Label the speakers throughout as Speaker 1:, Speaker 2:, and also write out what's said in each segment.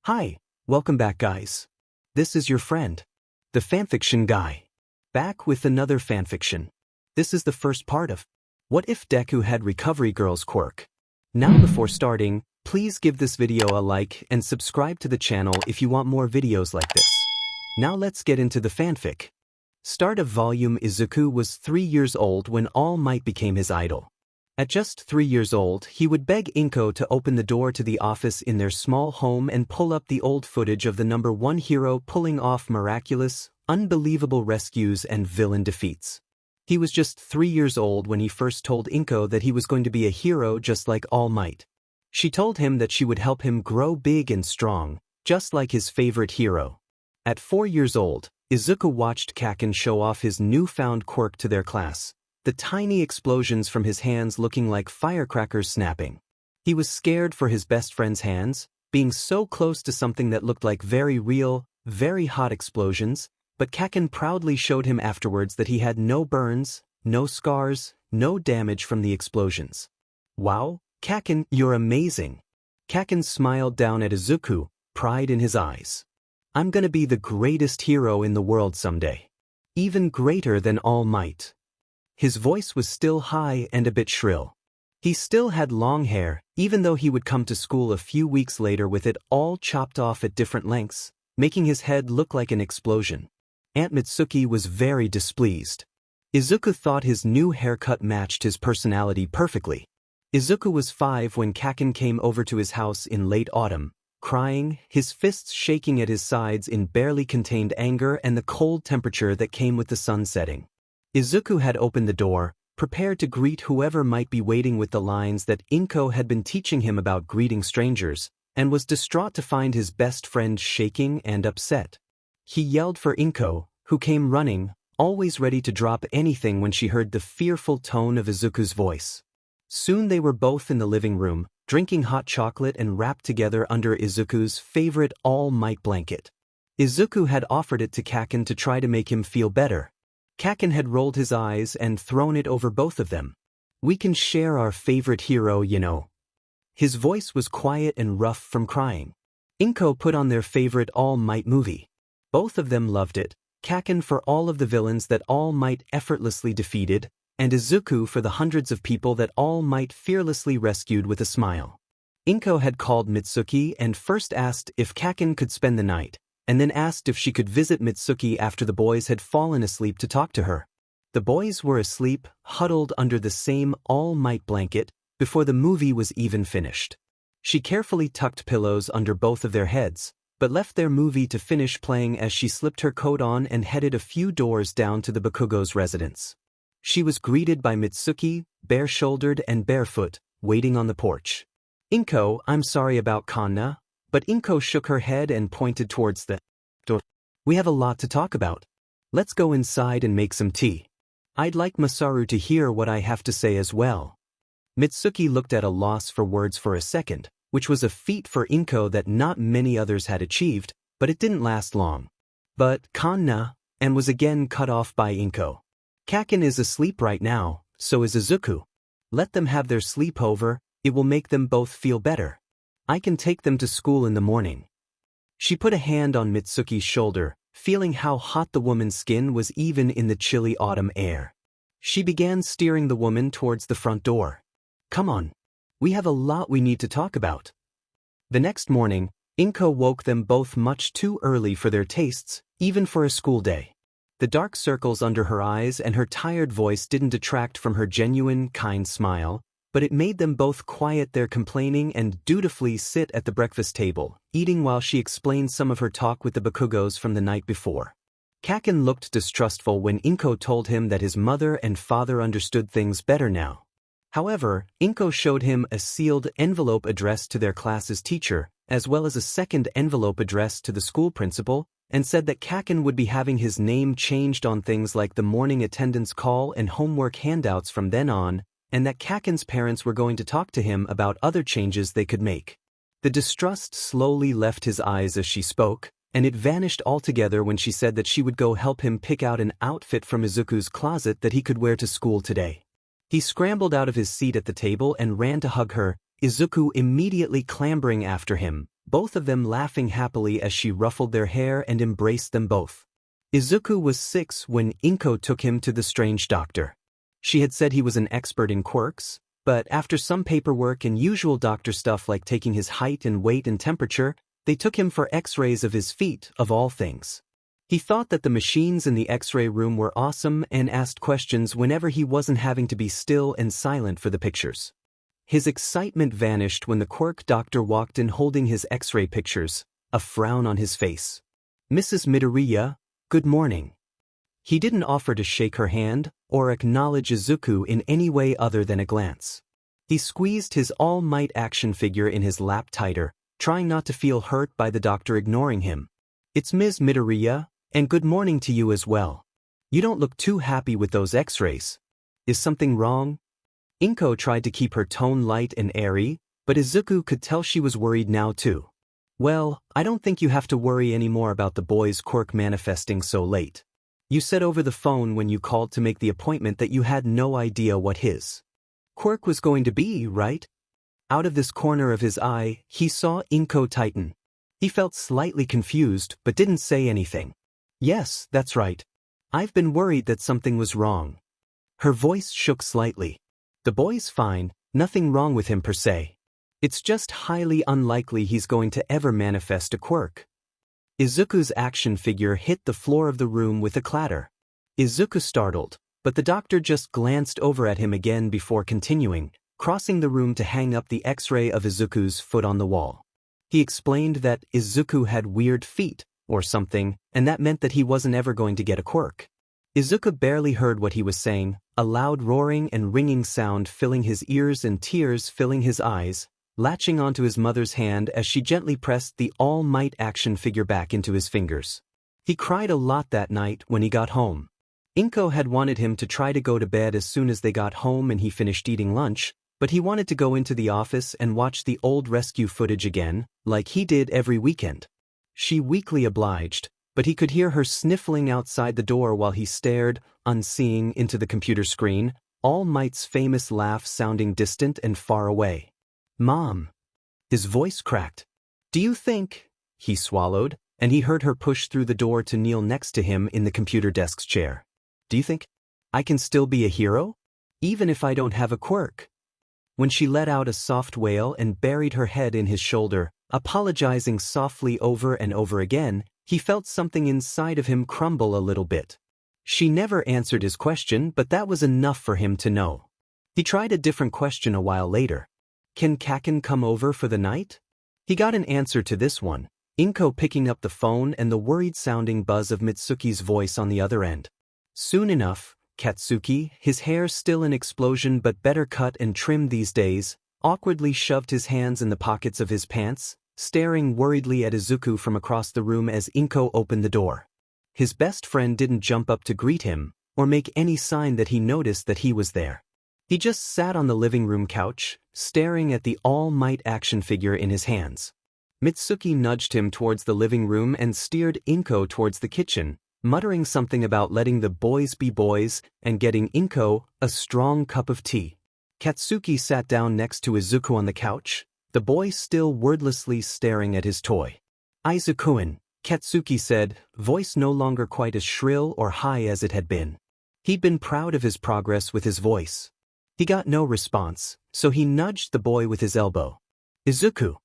Speaker 1: Hi, welcome back guys. This is your friend, the fanfiction guy, back with another fanfiction. This is the first part of What If Deku Had Recovery Girl's Quirk. Now before starting, please give this video a like and subscribe to the channel if you want more videos like this. Now let's get into the fanfic. Start of volume. Izuku was 3 years old when All Might became his idol. At just 3 years old, he would beg Inko to open the door to the office in their small home and pull up the old footage of the #1 hero pulling off miraculous, unbelievable rescues and villain defeats. He was just 3 years old when he first told Inko that he was going to be a hero just like All Might. She told him that she would help him grow big and strong, just like his favorite hero. At 4 years old, Izuku watched Kaken show off his newfound quirk to their class, the tiny explosions from his hands looking like firecrackers snapping. He was scared for his best friend's hands, being so close to something that looked like very real, very hot explosions, but Kaken proudly showed him afterwards that he had no burns, no scars, no damage from the explosions. Wow, Kaken, you're amazing. Kaken smiled down at Izuku, pride in his eyes. I'm gonna be the greatest hero in the world someday. Even greater than All Might. His voice was still high and a bit shrill. He still had long hair, even though he would come to school a few weeks later with it all chopped off at different lengths, making his head look like an explosion. Aunt Mitsuki was very displeased. Izuku thought his new haircut matched his personality perfectly. Izuku was 5 when Kaken came over to his house in late autumn, crying, his fists shaking at his sides in barely contained anger and the cold temperature that came with the sun setting. Izuku had opened the door, prepared to greet whoever might be waiting with the lines that Inko had been teaching him about greeting strangers, and was distraught to find his best friend shaking and upset. He yelled for Inko, who came running, always ready to drop anything when she heard the fearful tone of Izuku's voice. Soon they were both in the living room, drinking hot chocolate and wrapped together under Izuku's favorite All Might blanket. Izuku had offered it to Kaken to try to make him feel better. Kaken had rolled his eyes and thrown it over both of them. We can share our favorite hero, you know. His voice was quiet and rough from crying. Inko put on their favorite All Might movie. Both of them loved it, Kaken for all of the villains that All Might effortlessly defeated, and Izuku for the hundreds of people that All Might fearlessly rescued with a smile. Inko had called Mitsuki and first asked if Kaken could spend the night, and then asked if she could visit Mitsuki after the boys had fallen asleep to talk to her. The boys were asleep, huddled under the same All Might blanket, before the movie was even finished. She carefully tucked pillows under both of their heads, but left their movie to finish playing as she slipped her coat on and headed a few doors down to the Bakugo's residence. She was greeted by Mitsuki, bare-shouldered and barefoot, waiting on the porch. Inko, I'm sorry about Kanna, but Inko shook her head and pointed towards the door. We have a lot to talk about. Let's go inside and make some tea. I'd like Masaru to hear what I have to say as well. Mitsuki looked at a loss for words for a second, which was a feat for Inko that not many others had achieved, but it didn't last long. But Kanna, and was again cut off by Inko. Kaken is asleep right now, so is Izuku. Let them have their sleepover, it will make them both feel better. I can take them to school in the morning. She put a hand on Mitsuki's shoulder, feeling how hot the woman's skin was even in the chilly autumn air. She began steering the woman towards the front door. Come on. We have a lot we need to talk about. The next morning, Inko woke them both much too early for their tastes, even for a school day. The dark circles under her eyes and her tired voice didn't detract from her genuine, kind smile, but it made them both quiet their complaining and dutifully sit at the breakfast table, eating while she explained some of her talk with the Bakugos from the night before. Kaken looked distrustful when Inko told him that his mother and father understood things better now. However, Inko showed him a sealed envelope addressed to their class's teacher, as well as a second envelope addressed to the school principal, and said that Kaken would be having his name changed on things like the morning attendance call and homework handouts from then on, and that Kaken's parents were going to talk to him about other changes they could make. The distrust slowly left his eyes as she spoke, and it vanished altogether when she said that she would go help him pick out an outfit from Izuku's closet that he could wear to school today. He scrambled out of his seat at the table and ran to hug her, Izuku immediately clambering after him, both of them laughing happily as she ruffled their hair and embraced them both. Izuku was 6 when Inko took him to the strange doctor. She had said he was an expert in quirks, but after some paperwork and usual doctor stuff like taking his height and weight and temperature, they took him for x-rays of his feet, of all things. He thought that the machines in the x-ray room were awesome and asked questions whenever he wasn't having to be still and silent for the pictures. His excitement vanished when the quirk doctor walked in holding his x-ray pictures, a frown on his face. "Mrs. Midoriya, good morning." He didn't offer to shake her hand or acknowledge Izuku in any way other than a glance. He squeezed his All Might action figure in his lap tighter, trying not to feel hurt by the doctor ignoring him. "It's Ms. Midoriya, and good morning to you as well. You don't look too happy with those x-rays. Is something wrong?" Inko tried to keep her tone light and airy, but Izuku could tell she was worried now too. "Well, I don't think you have to worry anymore about the boy's quirk manifesting so late. You said over the phone when you called to make the appointment that you had no idea what his quirk was going to be, right?" Out of this corner of his eye, he saw Inko tighten. He felt slightly confused but didn't say anything. "Yes, that's right. I've been worried that something was wrong." Her voice shook slightly. "The boy's fine, nothing wrong with him per se. It's just highly unlikely he's going to ever manifest a quirk." Izuku's action figure hit the floor of the room with a clatter. Izuku startled, but the doctor just glanced over at him again before continuing, crossing the room to hang up the x-ray of Izuku's foot on the wall. He explained that Izuku had weird feet, or something, and that meant that he wasn't ever going to get a quirk. Izuku barely heard what he was saying, a loud roaring and ringing sound filling his ears and tears filling his eyes, latching onto his mother's hand as she gently pressed the All Might action figure back into his fingers. He cried a lot that night when he got home. Inko had wanted him to try to go to bed as soon as they got home and he finished eating lunch, but he wanted to go into the office and watch the old rescue footage again, like he did every weekend. She weakly obliged, but he could hear her sniffling outside the door while he stared, unseeing, into the computer screen, All Might's famous laugh sounding distant and far away. "Mom." His voice cracked. "Do you think—" He swallowed, and he heard her push through the door to kneel next to him in the computer desk's chair. "Do you think I can still be a hero? Even if I don't have a quirk?" When she let out a soft wail and buried her head in his shoulder, apologizing softly over and over again, he felt something inside of him crumble a little bit. She never answered his question, but that was enough for him to know. He tried a different question a while later. "Can Kaken come over for the night?" He got an answer to this one, Inko picking up the phone and the worried-sounding buzz of Mitsuki's voice on the other end. Soon enough, Katsuki, his hair still an explosion but better cut and trimmed these days, awkwardly shoved his hands in the pockets of his pants, staring worriedly at Izuku from across the room as Inko opened the door. His best friend didn't jump up to greet him, or make any sign that he noticed that he was there. He just sat on the living room couch, staring at the All Might action figure in his hands. Mitsuki nudged him towards the living room and steered Inko towards the kitchen, muttering something about letting the boys be boys and getting Inko a strong cup of tea. Katsuki sat down next to Izuku on the couch, the boy still wordlessly staring at his toy. "Izuku-kun," Katsuki said, voice no longer quite as shrill or high as it had been. He'd been proud of his progress with his voice. He got no response, so he nudged the boy with his elbow. "Izuku."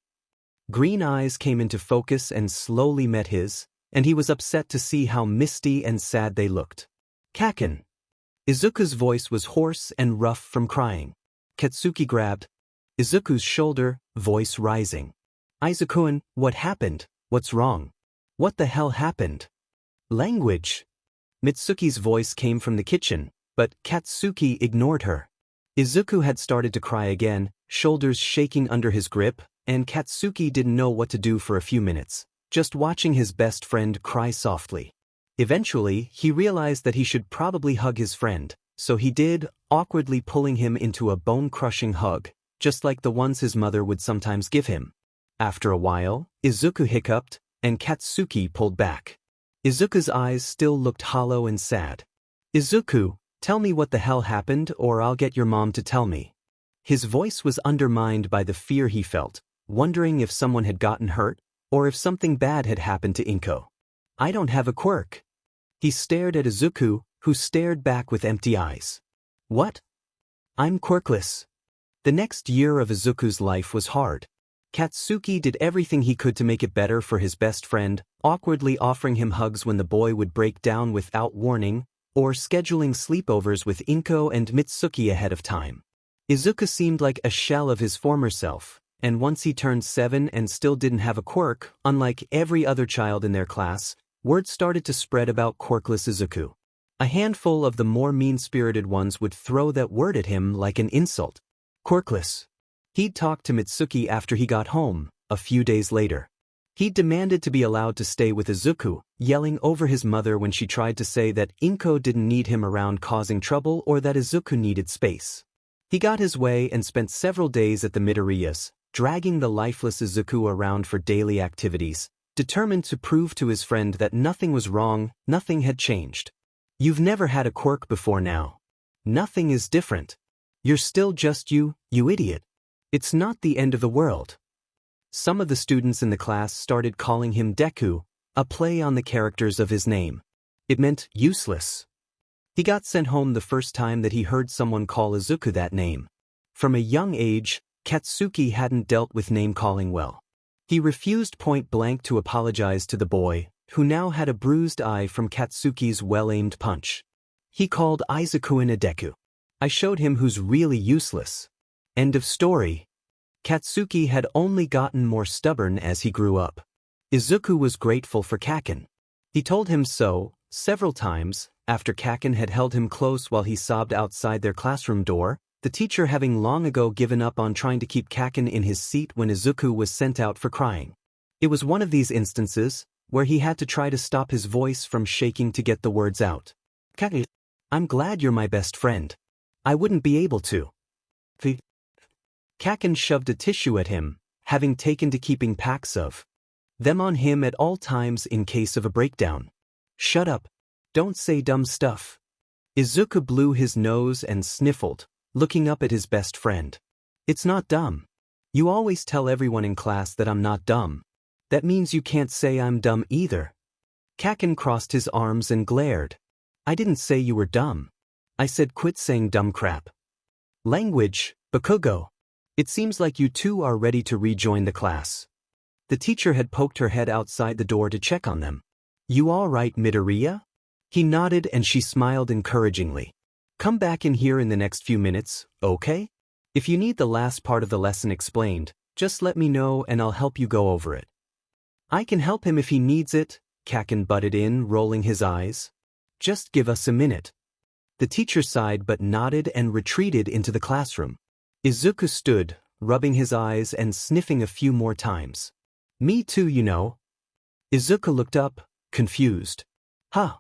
Speaker 1: Green eyes came into focus and slowly met his, and he was upset to see how misty and sad they looked. "Kaken." Izuku's voice was hoarse and rough from crying. Katsuki grabbed Izuku's shoulder, voice rising. "Izuku-kun, what happened? What's wrong? What the hell happened?" "Language." Mitsuki's voice came from the kitchen, but Katsuki ignored her. Izuku had started to cry again, shoulders shaking under his grip, and Katsuki didn't know what to do for a few minutes, just watching his best friend cry softly. Eventually, he realized that he should probably hug his friend, so he did, awkwardly pulling him into a bone-crushing hug, just like the ones his mother would sometimes give him. After a while, Izuku hiccuped, and Katsuki pulled back. Izuku's eyes still looked hollow and sad. "Izuku, tell me what the hell happened or I'll get your mom to tell me." His voice was undermined by the fear he felt, wondering if someone had gotten hurt, or if something bad had happened to Inko. I don't have a quirk. He stared at Izuku, who stared back with empty eyes. What? I'm quirkless. The next year of Izuku's life was hard. Katsuki did everything he could to make it better for his best friend, awkwardly offering him hugs when the boy would break down without warning, or scheduling sleepovers with Inko and Mitsuki ahead of time. Izuku seemed like a shell of his former self, and once he turned 7 and still didn't have a quirk, unlike every other child in their class, word started to spread about quirkless Izuku. A handful of the more mean-spirited ones would throw that word at him like an insult. Quirkless. He'd talk to Mitsuki after he got home, a few days later. He demanded to be allowed to stay with Izuku, yelling over his mother when she tried to say that Inko didn't need him around causing trouble or that Izuku needed space. He got his way and spent several days at the Midoriyas, dragging the lifeless Izuku around for daily activities, determined to prove to his friend that nothing was wrong, nothing had changed. You've never had a quirk before now. Nothing is different. You're still just you idiot. It's not the end of the world. Some of the students in the class started calling him Deku, a play on the characters of his name. It meant useless. He got sent home the first time that he heard someone call Izuku that name. From a young age, Katsuki hadn't dealt with name-calling well. He refused point-blank to apologize to the boy, who now had a bruised eye from Katsuki's well-aimed punch. He called Izuku a Deku. I showed him who's really useless. End of story. Katsuki had only gotten more stubborn as he grew up. Izuku was grateful for Kaken. He told him so, several times, after Kaken had held him close while he sobbed outside their classroom door, the teacher having long ago given up on trying to keep Kaken in his seat when Izuku was sent out for crying. It was one of these instances, where he had to try to stop his voice from shaking to get the words out. Kaken, I'm glad you're my best friend. I wouldn't be able to. Kaken shoved a tissue at him, having taken to keeping packs of them on him at all times in case of a breakdown. Shut up. Don't say dumb stuff. Izuku blew his nose and sniffled, looking up at his best friend. It's not dumb. You always tell everyone in class that I'm not dumb. That means you can't say I'm dumb either. Kaken crossed his arms and glared. I didn't say you were dumb. I said quit saying dumb crap. Language, Bakugo. It seems like you two are ready to rejoin the class. The teacher had poked her head outside the door to check on them. You all right, Midoriya? He nodded and she smiled encouragingly. Come back in here in the next few minutes, okay? If you need the last part of the lesson explained, just let me know and I'll help you go over it. I can help him if he needs it, Kaken butted in, rolling his eyes. Just give us a minute. The teacher sighed but nodded and retreated into the classroom. Izuku stood, rubbing his eyes and sniffing a few more times. Me too, you know. Izuku looked up, confused. Huh.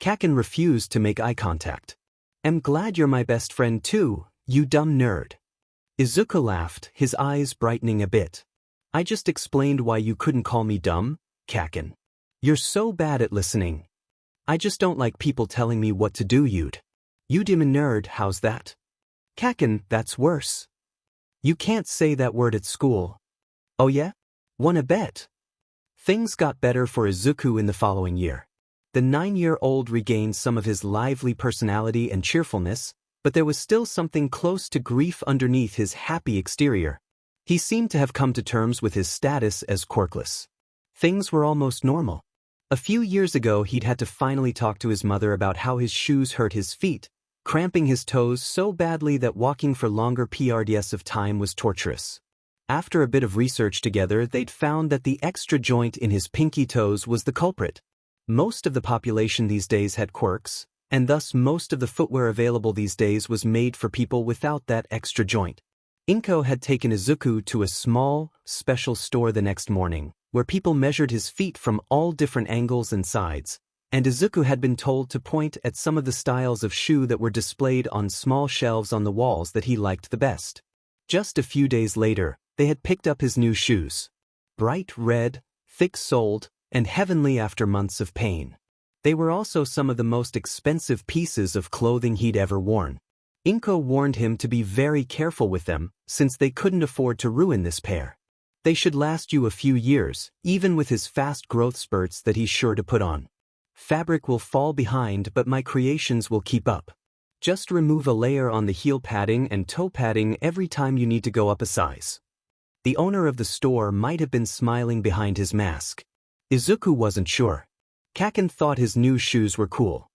Speaker 1: Kaken refused to make eye contact. I'm glad you're my best friend too, you dumb nerd. Izuku laughed, his eyes brightening a bit. I just explained why you couldn't call me dumb, Kaken. You're so bad at listening. I just don't like people telling me what to do, You dim nerd, how's that? Kaken, that's worse. You can't say that word at school. Oh yeah? Wanna bet? Things got better for Izuku in the following year. The 9-year-old regained some of his lively personality and cheerfulness, but there was still something close to grief underneath his happy exterior. He seemed to have come to terms with his status as quirkless. Things were almost normal. A few years ago he'd had to finally talk to his mother about how his shoes hurt his feet, cramping his toes so badly that walking for longer periods of time was torturous. After a bit of research together, they'd found that the extra joint in his pinky toes was the culprit. Most of the population these days had quirks, and thus most of the footwear available these days was made for people without that extra joint. Inko had taken Izuku to a small, special store the next morning, where people measured his feet from all different angles and sides, and Izuku had been told to point at some of the styles of shoe that were displayed on small shelves on the walls that he liked the best. Just a few days later, they had picked up his new shoes. Bright red, thick-soled, and heavenly after months of pain. They were also some of the most expensive pieces of clothing he'd ever worn. Inko warned him to be very careful with them, since they couldn't afford to ruin this pair. They should last you a few years, even with his fast growth spurts that he's sure to put on. Fabric will fall behind, but my creations will keep up. Just remove a layer on the heel padding and toe padding every time you need to go up a size. The owner of the store might have been smiling behind his mask. Izuku wasn't sure. Kaken thought his new shoes were cool.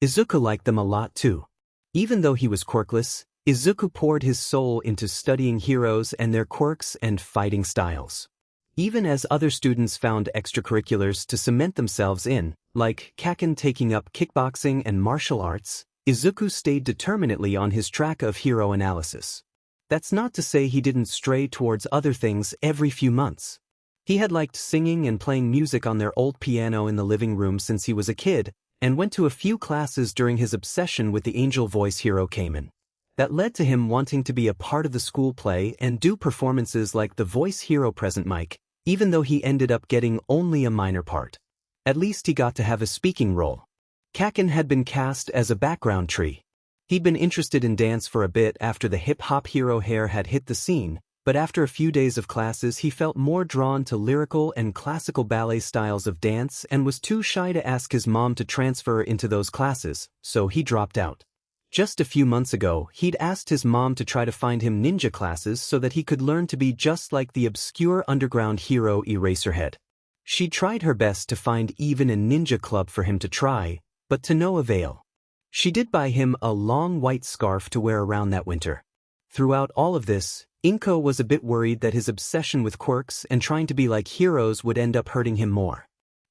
Speaker 1: Izuku liked them a lot too. Even though he was quirkless, Izuku poured his soul into studying heroes and their quirks and fighting styles. Even as other students found extracurriculars to cement themselves in, like Kaken taking up kickboxing and martial arts, Izuku stayed determinedly on his track of hero analysis. That's not to say he didn't stray towards other things every few months. He had liked singing and playing music on their old piano in the living room since he was a kid, and went to a few classes during his obsession with the angel voice hero Kamen. That led to him wanting to be a part of the school play and do performances like the voice hero present mic, even though he ended up getting only a minor part. At least he got to have a speaking role. Kaken had been cast as a background tree. He'd been interested in dance for a bit after the hip-hop hero hair had hit the scene, but after a few days of classes he felt more drawn to lyrical and classical ballet styles of dance and was too shy to ask his mom to transfer into those classes, so he dropped out. Just a few months ago, he'd asked his mom to try to find him ninja classes so that he could learn to be just like the obscure underground hero Eraserhead. She tried her best to find even a ninja club for him to try, but to no avail. She did buy him a long white scarf to wear around that winter. Throughout all of this, Inko was a bit worried that his obsession with quirks and trying to be like heroes would end up hurting him more.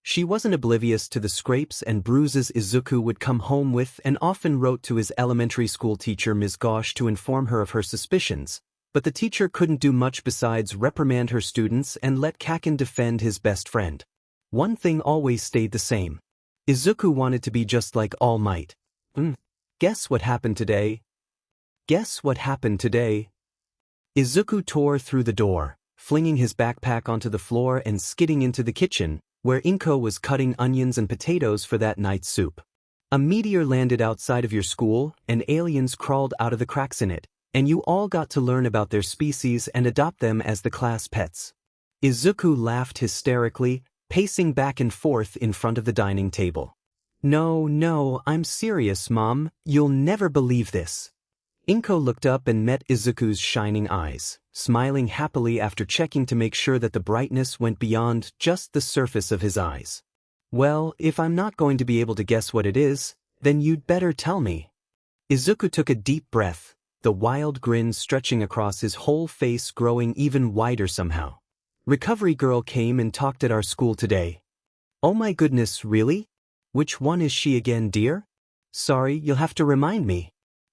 Speaker 1: She wasn't oblivious to the scrapes and bruises Izuku would come home with and often wrote to his elementary school teacher Ms. Gauche to inform her of her suspicions, but the teacher couldn't do much besides reprimand her students and let Kaken defend his best friend. One thing always stayed the same. Izuku wanted to be just like All Might. Guess what happened today? Guess what happened today? Izuku tore through the door, flinging his backpack onto the floor and skidding into the kitchen, where Inko was cutting onions and potatoes for that night's soup. A meteor landed outside of your school, and aliens crawled out of the cracks in it, and you all got to learn about their species and adopt them as the class pets. Izuku laughed hysterically, pacing back and forth in front of the dining table. No, I'm serious, Mom. You'll never believe this. Inko looked up and met Izuku's shining eyes, smiling happily after checking to make sure that the brightness went beyond just the surface of his eyes. Well, if I'm not going to be able to guess what it is, then you'd better tell me. Izuku took a deep breath, the wild grin stretching across his whole face growing even wider somehow. Recovery girl came and talked at our school today. Oh my goodness, really? Which one is she again, dear? Sorry, you'll have to remind me.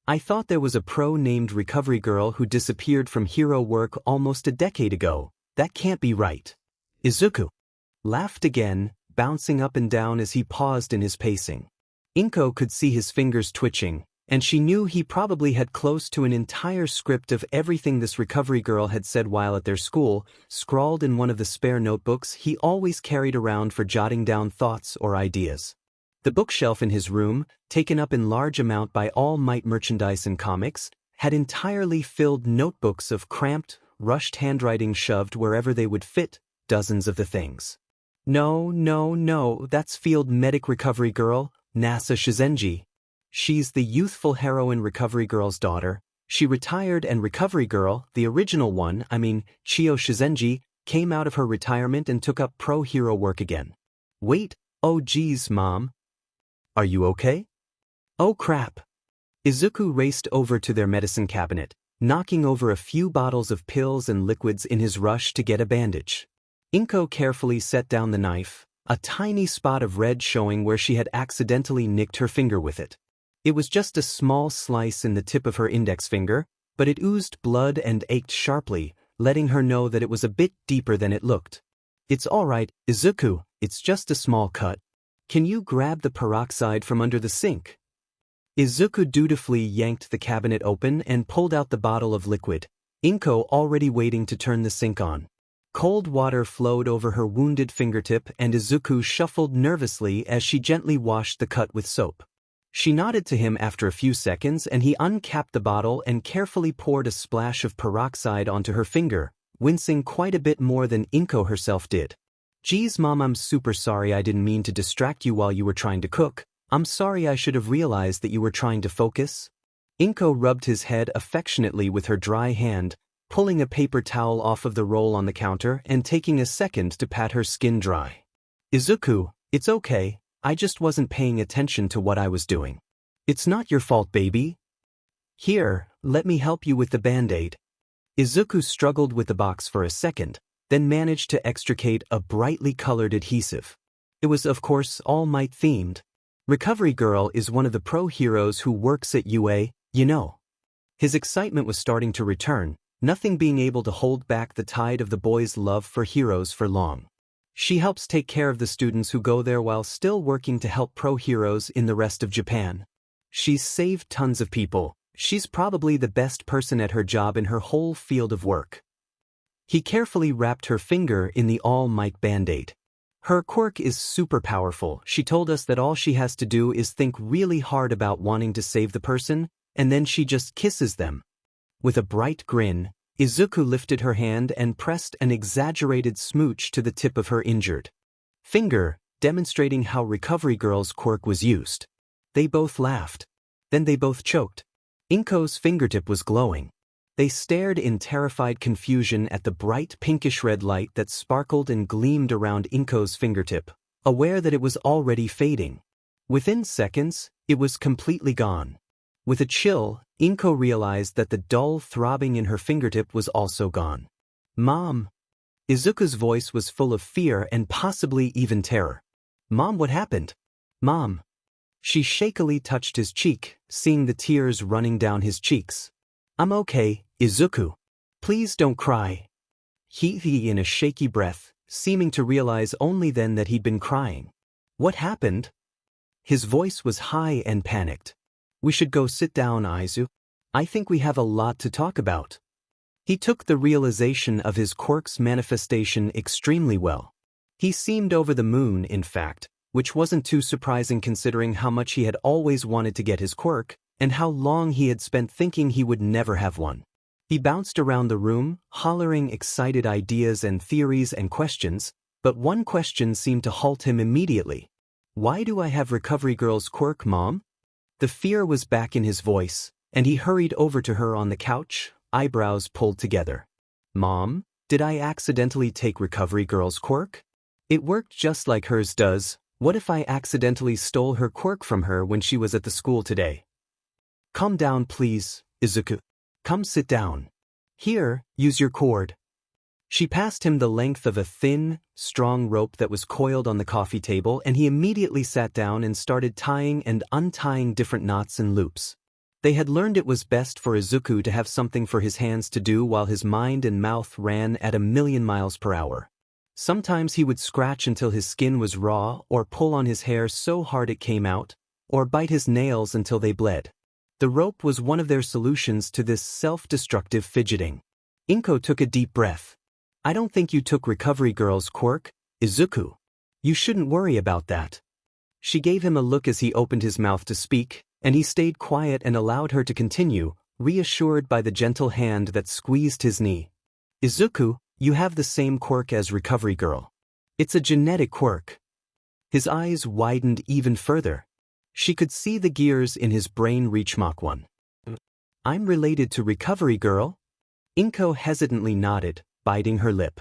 Speaker 1: I thought there was a pro named Recovery Girl who disappeared from hero work almost a decade ago. That can't be right. Izuku laughed again, bouncing up and down as he paused in his pacing. Inko could see his fingers twitching, and she knew he probably had close to an entire script of everything this Recovery Girl had said while at their school, scrawled in one of the spare notebooks he always carried around for jotting down thoughts or ideas. The bookshelf in his room, taken up in large amount by All Might merchandise and comics, had entirely filled notebooks of cramped, rushed handwriting shoved wherever they would fit, dozens of the things. No, that's Field Medic Recovery Girl, Nasa Shizenji. She's the youthful heroine Recovery Girl's daughter. She retired and Recovery Girl, the original one, Chio Shizenji, came out of her retirement and took up pro-hero work again. Wait, oh geez, Mom. Are you okay? Oh crap. Izuku raced over to their medicine cabinet, knocking over a few bottles of pills and liquids in his rush to get a bandage. Inko carefully set down the knife, a tiny spot of red showing where she had accidentally nicked her finger with it. It was just a small slice in the tip of her index finger, but it oozed blood and ached sharply, letting her know that it was a bit deeper than it looked. It's all right, Izuku, it's just a small cut. Can you grab the peroxide from under the sink? Izuku dutifully yanked the cabinet open and pulled out the bottle of liquid, Inko already waiting to turn the sink on. Cold water flowed over her wounded fingertip and Izuku shuffled nervously as she gently washed the cut with soap. She nodded to him after a few seconds and he uncapped the bottle and carefully poured a splash of peroxide onto her finger, wincing quite a bit more than Inko herself did. "Geez, Mom, I'm super sorry, I didn't mean to distract you while you were trying to cook. I'm sorry, I should have realized that you were trying to focus." Inko rubbed his head affectionately with her dry hand, pulling a paper towel off of the roll on the counter and taking a second to pat her skin dry. "Izuku, it's okay, I just wasn't paying attention to what I was doing. It's not your fault, baby. Here, let me help you with the band-aid." Izuku struggled with the box for a second, then managed to extricate a brightly colored adhesive. It was, of course, All Might themed. Recovery Girl is one of the pro heroes who works at UA, you know. His excitement was starting to return, nothing being able to hold back the tide of the boy's love for heroes for long. She helps take care of the students who go there while still working to help pro heroes in the rest of Japan. She's saved tons of people. She's probably the best person at her job in her whole field of work. He carefully wrapped her finger in the All Might band-aid. "Her quirk is super powerful. She told us that all she has to do is think really hard about wanting to save the person, and then she just kisses them." With a bright grin, Izuku lifted her hand and pressed an exaggerated smooch to the tip of her injured finger, demonstrating how Recovery Girl's quirk was used. They both laughed. Then they both choked. Inko's fingertip was glowing. They stared in terrified confusion at the bright pinkish-red light that sparkled and gleamed around Inko's fingertip, aware that it was already fading. Within seconds, it was completely gone. With a chill, Inko realized that the dull throbbing in her fingertip was also gone. "Mom." Izuku's voice was full of fear and possibly even terror. "Mom, what happened?" "Mom." She shakily touched his cheek, seeing the tears running down his cheeks. "I'm okay, Izuku. Please don't cry." He in a shaky breath, seeming to realize only then that he'd been crying. "What happened?" His voice was high and panicked. "We should go sit down, Izu. I think we have a lot to talk about." He took the realization of his quirk's manifestation extremely well. He seemed over the moon, in fact, which wasn't too surprising considering how much he had always wanted to get his quirk, and how long he had spent thinking he would never have one. He bounced around the room, hollering excited ideas and theories and questions, but one question seemed to halt him immediately. "Why do I have Recovery Girl's quirk, Mom?" The fear was back in his voice, and he hurried over to her on the couch, eyebrows pulled together. "Mom, did I accidentally take Recovery Girl's quirk? It worked just like hers does. What if I accidentally stole her quirk from her when she was at the school today?" "Calm down, please, Izuku. Come sit down. Here, use your cord." She passed him the length of a thin, strong rope that was coiled on the coffee table, and he immediately sat down and started tying and untying different knots and loops. They had learned it was best for Izuku to have something for his hands to do while his mind and mouth ran at 1,000,000 miles per hour. Sometimes he would scratch until his skin was raw, or pull on his hair so hard it came out, or bite his nails until they bled. The rope was one of their solutions to this self-destructive fidgeting. Inko took a deep breath. "I don't think you took Recovery Girl's quirk, Izuku. You shouldn't worry about that." She gave him a look as he opened his mouth to speak, and he stayed quiet and allowed her to continue, reassured by the gentle hand that squeezed his knee. "Izuku, you have the same quirk as Recovery Girl. It's a genetic quirk." His eyes widened even further. She could see the gears in his brain reach Mach 1. "I'm related to Recovery Girl?" Inko hesitantly nodded, biting her lip.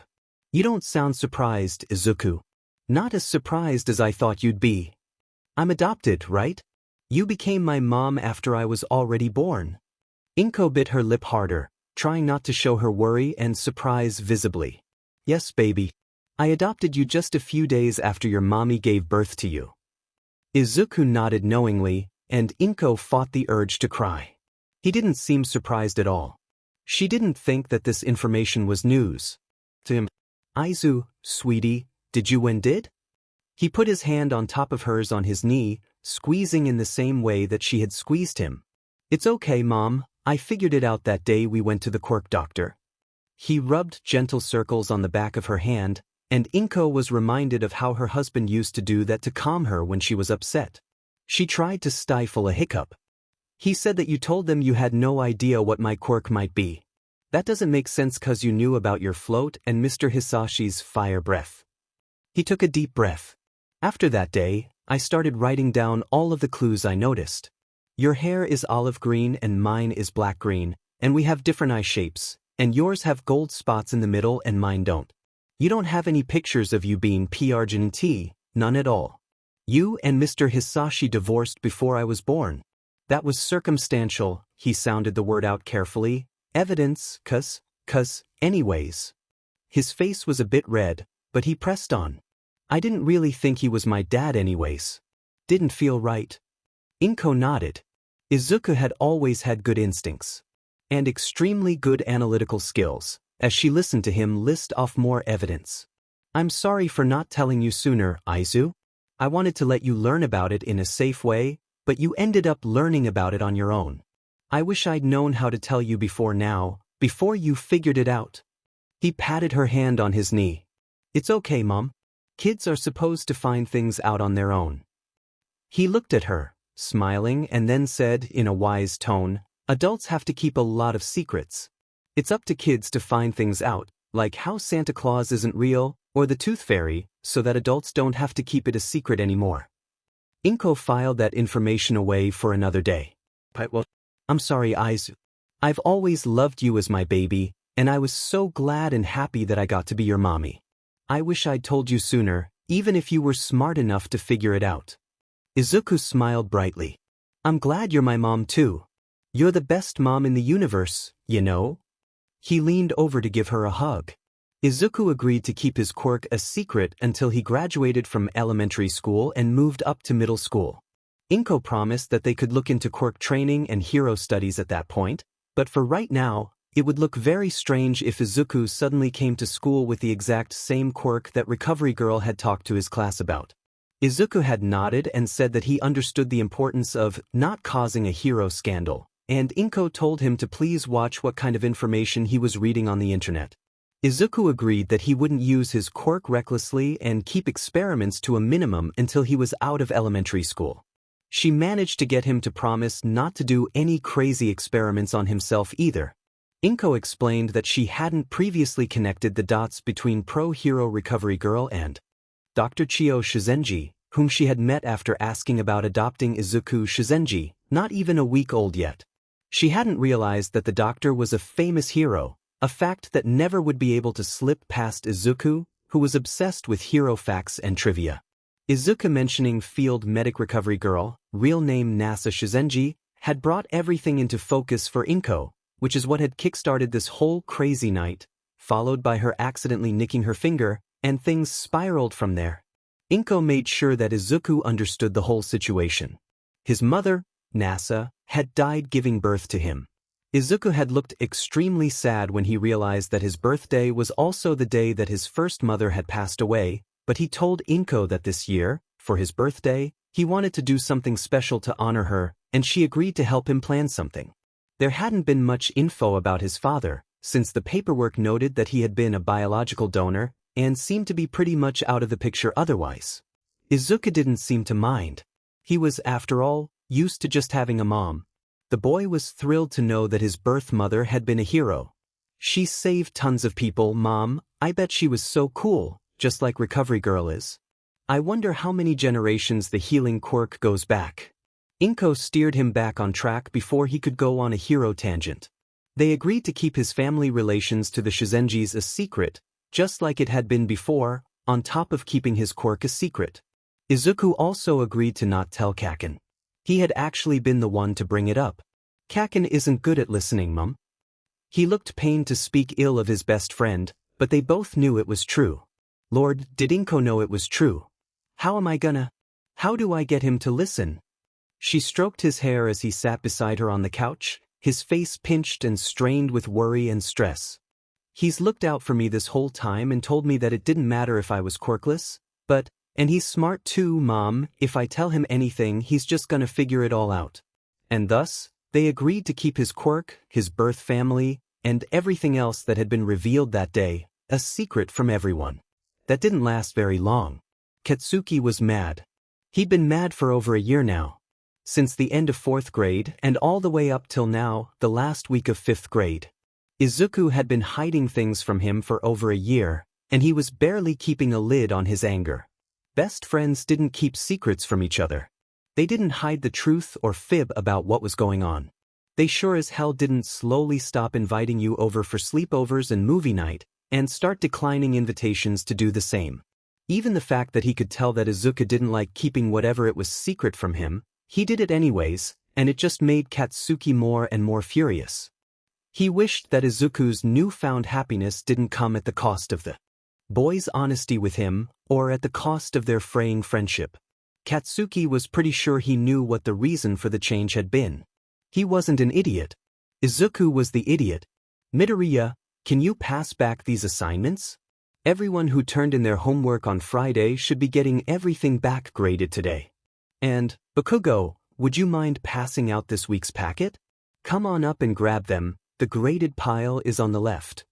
Speaker 1: "You don't sound surprised, Izuku. Not as surprised as I thought you'd be. I'm adopted, right? You became my mom after I was already born." Inko bit her lip harder, trying not to show her worry and surprise visibly. "Yes, baby. I adopted you just a few days after your mommy gave birth to you." Izuku nodded knowingly, and Inko fought the urge to cry. He didn't seem surprised at all. She didn't think that this information was news to him. "Izu, sweetie, did you did?" He put his hand on top of hers on his knee, squeezing in the same way that she had squeezed him. "It's okay, Mom. I figured it out that day we went to the quirk doctor." He rubbed gentle circles on the back of her hand, and Inko was reminded of how her husband used to do that to calm her when she was upset. She tried to stifle a hiccup. "He said that you told them you had no idea what my quirk might be." That doesn't make sense cause you knew about your float and Mr. Hisashi's fire breath. He took a deep breath. After that day, I started writing down all of the clues I noticed. Your hair is olive green and mine is black green, and we have different eye shapes, and yours have gold spots in the middle and mine don't. You don't have any pictures of you being P-Argent, none at all. You and Mr. Hisashi divorced before I was born. That was circumstantial, he sounded the word out carefully. Evidence, cuz, anyways. His face was a bit red, but he pressed on. I didn't really think he was my dad anyways. Didn't feel right. Inko nodded. Izuku had always had good instincts. And extremely good analytical skills, as she listened to him list off more evidence. I'm sorry for not telling you sooner, Izu. I wanted to let you learn about it in a safe way, but you ended up learning about it on your own. I wish I'd known how to tell you before now, before you figured it out. He patted her hand on his knee. It's okay, Mom. Kids are supposed to find things out on their own. He looked at her, smiling, and then said in a wise tone, adults have to keep a lot of secrets. It's up to kids to find things out, like how Santa Claus isn't real, or the Tooth Fairy, so that adults don't have to keep it a secret anymore. Inko filed that information away for another day. Well, I'm sorry, Izu. I've always loved you as my baby, and I was so glad and happy that I got to be your mommy. I wish I'd told you sooner, even if you were smart enough to figure it out. Izuku smiled brightly. I'm glad you're my mom too. You're the best mom in the universe, you know? He leaned over to give her a hug. Izuku agreed to keep his quirk a secret until he graduated from elementary school and moved up to middle school. Inko promised that they could look into quirk training and hero studies at that point, but for right now, it would look very strange if Izuku suddenly came to school with the exact same quirk that Recovery Girl had talked to his class about. Izuku had nodded and said that he understood the importance of not causing a hero scandal, and Inko told him to please watch what kind of information he was reading on the internet. Izuku agreed that he wouldn't use his quirk recklessly and keep experiments to a minimum until he was out of elementary school. She managed to get him to promise not to do any crazy experiments on himself either. Inko explained that she hadn't previously connected the dots between pro-hero Recovery Girl and Dr. Chio Shizenji, whom she had met after asking about adopting Izuku Shizenji, not even a week old yet. She hadn't realized that the doctor was a famous hero, a fact that never would be able to slip past Izuku, who was obsessed with hero facts and trivia. Izuku mentioning Field Medic Recovery Girl, real name Nasa Shizenji, had brought everything into focus for Inko, which is what had kickstarted this whole crazy night, followed by her accidentally nicking her finger, and things spiraled from there. Inko made sure that Izuku understood the whole situation. His mother, Nasa, had died giving birth to him. Izuku had looked extremely sad when he realized that his birthday was also the day that his first mother had passed away, but he told Inko that this year, for his birthday, he wanted to do something special to honor her, and she agreed to help him plan something. There hadn't been much info about his father, since the paperwork noted that he had been a biological donor, and seemed to be pretty much out of the picture otherwise. Izuku didn't seem to mind. He was, after all, used to just having a mom. The boy was thrilled to know that his birth mother had been a hero. She saved tons of people, Mom. I bet she was so cool, just like Recovery Girl is. I wonder how many generations the healing quirk goes back. Inko steered him back on track before he could go on a hero tangent. They agreed to keep his family relations to the Shizenjis a secret, just like it had been before, on top of keeping his quirk a secret. Izuku also agreed to not tell Kaken. He had actually been the one to bring it up. Kaken isn't good at listening, Mum. He looked pained to speak ill of his best friend, but they both knew it was true. Lord, did Inko know it was true? How do I get him to listen? She stroked his hair as he sat beside her on the couch, his face pinched and strained with worry and stress. He's looked out for me this whole time and told me that it didn't matter if I was quirkless, and he's smart too, Mom. If I tell him anything, he's just gonna figure it all out. And thus, they agreed to keep his quirk, his birth family, and everything else that had been revealed that day, a secret from everyone. That didn't last very long. Katsuki was mad. He'd been mad for over a year now. Since the end of 4th grade and all the way up till now, the last week of 5th grade. Izuku had been hiding things from him for over a year, and he was barely keeping a lid on his anger. Best friends didn't keep secrets from each other. They didn't hide the truth or fib about what was going on. They sure as hell didn't slowly stop inviting you over for sleepovers and movie night, and start declining invitations to do the same. Even the fact that he could tell that Izuku didn't like keeping whatever it was secret from him, he did it anyways, and it just made Katsuki more and more furious. He wished that Izuku's newfound happiness didn't come at the cost of the boys' honesty with him, or at the cost of their fraying friendship. Katsuki was pretty sure he knew what the reason for the change had been. He wasn't an idiot. Izuku was the idiot. Midoriya, can you pass back these assignments? Everyone who turned in their homework on Friday should be getting everything back graded today. And, Bakugo, would you mind passing out this week's packet? Come on up and grab them, the graded pile is on the left.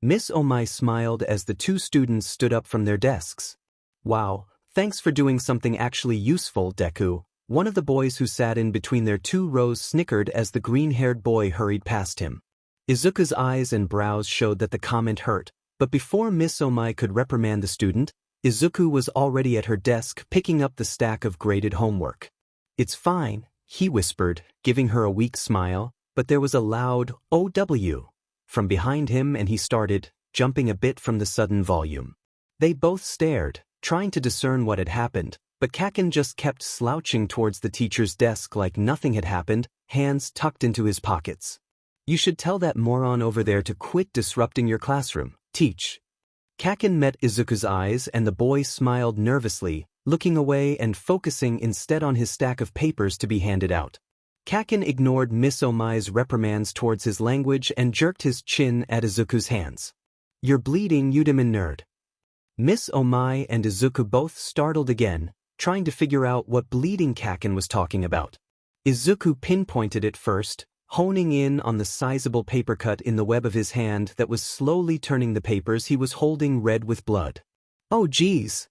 Speaker 1: Miss Omai smiled as the two students stood up from their desks. Wow, thanks for doing something actually useful, Deku. One of the boys who sat in between their two rows snickered as the green-haired boy hurried past him. Izuku's eyes and brows showed that the comment hurt, but before Miss Omai could reprimand the student, Izuku was already at her desk picking up the stack of graded homework. It's fine, he whispered, giving her a weak smile, but there was a loud "OW" from behind him and he started, jumping a bit from the sudden volume. They both stared, trying to discern what had happened, but Kaken just kept slouching towards the teacher's desk like nothing had happened, hands tucked into his pockets. You should tell that moron over there to quit disrupting your classroom, teach. Kaken met Izuku's eyes and the boy smiled nervously, looking away and focusing instead on his stack of papers to be handed out. Kaken ignored Miss Omai's reprimands towards his language and jerked his chin at Izuku's hands. You're bleeding, you demon nerd. Miss Omai and Izuku both startled again, trying to figure out what bleeding Kaken was talking about. Izuku pinpointed it first, honing in on the sizable paper cut in the web of his hand that was slowly turning the papers he was holding red with blood. Oh geez!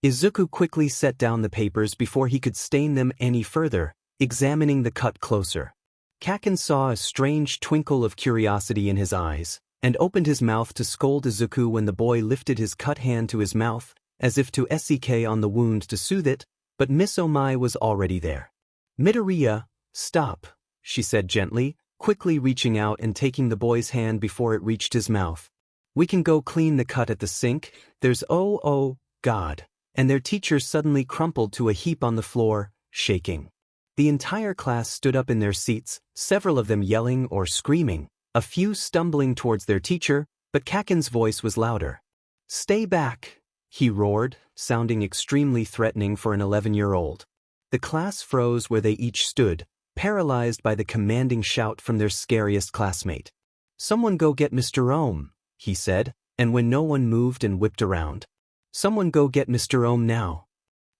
Speaker 1: Izuku quickly set down the papers before he could stain them any further, examining the cut closer. Kaken saw a strange twinkle of curiosity in his eyes, and opened his mouth to scold Izuku when the boy lifted his cut hand to his mouth, as if to sek on the wound to soothe it, but Miss Omai was already there. Midoriya, stop, she said gently, quickly reaching out and taking the boy's hand before it reached his mouth. We can go clean the cut at the sink, there's oh God. And their teacher suddenly crumpled to a heap on the floor, shaking. The entire class stood up in their seats, several of them yelling or screaming, a few stumbling towards their teacher, but Kaken's voice was louder. Stay back, he roared, sounding extremely threatening for an 11-year-old. The class froze where they each stood, paralyzed by the commanding shout from their scariest classmate. Someone go get Mr. Ohm, he said, and when no one moved and whipped around. Someone go get Mr. Ohm now.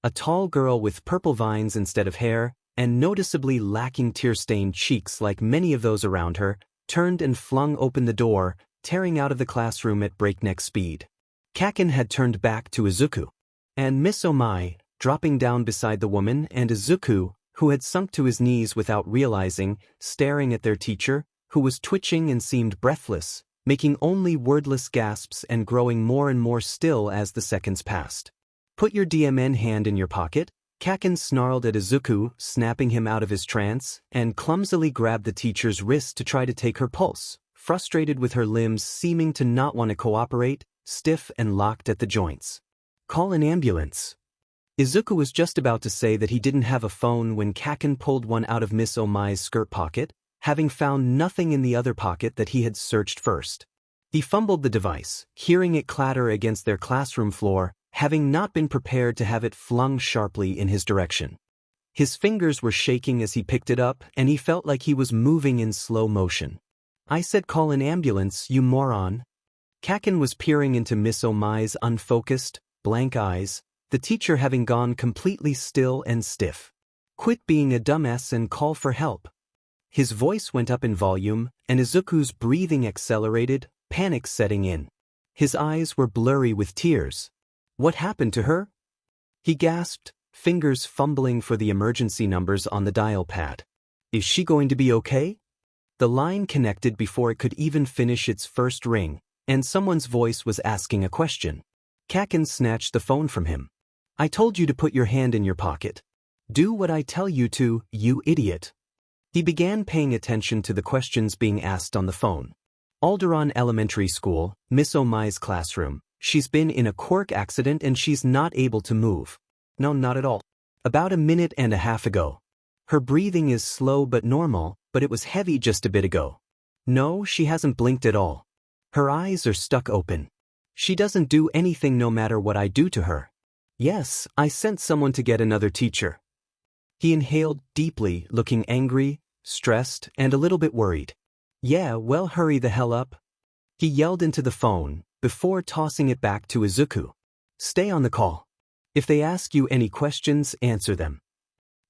Speaker 1: A tall girl with purple vines instead of hair, and noticeably lacking tear-stained cheeks like many of those around her, turned and flung open the door, tearing out of the classroom at breakneck speed. Kaken had turned back to Izuku. And Miss Omai, dropping down beside the woman, and Izuku, who had sunk to his knees without realizing, staring at their teacher, who was twitching and seemed breathless, making only wordless gasps and growing more and more still as the seconds passed. Put your DMN hand in your pocket, Kaken snarled at Izuku, snapping him out of his trance, and clumsily grabbed the teacher's wrist to try to take her pulse, frustrated with her limbs seeming to not want to cooperate, stiff and locked at the joints. Call an ambulance. Izuku was just about to say that he didn't have a phone when Kaken pulled one out of Miss Omai's skirt pocket, having found nothing in the other pocket that he had searched first. He fumbled the device, hearing it clatter against their classroom floor, having not been prepared to have it flung sharply in his direction. His fingers were shaking as he picked it up, and he felt like he was moving in slow motion. I said call an ambulance, you moron. Kaken was peering into Miss Omai's unfocused, blank eyes, the teacher having gone completely still and stiff. Quit being a dumbass and call for help. His voice went up in volume, and Izuku's breathing accelerated, panic setting in. His eyes were blurry with tears. What happened to her? He gasped, fingers fumbling for the emergency numbers on the dial pad. Is she going to be okay? The line connected before it could even finish its first ring, and someone's voice was asking a question. Kaken snatched the phone from him. "I told you to put your hand in your pocket. Do what I tell you to, you idiot." He began paying attention to the questions being asked on the phone. Alderaan Elementary School, Miss Omai's classroom. She's been in a quirk accident and she's not able to move. No, not at all. About a minute and a half ago. Her breathing is slow but normal, but it was heavy just a bit ago. No, she hasn't blinked at all. Her eyes are stuck open. She doesn't do anything no matter what I do to her. Yes, I sent someone to get another teacher. He inhaled deeply, looking angry, stressed, and a little bit worried. Yeah, well, hurry the hell up. He yelled into the phone, before tossing it back to Izuku. Stay on the call. If they ask you any questions, answer them.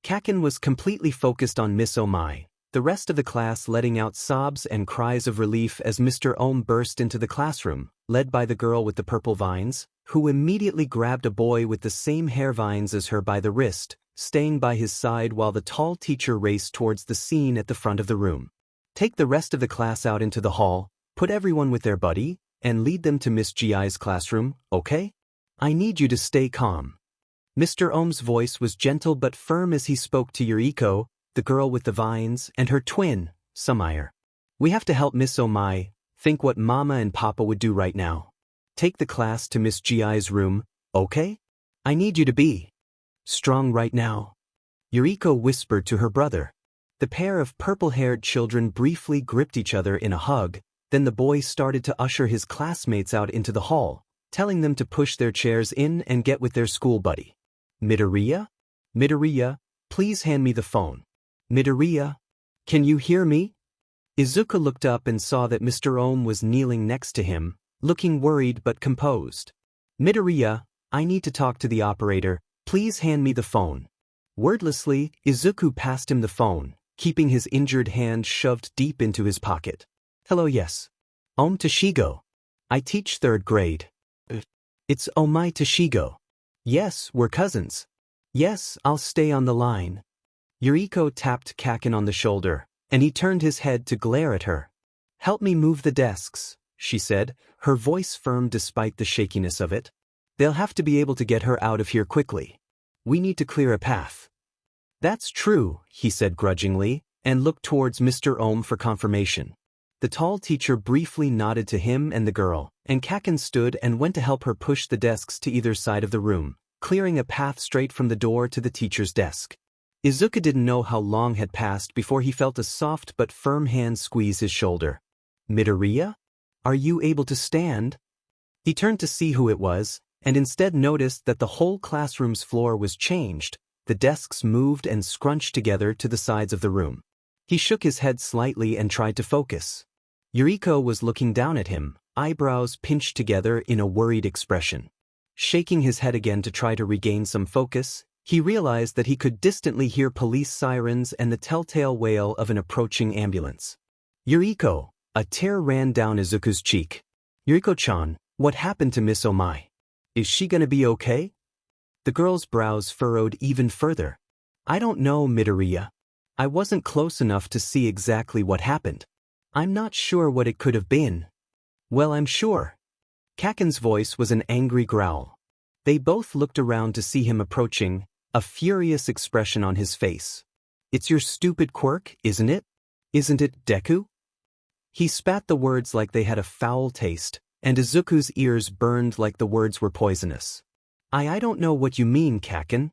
Speaker 1: Kaken was completely focused on Miss Omai, the rest of the class letting out sobs and cries of relief as Mr. Ohm burst into the classroom, led by the girl with the purple vines, who immediately grabbed a boy with the same hair vines as her by the wrist, staying by his side while the tall teacher raced towards the scene at the front of the room. Take the rest of the class out into the hall, put everyone with their buddy, and lead them to Miss Gi's classroom, okay? I need you to stay calm. Mr. Ohm's voice was gentle but firm as he spoke to Yuriko, the girl with the vines, and her twin, Sumire. We have to help Miss Omai. Think what Mama and Papa would do right now. Take the class to Miss Gi's room, okay? I need you to be strong right now. Yuriko whispered to her brother. The pair of purple-haired children briefly gripped each other in a hug, then the boy started to usher his classmates out into the hall, telling them to push their chairs in and get with their school buddy. Midoriya? Midoriya, please hand me the phone. Midoriya? Can you hear me? Izuku looked up and saw that Mr. Ohm was kneeling next to him, looking worried but composed. Midoriya, I need to talk to the operator, please hand me the phone. Wordlessly, Izuku passed him the phone, keeping his injured hand shoved deep into his pocket. Hello, yes. Ohm Toshigo. I teach 3rd grade. It's Omai Toshigo. Yes, we're cousins. Yes, I'll stay on the line. Yuriko tapped Kaken on the shoulder, and he turned his head to glare at her. Help me move the desks, she said, her voice firm despite the shakiness of it. They'll have to be able to get her out of here quickly. We need to clear a path. That's true, he said grudgingly, and looked towards Mr. Ohm for confirmation. The tall teacher briefly nodded to him and the girl, and Kaken stood and went to help her push the desks to either side of the room, clearing a path straight from the door to the teacher's desk. Izuku didn't know how long had passed before he felt a soft but firm hand squeeze his shoulder. Midoriya? Are you able to stand? He turned to see who it was, and instead noticed that the whole classroom's floor was changed. The desks moved and scrunched together to the sides of the room. He shook his head slightly and tried to focus. Yuriko was looking down at him, eyebrows pinched together in a worried expression. Shaking his head again to try to regain some focus, he realized that he could distantly hear police sirens and the telltale wail of an approaching ambulance. Yuriko! A tear ran down Izuku's cheek. Yuriko-chan, what happened to Miss Omai? Is she gonna be okay? The girl's brows furrowed even further. I don't know, Midoriya. I wasn't close enough to see exactly what happened. I'm not sure what it could have been. Well, I'm sure. Kaken's voice was an angry growl. They both looked around to see him approaching, a furious expression on his face. It's your stupid quirk, isn't it? Isn't it, Deku? He spat the words like they had a foul taste, and Izuku's ears burned like the words were poisonous. I don't know what you mean, Kaken.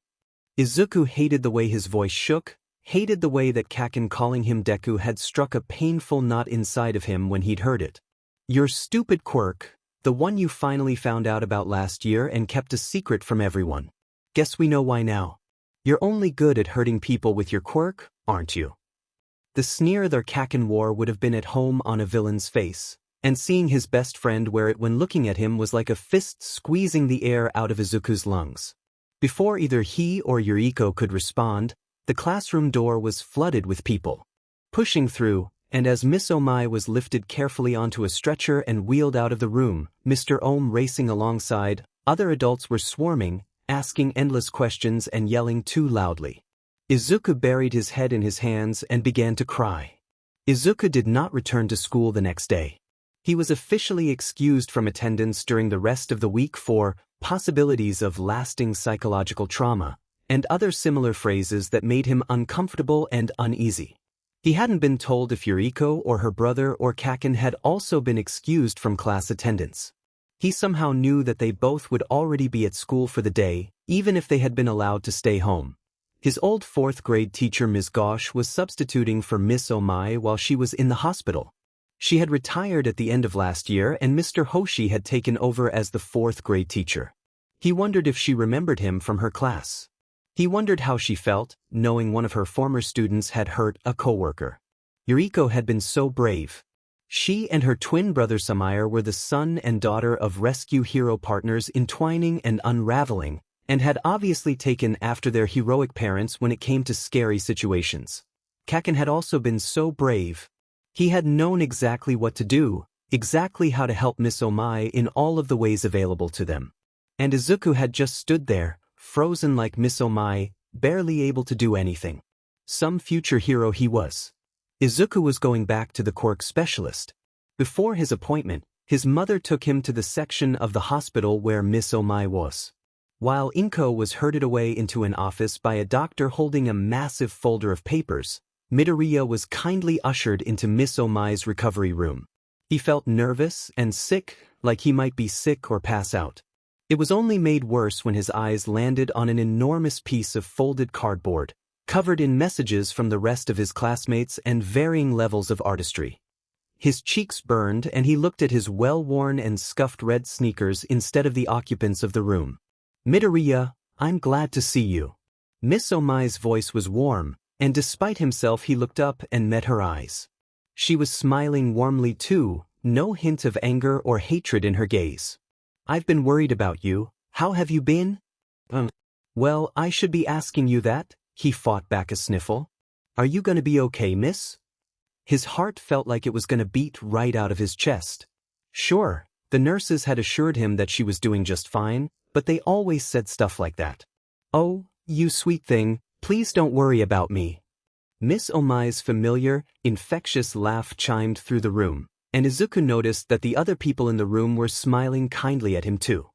Speaker 1: Izuku hated the way his voice shook, hated the way that Kaken calling him Deku had struck a painful knot inside of him when he'd heard it. Your stupid quirk, the one you finally found out about last year and kept a secret from everyone. Guess we know why now. You're only good at hurting people with your quirk, aren't you? The sneer their Kaken wore would have been at home on a villain's face, and seeing his best friend wear it when looking at him was like a fist squeezing the air out of Izuku's lungs. Before either he or Yuriko could respond, the classroom door was flooded with people. Pushing through, and as Miss Omai was lifted carefully onto a stretcher and wheeled out of the room, Mr. Ohm racing alongside, other adults were swarming, asking endless questions and yelling too loudly. Izuku buried his head in his hands and began to cry. Izuku did not return to school the next day. He was officially excused from attendance during the rest of the week for possibilities of lasting psychological trauma and other similar phrases that made him uncomfortable and uneasy. He hadn't been told if Yuriko or her brother or Kaken had also been excused from class attendance. He somehow knew that they both would already be at school for the day, even if they had been allowed to stay home. His old 4th grade teacher Ms. Gauche was substituting for Miss Omai while she was in the hospital. She had retired at the end of last year and Mr. Hoshi had taken over as the 4th grade teacher. He wondered if she remembered him from her class. He wondered how she felt, knowing one of her former students had hurt a coworker. Yuriko had been so brave. She and her twin brother Samire were the son and daughter of rescue hero partners entwining and unraveling, and had obviously taken after their heroic parents when it came to scary situations. Kaken had also been so brave. He had known exactly what to do, exactly how to help Miss Omai in all of the ways available to them. And Izuku had just stood there, frozen like Miss Omai, barely able to do anything. Some future hero he was. Izuku was going back to the quirk specialist. Before his appointment, his mother took him to the section of the hospital where Miss Omai was. While Inko was herded away into an office by a doctor holding a massive folder of papers, Midoriya was kindly ushered into Miss Omai's recovery room. He felt nervous and sick, like he might be sick or pass out. It was only made worse when his eyes landed on an enormous piece of folded cardboard, covered in messages from the rest of his classmates and varying levels of artistry. His cheeks burned and he looked at his well-worn and scuffed red sneakers instead of the occupants of the room. Midoriya, I'm glad to see you. Miss Omai's voice was warm, and despite himself he looked up and met her eyes. She was smiling warmly too, no hint of anger or hatred in her gaze. I've been worried about you. How have you been? Well, I should be asking you that, he fought back a sniffle. Are you gonna be okay, miss? His heart felt like it was gonna beat right out of his chest. Sure, the nurses had assured him that she was doing just fine, but they always said stuff like that. Oh, you sweet thing, please don't worry about me. Miss Omai's familiar, infectious laugh chimed through the room, and Izuku noticed that the other people in the room were smiling kindly at him too.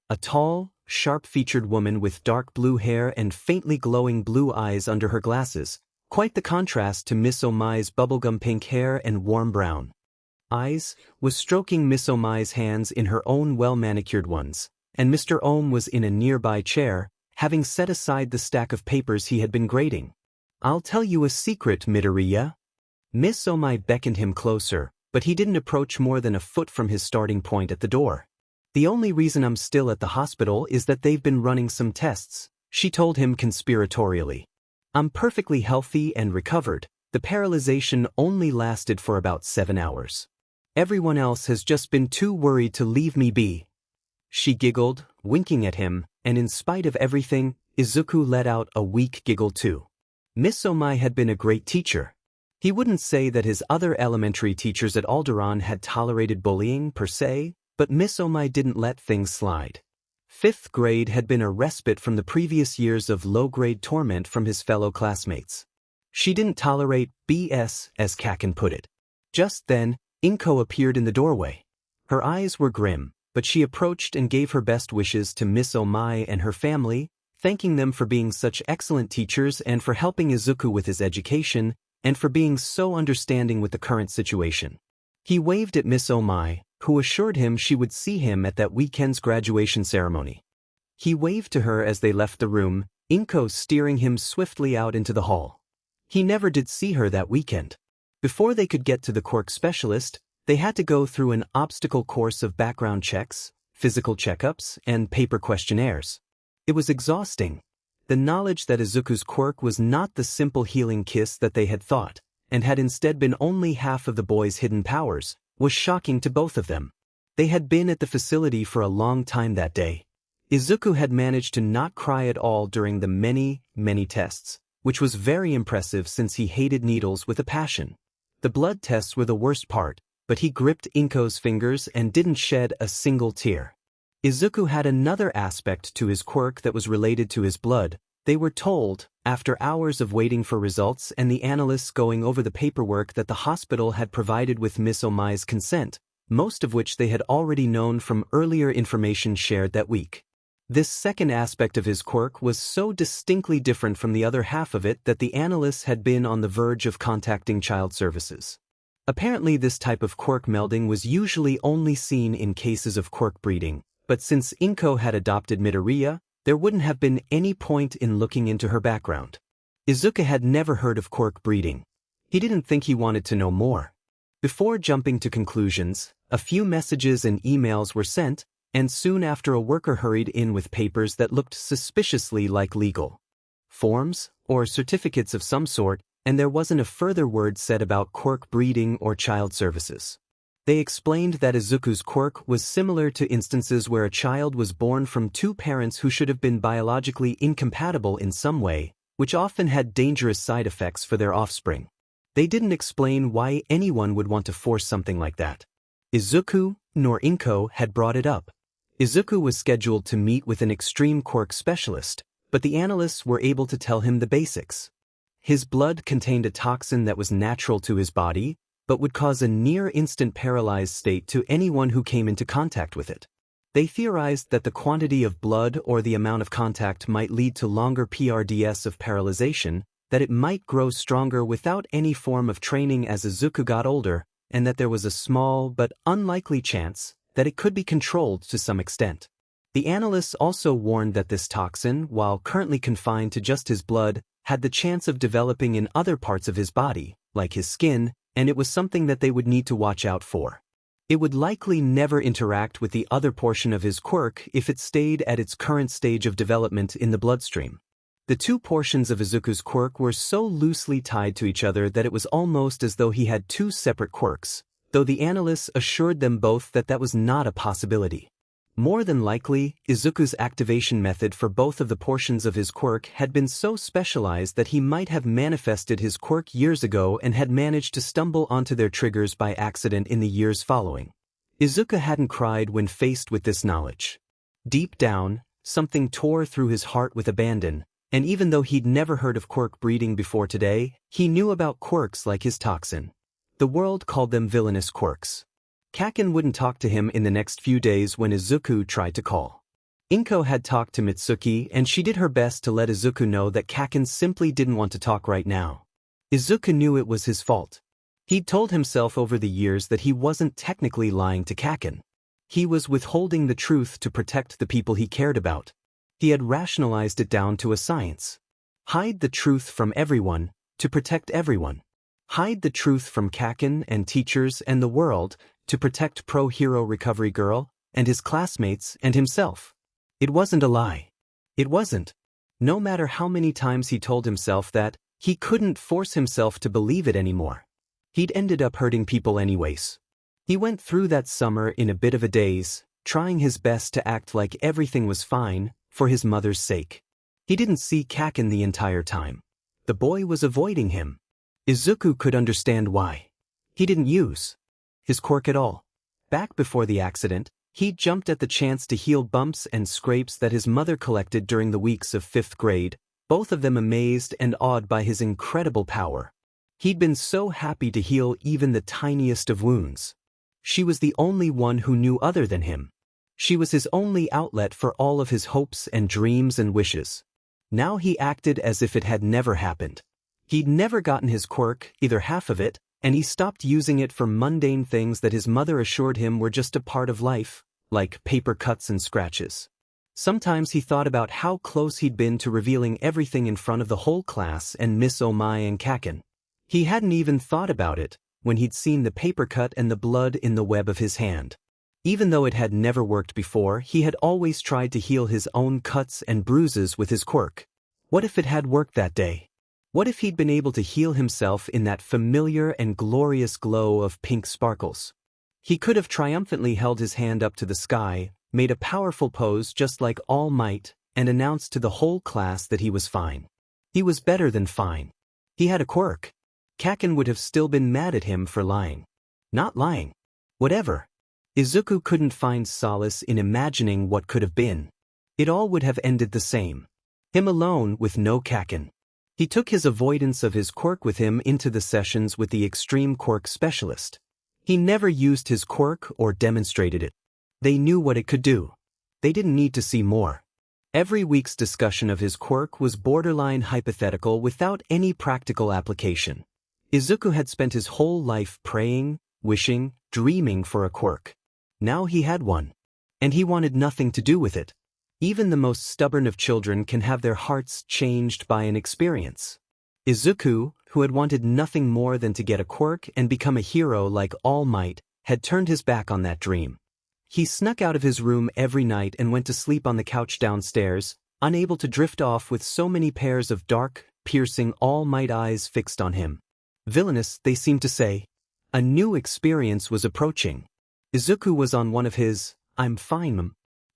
Speaker 1: A tall, sharp-featured woman with dark blue hair and faintly glowing blue eyes under her glasses, quite the contrast to Miss Omai's bubblegum pink hair and warm brown eyes, was stroking Miss Omai's hands in her own well-manicured ones, and Mr. Ohm was in a nearby chair, having set aside the stack of papers he had been grading. I'll tell you a secret, Midoriya. Miss Omai beckoned him closer, but he didn't approach more than a foot from his starting point at the door. The only reason I'm still at the hospital is that they've been running some tests, she told him conspiratorially. I'm perfectly healthy and recovered. The paralyzation only lasted for about 7 hours. Everyone else has just been too worried to leave me be. She giggled, winking at him, and in spite of everything, Izuku let out a weak giggle too. Miss Omai had been a great teacher. He wouldn't say that his other elementary teachers at Alderaan had tolerated bullying per se, but Miss Omai didn't let things slide. 5th grade had been a respite from the previous years of low-grade torment from his fellow classmates. She didn't tolerate BS, as Kaken put it. Just then, Inko appeared in the doorway. Her eyes were grim, but she approached and gave her best wishes to Miss Omai and her family, thanking them for being such excellent teachers and for helping Izuku with his education, and for being so understanding with the current situation. He waved at Miss Omai, who assured him she would see him at that weekend's graduation ceremony. He waved to her as they left the room, Inko steering him swiftly out into the hall. He never did see her that weekend. Before they could get to the quirk specialist, they had to go through an obstacle course of background checks, physical checkups, and paper questionnaires. It was exhausting. The knowledge that Izuku's quirk was not the simple healing kiss that they had thought, and had instead been only half of the boy's hidden powers, was shocking to both of them. They had been at the facility for a long time that day. Izuku had managed to not cry at all during the many, many tests, which was very impressive since he hated needles with a passion. The blood tests were the worst part, but he gripped Inko's fingers and didn't shed a single tear. Izuku had another aspect to his quirk that was related to his blood. They were told, After hours of waiting for results and the analysts going over the paperwork that the hospital had provided with Miss Omai's consent, most of which they had already known from earlier information shared that week. This second aspect of his quirk was so distinctly different from the other half of it that the analysts had been on the verge of contacting child services. Apparently this type of quirk melding was usually only seen in cases of quirk breeding, but since Inko had adopted Midoriya, there wouldn't have been any point in looking into her background. Izuku had never heard of quirk breeding. He didn't think he wanted to know more. Before jumping to conclusions, a few messages and emails were sent, and soon after a worker hurried in with papers that looked suspiciously like legal forms or certificates of some sort, and there wasn't a further word said about quirk breeding or child services. They explained that Izuku's quirk was similar to instances where a child was born from two parents who should have been biologically incompatible in some way, which often had dangerous side effects for their offspring. They didn't explain why anyone would want to force something like that. Izuku, nor Inko, had brought it up. Izuku was scheduled to meet with an extreme quirk specialist, but the analysts were able to tell him the basics. His blood contained a toxin that was natural to his body, but would cause a near-instant paralyzed state to anyone who came into contact with it. They theorized that the quantity of blood or the amount of contact might lead to longer PRDS of paralyzation, that it might grow stronger without any form of training as Izuku got older, and that there was a small but unlikely chance that it could be controlled to some extent. The analysts also warned that this toxin, while currently confined to just his blood, had the chance of developing in other parts of his body, like his skin, and it was something that they would need to watch out for. It would likely never interact with the other portion of his quirk if it stayed at its current stage of development in the bloodstream. The two portions of Izuku's quirk were so loosely tied to each other that it was almost as though he had two separate quirks, though the analysts assured them both that that was not a possibility. More than likely, Izuku's activation method for both of the portions of his quirk had been so specialized that he might have manifested his quirk years ago and had managed to stumble onto their triggers by accident in the years following. Izuku hadn't cried when faced with this knowledge. Deep down, something tore through his heart with abandon, and even though he'd never heard of quirk breeding before today, he knew about quirks like his toxin. The world called them villainous quirks. Kaken wouldn't talk to him in the next few days when Izuku tried to call. Inko had talked to Mitsuki and she did her best to let Izuku know that Kaken simply didn't want to talk right now. Izuku knew it was his fault. He'd told himself over the years that he wasn't technically lying to Kaken. He was withholding the truth to protect the people he cared about. He had rationalized it down to a science. Hide the truth from everyone, to protect everyone. Hide the truth from Kaken and teachers and the world, to protect pro-hero recovery girl, and his classmates and himself. It wasn't a lie. It wasn't. No matter how many times he told himself that, he couldn't force himself to believe it anymore. He'd ended up hurting people anyways. He went through that summer in a bit of a daze, trying his best to act like everything was fine, for his mother's sake. He didn't see Kaken the entire time. The boy was avoiding him. Izuku could understand why. He didn't use his quirk at all. Back before the accident, he jumped at the chance to heal bumps and scrapes that his mother collected during the weeks of 5th grade, both of them amazed and awed by his incredible power. He'd been so happy to heal even the tiniest of wounds. She was the only one who knew other than him. She was his only outlet for all of his hopes and dreams and wishes. Now he acted as if it had never happened. He'd never gotten his quirk, either half of it, and he stopped using it for mundane things that his mother assured him were just a part of life, like paper cuts and scratches. Sometimes he thought about how close he'd been to revealing everything in front of the whole class and Miss Omai and Kaken. He hadn't even thought about it when he'd seen the paper cut and the blood in the web of his hand. Even though it had never worked before, he had always tried to heal his own cuts and bruises with his quirk. What if it had worked that day? What if he'd been able to heal himself in that familiar and glorious glow of pink sparkles? He could have triumphantly held his hand up to the sky, made a powerful pose just like All Might, and announced to the whole class that he was fine. He was better than fine. He had a quirk. Kaken would have still been mad at him for lying. Not lying. Whatever. Izuku couldn't find solace in imagining what could have been. It all would have ended the same. Him alone with no Kaken. He took his avoidance of his quirk with him into the sessions with the extreme quirk specialist. He never used his quirk or demonstrated it. They knew what it could do. They didn't need to see more. Every week's discussion of his quirk was borderline hypothetical without any practical application. Izuku had spent his whole life praying, wishing, dreaming for a quirk. Now he had one. And he wanted nothing to do with it. Even the most stubborn of children can have their hearts changed by an experience. Izuku, who had wanted nothing more than to get a quirk and become a hero like All Might, had turned his back on that dream. He snuck out of his room every night and went to sleep on the couch downstairs, unable to drift off with so many pairs of dark, piercing All Might eyes fixed on him. Villainous, they seemed to say. A new experience was approaching. Izuku was on one of his, "I'm fine,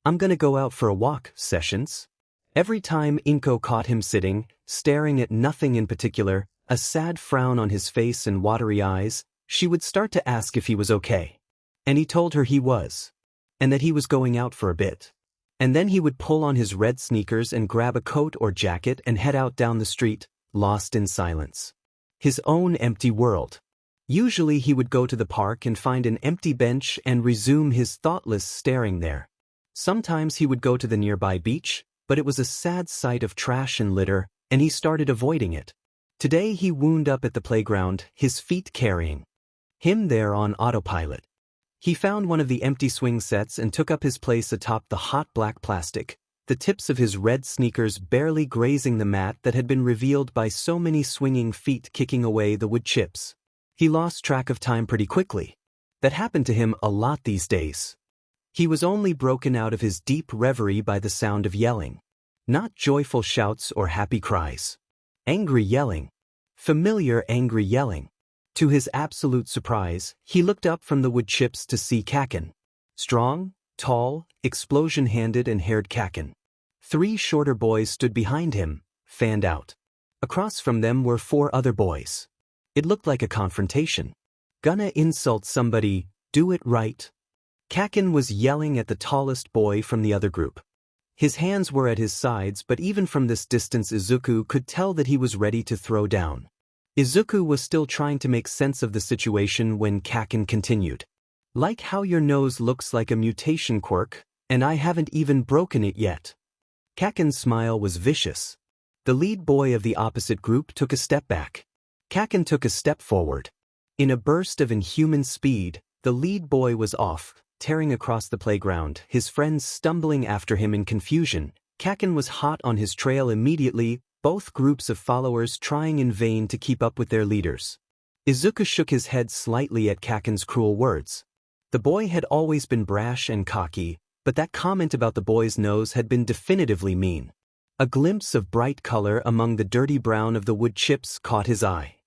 Speaker 1: I'm gonna go out for a walk" sessions. Every time Inko caught him sitting, staring at nothing in particular, a sad frown on his face and watery eyes, she would start to ask if he was okay. And he told her he was. And that he was going out for a bit. And then he would pull on his red sneakers and grab a coat or jacket and head out down the street, lost in silence. His own empty world. Usually he would go to the park and find an empty bench and resume his thoughtless staring there. Sometimes he would go to the nearby beach, but it was a sad sight of trash and litter, and he started avoiding it. Today he wound up at the playground, his feet carrying him there on autopilot. He found one of the empty swing sets and took up his place atop the hot black plastic, the tips of his red sneakers barely grazing the mat that had been revealed by so many swinging feet kicking away the wood chips. He lost track of time pretty quickly. That happened to him a lot these days. He was only broken out of his deep reverie by the sound of yelling. Not joyful shouts or happy cries. Angry yelling. Familiar angry yelling. To his absolute surprise, he looked up from the wood chips to see Kaken. Strong, tall, explosion-handed and haired Kaken. 3 shorter boys stood behind him, fanned out. Across from them were 4 other boys. It looked like a confrontation. Gonna insult somebody, do it right. Kaken was yelling at the tallest boy from the other group. His hands were at his sides, but even from this distance Izuku could tell that he was ready to throw down. Izuku was still trying to make sense of the situation when Kaken continued. Like how your nose looks like a mutation quirk, and I haven't even broken it yet. Kaken's smile was vicious. The lead boy of the opposite group took a step back. Kaken took a step forward. In a burst of inhuman speed, the lead boy was off, tearing across the playground, his friends stumbling after him in confusion. Kaken was hot on his trail immediately, both groups of followers trying in vain to keep up with their leaders. Izuku shook his head slightly at Kaken's cruel words. The boy had always been brash and cocky, but that comment about the boy's nose had been definitively mean. A glimpse of bright color among the dirty brown of the wood chips caught his eye.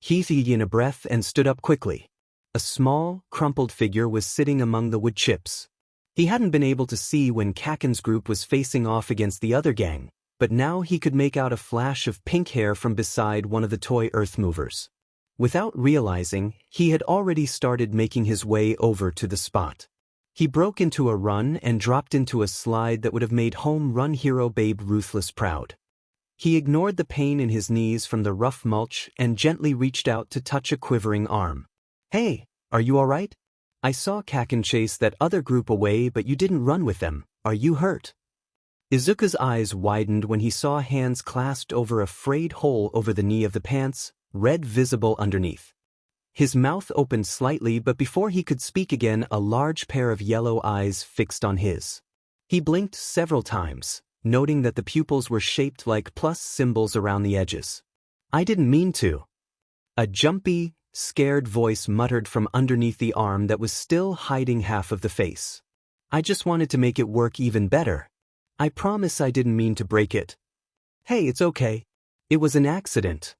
Speaker 1: He heaved in a breath and stood up quickly. A small, crumpled figure was sitting among the wood chips. He hadn't been able to see when Kaken's group was facing off against the other gang, but now he could make out a flash of pink hair from beside one of the toy earth movers. Without realizing, he had already started making his way over to the spot. He broke into a run and dropped into a slide that would have made home run hero Babe Ruthless proud. He ignored the pain in his knees from the rough mulch and gently reached out to touch a quivering arm. "Hey, are you alright? I saw Kaken chase that other group away, but you didn't run with them. Are you hurt?" Izuku's eyes widened when he saw hands clasped over a frayed hole over the knee of the pants, red visible underneath. His mouth opened slightly, but before he could speak again, a large pair of yellow eyes fixed on his. He blinked several times, noting that the pupils were shaped like plus symbols around the edges. "I didn't mean to." A jumpy, scared voice muttered from underneath the arm that was still hiding half of the face. "I just wanted to make it work even better. I promise I didn't mean to break it." "Hey, it's okay. It was an accident."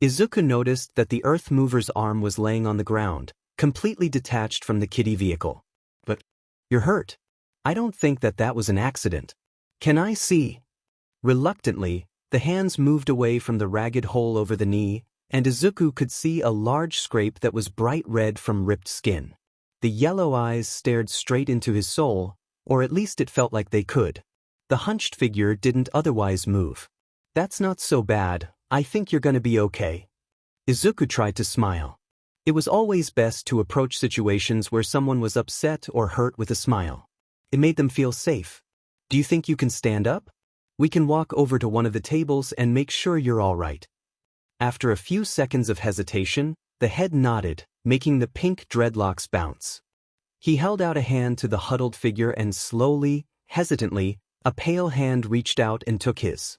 Speaker 1: Izuku noticed that the earth mover's arm was laying on the ground, completely detached from the kiddie vehicle. "But you're hurt. I don't think that was an accident. Can I see?" Reluctantly, the hands moved away from the ragged hole over the knee, and Izuku could see a large scrape that was bright red from ripped skin. The yellow eyes stared straight into his soul, or at least it felt like they could. The hunched figure didn't otherwise move. "That's not so bad, I think you're gonna be okay. Izuku tried to smile. It was always best to approach situations where someone was upset or hurt with a smile. It made them feel safe. Do you think you can stand up? We can walk over to one of the tables and make sure you're all right. After a few seconds of hesitation, the head nodded, making the pink dreadlocks bounce. He held out a hand to the huddled figure and slowly, hesitantly, a pale hand reached out and took his.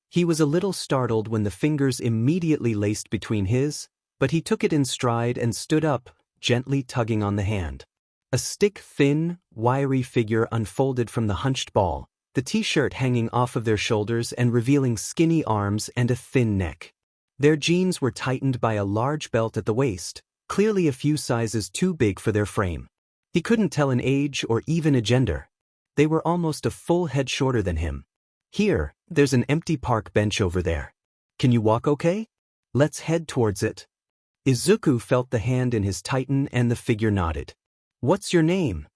Speaker 1: He was a little startled when the fingers immediately laced between his, but he took it in stride and stood up, gently tugging on the hand. A stick-thin, wiry figure unfolded from the hunched ball, the t-shirt hanging off of their shoulders and revealing skinny arms and a thin neck. Their jeans were tightened by a large belt at the waist, clearly a few sizes too big for their frame. He couldn't tell an age or even a gender. They were almost a full head shorter than him. Here, there's an empty park bench over there. Can you walk okay? Let's head towards it. Izuku felt the hand in his tighten and the figure nodded. What's your name?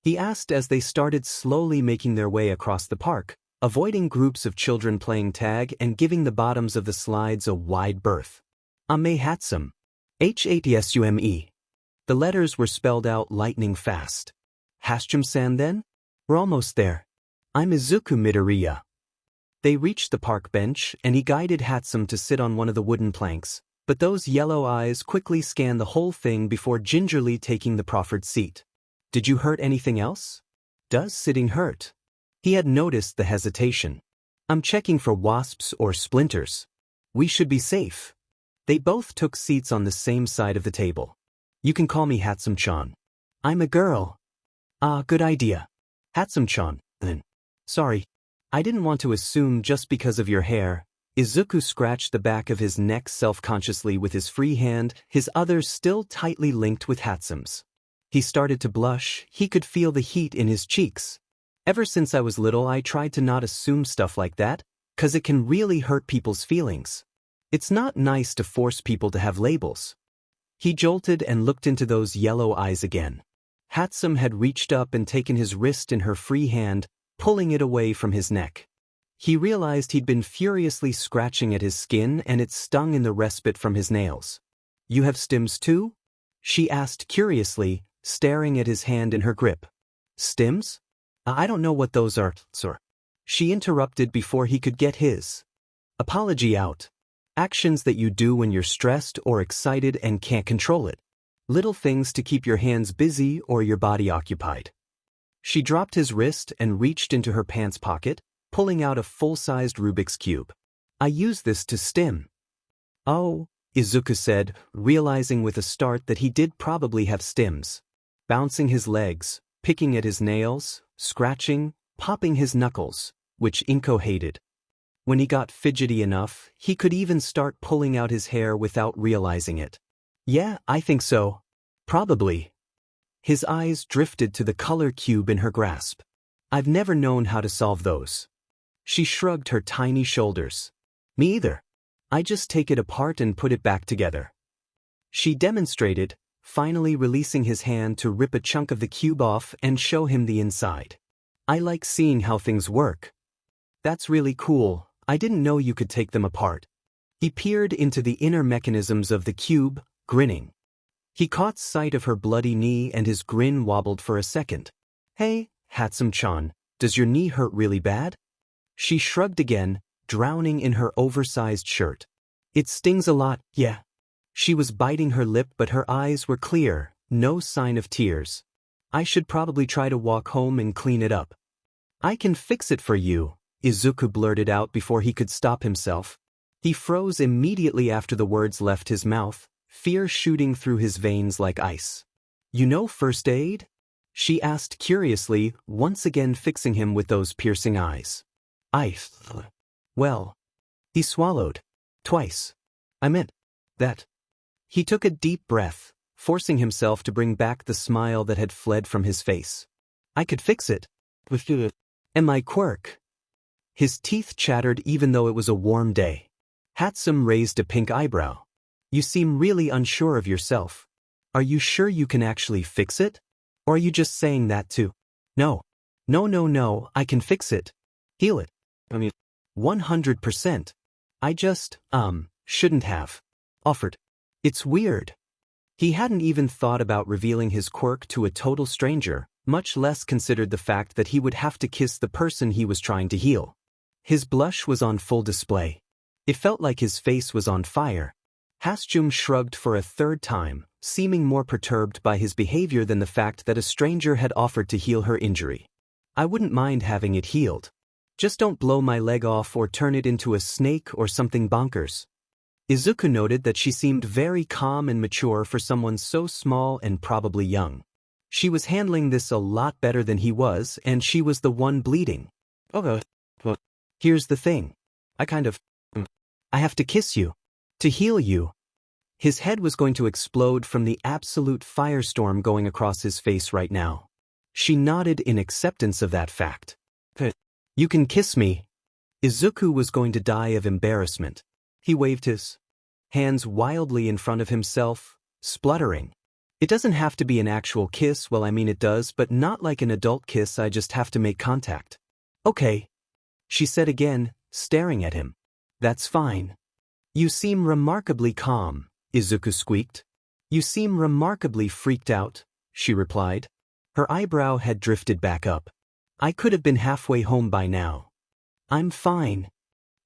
Speaker 1: He asked as they started slowly making their way across the park, avoiding groups of children playing tag and giving the bottoms of the slides a wide berth. Ame Hatsum. Hatsume. The letters were spelled out lightning fast. Hatsum-san then? We're almost there. I'm Izuku Midoriya. They reached the park bench and he guided Hatsum to sit on one of the wooden planks, but those yellow eyes quickly scanned the whole thing before gingerly taking the proffered seat. Did you hurt anything else? Does sitting hurt? He had noticed the hesitation. I'm checking for wasps or splinters. We should be safe. They both took seats on the same side of the table. You can call me Hatsum-chan. I'm a girl. Ah, good idea. Hatsum-chan, then. Sorry. I didn't want to assume just because of your hair. Izuku scratched the back of his neck self-consciously with his free hand, his other still tightly linked with Hatsum's. He started to blush. He could feel the heat in his cheeks. Ever since I was little, I tried to not assume stuff like that, 'cause it can really hurt people's feelings. It's not nice to force people to have labels. He jolted and looked into those yellow eyes again. Hatsum had reached up and taken his wrist in her free hand, pulling it away from his neck. He realized he'd been furiously scratching at his skin and it stung in the respite from his nails. You have stims too? She asked curiously, staring at his hand in her grip. Stims? I don't know what those are, sir. She interrupted before he could get his apology out. Actions that you do when you're stressed or excited and can't control it. Little things to keep your hands busy or your body occupied. She dropped his wrist and reached into her pants pocket, pulling out a full-sized Rubik's Cube. I use this to stim. Oh, Izuku said, realizing with a start that he did probably have stims. Bouncing his legs, picking at his nails, scratching, popping his knuckles, which Inko hated. When he got fidgety enough, he could even start pulling out his hair without realizing it. Yeah, I think so. Probably. His eyes drifted to the color cube in her grasp. I've never known how to solve those. She shrugged her tiny shoulders. Me either. I just take it apart and put it back together. She demonstrated, finally releasing his hand to rip a chunk of the cube off and show him the inside. I like seeing how things work. That's really cool. I didn't know you could take them apart. He peered into the inner mechanisms of the cube, grinning. He caught sight of her bloody knee and his grin wobbled for a second. Hey, Hatsum-chan, does your knee hurt really bad? She shrugged again, drowning in her oversized shirt. It stings a lot, yeah. She was biting her lip but her eyes were clear, no sign of tears. I should probably try to walk home and clean it up. I can fix it for you, Izuku blurted out before he could stop himself. He froze immediately after the words left his mouth, fear shooting through his veins like ice. You know first aid? She asked curiously, once again fixing him with those piercing eyes. Well. He swallowed. Twice. I meant that. He took a deep breath, forcing himself to bring back the smile that had fled from his face. I could fix it. And my quirk. His teeth chattered even though it was a warm day. Hatsum raised a pink eyebrow. You seem really unsure of yourself. Are you sure you can actually fix it? Or are you just saying that too? No. No, I can fix it. Heal it. 100%. I just, shouldn't have offered. It's weird. He hadn't even thought about revealing his quirk to a total stranger, much less considered the fact that he would have to kiss the person he was trying to heal. His blush was on full display. It felt like his face was on fire. Hasjum shrugged for a third time, seeming more perturbed by his behavior than the fact that a stranger had offered to heal her injury. I wouldn't mind having it healed. Just don't blow my leg off or turn it into a snake or something bonkers. Izuku noted that she seemed very calm and mature for someone so small and probably young. She was handling this a lot better than he was, and she was the one bleeding. Okay. Well, here's the thing. I have to kiss you. To heal you. His head was going to explode from the absolute firestorm going across his face right now. She nodded in acceptance of that fact. You can kiss me. Izuku was going to die of embarrassment. He waved his hands wildly in front of himself, spluttering. It doesn't have to be an actual kiss, well I mean it does, but not like an adult kiss, I just have to make contact. Okay. She said again, staring at him. That's fine. You seem remarkably calm, Izuku squeaked. You seem remarkably freaked out, she replied. Her eyebrow had drifted back up. I could have been halfway home by now. I'm fine.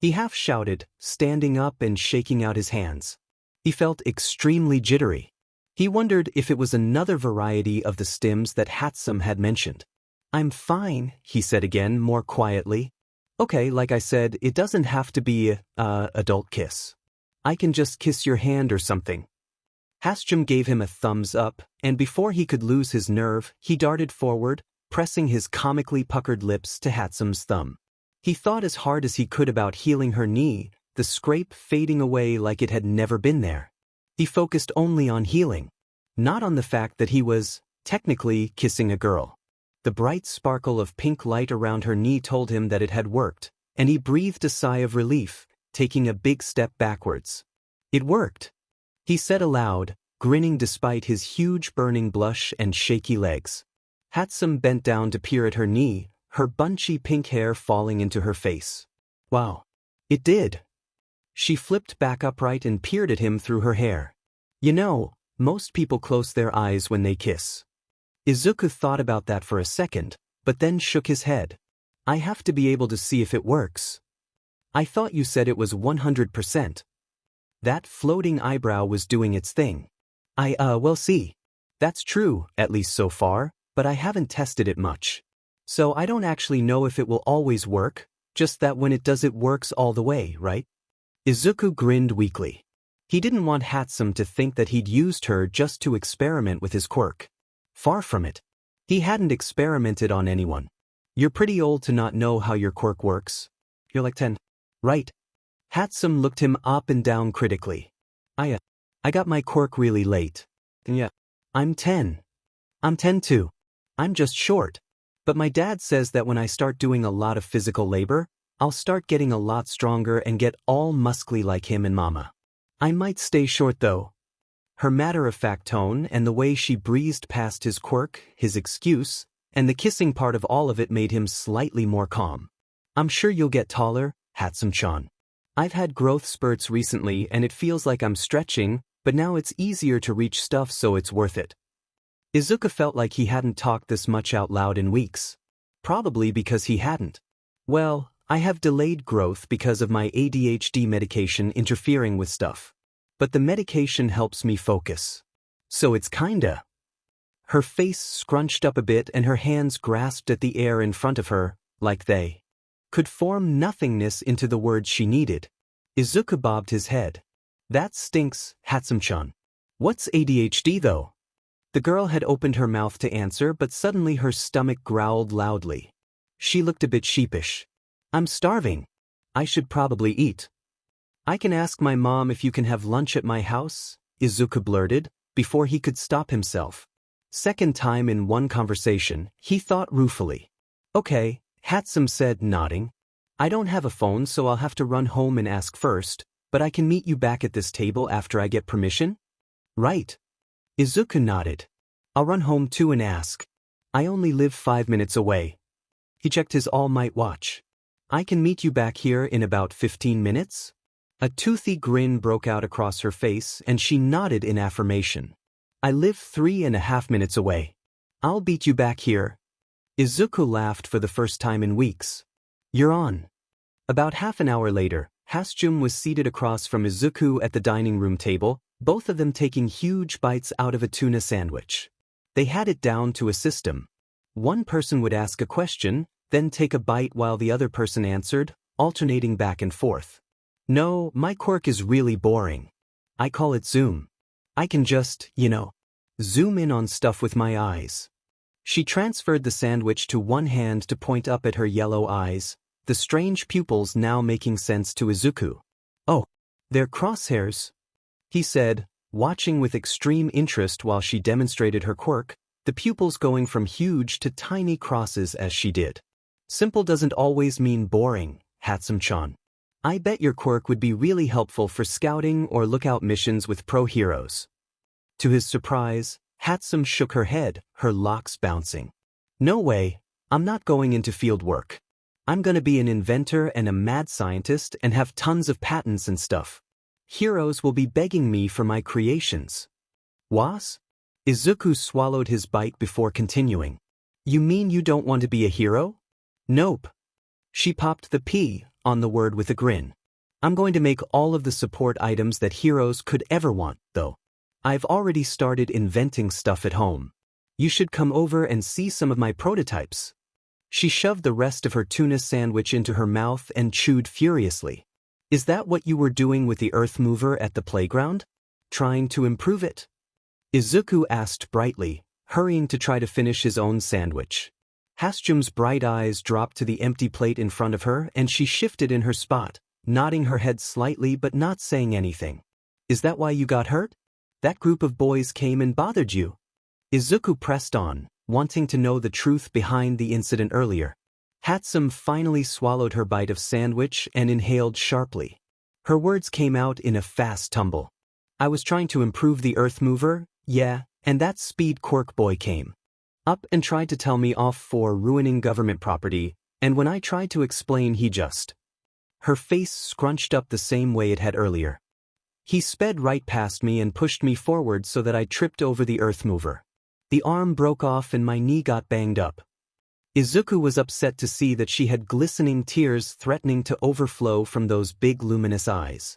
Speaker 1: He half shouted, standing up and shaking out his hands. He felt extremely jittery. He wondered if it was another variety of the stims that Hatsum had mentioned. I'm fine, he said again, more quietly. Okay, like I said, it doesn't have to be a adult kiss. I can just kiss your hand or something. Hasjum gave him a thumbs up, and before he could lose his nerve, he darted forward, pressing his comically puckered lips to Hatsum's thumb. He thought as hard as he could about healing her knee, the scrape fading away like it had never been there. He focused only on healing, not on the fact that he was, technically, kissing a girl. The bright sparkle of pink light around her knee told him that it had worked, and he breathed a sigh of relief, taking a big step backwards. It worked, he said aloud, grinning despite his huge burning blush and shaky legs. Hatsum bent down to peer at her knee, her bunchy pink hair falling into her face. Wow. It did. She flipped back upright and peered at him through her hair. You know, most people close their eyes when they kiss. Izuku thought about that for a second, but then shook his head. I have to be able to see if it works. I thought you said it was 100%. That floating eyebrow was doing its thing. Well see. That's true, at least so far, but I haven't tested it much. So I don't actually know if it will always work, just that when it does it works all the way, right? Izuku grinned weakly. He didn't want Hatsum to think that he'd used her just to experiment with his quirk. Far from it. He hadn't experimented on anyone. You're pretty old to not know how your quirk works. You're like 10. Right. Hatsum looked him up and down critically. I got my quirk really late. Yeah. I'm 10. I'm 10 too. I'm just short. But my dad says that when I start doing a lot of physical labor, I'll start getting a lot stronger and get all muscly like him and Mama. I might stay short though. Her matter-of-fact tone and the way she breezed past his quirk, his excuse, and the kissing part of all of it made him slightly more calm. I'm sure you'll get taller, Hatsum-chan. I've had growth spurts recently and it feels like I'm stretching, but now it's easier to reach stuff so it's worth it. Izuku felt like he hadn't talked this much out loud in weeks. Probably because he hadn't. Well, I have delayed growth because of my ADHD medication interfering with stuff. But the medication helps me focus. So it's kinda. Her face scrunched up a bit and her hands grasped at the air in front of her, like they could form nothingness into the words she needed. Izuku bobbed his head. That stinks, Hatsum-chan. What's ADHD though? The girl had opened her mouth to answer, but suddenly her stomach growled loudly. She looked a bit sheepish. I'm starving. I should probably eat. I can ask my mom if you can have lunch at my house, Izuku blurted, before he could stop himself. Second time in one conversation, he thought ruefully. Okay, Hatsum said, nodding. I don't have a phone, so I'll have to run home and ask first, but I can meet you back at this table after I get permission? Right. Izuku nodded. I'll run home too and ask. I only live 5 minutes away. He checked his All Might watch. I can meet you back here in about 15 minutes? A toothy grin broke out across her face and she nodded in affirmation. I live 3.5 minutes away. I'll beat you back here. Izuku laughed for the first time in weeks. You're on. About half an hour later, Hasjum was seated across from Izuku at the dining room table, both of them taking huge bites out of a tuna sandwich. They had it down to a system. One person would ask a question, then take a bite while the other person answered, alternating back and forth. No, my quirk is really boring. I call it zoom. I can just, zoom in on stuff with my eyes. She transferred the sandwich to one hand to point up at her yellow eyes, the strange pupils now making sense to Izuku. Oh, they're crosshairs, he said, watching with extreme interest while she demonstrated her quirk, the pupils going from huge to tiny crosses as she did. Simple doesn't always mean boring, Hatsum-chan. I bet your quirk would be really helpful for scouting or lookout missions with pro heroes. To his surprise, Hatsum shook her head, her locks bouncing. No way, I'm not going into field work. I'm gonna be an inventor and a mad scientist and have tons of patents and stuff. Heroes will be begging me for my creations. Was? Izuku swallowed his bite before continuing. You mean you don't want to be a hero? Nope. She popped the P on the word with a grin. I'm going to make all of the support items that heroes could ever want, though. I've already started inventing stuff at home. You should come over and see some of my prototypes. She shoved the rest of her tuna sandwich into her mouth and chewed furiously. Is that what you were doing with the earth mover at the playground? Trying to improve it? Izuku asked brightly, hurrying to try to finish his own sandwich. Hasjum's bright eyes dropped to the empty plate in front of her and she shifted in her spot, nodding her head slightly but not saying anything. Is that why you got hurt? That group of boys came and bothered you? Izuku pressed on, wanting to know the truth behind the incident earlier. Hatsum finally swallowed her bite of sandwich and inhaled sharply. Her words came out in a fast tumble. I was trying to improve the earth mover, yeah, and that speed quirk boy came up and tried to tell me off for ruining government property, and when I tried to explain he just... Her face scrunched up the same way it had earlier. He sped right past me and pushed me forward so that I tripped over the earth mover. The arm broke off and my knee got banged up. Izuku was upset to see that she had glistening tears threatening to overflow from those big luminous eyes.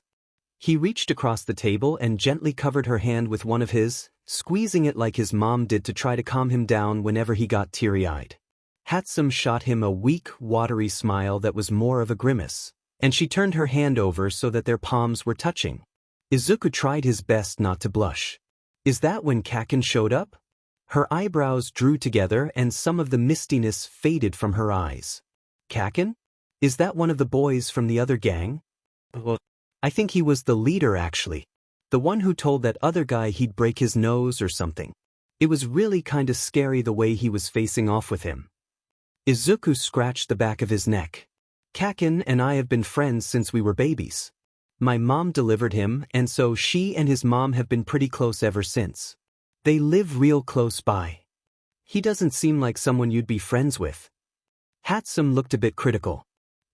Speaker 1: He reached across the table and gently covered her hand with one of his, squeezing it like his mom did to try to calm him down whenever he got teary-eyed. Hatsum shot him a weak, watery smile that was more of a grimace, and she turned her hand over so that their palms were touching. Izuku tried his best not to blush. Is that when Kaken showed up? Her eyebrows drew together and some of the mistiness faded from her eyes. Kaken? Is that one of the boys from the other gang? I think he was the leader actually. The one who told that other guy he'd break his nose or something. It was really kinda scary the way he was facing off with him. Izuku scratched the back of his neck. Kaken and I have been friends since we were babies. My mom delivered him and so she and his mom have been pretty close ever since. They live real close by. He doesn't seem like someone you'd be friends with. Hatsum looked a bit critical.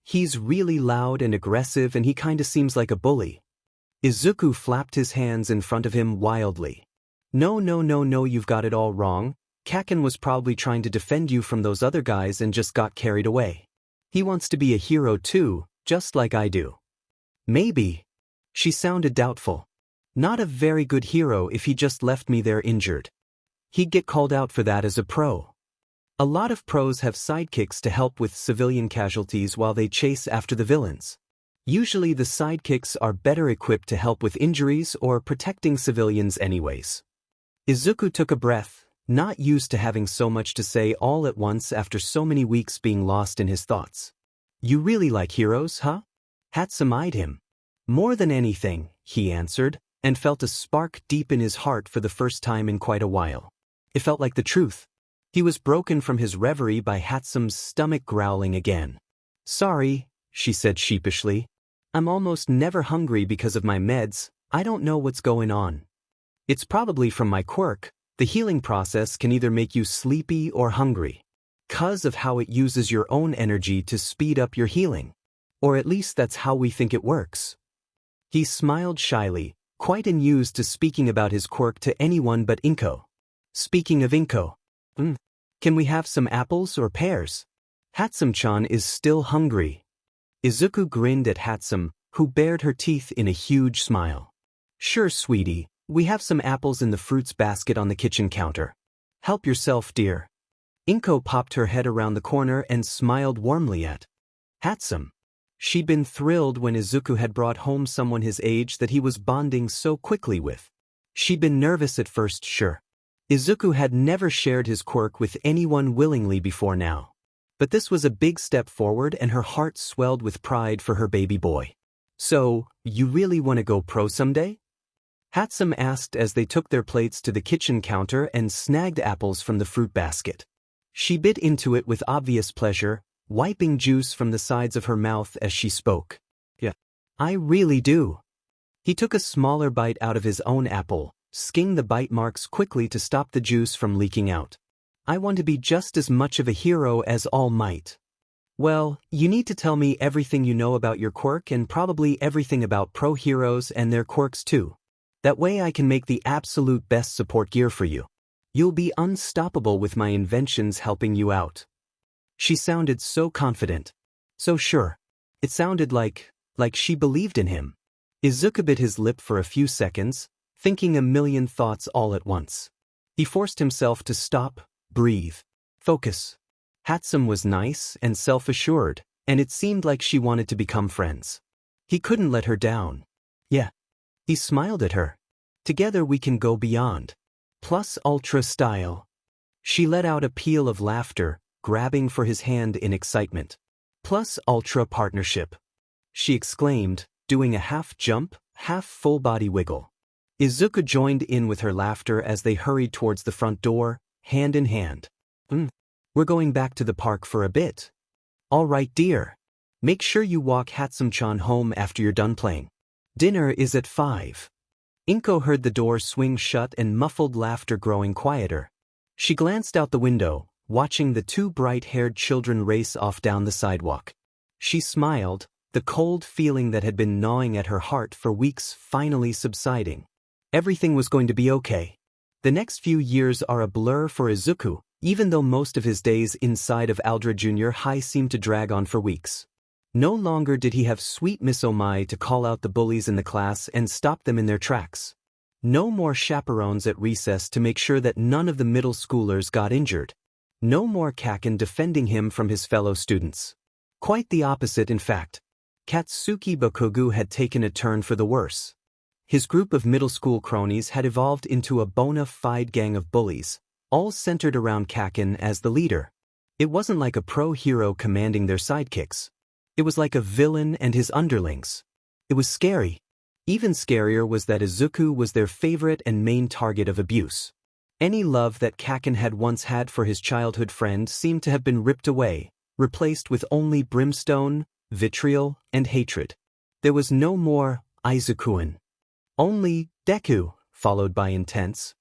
Speaker 1: He's really loud and aggressive and he kinda seems like a bully. Izuku flapped his hands in front of him wildly. No, you've got it all wrong. Kaken was probably trying to defend you from those other guys and just got carried away. He wants to be a hero too, just like I do. Maybe. She sounded doubtful. Not a very good hero if he just left me there injured. He'd get called out for that as a pro. A lot of pros have sidekicks to help with civilian casualties while they chase after the villains. Usually the sidekicks are better equipped to help with injuries or protecting civilians anyways. Izuku took a breath, not used to having so much to say all at once after so many weeks being lost in his thoughts. You really like heroes, huh? Hatsum eyed him. More than anything, he answered, and felt a spark deep in his heart for the first time in quite a while. It felt like the truth. He was broken from his reverie by Hatsum's stomach growling again. Sorry, she said sheepishly. I'm almost never hungry because of my meds. I don't know what's going on. It's probably from my quirk. The healing process can either make you sleepy or hungry. 'Cause of how it uses your own energy to speed up your healing. Or at least that's how we think it works. He smiled shyly, quite unused to speaking about his quirk to anyone but Inko. Speaking of Inko, can we have some apples or pears? Hatsum-chan is still hungry. Izuku grinned at Hatsum, who bared her teeth in a huge smile. Sure, sweetie, we have some apples in the fruits basket on the kitchen counter. Help yourself, dear. Inko popped her head around the corner and smiled warmly at Hatsum. She'd been thrilled when Izuku had brought home someone his age that he was bonding so quickly with. She'd been nervous at first, sure. Izuku had never shared his quirk with anyone willingly before now. But this was a big step forward and her heart swelled with pride for her baby boy. So, you really want to go pro someday? Hatsum asked as they took their plates to the kitchen counter and snagged apples from the fruit basket. She bit into it with obvious pleasure, wiping juice from the sides of her mouth as she spoke. Yeah, I really do. He took a smaller bite out of his own apple, skinned the bite marks quickly to stop the juice from leaking out. I want to be just as much of a hero as All Might. Well, you need to tell me everything you know about your quirk and probably everything about pro heroes and their quirks too. That way I can make the absolute best support gear for you. You'll be unstoppable with my inventions helping you out. She sounded so confident. So sure. It sounded like she believed in him. Izuku bit his lip for a few seconds, thinking a million thoughts all at once. He forced himself to stop, breathe, focus. Hatsum was nice and self-assured, and it seemed like she wanted to become friends. He couldn't let her down. Yeah. He smiled at her. Together we can go beyond. Plus ultra style. She let out a peal of laughter, grabbing for his hand in excitement. Plus ultra partnership. She exclaimed, doing a half jump, half full body wiggle. Izuku joined in with her laughter as they hurried towards the front door, hand in hand. We're going back to the park for a bit. All right, dear. Make sure you walk Hatsum-chan home after you're done playing. Dinner is at 5. Inko heard the door swing shut and muffled laughter growing quieter. She glanced out the window, watching the two bright-haired children race off down the sidewalk. She smiled, the cold feeling that had been gnawing at her heart for weeks finally subsiding. Everything was going to be okay. The next few years are a blur for Izuku, even though most of his days inside of Aldra Junior High seemed to drag on for weeks. No longer did he have sweet Miss Omai to call out the bullies in the class and stop them in their tracks. No more chaperones at recess to make sure that none of the middle schoolers got injured. No more Kaken defending him from his fellow students. Quite the opposite, in fact. Katsuki Bakugu had taken a turn for the worse. His group of middle school cronies had evolved into a bona fide gang of bullies, all centered around Kaken as the leader. It wasn't like a pro hero commanding their sidekicks. It was like a villain and his underlings. It was scary. Even scarier was that Izuku was their favorite and main target of abuse. Any love that Kaken had once had for his childhood friend seemed to have been ripped away, replaced with only brimstone, vitriol, and hatred. There was no more Izukuin. Only Deku, followed by intense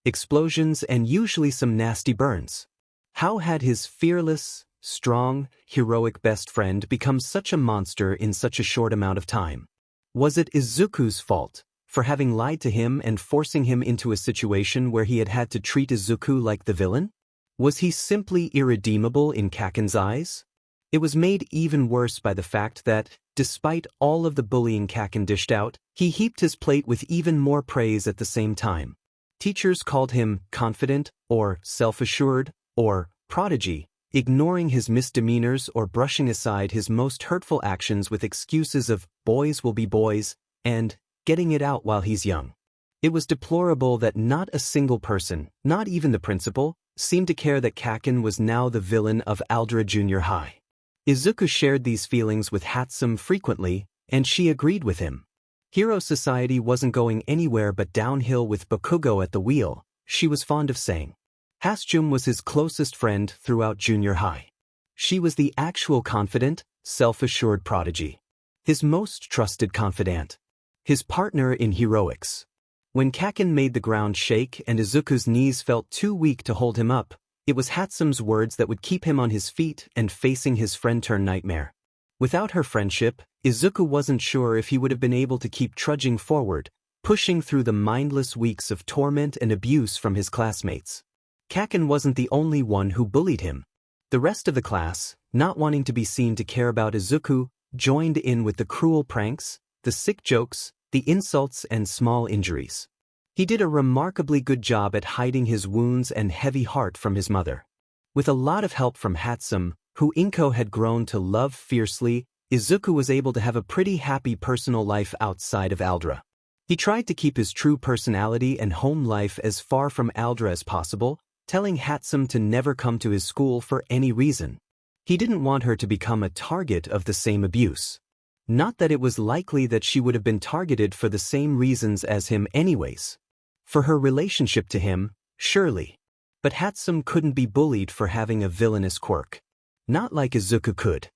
Speaker 1: explosions and usually some nasty burns. How had his fearless, strong, heroic best friend become such a monster in such a short amount of time? Was it Izuku's fault for having lied to him and forcing him into a situation where he had to treat Izuku like the villain? Was he simply irredeemable in Kaken's eyes? It was made even worse by the fact that, despite all of the bullying Kaken dished out, he heaped his plate with even more praise at the same time. Teachers called him confident, or self-assured, or prodigy, ignoring his misdemeanors or brushing aside his most hurtful actions with excuses of boys will be boys and getting it out while he's young. It was deplorable that not a single person, not even the principal, seemed to care that Kaken was now the villain of Aldra Junior High. Izuku shared these feelings with Hatsum frequently, and she agreed with him. Hero Society wasn't going anywhere but downhill with Bakugo at the wheel, she was fond of saying. Hatsum was his closest friend throughout junior high. She was the actual confident, self-assured prodigy. His most trusted confidant. His partner in heroics. When Kaken made the ground shake and Izuku's knees felt too weak to hold him up, it was Hatsum's words that would keep him on his feet and facing his friend-turned-nightmare. Without her friendship, Izuku wasn't sure if he would have been able to keep trudging forward, pushing through the mindless weeks of torment and abuse from his classmates. Kaken wasn't the only one who bullied him. The rest of the class, not wanting to be seen to care about Izuku, joined in with the cruel pranks, the sick jokes, the insults and small injuries. He did a remarkably good job at hiding his wounds and heavy heart from his mother. With a lot of help from Hatsum, who Inko had grown to love fiercely, Izuku was able to have a pretty happy personal life outside of Aldra. He tried to keep his true personality and home life as far from Aldra as possible, telling Hatsum to never come to his school for any reason. He didn't want her to become a target of the same abuse. Not that it was likely that she would have been targeted for the same reasons as him anyways. For her relationship to him, surely. But Hatsum couldn't be bullied for having a villainous quirk. Not like Izuku could.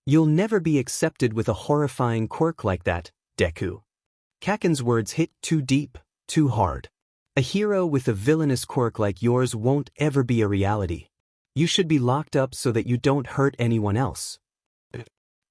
Speaker 1: You'll never be accepted with a horrifying quirk like that, Deku. Kaken's words hit too deep, too hard. A hero with a villainous quirk like yours won't ever be a reality. You should be locked up so that you don't hurt anyone else.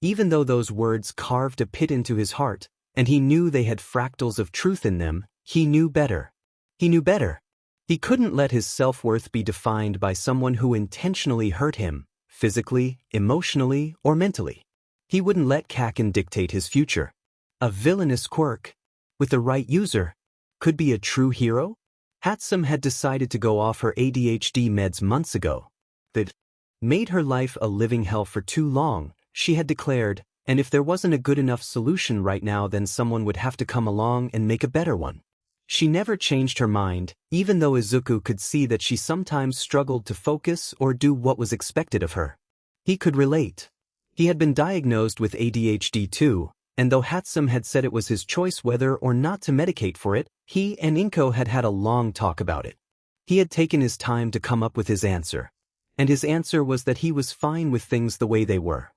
Speaker 1: Even though those words carved a pit into his heart, and he knew they had fractals of truth in them, he knew better. He knew better. He couldn't let his self-worth be defined by someone who intentionally hurt him, physically, emotionally, or mentally. He wouldn't let Kaken dictate his future. A villainous quirk, with the right user, could be a true hero? Hatsum had decided to go off her ADHD meds months ago. That made her life a living hell for too long, she had declared, and if there wasn't a good enough solution right now then someone would have to come along and make a better one. She never changed her mind, even though Izuku could see that she sometimes struggled to focus or do what was expected of her. He could relate. He had been diagnosed with ADHD too, and though Hatsum had said it was his choice whether or not to medicate for it, he and Inko had had a long talk about it. He had taken his time to come up with his answer. And his answer was that he was fine with things the way they were.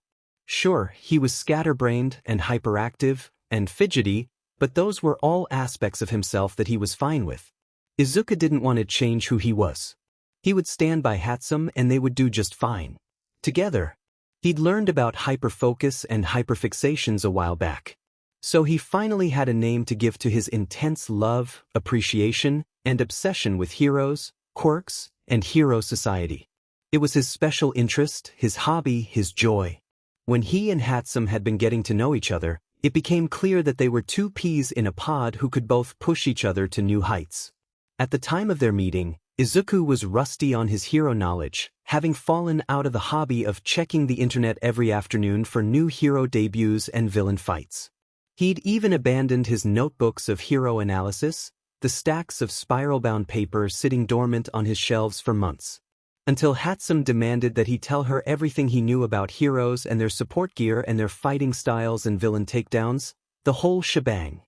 Speaker 1: Sure, he was scatterbrained and hyperactive and fidgety, but those were all aspects of himself that he was fine with. Izuku didn't want to change who he was. He would stand by Hatsum and they would do just fine. Together. He'd learned about hyperfocus and hyperfixations a while back. So he finally had a name to give to his intense love, appreciation, and obsession with heroes, quirks, and hero society. It was his special interest, his hobby, his joy. When he and Hatsum had been getting to know each other, it became clear that they were two peas in a pod who could both push each other to new heights. At the time of their meeting, Izuku was rusty on his hero knowledge, having fallen out of the hobby of checking the internet every afternoon for new hero debuts and villain fights. He'd even abandoned his notebooks of hero analysis, the stacks of spiral-bound paper sitting dormant on his shelves for months. Until Hatsum demanded that he tell her everything he knew about heroes and their support gear and their fighting styles and villain takedowns, the whole shebang.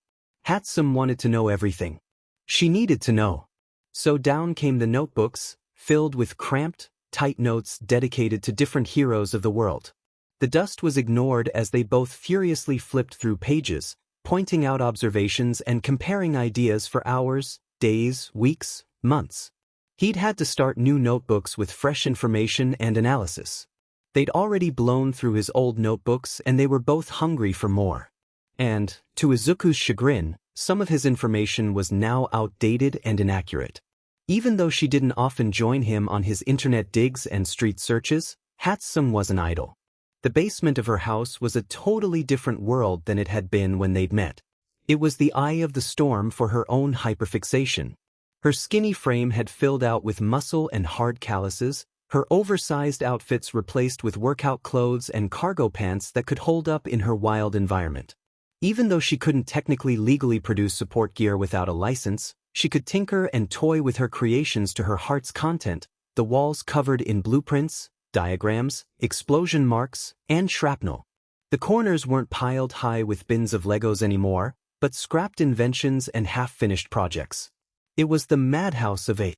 Speaker 1: Hatsum wanted to know everything. She needed to know. So down came the notebooks, filled with cramped, tight notes dedicated to different heroes of the world. The dust was ignored as they both furiously flipped through pages, pointing out observations and comparing ideas for hours, days, weeks, months. He'd had to start new notebooks with fresh information and analysis. They'd already blown through his old notebooks and they were both hungry for more. And, to Izuku's chagrin, some of his information was now outdated and inaccurate. Even though she didn't often join him on his internet digs and street searches, Hatsum wasn't idle. The basement of her house was a totally different world than it had been when they'd met. It was the eye of the storm for her own hyperfixation. Her skinny frame had filled out with muscle and hard calluses, her oversized outfits replaced with workout clothes and cargo pants that could hold up in her wild environment. Even though she couldn't technically legally produce support gear without a license, she could tinker and toy with her creations to her heart's content, the walls covered in blueprints, diagrams, explosion marks, and shrapnel. The corners weren't piled high with bins of Legos anymore, but scrapped inventions and half-finished projects. It was the madhouse of a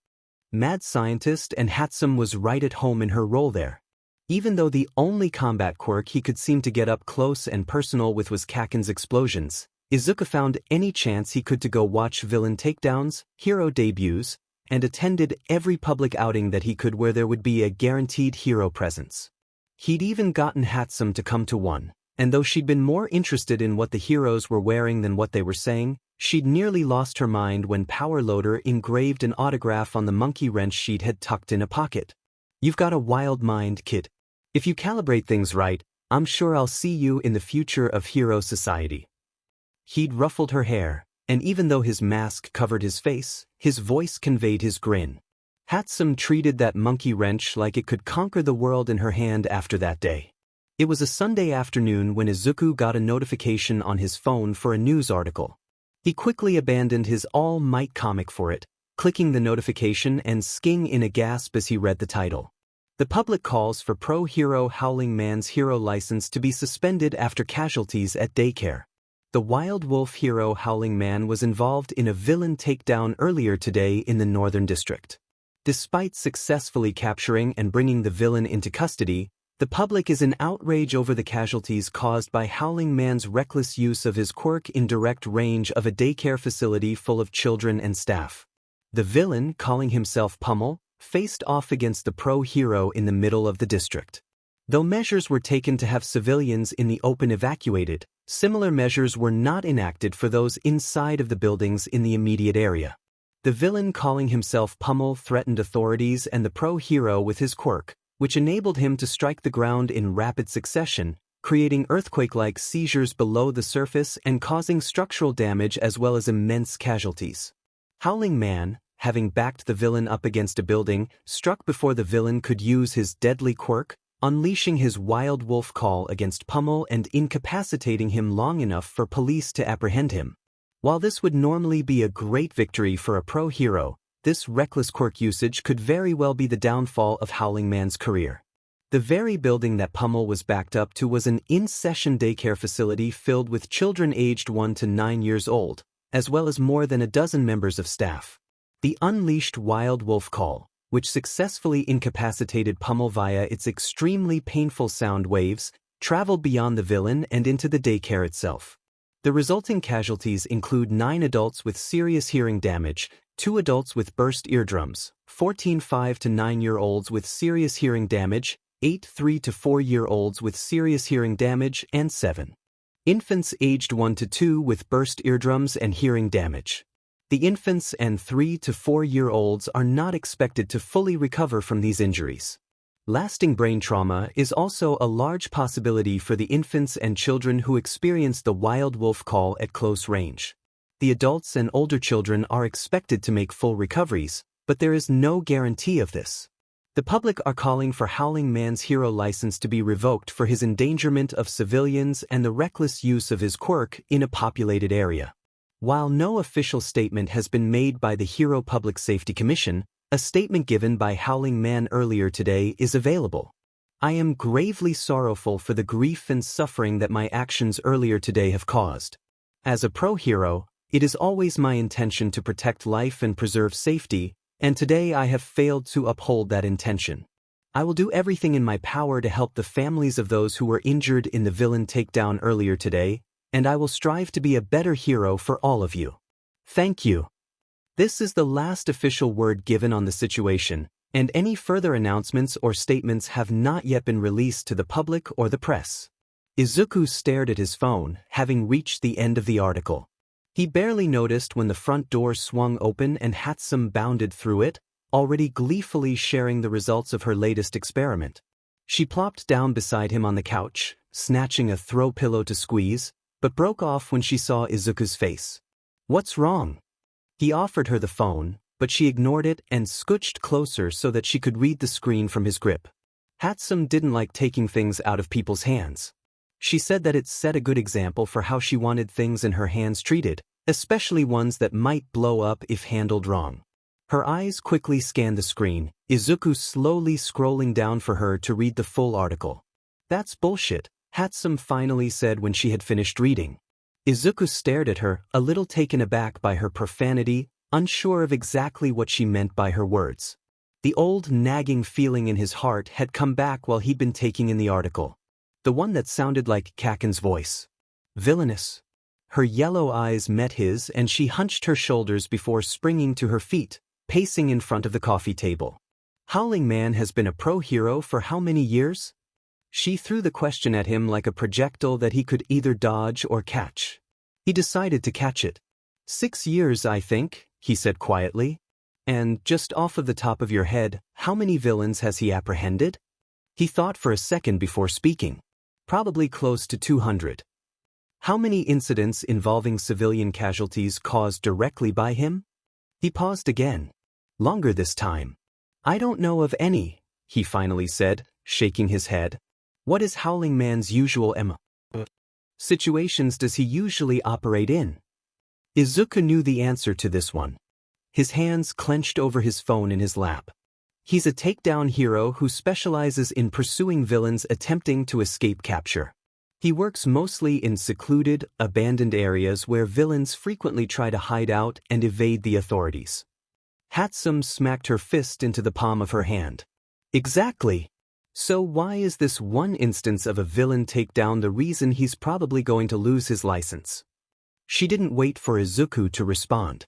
Speaker 1: mad scientist, and Hatsum was right at home in her role there. Even though the only combat quirk he could seem to get up close and personal with was Kaken's explosions, Izuku found any chance he could to go watch villain takedowns, hero debuts, and attended every public outing that he could where there would be a guaranteed hero presence. He'd even gotten Hatsum to come to one, and though she'd been more interested in what the heroes were wearing than what they were saying, she'd nearly lost her mind when Power Loader engraved an autograph on the monkey wrench she'd had tucked in a pocket. "You've got a wild mind, kid. If you calibrate things right, I'm sure I'll see you in the future of Hero Society." He'd ruffled her hair, and even though his mask covered his face, his voice conveyed his grin. Hatsum treated that monkey wrench like it could conquer the world in her hand after that day. It was a Sunday afternoon when Izuku got a notification on his phone for a news article. He quickly abandoned his All Might comic for it, clicking the notification and skiing in a gasp as he read the title. The public calls for pro-hero Howling Man's hero license to be suspended after casualties at daycare. The Wild Wolf hero Howling Man was involved in a villain takedown earlier today in the Northern District. Despite successfully capturing and bringing the villain into custody, the public is in outrage over the casualties caused by Howling Man's reckless use of his quirk in direct range of a daycare facility full of children and staff. The villain, calling himself Pummel, faced off against the pro-hero in the middle of the district. Though measures were taken to have civilians in the open evacuated, similar measures were not enacted for those inside of the buildings in the immediate area. The villain, calling himself Pummel, threatened authorities and the pro-hero with his quirk, which enabled him to strike the ground in rapid succession, creating earthquake-like seizures below the surface and causing structural damage as well as immense casualties. Howling Man, having backed the villain up against a building, struck before the villain could use his deadly quirk, unleashing his wild wolf call against Pummel and incapacitating him long enough for police to apprehend him. While this would normally be a great victory for a pro-hero, this reckless quirk usage could very well be the downfall of Howling Man's career. The very building that Pummel was backed up to was an in-session daycare facility filled with children aged 1 to 9 years old, as well as more than a dozen members of staff. The unleashed wild wolf call, which successfully incapacitated Pummel via its extremely painful sound waves, traveled beyond the villain and into the daycare itself. The resulting casualties include 9 adults with serious hearing damage, 2 adults with burst eardrums, 14 5 to 9-year-olds with serious hearing damage, 8 3 to 4-year-olds with serious hearing damage, and 7 infants aged 1 to 2 with burst eardrums and hearing damage. The infants and 3 to 4-year-olds are not expected to fully recover from these injuries. Lasting brain trauma is also a large possibility for the infants and children who experience the wild wolf call at close range. The adults and older children are expected to make full recoveries, but there is no guarantee of this. The public are calling for Howling Man's hero license to be revoked for his endangerment of civilians and the reckless use of his quirk in a populated area. While no official statement has been made by the Hero Public Safety Commission, a statement given by Howling Man earlier today is available. "I am gravely sorrowful for the grief and suffering that my actions earlier today have caused. As a pro-hero, it is always my intention to protect life and preserve safety, and today I have failed to uphold that intention. I will do everything in my power to help the families of those who were injured in the villain takedown earlier today, and I will strive to be a better hero for all of you. Thank you." This is the last official word given on the situation, and any further announcements or statements have not yet been released to the public or the press. Izuku stared at his phone, having reached the end of the article. He barely noticed when the front door swung open and Hatsum bounded through it, already gleefully sharing the results of her latest experiment. She plopped down beside him on the couch, snatching a throw pillow to squeeze, but broke off when she saw Izuku's face. "What's wrong?" He offered her the phone, but she ignored it and scooched closer so that she could read the screen from his grip. Hatsum didn't like taking things out of people's hands. She said that it set a good example for how she wanted things in her hands treated, especially ones that might blow up if handled wrong. Her eyes quickly scanned the screen, Izuku slowly scrolling down for her to read the full article. "That's bullshit," Hatsum finally said when she had finished reading. Izuku stared at her, a little taken aback by her profanity, unsure of exactly what she meant by her words. The old nagging feeling in his heart had come back while he'd been taking in the article. The one that sounded like Kaken's voice. "Villainous." Her yellow eyes met his and she hunched her shoulders before springing to her feet, pacing in front of the coffee table. "Howling Man has been a pro-hero for how many years?" She threw the question at him like a projectile that he could either dodge or catch. He decided to catch it. 6 years, I think, he said quietly. And, just off of the top of your head, how many villains has he apprehended? He thought for a second before speaking. Probably close to 200. How many incidents involving civilian casualties caused directly by him? He paused again. Longer this time. I don't know of any, he finally said, shaking his head. What is Howling Man's usual situations does he usually operate in? Izuku knew the answer to this one. His hands clenched over his phone in his lap. He's a takedown hero who specializes in pursuing villains attempting to escape capture. He works mostly in secluded, abandoned areas where villains frequently try to hide out and evade the authorities. Hatsum smacked her fist into the palm of her hand. Exactly. So why is this one instance of a villain takedown the reason he's probably going to lose his license? She didn't wait for Izuku to respond.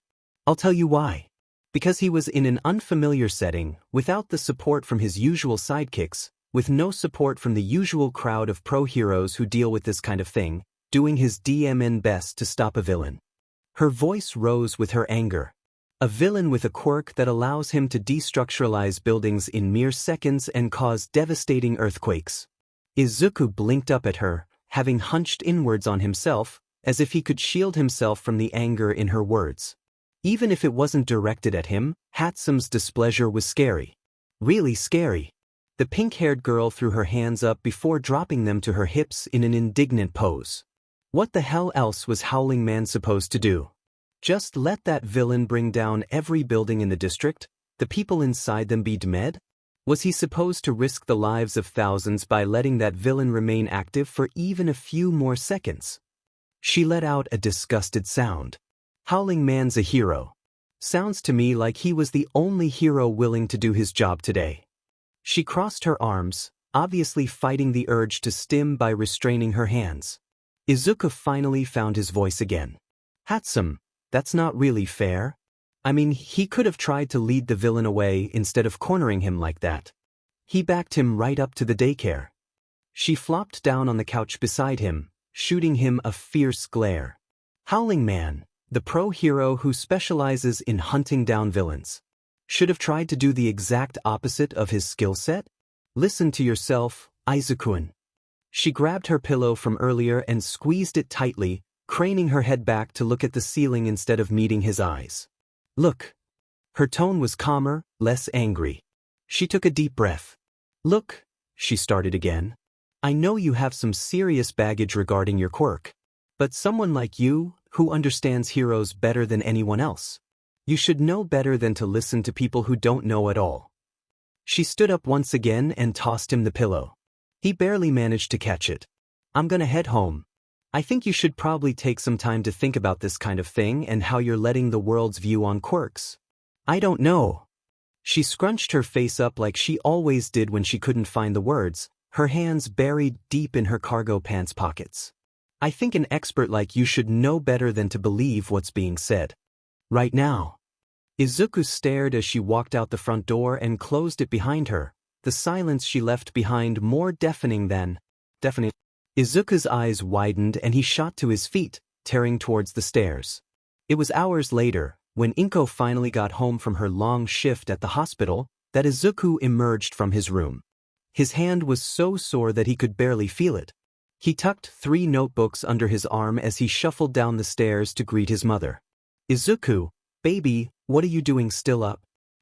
Speaker 1: I'll tell you why. Because he was in an unfamiliar setting, without the support from his usual sidekicks, with no support from the usual crowd of pro-heroes who deal with this kind of thing, doing his DMN best to stop a villain. Her voice rose with her anger. A villain with a quirk that allows him to destructuralize buildings in mere seconds and cause devastating earthquakes. Izuku blinked up at her, having hunched inwards on himself, as if he could shield himself from the anger in her words. Even if it wasn't directed at him, Hatsum's displeasure was scary. Really scary. The pink-haired girl threw her hands up before dropping them to her hips in an indignant pose. What the hell else was Howling Man supposed to do? Just let that villain bring down every building in the district? The people inside them be dead? Was he supposed to risk the lives of thousands by letting that villain remain active for even a few more seconds? She let out a disgusted sound. Howling Man's a hero. Sounds to me like he was the only hero willing to do his job today. She crossed her arms, obviously fighting the urge to stim by restraining her hands. Izuku finally found his voice again. Hatsum, that's not really fair. I mean, he could have tried to lead the villain away instead of cornering him like that. He backed him right up to the daycare. She flopped down on the couch beside him, shooting him a fierce glare. Howling Man, the pro-hero who specializes in hunting down villains, should have tried to do the exact opposite of his skill set? Listen to yourself, Izuku-kun. She grabbed her pillow from earlier and squeezed it tightly, craning her head back to look at the ceiling instead of meeting his eyes. Look. Her tone was calmer, less angry. She took a deep breath. Look, she started again. I know you have some serious baggage regarding your quirk. But someone like you, who understands heroes better than anyone else, you should know better than to listen to people who don't know at all. She stood up once again and tossed him the pillow. He barely managed to catch it. I'm gonna head home. I think you should probably take some time to think about this kind of thing and how you're letting the world's view on quirks. I don't know. She scrunched her face up like she always did when she couldn't find the words, her hands buried deep in her cargo pants pockets. I think an expert like you should know better than to believe what's being said. Right now. Izuku stared as she walked out the front door and closed it behind her, the silence she left behind more deafening than deafening. Izuku's eyes widened and he shot to his feet, tearing towards the stairs. It was hours later, when Inko finally got home from her long shift at the hospital, that Izuku emerged from his room. His hand was so sore that he could barely feel it. He tucked 3 notebooks under his arm as he shuffled down the stairs to greet his mother. Izuku, baby, what are you doing still up?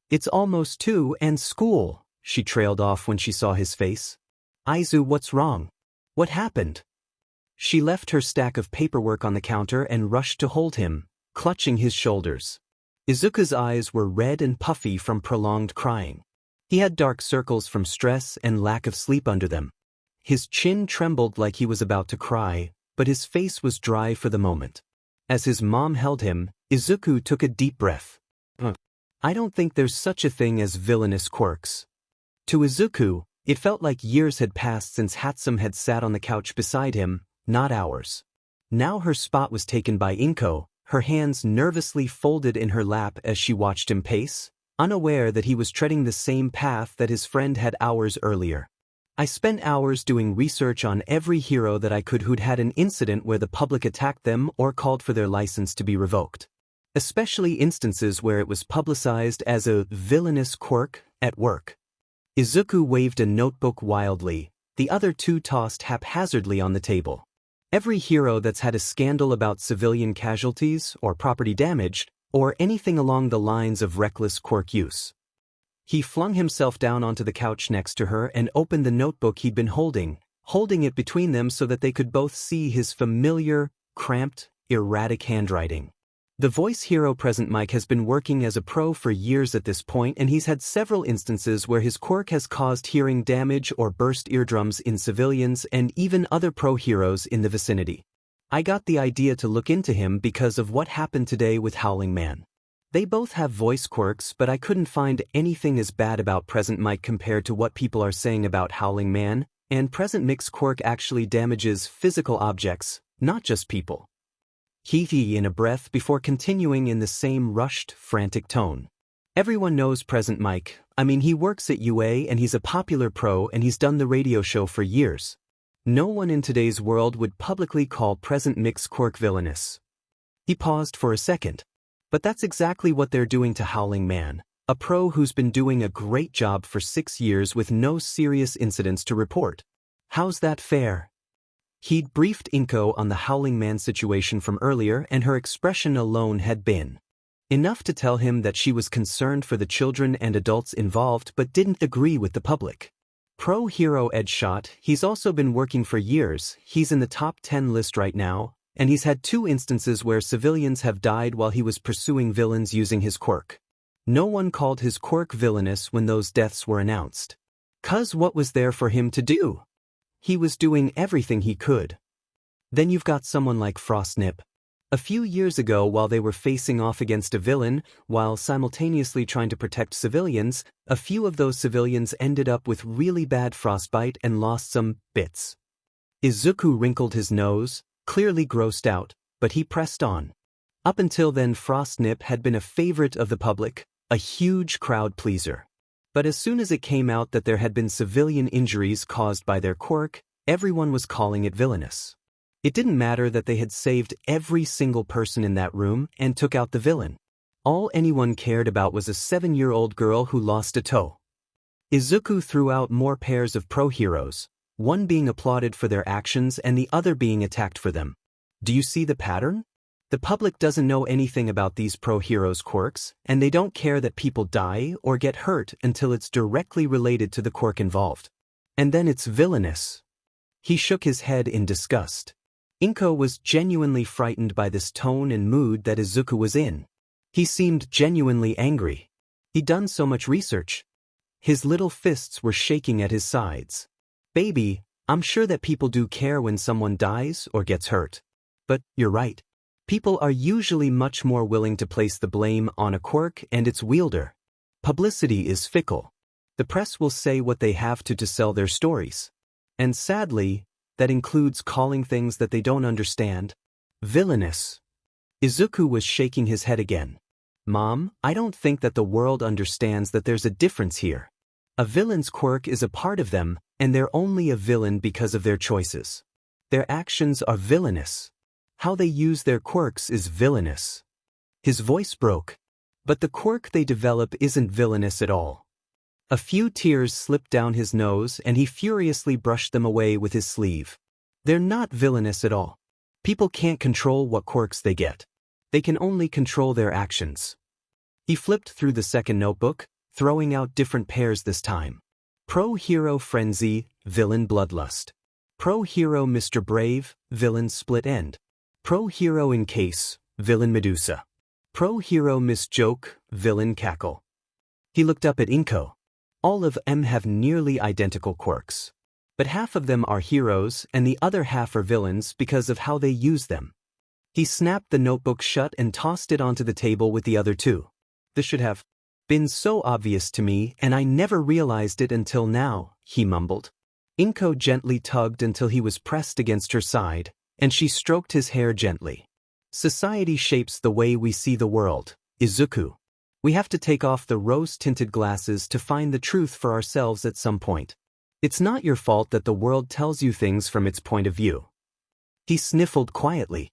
Speaker 1: It's almost 2 and school, she trailed off when she saw his face. Izu, what's wrong? What happened? She left her stack of paperwork on the counter and rushed to hold him, clutching his shoulders. Izuku's eyes were red and puffy from prolonged crying. He had dark circles from stress and lack of sleep under them. His chin trembled like he was about to cry, but his face was dry for the moment. As his mom held him, Izuku took a deep breath. I don't think there's such a thing as villainous quirks. To Izuku, it felt like years had passed since Hatsum had sat on the couch beside him, not hours. Now her spot was taken by Inko, her hands nervously folded in her lap as she watched him pace, unaware that he was treading the same path that his friend had hours earlier. I spent hours doing research on every hero that I could who'd had an incident where the public attacked them or called for their license to be revoked. Especially instances where it was publicized as a villainous quirk at work. Izuku waved a notebook wildly, the other two tossed haphazardly on the table. Every hero that's had a scandal about civilian casualties or property damage, or anything along the lines of reckless quirk use. He flung himself down onto the couch next to her and opened the notebook he'd been holding it between them so that they could both see his familiar, cramped, erratic handwriting. The voice hero Present Mike has been working as a pro for years at this point, and he's had several instances where his quirk has caused hearing damage or burst eardrums in civilians and even other pro heroes in the vicinity. I got the idea to look into him because of what happened today with Howling Man. They both have voice quirks, but I couldn't find anything as bad about Present Mike compared to what people are saying about Howling Man, and Present Mike's quirk actually damages physical objects, not just people. He in a breath before continuing in the same rushed, frantic tone. Everyone knows Present Mike. I mean, he works at UA and he's a popular pro and he's done the radio show for years. No one in today's world would publicly call Present Mike's quirk villainous. He paused for a second. But that's exactly what they're doing to Howling Man, a pro who's been doing a great job for 6 years with no serious incidents to report. How's that fair? He'd briefed Inko on the Howling Man situation from earlier, and her expression alone had been enough to tell him that she was concerned for the children and adults involved but didn't agree with the public. Pro hero Ed Shot, he's also been working for years, he's in the top 10 list right now, and he's had 2 instances where civilians have died while he was pursuing villains using his quirk. No one called his quirk villainous when those deaths were announced. 'Cause what was there for him to do? He was doing everything he could. Then you've got someone like Frostnip. A few years ago, while they were facing off against a villain, while simultaneously trying to protect civilians, a few of those civilians ended up with really bad frostbite and lost some bits. Izuku wrinkled his nose, clearly grossed out, but he pressed on. Up until then, Frostnip had been a favorite of the public, a huge crowd pleaser. But as soon as it came out that there had been civilian injuries caused by their quirk, everyone was calling it villainous. It didn't matter that they had saved every single person in that room and took out the villain. All anyone cared about was a 7-year-old girl who lost a toe. Izuku threw out more pairs of pro heroes, one being applauded for their actions and the other being attacked for them. Do you see the pattern? The public doesn't know anything about these pro heroes' quirks, and they don't care that people die or get hurt until it's directly related to the quirk involved. And then it's villainous. He shook his head in disgust. Inko was genuinely frightened by this tone and mood that Izuku was in. He seemed genuinely angry. He'd done so much research. His little fists were shaking at his sides. Baby, I'm sure that people do care when someone dies or gets hurt. But you're right. People are usually much more willing to place the blame on a quirk and its wielder. Publicity is fickle. The press will say what they have to sell their stories. And sadly, that includes calling things that they don't understand villainous. Izuku was shaking his head again. Mom, I don't think that the world understands that there's a difference here. A villain's quirk is a part of them, and they're only a villain because of their choices. Their actions are villainous. How they use their quirks is villainous. His voice broke. But the quirk they develop isn't villainous at all. A few tears slipped down his nose and he furiously brushed them away with his sleeve. They're not villainous at all. People can't control what quirks they get. They can only control their actions. He flipped through the second notebook, throwing out different pairs this time. Pro Hero Frenzy, Villain Bloodlust. Pro Hero Mr. Brave, Villain Split End. Pro Hero In Case, Villain Medusa. Pro Hero Miss Joke, Villain Cackle. He looked up at Inko. All of them have nearly identical quirks. But half of them are heroes and the other half are villains because of how they use them. He snapped the notebook shut and tossed it onto the table with the other two. This should have been so obvious to me and I never realized it until now, he mumbled. Inko gently tugged until he was pressed against her side, and she stroked his hair gently. Society shapes the way we see the world, Izuku. We have to take off the rose-tinted glasses to find the truth for ourselves at some point. It's not your fault that the world tells you things from its point of view. He sniffled quietly.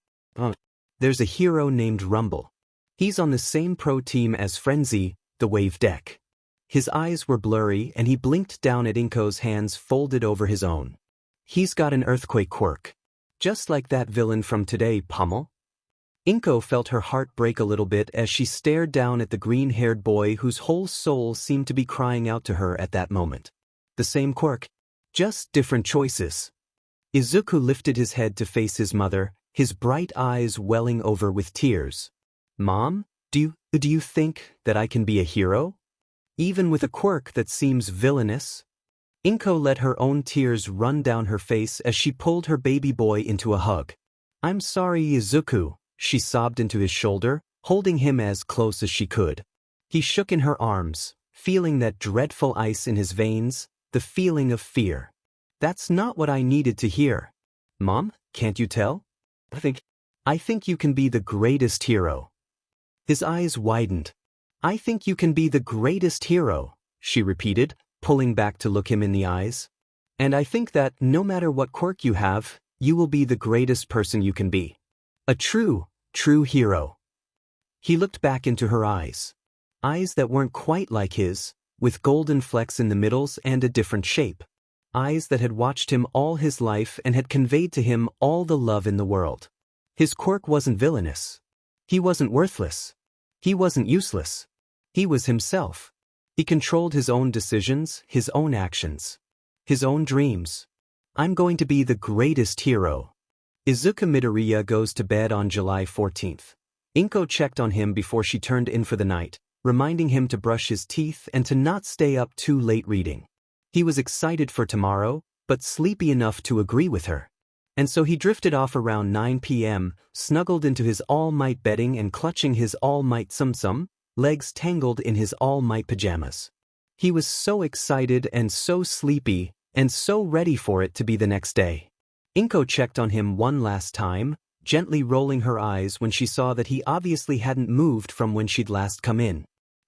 Speaker 1: There's a hero named Rumble. He's on the same pro team as Frenzy, the wave deck. His eyes were blurry and he blinked down at Inko's hands folded over his own. He's got an earthquake quirk. Just like that villain from today, Pummel. Inko felt her heart break a little bit as she stared down at the green-haired boy whose whole soul seemed to be crying out to her at that moment. The same quirk, just different choices. Izuku lifted his head to face his mother, his bright eyes welling over with tears. Mom, do you think that I can be a hero? Even with a quirk that seems villainous? Inko let her own tears run down her face as she pulled her baby boy into a hug. I'm sorry, Izuku, she sobbed into his shoulder, holding him as close as she could. He shook in her arms, feeling that dreadful ice in his veins, the feeling of fear. That's not what I needed to hear. Mom, can't you tell? I think you can be the greatest hero. His eyes widened. I think you can be the greatest hero, she repeated, pulling back to look him in the eyes. And I think that no matter what quirk you have, you will be the greatest person you can be. A true hero. He looked back into her eyes. Eyes that weren't quite like his, with golden flecks in the middles and a different shape. Eyes that had watched him all his life and had conveyed to him all the love in the world. His quirk wasn't villainous. He wasn't worthless. He wasn't useless. He was himself. He controlled his own decisions, his own actions, his own dreams. I'm going to be the greatest hero. Izuku Midoriya goes to bed on July 14th. Inko checked on him before she turned in for the night, reminding him to brush his teeth and to not stay up too late reading. He was excited for tomorrow, but sleepy enough to agree with her. And so he drifted off around 9 p.m., snuggled into his All Might bedding and clutching his All Might sum-sum, legs tangled in his All Might pajamas. He was so excited and so sleepy, and so ready for it to be the next day. Inko checked on him one last time, gently rolling her eyes when she saw that he obviously hadn't moved from when she'd last come in.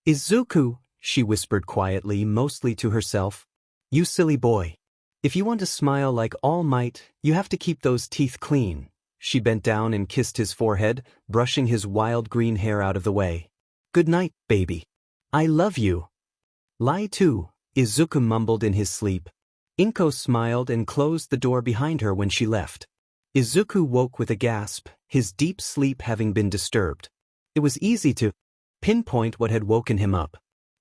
Speaker 1: Izuku, she whispered quietly, mostly to herself. You silly boy. If you want to smile like All Might, you have to keep those teeth clean. She bent down and kissed his forehead, brushing his wild green hair out of the way. Good night, baby. I love you. Lie too, Izuku mumbled in his sleep. Inko smiled and closed the door behind her when she left. Izuku woke with a gasp, his deep sleep having been disturbed. It was easy to pinpoint what had woken him up.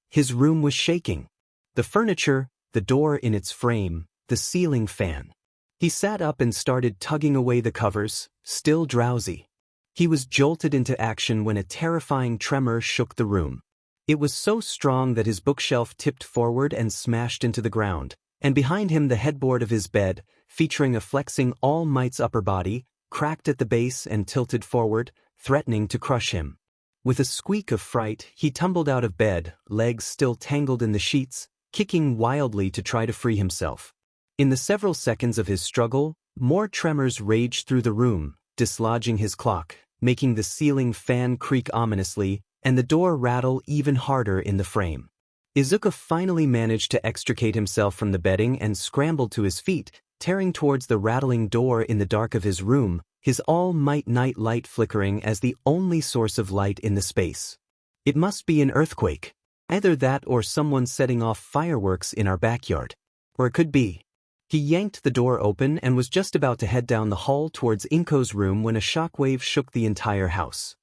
Speaker 1: His room was shaking. The furniture, the door in its frame, the ceiling fan. He sat up and started tugging away the covers, still drowsy. He was jolted into action when a terrifying tremor shook the room. It was so strong that his bookshelf tipped forward and smashed into the ground, and behind him the headboard of his bed, featuring a flexing All Might's upper body, cracked at the base and tilted forward, threatening to crush him. With a squeak of fright, he tumbled out of bed, legs still tangled in the sheets, kicking wildly to try to free himself. In the several seconds of his struggle, more tremors raged through the room, dislodging his clock, making the ceiling fan creak ominously, and the door rattle even harder in the frame. Izuku finally managed to extricate himself from the bedding and scrambled to his feet, tearing towards the rattling door in the dark of his room, his All Might night light flickering as the only source of light in the space. It must be an earthquake. Either that or someone setting off fireworks in our backyard. Or it could be. He yanked the door open and was just about to head down the hall towards Inko's room when a shockwave shook the entire house.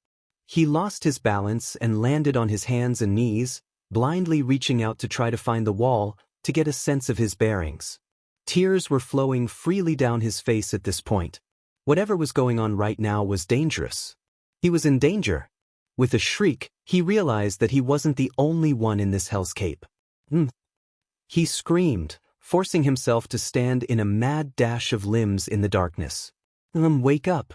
Speaker 1: He lost his balance and landed on his hands and knees, blindly reaching out to try to find the wall to get a sense of his bearings. Tears were flowing freely down his face at this point. Whatever was going on right now was dangerous. He was in danger. With a shriek, he realized that he wasn't the only one in this hellscape. He screamed, forcing himself to stand in a mad dash of limbs in the darkness. Wake up.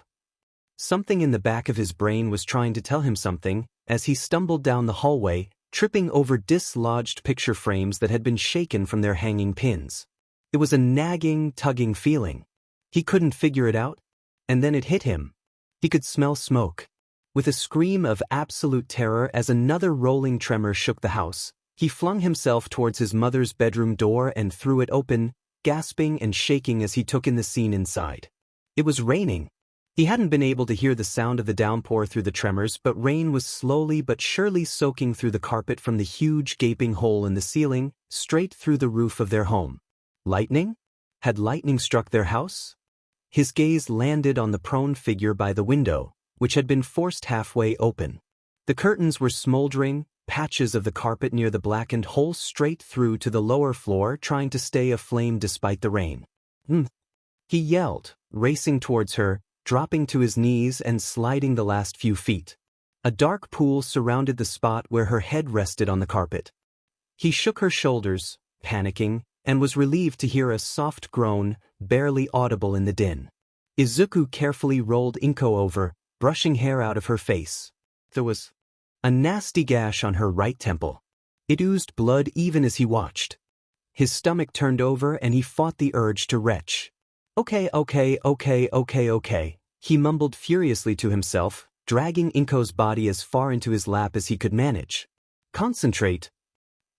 Speaker 1: Something in the back of his brain was trying to tell him something, as he stumbled down the hallway, tripping over dislodged picture frames that had been shaken from their hanging pins. It was a nagging, tugging feeling. He couldn't figure it out, and then it hit him. He could smell smoke. With a scream of absolute terror as another rolling tremor shook the house, he flung himself towards his mother's bedroom door and threw it open, gasping and shaking as he took in the scene inside. It was raining. He hadn't been able to hear the sound of the downpour through the tremors, but rain was slowly but surely soaking through the carpet from the huge gaping hole in the ceiling, straight through the roof of their home. Lightning? Had lightning struck their house? His gaze landed on the prone figure by the window, which had been forced halfway open. The curtains were smoldering, patches of the carpet near the blackened hole straight through to the lower floor trying to stay aflame despite the rain. He yelled, racing towards her, dropping to his knees and sliding the last few feet. A dark pool surrounded the spot where her head rested on the carpet. He shook her shoulders, panicking, and was relieved to hear a soft groan, barely audible in the din. Izuku carefully rolled Inko over, brushing hair out of her face. There was a nasty gash on her right temple. It oozed blood even as he watched. His stomach turned over and he fought the urge to retch. Okay, he mumbled furiously to himself, dragging Inko's body as far into his lap as he could manage. Concentrate.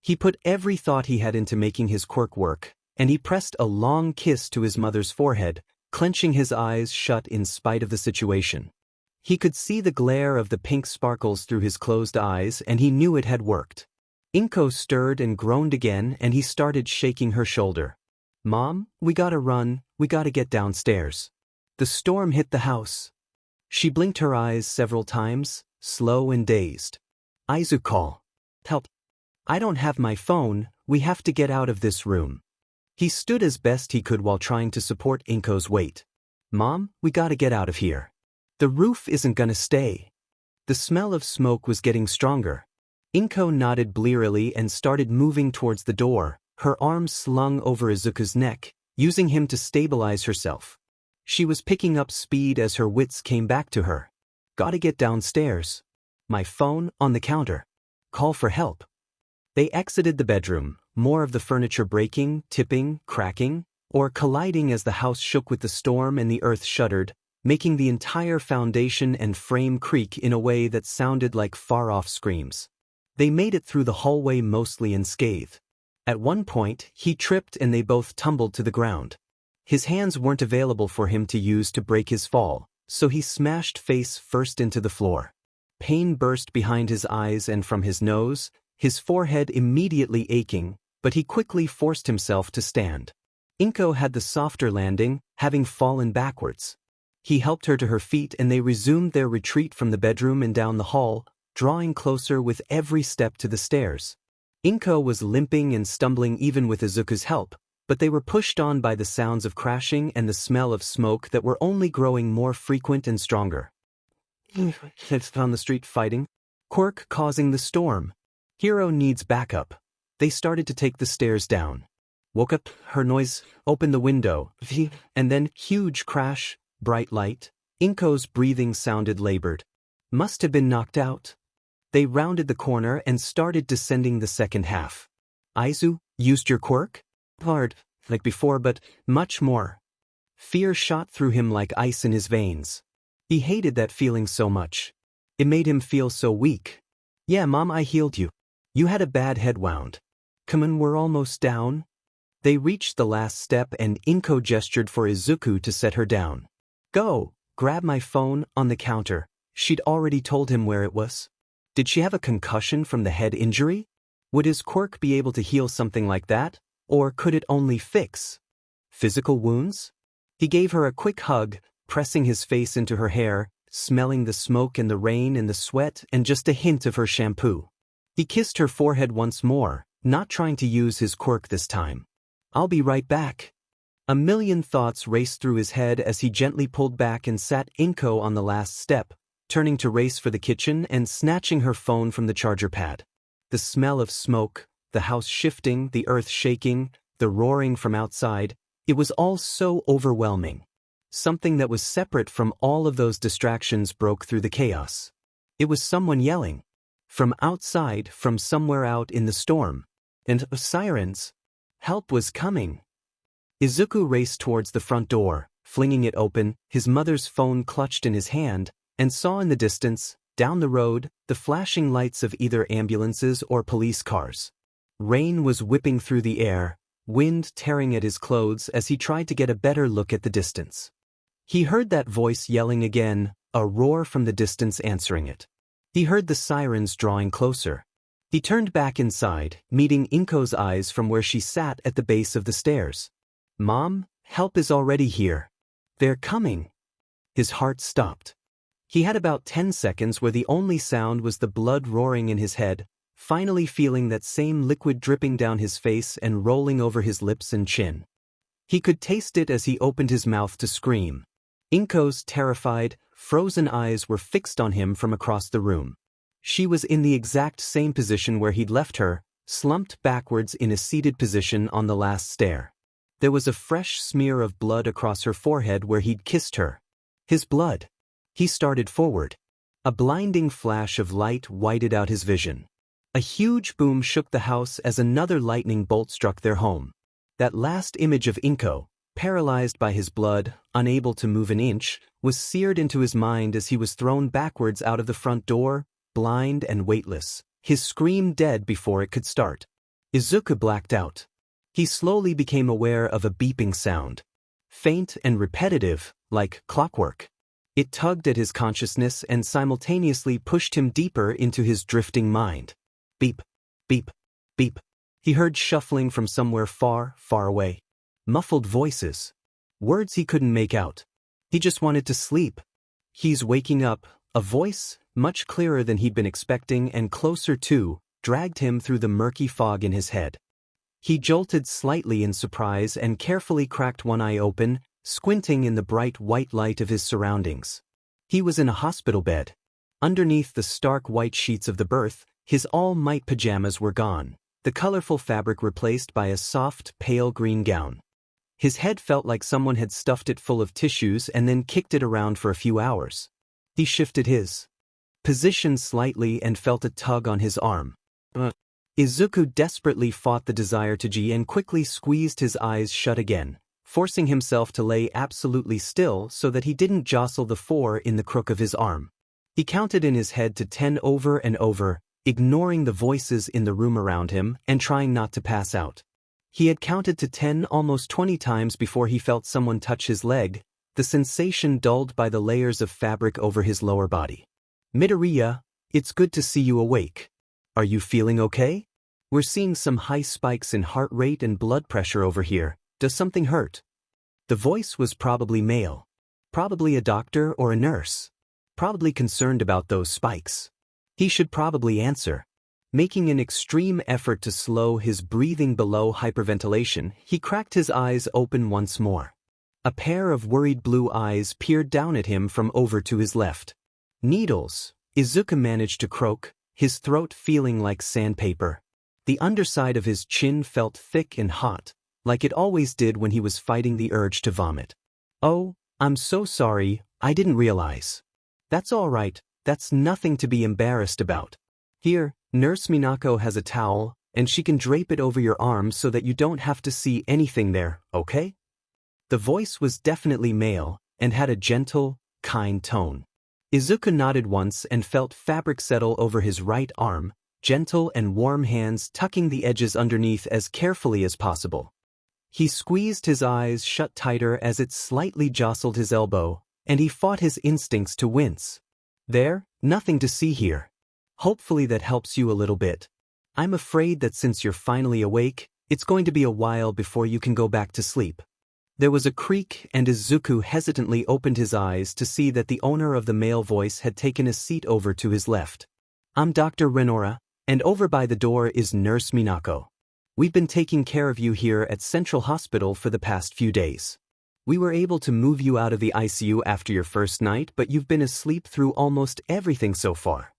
Speaker 1: He put every thought he had into making his quirk work, and he pressed a long kiss to his mother's forehead, clenching his eyes shut in spite of the situation. He could see the glare of the pink sparkles through his closed eyes, and he knew it had worked. Inko stirred and groaned again, and he started shaking her shoulder. Mom, we gotta run, we gotta get downstairs. The storm hit the house. She blinked her eyes several times, slow and dazed. Izuku, call. Help. I don't have my phone, we have to get out of this room. He stood as best he could while trying to support Inko's weight. Mom, we gotta get out of here. The roof isn't gonna stay. The smell of smoke was getting stronger. Inko nodded blearily and started moving towards the door, her arms slung over Izuku's neck, using him to stabilize herself. She was picking up speed as her wits came back to her. Gotta get downstairs. My phone, on the counter. Call for help. They exited the bedroom, more of the furniture breaking, tipping, cracking, or colliding as the house shook with the storm and the earth shuddered, making the entire foundation and frame creak in a way that sounded like far-off screams. They made it through the hallway mostly unscathed. At one point, he tripped and they both tumbled to the ground. His hands weren't available for him to use to break his fall, so he smashed face first into the floor. Pain burst behind his eyes and from his nose, his forehead immediately aching, but he quickly forced himself to stand. Inko had the softer landing, having fallen backwards. He helped her to her feet and they resumed their retreat from the bedroom and down the hall, drawing closer with every step to the stairs. Inko was limping and stumbling even with Izuku's help, but they were pushed on by the sounds of crashing and the smell of smoke that were only growing more frequent and stronger. It's on the street fighting. Quirk causing the storm. Hero needs backup. They started to take the stairs down. Woke up, her noise, opened the window, and then huge crash, bright light. Inko's breathing sounded labored. Must have been knocked out. They rounded the corner and started descending the second half. Izu, used your quirk? Hard, like before, but much more. Fear shot through him like ice in his veins. He hated that feeling so much. It made him feel so weak. Yeah, Mom, I healed you. You had a bad head wound. Come on, we're almost down. They reached the last step and Inko gestured for Izuku to set her down. Go, grab my phone, on the counter. She'd already told him where it was. Did she have a concussion from the head injury? Would his quirk be able to heal something like that? Or could it only fix physical wounds? He gave her a quick hug, pressing his face into her hair, smelling the smoke and the rain and the sweat and just a hint of her shampoo. He kissed her forehead once more, not trying to use his quirk this time. I'll be right back. A million thoughts raced through his head as he gently pulled back and sat Inko on the last step, turning to race for the kitchen and snatching her phone from the charger pad. The smell of smoke, the house shifting, the earth shaking, the roaring from outside, it was all so overwhelming. Something that was separate from all of those distractions broke through the chaos. It was someone yelling. From outside, from somewhere out in the storm. And sirens. Help was coming. Izuku raced towards the front door, flinging it open, his mother's phone clutched in his hand, and saw in the distance, down the road, the flashing lights of either ambulances or police cars. Rain was whipping through the air, wind tearing at his clothes as he tried to get a better look at the distance. He heard that voice yelling again, a roar from the distance answering it. He heard the sirens drawing closer. He turned back inside, meeting Inko's eyes from where she sat at the base of the stairs. "Mom, help is already here. They're coming." His heart stopped. He had about 10 seconds where the only sound was the blood roaring in his head, finally feeling that same liquid dripping down his face and rolling over his lips and chin. He could taste it as he opened his mouth to scream. Inko's terrified, frozen eyes were fixed on him from across the room. She was in the exact same position where he'd left her, slumped backwards in a seated position on the last stair. There was a fresh smear of blood across her forehead where he'd kissed her. His blood. He started forward. A blinding flash of light whited out his vision. A huge boom shook the house as another lightning bolt struck their home. That last image of Inko, paralyzed by his blood, unable to move an inch, was seared into his mind as he was thrown backwards out of the front door, blind and weightless, his scream dead before it could start. Izuku blacked out. He slowly became aware of a beeping sound. Faint and repetitive, like clockwork. It tugged at his consciousness and simultaneously pushed him deeper into his drifting mind. Beep, beep, beep. He heard shuffling from somewhere far, far away. Muffled voices. Words he couldn't make out. He just wanted to sleep. He's waking up. A voice, much clearer than he'd been expecting and closer to, dragged him through the murky fog in his head. He jolted slightly in surprise and carefully cracked one eye open, squinting in the bright white light of his surroundings. He was in a hospital bed. Underneath the stark white sheets of the berth, his All Might pajamas were gone, the colorful fabric replaced by a soft, pale green gown. His head felt like someone had stuffed it full of tissues and then kicked it around for a few hours. He shifted his position slightly and felt a tug on his arm. Izuku desperately fought the desire to G and quickly squeezed his eyes shut again, forcing himself to lay absolutely still so that he didn't jostle the 4 in the crook of his arm. He counted in his head to 10 over and over, ignoring the voices in the room around him and trying not to pass out. He had counted to 10 almost 20 times before he felt someone touch his leg, the sensation dulled by the layers of fabric over his lower body. "Midoriya, it's good to see you awake. Are you feeling okay? We're seeing some high spikes in heart rate and blood pressure over here. Does something hurt?" The voice was probably male. Probably a doctor or a nurse. Probably concerned about those spikes. He should probably answer. Making an extreme effort to slow his breathing below hyperventilation, he cracked his eyes open once more. A pair of worried blue eyes peered down at him from over to his left. "Needles," Izuku managed to croak, his throat feeling like sandpaper. The underside of his chin felt thick and hot, like it always did when he was fighting the urge to vomit. "Oh, I'm so sorry, I didn't realize." "That's all right, that's nothing to be embarrassed about. Here, Nurse Minako has a towel, and she can drape it over your arm so that you don't have to see anything there, okay?" The voice was definitely male, and had a gentle, kind tone. Izuku nodded once and felt fabric settle over his right arm, gentle and warm hands tucking the edges underneath as carefully as possible. He squeezed his eyes shut tighter as it slightly jostled his elbow, and he fought his instincts to wince. "There, nothing to see here. Hopefully that helps you a little bit. I'm afraid that since you're finally awake, it's going to be a while before you can go back to sleep." There was a creak and Izuku hesitantly opened his eyes to see that the owner of the male voice had taken a seat over to his left. "I'm Dr. Renora, and over by the door is Nurse Minako. We've been taking care of you here at Central Hospital for the past few days. We were able to move you out of the ICU after your first night, but you've been asleep through almost everything so far."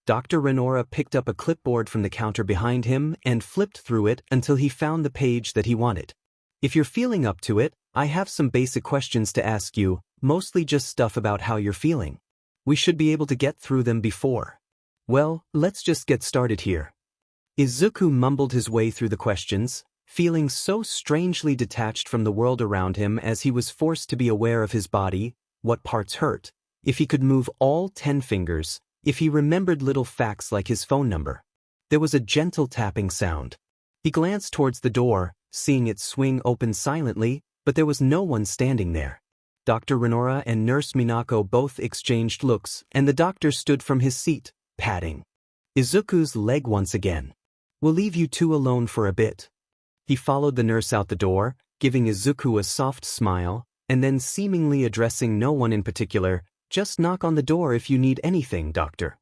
Speaker 1: Dr. Renora picked up a clipboard from the counter behind him and flipped through it until he found the page that he wanted. "If you're feeling up to it, I have some basic questions to ask you, mostly just stuff about how you're feeling. We should be able to get through them before. Well, let's just get started here." Izuku mumbled his way through the questions, feeling so strangely detached from the world around him as he was forced to be aware of his body, what parts hurt, if he could move all 10 fingers, if he remembered little facts like his phone number. There was a gentle tapping sound. He glanced towards the door, seeing it swing open silently, but there was no one standing there. Dr. Renora and Nurse Minako both exchanged looks, and the doctor stood from his seat, patting Izuku's leg once again. "We'll leave you two alone for a bit." He followed the nurse out the door, giving Izuku a soft smile, and then seemingly addressing no one in particular, "Just knock on the door if you need anything, doctor."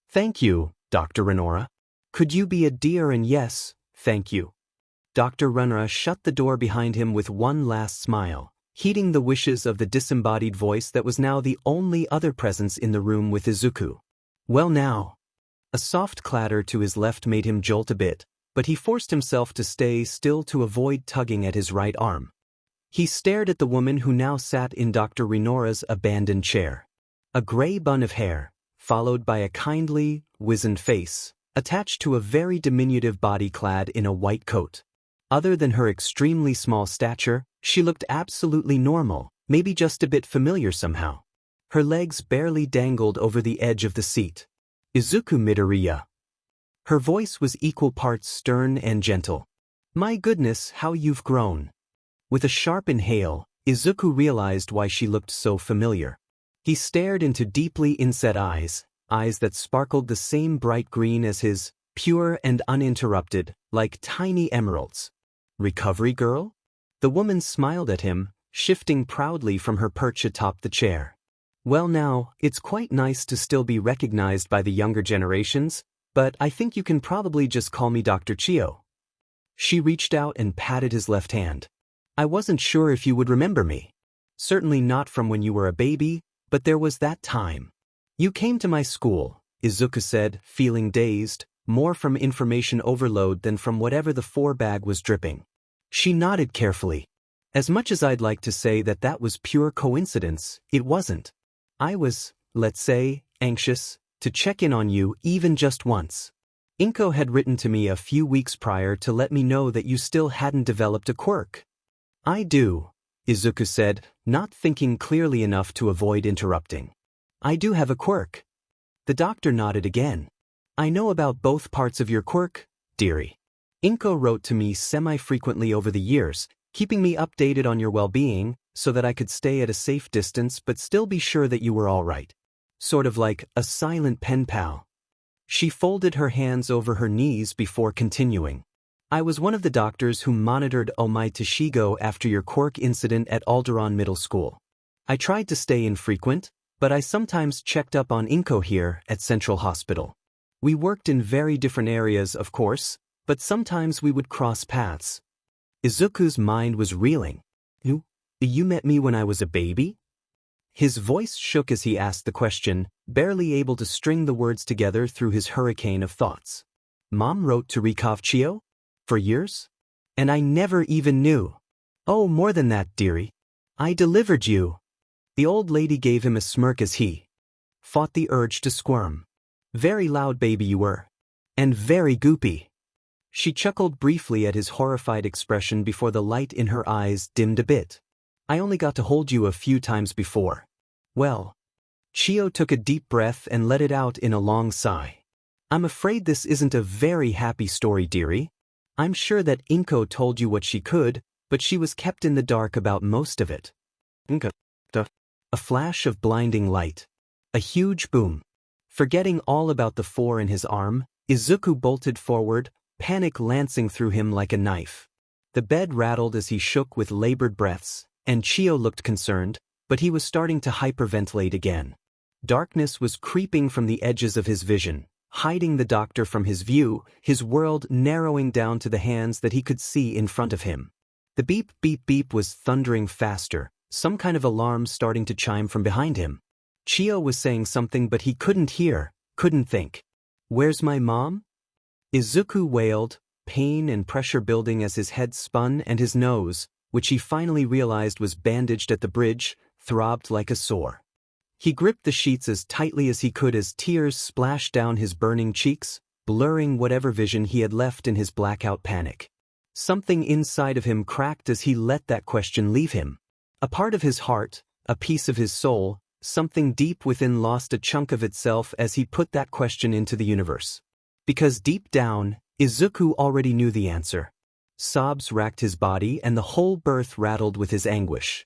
Speaker 1: "Thank you, Dr. Renora. Could you be a dear and yes, thank you." Dr. Renora shut the door behind him with one last smile, heeding the wishes of the disembodied voice that was now the only other presence in the room with Izuku. "Well now." A soft clatter to his left made him jolt a bit, but he forced himself to stay still to avoid tugging at his right arm. He stared at the woman who now sat in Dr. Renora's abandoned chair. A gray bun of hair, followed by a kindly, wizened face, attached to a very diminutive body clad in a white coat. Other than her extremely small stature, she looked absolutely normal, maybe just a bit familiar somehow. Her legs barely dangled over the edge of the seat. "Izuku Midoriya." Her voice was equal parts stern and gentle. "My goodness, how you've grown." With a sharp inhale, Izuku realized why she looked so familiar. He stared into deeply inset eyes that sparkled the same bright green as his, pure and uninterrupted, like tiny emeralds. "Recovery girl?" The woman smiled at him, shifting proudly from her perch atop the chair. "Well now, it's quite nice to still be recognized by the younger generations, but I think you can probably just call me Dr. Chio." She reached out and patted his left hand. "I wasn't sure if you would remember me. Certainly not from when you were a baby, but there was that time. You came to my school," Izuku said, feeling dazed, more from information overload than from whatever the forebag was dripping. She nodded carefully. "As much as I'd like to say that that was pure coincidence, it wasn't. I was, let's say, anxious to check in on you even just once. Inko had written to me a few weeks prior to let me know that you still hadn't developed a quirk." "I do," Izuku said, not thinking clearly enough to avoid interrupting. "I do have a quirk." The doctor nodded again. "I know about both parts of your quirk, dearie. Inko wrote to me semi-frequently over the years, keeping me updated on your well-being, so that I could stay at a safe distance but still be sure that you were all right. Sort of like a silent pen pal." She folded her hands over her knees before continuing. "I was one of the doctors who monitored Omae Toshigo after your quirk incident at Alderaan Middle School. I tried to stay infrequent, but I sometimes checked up on Inko here at Central Hospital. We worked in very different areas, of course, but sometimes we would cross paths." Izuku's mind was reeling. You met me when I was a baby?" His voice shook as he asked the question, barely able to string the words together through his hurricane of thoughts. "Mom wrote to Recov Chio? For years? And I never even knew." "Oh, more than that, dearie. I delivered you." The old lady gave him a smirk as he fought the urge to squirm. "Very loud baby you were. And very goopy." She chuckled briefly at his horrified expression before the light in her eyes dimmed a bit. "I only got to hold you a few times before." "Well." Chio took a deep breath and let it out in a long sigh. "I'm afraid this isn't a very happy story, dearie. I'm sure that Inko told you what she could, but she was kept in the dark about most of it." A flash of blinding light. A huge boom. Forgetting all about the four in his arm, Izuku bolted forward, panic lancing through him like a knife. The bed rattled as he shook with labored breaths, and Chio looked concerned, but he was starting to hyperventilate again. Darkness was creeping from the edges of his vision, hiding the doctor from his view, his world narrowing down to the hands that he could see in front of him. The beep beep beep was thundering faster, some kind of alarm starting to chime from behind him. Chio was saying something but he couldn't hear, couldn't think. "Where's my mom?" Izuku wailed, pain and pressure building as his head spun and his nose, which he finally realized was bandaged at the bridge, throbbed like a sore. He gripped the sheets as tightly as he could as tears splashed down his burning cheeks, blurring whatever vision he had left in his blackout panic. Something inside of him cracked as he let that question leave him. A part of his heart, a piece of his soul, something deep within lost a chunk of itself as he put that question into the universe. Because deep down, Izuku already knew the answer. Sobs racked his body and the whole berth rattled with his anguish.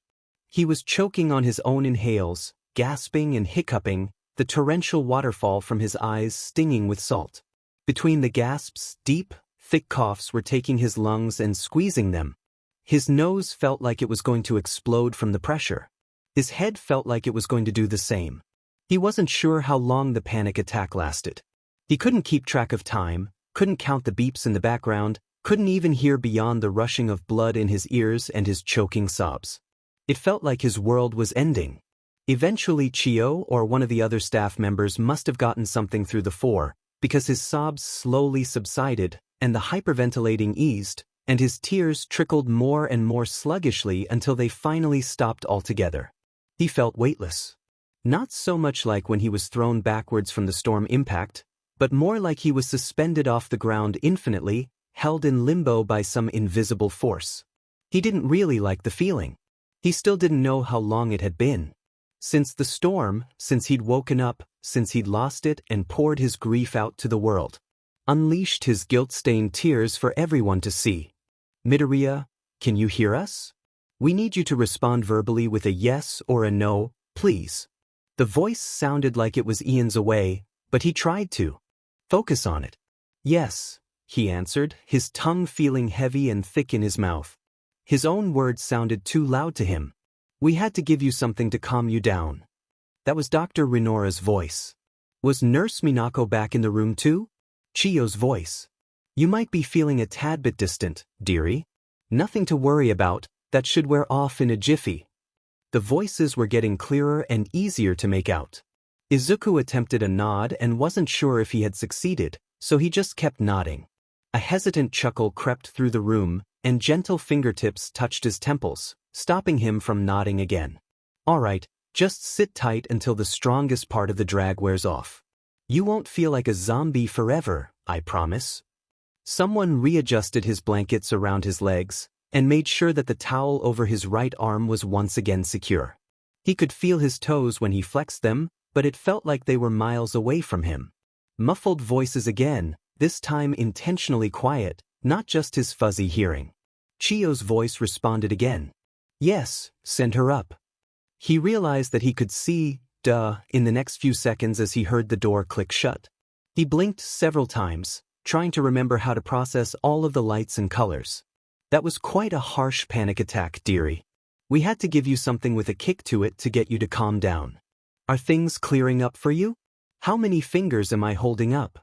Speaker 1: He was choking on his own inhales, gasping and hiccuping, the torrential waterfall from his eyes stinging with salt. Between the gasps, deep, thick coughs were taking his lungs and squeezing them. His nose felt like it was going to explode from the pressure. His head felt like it was going to do the same. He wasn't sure how long the panic attack lasted. He couldn't keep track of time, couldn't count the beeps in the background, couldn't even hear beyond the rushing of blood in his ears and his choking sobs. It felt like his world was ending. Eventually Chio or one of the other staff members must have gotten something through the fore, because his sobs slowly subsided, and the hyperventilating eased, and his tears trickled more and more sluggishly until they finally stopped altogether. He felt weightless. Not so much like when he was thrown backwards from the storm impact, but more like he was suspended off the ground infinitely, held in limbo by some invisible force. He didn't really like the feeling. He still didn't know how long it had been. Since the storm, since he'd woken up, since he'd lost it and poured his grief out to the world. Unleashed his guilt-stained tears for everyone to see. Midoriya, can you hear us? We need you to respond verbally with a yes or a no, please. The voice sounded like it was eons away, but he tried to. Focus on it. Yes, he answered, his tongue feeling heavy and thick in his mouth. His own words sounded too loud to him. We had to give you something to calm you down. That was Dr. Rinora's voice. Was Nurse Minako back in the room too? Chio's voice. You might be feeling a tad bit distant, dearie. Nothing to worry about, that should wear off in a jiffy. The voices were getting clearer and easier to make out. Izuku attempted a nod and wasn't sure if he had succeeded, so he just kept nodding. A hesitant chuckle crept through the room, and gentle fingertips touched his temples, stopping him from nodding again. All right, just sit tight until the strongest part of the drag wears off. You won't feel like a zombie forever, I promise. Someone readjusted his blankets around his legs, and made sure that the towel over his right arm was once again secure. He could feel his toes when he flexed them, but it felt like they were miles away from him. Muffled voices again, this time intentionally quiet, not just his fuzzy hearing. Chio's voice responded again. Yes, send her up. He realized that he could see, in the next few seconds as he heard the door click shut. He blinked several times, trying to remember how to process all of the lights and colors. That was quite a harsh panic attack, dearie. We had to give you something with a kick to it to get you to calm down. Are things clearing up for you? How many fingers am I holding up?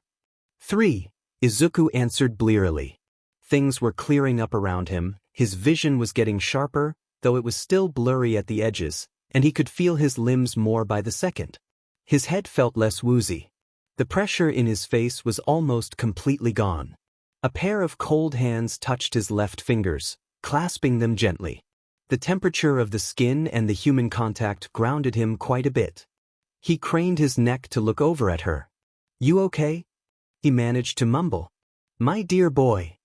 Speaker 1: 3, Izuku answered blearily. Things were clearing up around him, his vision was getting sharper, though it was still blurry at the edges, and he could feel his limbs more by the second. His head felt less woozy. The pressure in his face was almost completely gone. A pair of cold hands touched his left fingers, clasping them gently. The temperature of the skin and the human contact grounded him quite a bit. He craned his neck to look over at her. You okay? He managed to mumble. My dear boy.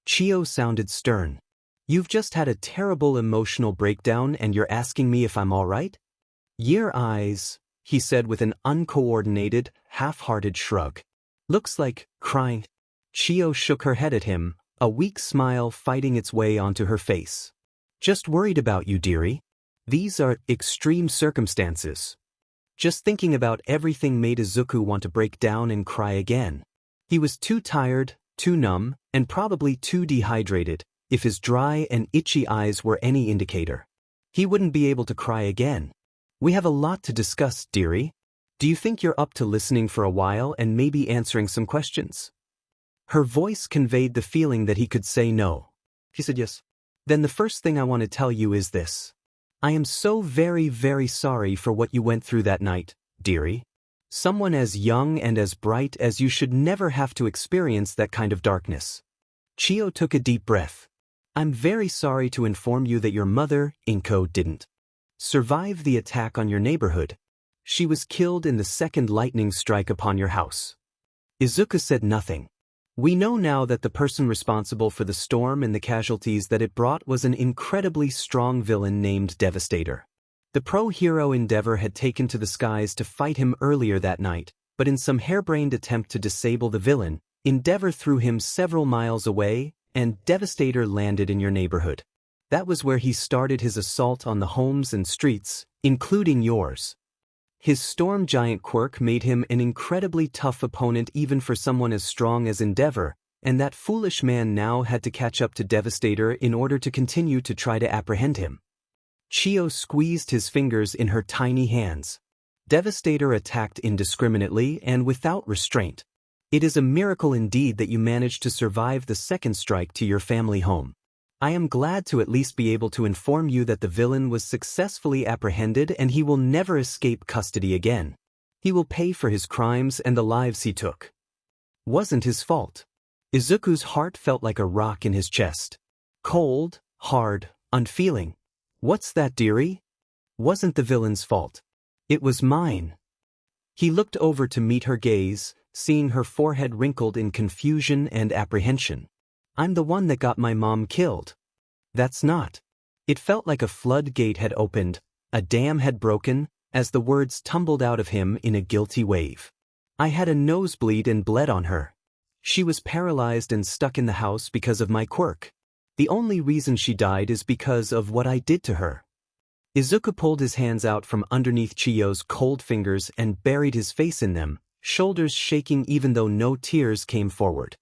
Speaker 1: Chio sounded stern. You've just had a terrible emotional breakdown and you're asking me if I'm all right? Your eyes, he said with an uncoordinated, half-hearted shrug. Looks like crying. Chio shook her head at him, a weak smile fighting its way onto her face. Just worried about you, dearie. These are extreme circumstances. Just thinking about everything made Izuku want to break down and cry again. He was too tired, too numb, and probably too dehydrated, if his dry and itchy eyes were any indicator. He wouldn't be able to cry again. We have a lot to discuss, dearie. Do you think you're up to listening for a while and maybe answering some questions? Her voice conveyed the feeling that he could say no. He said yes. Then the first thing I want to tell you is this. I am so very, very sorry for what you went through that night, dearie. Someone as young and as bright as you should never have to experience that kind of darkness. Chio took a deep breath. I'm very sorry to inform you that your mother, Inko, didn't survive the attack on your neighborhood. She was killed in the second lightning strike upon your house. Izuku said nothing. We know now that the person responsible for the storm and the casualties that it brought was an incredibly strong villain named Devastator. The pro-hero Endeavor had taken to the skies to fight him earlier that night, but in some harebrained attempt to disable the villain, Endeavor threw him several miles away, and Devastator landed in your neighborhood. That was where he started his assault on the homes and streets, including yours. His storm giant quirk made him an incredibly tough opponent even for someone as strong as Endeavor, and that foolish man now had to catch up to Devastator in order to continue to try to apprehend him. Chio squeezed his fingers in her tiny hands. Devastator attacked indiscriminately and without restraint. It is a miracle indeed that you managed to survive the second strike to your family home. I am glad to at least be able to inform you that the villain was successfully apprehended and he will never escape custody again. He will pay for his crimes and the lives he took. Wasn't his fault. Izuku's heart felt like a rock in his chest. Cold, hard, unfeeling. What's that, dearie? Wasn't the villain's fault. It was mine. He looked over to meet her gaze, seeing her forehead wrinkled in confusion and apprehension. I'm the one that got my mom killed. That's not. It felt like a floodgate had opened, a dam had broken, as the words tumbled out of him in a guilty wave. I had a nosebleed and bled on her. She was paralyzed and stuck in the house because of my quirk. The only reason she died is because of what I did to her. Izuku pulled his hands out from underneath Chiyo's cold fingers and buried his face in them, shoulders shaking even though no tears came forward.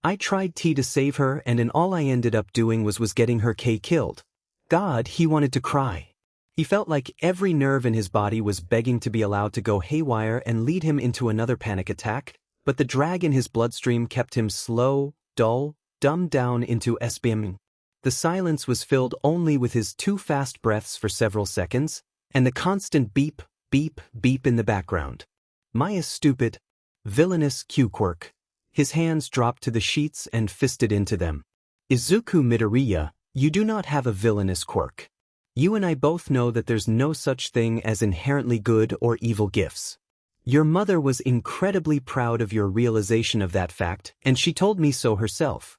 Speaker 1: I tried to save her and all I ended up doing was getting her killed. God, he wanted to cry. He felt like every nerve in his body was begging to be allowed to go haywire and lead him into another panic attack, but the drag in his bloodstream kept him slow, dull, dumbed down into SBM. The silence was filled only with his too fast breaths for several seconds, and the constant beep, beep, beep in the background. Maya's stupid, villainous Quirk. His hands dropped to the sheets and fisted into them. Izuku Midoriya, you do not have a villainous quirk. You and I both know that there's no such thing as inherently good or evil gifts. Your mother was incredibly proud of your realization of that fact, and she told me so herself.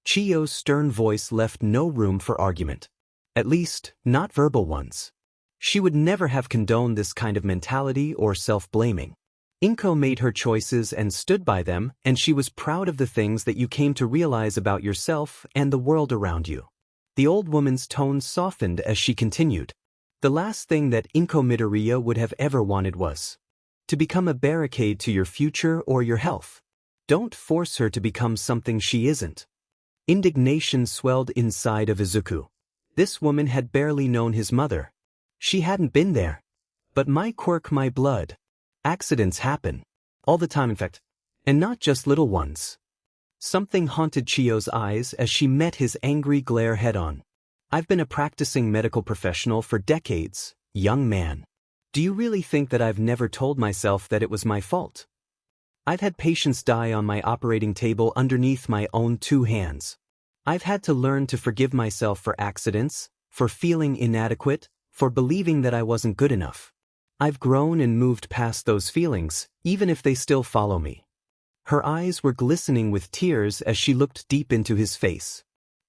Speaker 1: Chiyo's stern voice left no room for argument. At least, not verbal ones. She would never have condoned this kind of mentality or self-blaming. Inko made her choices and stood by them, and she was proud of the things that you came to realize about yourself and the world around you. The old woman's tone softened as she continued. The last thing that Inko Midoriya would have ever wanted was to become a barricade to your future or your health. Don't force her to become something she isn't. Indignation swelled inside of Izuku. This woman had barely known his mother. She hadn't been there. But my quirk, my blood. Accidents happen. All the time, in fact. And not just little ones. Something haunted Chiyo's eyes as she met his angry glare head-on. I've been a practicing medical professional for decades, young man. Do you really think that I've never told myself that it was my fault? I've had patients die on my operating table underneath my own two hands. I've had to learn to forgive myself for accidents, for feeling inadequate, for believing that I wasn't good enough. I've grown and moved past those feelings, even if they still follow me. Her eyes were glistening with tears as she looked deep into his face.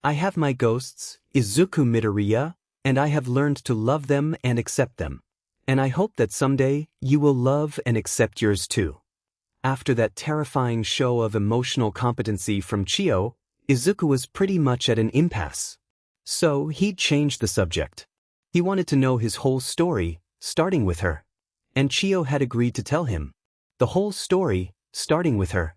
Speaker 1: I have my ghosts, Izuku Midoriya, and I have learned to love them and accept them. And I hope that someday, you will love and accept yours too. After that terrifying show of emotional competency from Chiyo, Izuku was pretty much at an impasse. So he'd changed the subject. He wanted to know his whole story, starting with her. And Chiyo had agreed to tell him. The whole story, starting with her.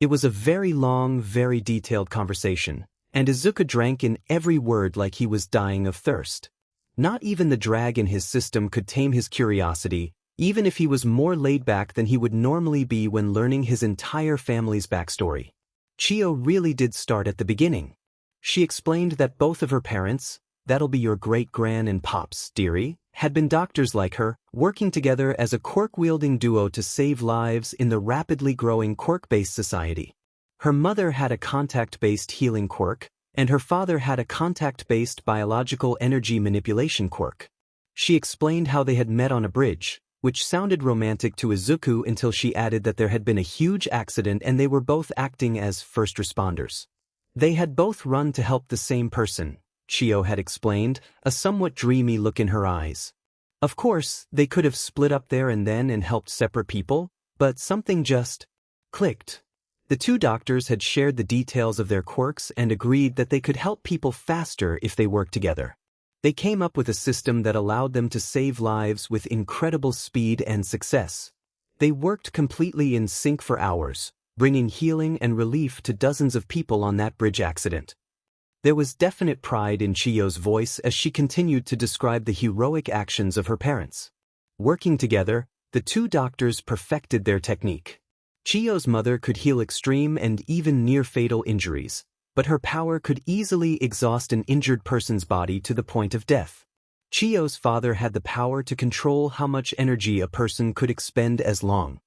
Speaker 1: It was a very long, very detailed conversation, and Izuku drank in every word like he was dying of thirst. Not even the drag in his system could tame his curiosity, even if he was more laid back than he would normally be when learning his entire family's backstory. Chiyo really did start at the beginning. She explained that both of her parents, that'll be your great-gran and pops, dearie, had been doctors like her, working together as a quirk-wielding duo to save lives in the rapidly growing quirk-based society. Her mother had a contact-based healing quirk, and her father had a contact-based biological energy manipulation quirk. She explained how they had met on a bridge, which sounded romantic to Izuku until she added that there had been a huge accident and they were both acting as first responders. They had both run to help the same person, Chiyo had explained, a somewhat dreamy look in her eyes. Of course, they could have split up there and then and helped separate people, but something just clicked. The two doctors had shared the details of their quirks and agreed that they could help people faster if they worked together. They came up with a system that allowed them to save lives with incredible speed and success. They worked completely in sync for hours, bringing healing and relief to dozens of people on that bridge accident. There was definite pride in Chiyo's voice as she continued to describe the heroic actions of her parents. Working together, the two doctors perfected their technique. Chiyo's mother could heal extreme and even near-fatal injuries, but her power could easily exhaust an injured person's body to the point of death. Chiyo's father had the power to control how much energy a person could expend as long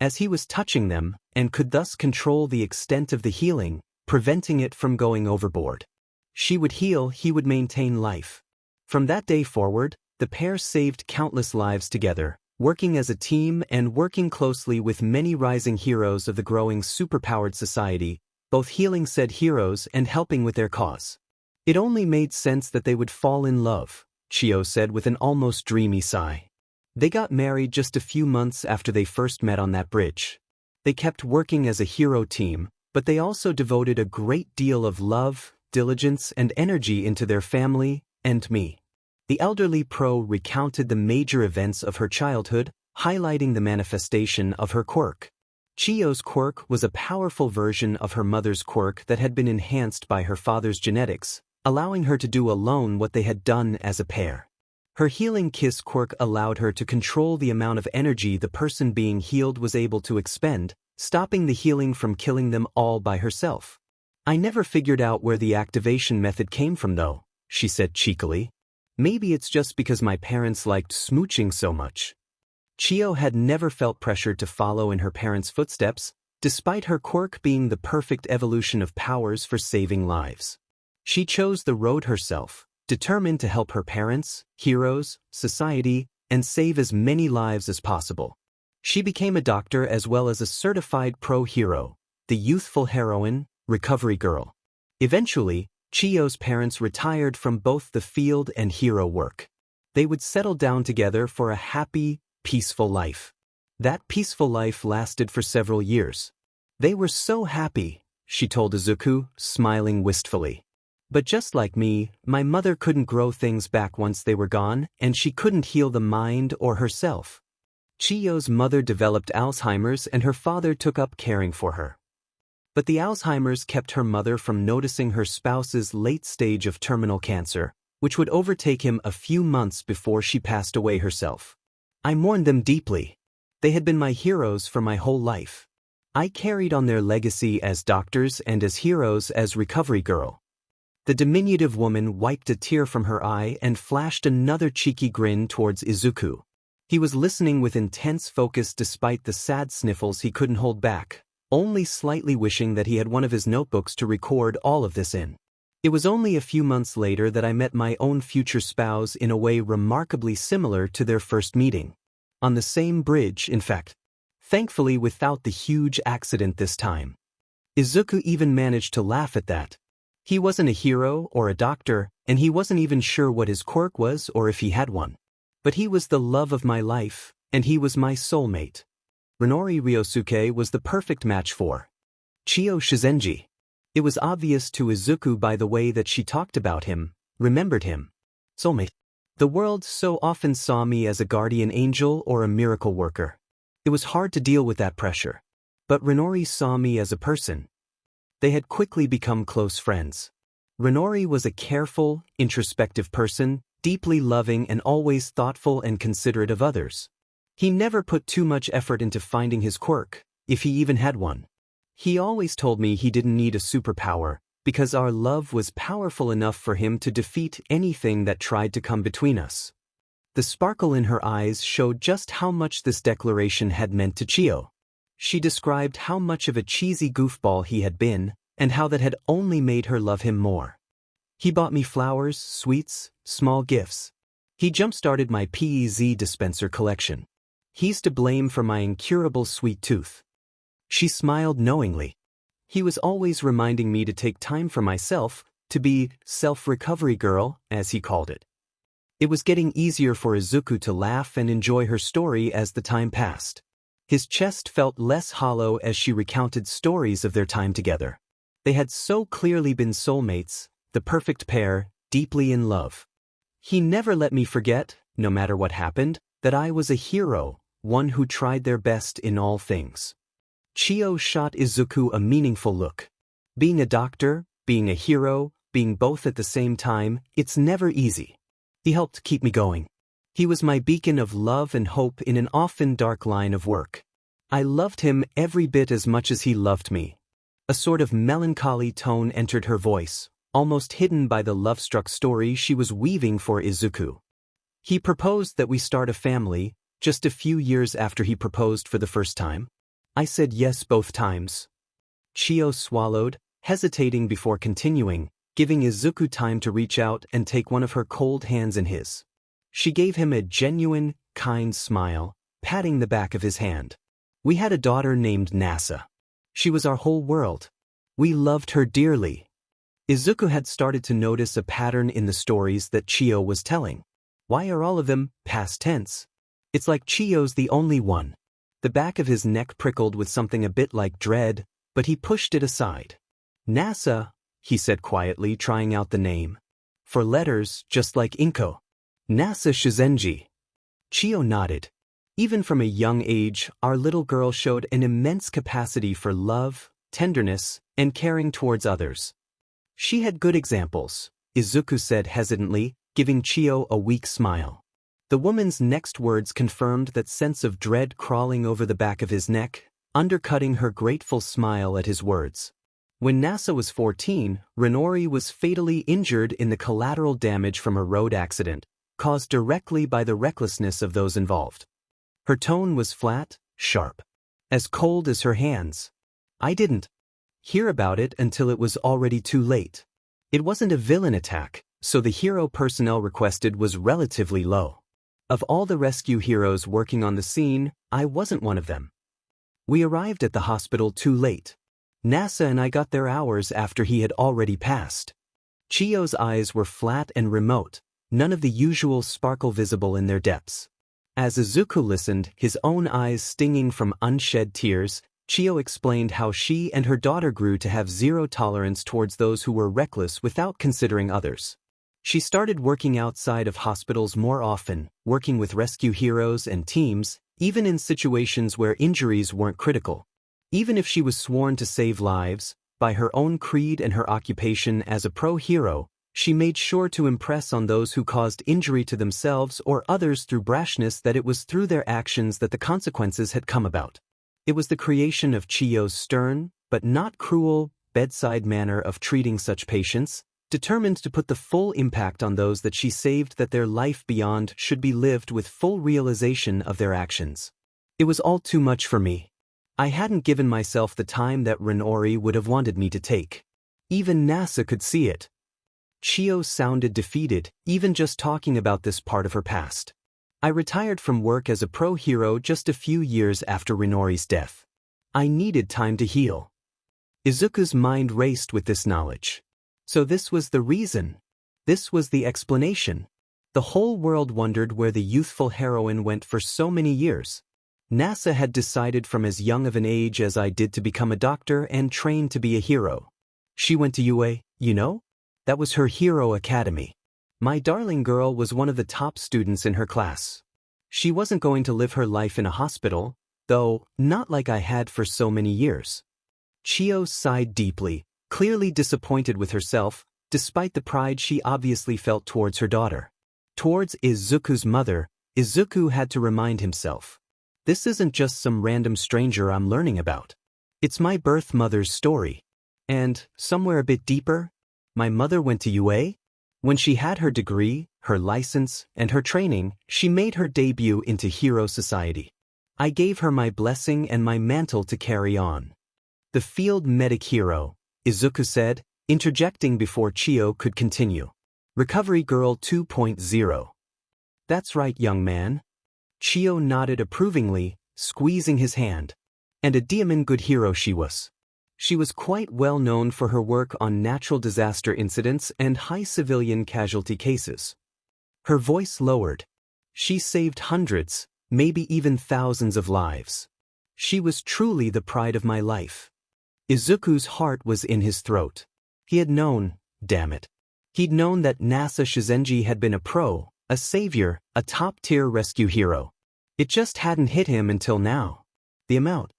Speaker 1: as he was touching them, and could thus control the extent of the healing, preventing it from going overboard. She would heal, he would maintain life. From that day forward, the pair saved countless lives together, working as a team and working closely with many rising heroes of the growing superpowered society, both healing said heroes and helping with their cause. It only made sense that they would fall in love, Chiyo said with an almost dreamy sigh. They got married just a few months after they first met on that bridge. They kept working as a hero team, but they also devoted a great deal of love, diligence, and energy into their family and me. The elderly pro recounted the major events of her childhood, highlighting the manifestation of her quirk. Chiyo's quirk was a powerful version of her mother's quirk that had been enhanced by her father's genetics, allowing her to do alone what they had done as a pair. Her Healing Kiss Quirk allowed her to control the amount of energy the person being healed was able to expend, stopping the healing from killing them all by herself. I never figured out where the activation method came from though, she said cheekily. Maybe it's just because my parents liked smooching so much. Chiyo had never felt pressure to follow in her parents' footsteps, despite her quirk being the perfect evolution of powers for saving lives. She chose the road herself, determined to help her parents, heroes, society, and save as many lives as possible. She became a doctor as well as a certified pro-hero, the youthful heroine, recovery girl. Eventually, Chiyo's parents retired from both the field and hero work. They would settle down together for a happy, peaceful life. That peaceful life lasted for several years. They were so happy, she told Izuku, smiling wistfully. But just like me, my mother couldn't grow things back once they were gone, and she couldn't heal the mind or herself. Chiyo's mother developed Alzheimer's and her father took up caring for her. But the Alzheimer's kept her mother from noticing her spouse's late stage of terminal cancer, which would overtake him a few months before she passed away herself. I mourned them deeply. They had been my heroes for my whole life. I carried on their legacy as doctors and as heroes as recovery girl. The diminutive woman wiped a tear from her eye and flashed another cheeky grin towards Izuku. He was listening with intense focus despite the sad sniffles he couldn't hold back, only slightly wishing that he had one of his notebooks to record all of this in. It was only a few months later that I met my own future spouse in a way remarkably similar to their first meeting. On the same bridge, in fact. Thankfully without the huge accident this time. Izuku even managed to laugh at that. He wasn't a hero or a doctor, and he wasn't even sure what his quirk was or if he had one. But he was the love of my life, and he was my soulmate. Rinori Ryosuke was the perfect match for Chiyo Shizenji. It was obvious to Izuku by the way that she talked about him, remembered him. Soulmate. The world so often saw me as a guardian angel or a miracle worker. It was hard to deal with that pressure. But Rinori saw me as a person. They had quickly become close friends. Rinori was a careful, introspective person, deeply loving and always thoughtful and considerate of others. He never put too much effort into finding his quirk, if he even had one. He always told me he didn't need a superpower, because our love was powerful enough for him to defeat anything that tried to come between us. The sparkle in her eyes showed just how much this declaration had meant to Chiyo. She described how much of a cheesy goofball he had been, and how that had only made her love him more. He bought me flowers, sweets, small gifts. He jump-started my PEZ dispenser collection. He's to blame for my incurable sweet tooth. She smiled knowingly. He was always reminding me to take time for myself, to be self-recovery girl, as he called it. It was getting easier for Izuku to laugh and enjoy her story as the time passed. His chest felt less hollow as she recounted stories of their time together. They had so clearly been soulmates, the perfect pair, deeply in love. He never let me forget, no matter what happened, that I was a hero, one who tried their best in all things. Chiyo shot Izuku a meaningful look. Being a doctor, being a hero, being both at the same time, it's never easy. He helped keep me going. He was my beacon of love and hope in an often dark line of work. I loved him every bit as much as he loved me. A sort of melancholy tone entered her voice, almost hidden by the love-struck story she was weaving for Izuku. He proposed that we start a family, just a few years after he proposed for the first time. I said yes both times. Chiyo swallowed, hesitating before continuing, giving Izuku time to reach out and take one of her cold hands in his. She gave him a genuine, kind smile, patting the back of his hand. We had a daughter named Nasa. She was our whole world. We loved her dearly. Izuku had started to notice a pattern in the stories that Chiyo was telling. Why are all of them past tense? It's like Chiyo's the only one. The back of his neck prickled with something a bit like dread, but he pushed it aside. Nasa, he said quietly, trying out the name. For letters, just like Inko. Nasa Shizenji. Chiyo nodded. Even from a young age, our little girl showed an immense capacity for love, tenderness, and caring towards others. She had good examples, Izuku said hesitantly, giving Chiyo a weak smile. The woman's next words confirmed that sense of dread crawling over the back of his neck, undercutting her grateful smile at his words. When Nasa was 14, Rinori was fatally injured in the collateral damage from a road accident, caused directly by the recklessness of those involved. Her tone was flat, sharp, as cold as her hands. I didn't hear about it until it was already too late. It wasn't a villain attack, so the hero personnel requested was relatively low. Of all the rescue heroes working on the scene, I wasn't one of them. We arrived at the hospital too late. Nasa and I got there hours after he had already passed. Chiyo's eyes were flat and remote, none of the usual sparkle visible in their depths. As Izuku listened, his own eyes stinging from unshed tears, Chiyo explained how she and her daughter grew to have zero tolerance towards those who were reckless without considering others. She started working outside of hospitals more often, working with rescue heroes and teams, even in situations where injuries weren't critical. Even if she was sworn to save lives, by her own creed and her occupation as a pro-hero, she made sure to impress on those who caused injury to themselves or others through brashness that it was through their actions that the consequences had come about. It was the creation of Chiyo's stern, but not cruel, bedside manner of treating such patients, determined to put the full impact on those that she saved, that their life beyond should be lived with full realization of their actions. It was all too much for me. I hadn't given myself the time that Rinori would have wanted me to take. Even Nasa could see it. Chiyo sounded defeated, even just talking about this part of her past. I retired from work as a pro-hero just a few years after Rinori's death. I needed time to heal. Izuku's mind raced with this knowledge. So this was the reason. This was the explanation. The whole world wondered where the youthful heroine went for so many years. Nasa had decided from as young of an age as I did to become a doctor and train to be a hero. She went to UA, you know? That was her hero academy. My darling girl was one of the top students in her class. She wasn't going to live her life in a hospital, though not like I had for so many years. Chiyo sighed deeply, clearly disappointed with herself, despite the pride she obviously felt towards her daughter. Towards Izuku's mother, Izuku had to remind himself. This isn't just some random stranger I'm learning about. It's my birth mother's story. And, somewhere a bit deeper, my mother went to UA? When she had her degree, her license, and her training, she made her debut into hero society. I gave her my blessing and my mantle to carry on. The field medic hero, Izuku said, interjecting before Chiyo could continue. Recovery Girl 2.0. That's right, young man. Chiyo nodded approvingly, squeezing his hand. And a demon good hero she was. She was quite well known for her work on natural disaster incidents and high civilian casualty cases. Her voice lowered. She saved hundreds, maybe even thousands of lives. She was truly the pride of my life. Izuku's heart was in his throat. He had known, damn it. He'd known that Nasa Shizenji had been a pro, a savior, a top-tier rescue hero. It just hadn't hit him until now. The amount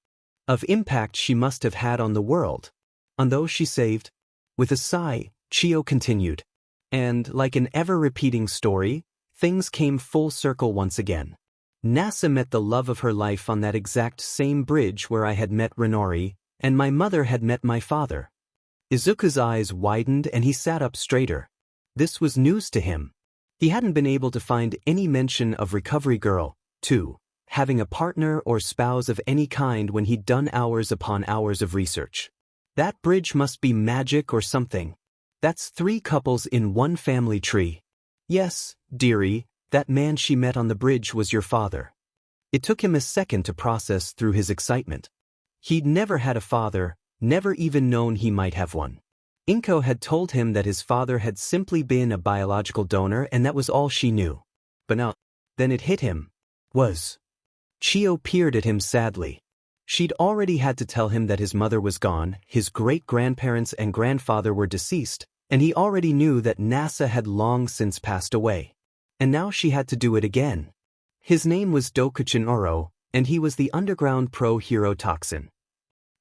Speaker 1: of impact she must have had on the world, on those she saved. With a sigh, Chiyo continued. And, like an ever-repeating story, things came full circle once again. Nasa met the love of her life on that exact same bridge where I had met Rinori, and my mother had met my father. Izuku's eyes widened and he sat up straighter. This was news to him. He hadn't been able to find any mention of Recovery Girl, too, having a partner or spouse of any kind when he'd done hours upon hours of research. That bridge must be magic or something. That's 3 couples in one family tree. Yes, dearie, that man she met on the bridge was your father. It took him a second to process through his excitement. He'd never had a father, never even known he might have one. Inko had told him that his father had simply been a biological donor and that was all she knew. But now, then it hit him. Chiyo peered at him sadly. She'd already had to tell him that his mother was gone, his great-grandparents and grandfather were deceased, and he already knew that Nasa had long since passed away. And now she had to do it again. His name was Dokuchin Oro, and he was the underground pro-hero Toxin.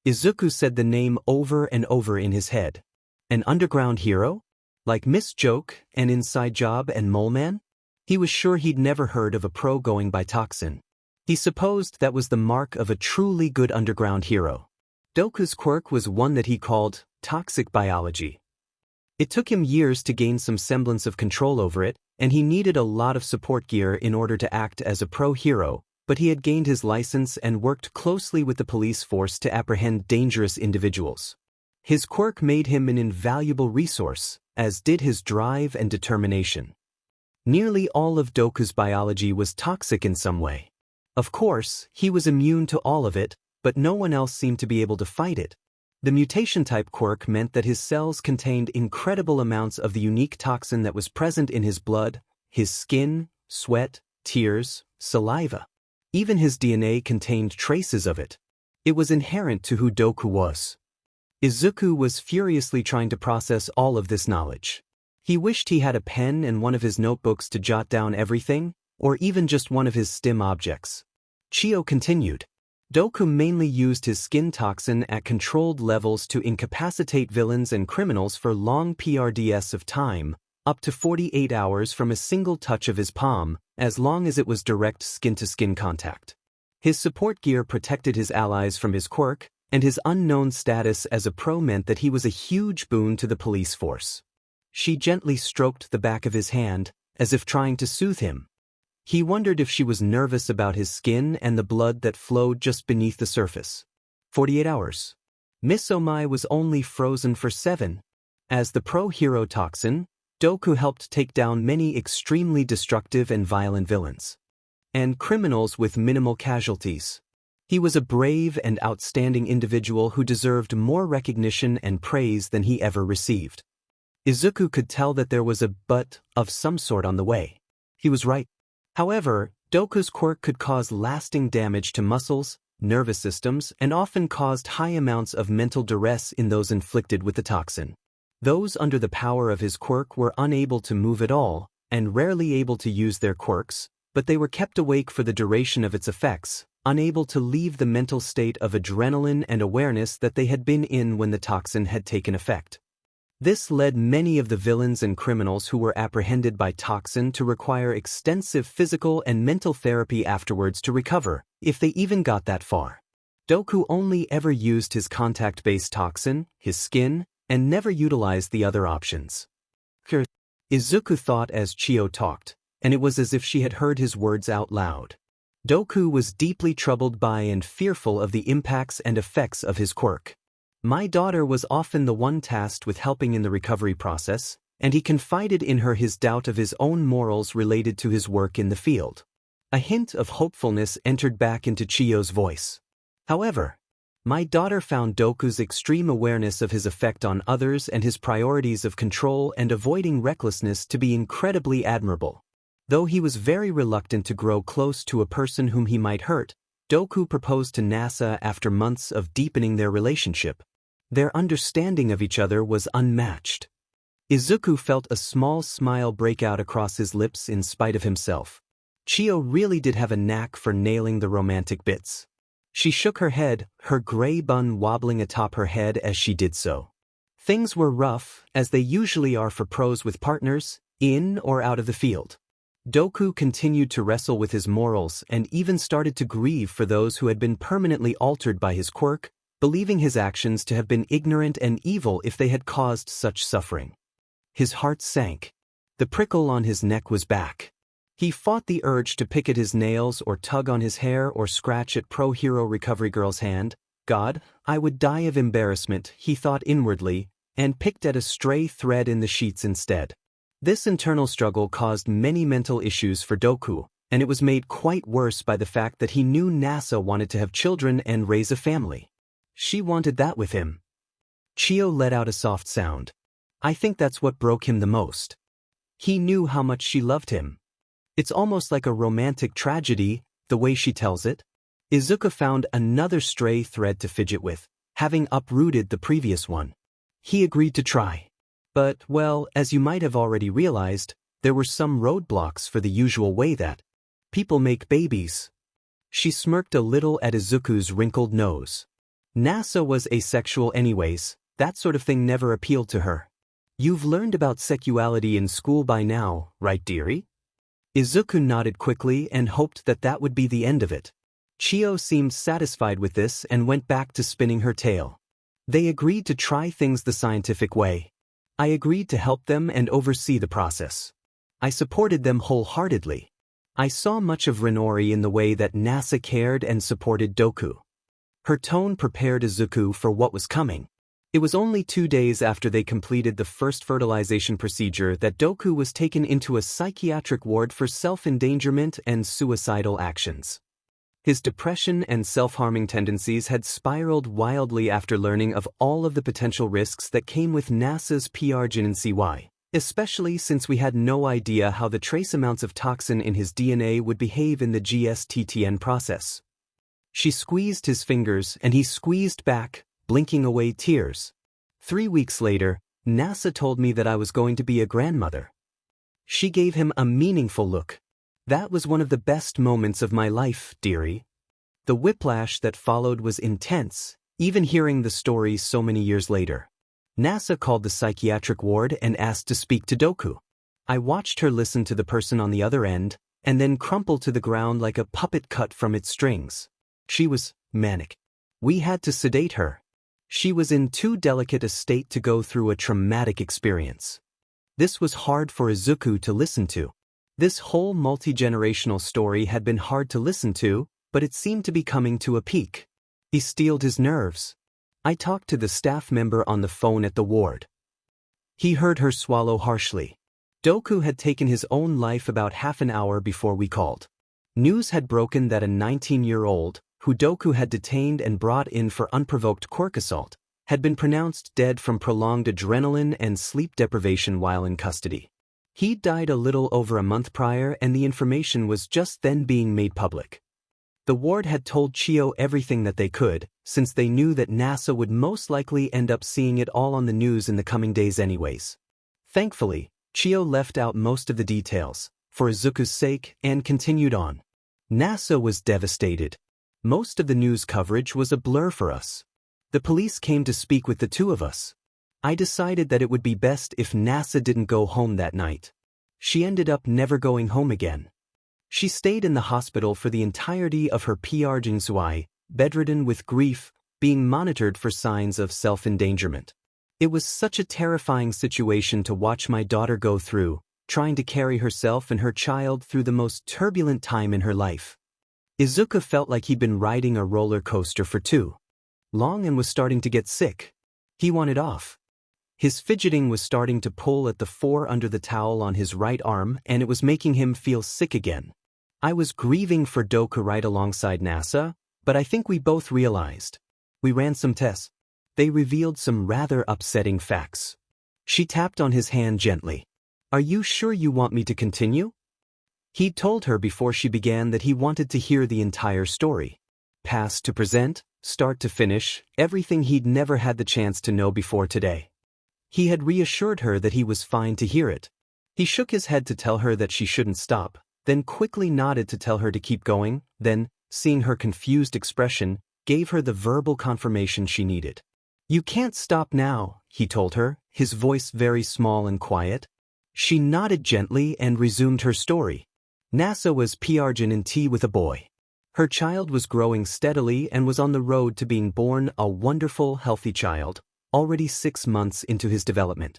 Speaker 1: Izuku said the name over and over in his head. An underground hero? Like Miss Joke, an inside job and Mole Man? He was sure he'd never heard of a pro going by Toxin. He supposed that was the mark of a truly good underground hero. Doku's quirk was one that he called toxic biology. It took him years to gain some semblance of control over it, and he needed a lot of support gear in order to act as a pro-hero, but he had gained his license and worked closely with the police force to apprehend dangerous individuals. His quirk made him an invaluable resource, as did his drive and determination. Nearly all of Doku's biology was toxic in some way. Of course, he was immune to all of it, but no one else seemed to be able to fight it. The mutation-type quirk meant that his cells contained incredible amounts of the unique toxin that was present in his blood, his skin, sweat, tears, saliva. Even his DNA contained traces of it. It was inherent to who Doku was. Izuku was furiously trying to process all of this knowledge. He wished he had a pen and one of his notebooks to jot down everything, or even just one of his stim objects. Chiyo continued. Doku mainly used his skin toxin at controlled levels to incapacitate villains and criminals for long PRDS of time, up to 48 hours from a single touch of his palm, as long as it was direct skin-to-skin contact. His support gear protected his allies from his quirk, and his unknown status as a pro meant that he was a huge boon to the police force. She gently stroked the back of his hand, as if trying to soothe him. He wondered if she was nervous about his skin and the blood that flowed just beneath the surface. 48 hours. Miss Omai was only frozen for 7. As the pro-hero Toxin, Doku helped take down many extremely destructive and violent villains. And criminals with minimal casualties. He was a brave and outstanding individual who deserved more recognition and praise than he ever received. Izuku could tell that there was a but of some sort on the way. He was right. However, Doku's quirk could cause lasting damage to muscles, nervous systems, and often caused high amounts of mental duress in those inflicted with the toxin. Those under the power of his quirk were unable to move at all, and rarely able to use their quirks, but they were kept awake for the duration of its effects, unable to leave the mental state of adrenaline and awareness that they had been in when the toxin had taken effect. This led many of the villains and criminals who were apprehended by toxin to require extensive physical and mental therapy afterwards to recover, if they even got that far. Doku only ever used his contact-based toxin, his skin, and never utilized the other options. Izuku thought as Chiyo talked, and it was as if she had heard his words out loud. Doku was deeply troubled by and fearful of the impacts and effects of his quirk. My daughter was often the one tasked with helping in the recovery process, and he confided in her his doubt of his own morals related to his work in the field. A hint of hopefulness entered back into Chiyo's voice. However, my daughter found Doku's extreme awareness of his effect on others and his priorities of control and avoiding recklessness to be incredibly admirable. Though he was very reluctant to grow close to a person whom he might hurt, Deku proposed to Nasa after months of deepening their relationship. Their understanding of each other was unmatched. Izuku felt a small smile break out across his lips in spite of himself. Chio really did have a knack for nailing the romantic bits. She shook her head, her gray bun wobbling atop her head as she did so. Things were rough, as they usually are for pros with partners, in or out of the field. Deku continued to wrestle with his morals and even started to grieve for those who had been permanently altered by his quirk, believing his actions to have been ignorant and evil if they had caused such suffering. His heart sank. The prickle on his neck was back. He fought the urge to pick at his nails or tug on his hair or scratch at pro-hero recovery girl's hand. God, I would die of embarrassment, he thought inwardly, and picked at a stray thread in the sheets instead. This internal struggle caused many mental issues for Deku, and it was made quite worse by the fact that he knew Nasa wanted to have children and raise a family. She wanted that with him. Chio let out a soft sound. I think that's what broke him the most. He knew how much she loved him. It's almost like a romantic tragedy, the way she tells it. Izuku found another stray thread to fidget with, having uprooted the previous one. He agreed to try. But, well, as you might have already realized, there were some roadblocks for the usual way that people make babies. She smirked a little at Izuku's wrinkled nose. Nasa was asexual anyways, that sort of thing never appealed to her. You've learned about sexuality in school by now, right dearie? Izuku nodded quickly and hoped that that would be the end of it. Chio seemed satisfied with this and went back to spinning her tale. They agreed to try things the scientific way. I agreed to help them and oversee the process. I supported them wholeheartedly. I saw much of Rinori in the way that Nasa cared and supported Deku. Her tone prepared Izuku for what was coming. It was only 2 days after they completed the first fertilization procedure that Deku was taken into a psychiatric ward for self-endangerment and suicidal actions. His depression and self-harming tendencies had spiraled wildly after learning of all of the potential risks that came with NASA's PRGNCY, especially since we had no idea how the trace amounts of toxin in his DNA would behave in the GSTTN process. She squeezed his fingers and he squeezed back, blinking away tears. 3 weeks later, NASA told me that I was going to be a grandmother. She gave him a meaningful look. That was one of the best moments of my life, dearie. The whiplash that followed was intense, even hearing the story so many years later. NASA called the psychiatric ward and asked to speak to Deku. I watched her listen to the person on the other end, and then crumple to the ground like a puppet cut from its strings. She was manic. We had to sedate her. She was in too delicate a state to go through a traumatic experience. This was hard for Izuku to listen to. This whole multi-generational story had been hard to listen to, but it seemed to be coming to a peak. He steeled his nerves. I talked to the staff member on the phone at the ward. He heard her swallow harshly. Deku had taken his own life about half an hour before we called. News had broken that a 19-year-old, who Deku had detained and brought in for unprovoked quirk assault, had been pronounced dead from prolonged adrenaline and sleep deprivation while in custody. He died a little over a month prior and the information was just then being made public. The ward had told Chio everything that they could, since they knew that NASA would most likely end up seeing it all on the news in the coming days anyways. Thankfully, Chio left out most of the details, for Izuku's sake, and continued on. NASA was devastated. Most of the news coverage was a blur for us. The police came to speak with the two of us. I decided that it would be best if NASA didn't go home that night. She ended up never going home again. She stayed in the hospital for the entirety of her PRGNCY, bedridden with grief, being monitored for signs of self-endangerment. It was such a terrifying situation to watch my daughter go through, trying to carry herself and her child through the most turbulent time in her life. Izuku felt like he'd been riding a roller coaster for too long and was starting to get sick. He wanted off. His fidgeting was starting to pull at the 4 under the towel on his right arm and it was making him feel sick again. I was grieving for Deku right alongside NASA, but I think we both realized. We ran some tests. They revealed some rather upsetting facts. She tapped on his hand gently. Are you sure you want me to continue? He'd told her before she began that he wanted to hear the entire story. past to present, start to finish, everything he'd never had the chance to know before today. He had reassured her that he was fine to hear it. He shook his head to tell her that she shouldn't stop, then quickly nodded to tell her to keep going, then, seeing her confused expression, gave her the verbal confirmation she needed. "You can't stop now," he told her, his voice very small and quiet. She nodded gently and resumed her story. NASA was pregnant with a boy. Her child was growing steadily and was on the road to being born a wonderful, healthy child, already 6 months into his development.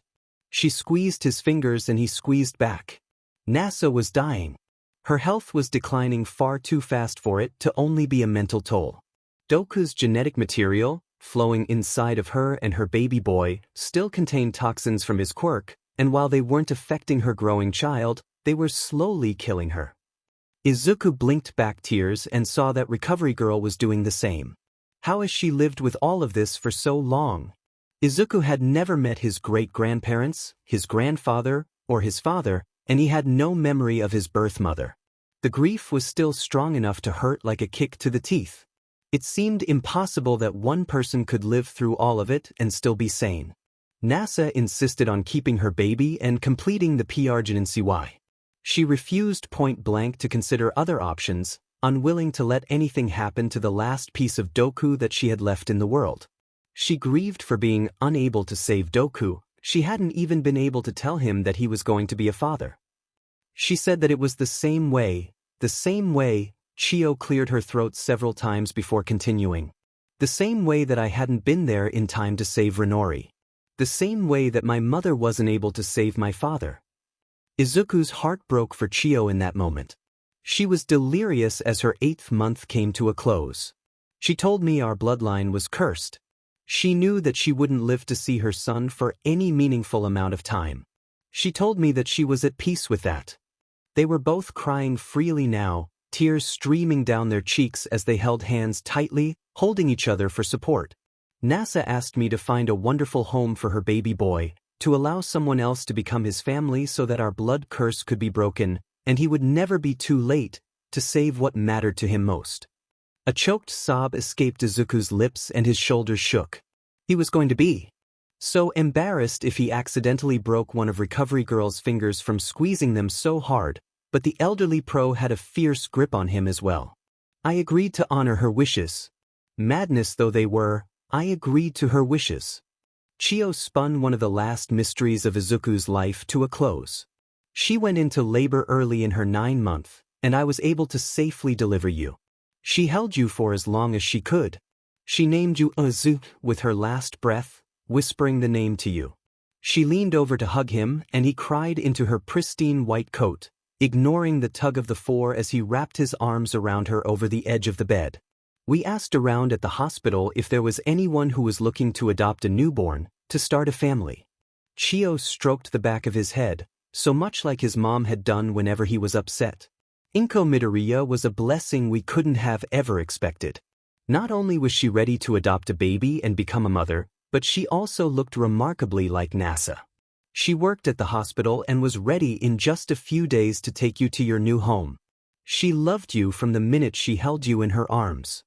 Speaker 1: She squeezed his fingers and he squeezed back. NASA was dying. Her health was declining far too fast for it to only be a mental toll. Doku's genetic material, flowing inside of her and her baby boy, still contained toxins from his quirk, and while they weren't affecting her growing child, they were slowly killing her. Izuku blinked back tears and saw that Recovery Girl was doing the same. How has she lived with all of this for so long? Izuku had never met his great-grandparents, his grandfather, or his father, and he had no memory of his birth mother. The grief was still strong enough to hurt like a kick to the teeth. It seemed impossible that one person could live through all of it and still be sane. NASA insisted on keeping her baby and completing the pregnancy. She refused point-blank to consider other options, unwilling to let anything happen to the last piece of Deku that she had left in the world. She grieved for being unable to save Deku. She hadn't even been able to tell him that he was going to be a father. She said that it was the same way. Chio cleared her throat several times before continuing. The same way that I hadn't been there in time to save Rinori. The same way that my mother wasn't able to save my father. Izuku's heart broke for Chio in that moment. She was delirious as her 8th month came to a close. She told me our bloodline was cursed. She knew that she wouldn't live to see her son for any meaningful amount of time. She told me that she was at peace with that. They were both crying freely now, tears streaming down their cheeks as they held hands tightly, holding each other for support. NASA asked me to find a wonderful home for her baby boy, to allow someone else to become his family so that our blood curse could be broken, and he would never be too late to save what mattered to him most. A choked sob escaped Izuku's lips and his shoulders shook. He was going to be so embarrassed if he accidentally broke one of Recovery Girl's fingers from squeezing them so hard, but the elderly pro had a fierce grip on him as well. I agreed to honor her wishes. Madness though they were, I agreed to her wishes. Chio spun one of the last mysteries of Izuku's life to a close. She went into labor early in her 9th month, and I was able to safely deliver you. She held you for as long as she could. She named you Izuku with her last breath, whispering the name to you. She leaned over to hug him, and he cried into her pristine white coat, ignoring the tug of the four as he wrapped his arms around her over the edge of the bed. We asked around at the hospital if there was anyone who was looking to adopt a newborn, to start a family. Chio stroked the back of his head, so much like his mom had done whenever he was upset. Izuku Midoriya was a blessing we couldn't have ever expected. Not only was she ready to adopt a baby and become a mother, but she also looked remarkably like NASA. She worked at the hospital and was ready in just a few days to take you to your new home. She loved you from the minute she held you in her arms.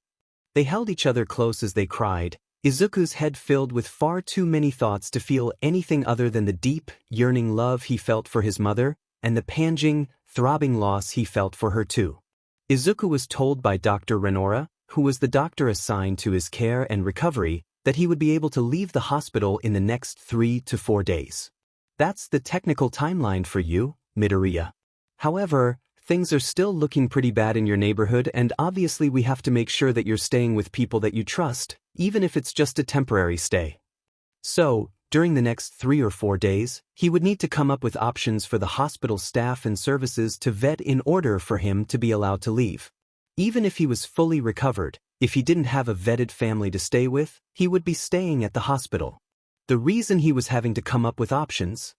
Speaker 1: They held each other close as they cried, Izuku's head filled with far too many thoughts to feel anything other than the deep, yearning love he felt for his mother, and the panging, throbbing loss he felt for her too. Izuku was told by Dr. Renora, who was the doctor assigned to his care and recovery, that he would be able to leave the hospital in the next 3 to 4 days. That's the technical timeline for you, Midoriya. However, things are still looking pretty bad in your neighborhood, and obviously we have to make sure that you're staying with people that you trust, even if it's just a temporary stay. So, during the next 3 or 4 days, he would need to come up with options for the hospital staff and services to vet in order for him to be allowed to leave. Even if he was fully recovered, if he didn't have a vetted family to stay with, he would be staying at the hospital. The reason he was having to come up with options?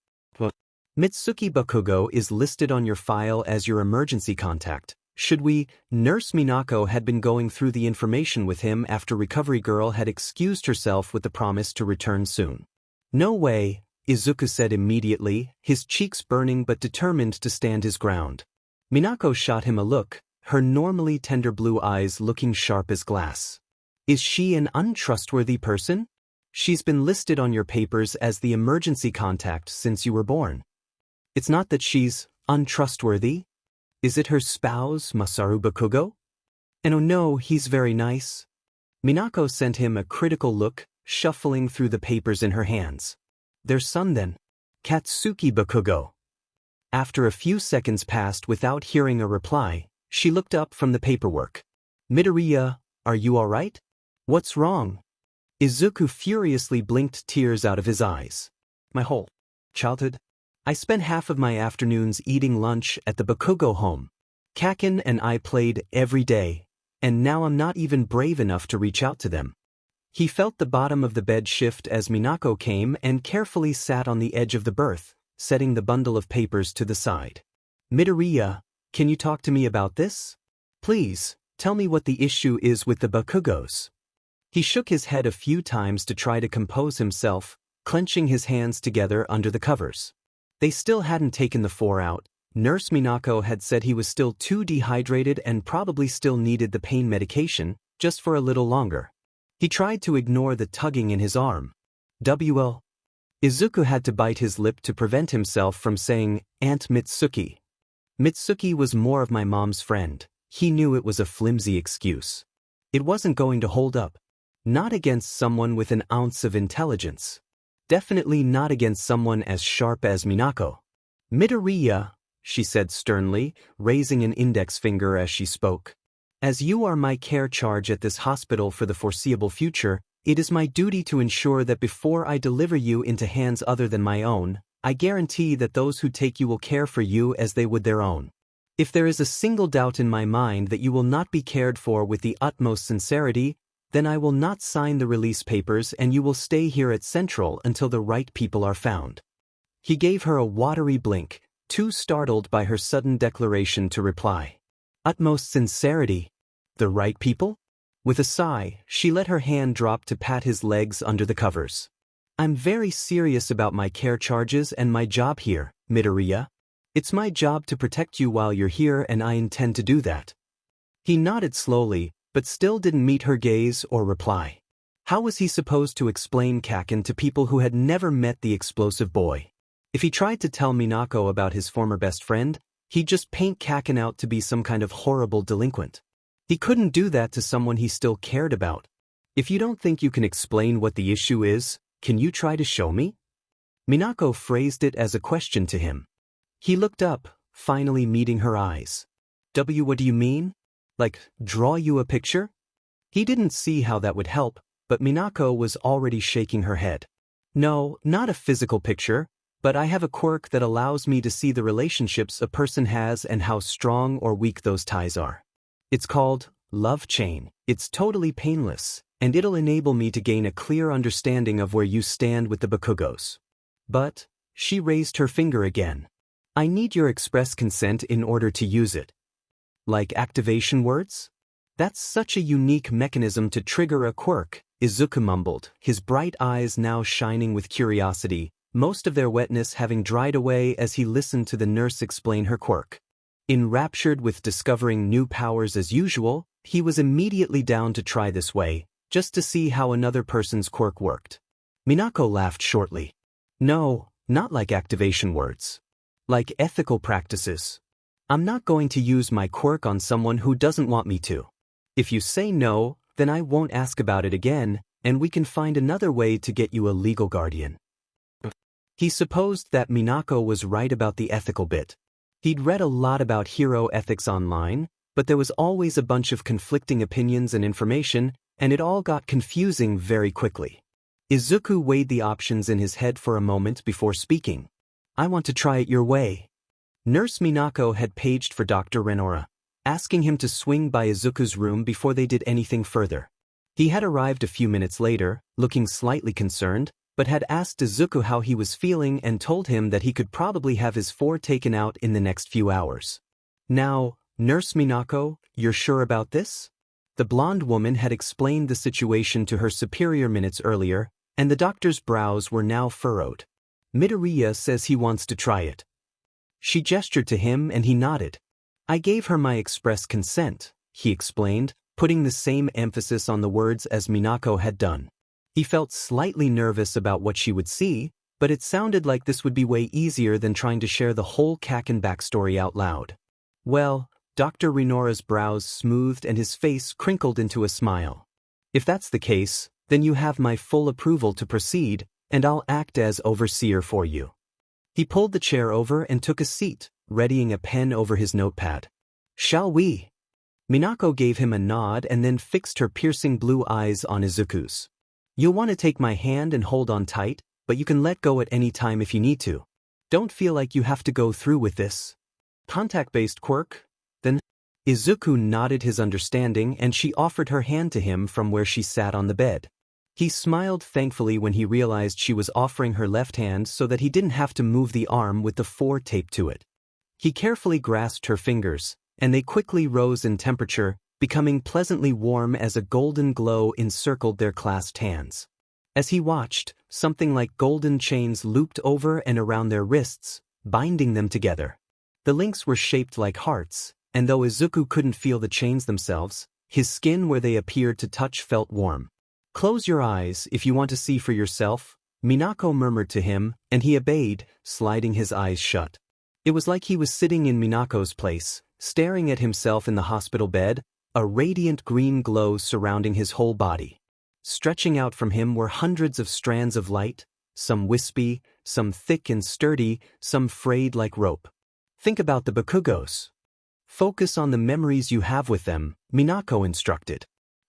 Speaker 1: Mitsuki Bakugo is listed on your file as your emergency contact. Should we? Nurse Minako had been going through the information with him after Recovery Girl had excused herself with the promise to return soon. No way, Izuku said immediately, his cheeks burning but determined to stand his ground. Minako shot him a look, her normally tender blue eyes looking sharp as glass. Is she an untrustworthy person? She's been listed on your papers as the emergency contact since you were born. It's not that she's untrustworthy. Is it her spouse, Masaru Bakugo? And oh no, he's very nice. Minako sent him a critical look, shuffling through the papers in her hands. Their son then, Katsuki Bakugo. After a few seconds passed without hearing a reply, she looked up from the paperwork. Midoriya, are you all right? What's wrong? Izuku furiously blinked tears out of his eyes. My whole childhood, I spent half of my afternoons eating lunch at the Bakugo home. Kaken and I played every day, and now I'm not even brave enough to reach out to them. He felt the bottom of the bed shift as Minako came and carefully sat on the edge of the berth, setting the bundle of papers to the side. Midoriya, can you talk to me about this? Please, tell me what the issue is with the Bakugos. He shook his head a few times to try to compose himself, clenching his hands together under the covers. They still hadn't taken the 4 out. Nurse Minako had said he was still too dehydrated and probably still needed the pain medication, just for a little longer. He tried to ignore the tugging in his arm. WL. Izuku had to bite his lip to prevent himself from saying, Aunt Mitsuki. Mitsuki was more of my mom's friend. He knew it was a flimsy excuse. It wasn't going to hold up. Not against someone with an ounce of intelligence. Definitely not against someone as sharp as Minako. Midoriya, she said sternly, raising an index finger as she spoke. As you are my care charge at this hospital for the foreseeable future, it is my duty to ensure that before I deliver you into hands other than my own, I guarantee that those who take you will care for you as they would their own. If there is a single doubt in my mind that you will not be cared for with the utmost sincerity, then I will not sign the release papers and you will stay here at Central until the right people are found. He gave her a watery blink, too startled by her sudden declaration to reply. Utmost sincerity? The right people? With a sigh, she let her hand drop to pat his legs under the covers. I'm very serious about my care charges and my job here, Midoriya. It's my job to protect you while you're here and I intend to do that. He nodded slowly, but still didn't meet her gaze or reply. How was he supposed to explain Kaken to people who had never met the explosive boy? If he tried to tell Minako about his former best friend, he'd just paint Kaken out to be some kind of horrible delinquent. He couldn't do that to someone he still cared about. If you don't think you can explain what the issue is, can you try to show me? Minako phrased it as a question to him. He looked up, finally meeting her eyes. What do you mean? Like, draw you a picture? He didn't see how that would help, but Minako was already shaking her head. No, not a physical picture, but I have a quirk that allows me to see the relationships a person has and how strong or weak those ties are. It's called Love Chain. It's totally painless, and it'll enable me to gain a clear understanding of where you stand with the Bakugos. But, she raised her finger again. I need your express consent in order to use it. Like activation words? That's such a unique mechanism to trigger a quirk, Izuku mumbled, his bright eyes now shining with curiosity, most of their wetness having dried away as he listened to the nurse explain her quirk. Enraptured with discovering new powers as usual, he was immediately down to try this way, just to see how another person's quirk worked. Minako laughed shortly. No, not like activation words. Like ethical practices. I'm not going to use my quirk on someone who doesn't want me to. If you say no, then I won't ask about it again, and we can find another way to get you a legal guardian. He supposed that Minako was right about the ethical bit. He'd read a lot about hero ethics online, but there was always a bunch of conflicting opinions and information, and it all got confusing very quickly. Izuku weighed the options in his head for a moment before speaking. I want to try it your way. Nurse Minako had paged for Dr. Renora, asking him to swing by Izuku's room before they did anything further. He had arrived a few minutes later, looking slightly concerned, but had asked Izuku how he was feeling and told him that he could probably have his 4 taken out in the next few hours. Now, Nurse Minako, you're sure about this? The blonde woman had explained the situation to her superior minutes earlier, and the doctor's brows were now furrowed. Midoriya says he wants to try it. She gestured to him and he nodded. I gave her my express consent, he explained, putting the same emphasis on the words as Minako had done. He felt slightly nervous about what she would see, but it sounded like this would be way easier than trying to share the whole Kaken backstory out loud. Well, Dr. Rinora's brows smoothed and his face crinkled into a smile. If that's the case, then you have my full approval to proceed, and I'll act as overseer for you. He pulled the chair over and took a seat, readying a pen over his notepad. Shall we? Minako gave him a nod and then fixed her piercing blue eyes on Izuku's. You'll want to take my hand and hold on tight, but you can let go at any time if you need to. Don't feel like you have to go through with this. Contact-based quirk? Then? Izuku nodded his understanding and she offered her hand to him from where she sat on the bed. He smiled thankfully when he realized she was offering her left hand so that he didn't have to move the arm with the 4 taped to it. He carefully grasped her fingers, and they quickly rose in temperature, becoming pleasantly warm as a golden glow encircled their clasped hands. As he watched, something like golden chains looped over and around their wrists, binding them together. The links were shaped like hearts, and though Izuku couldn't feel the chains themselves, his skin where they appeared to touch felt warm. Close your eyes if you want to see for yourself, Minako murmured to him, and he obeyed, sliding his eyes shut. It was like he was sitting in Minako's place, staring at himself in the hospital bed, a radiant green glow surrounding his whole body. Stretching out from him were hundreds of strands of light, some wispy, some thick and sturdy, some frayed like rope. Think about the Bakugos. Focus on the memories you have with them, Minako instructed.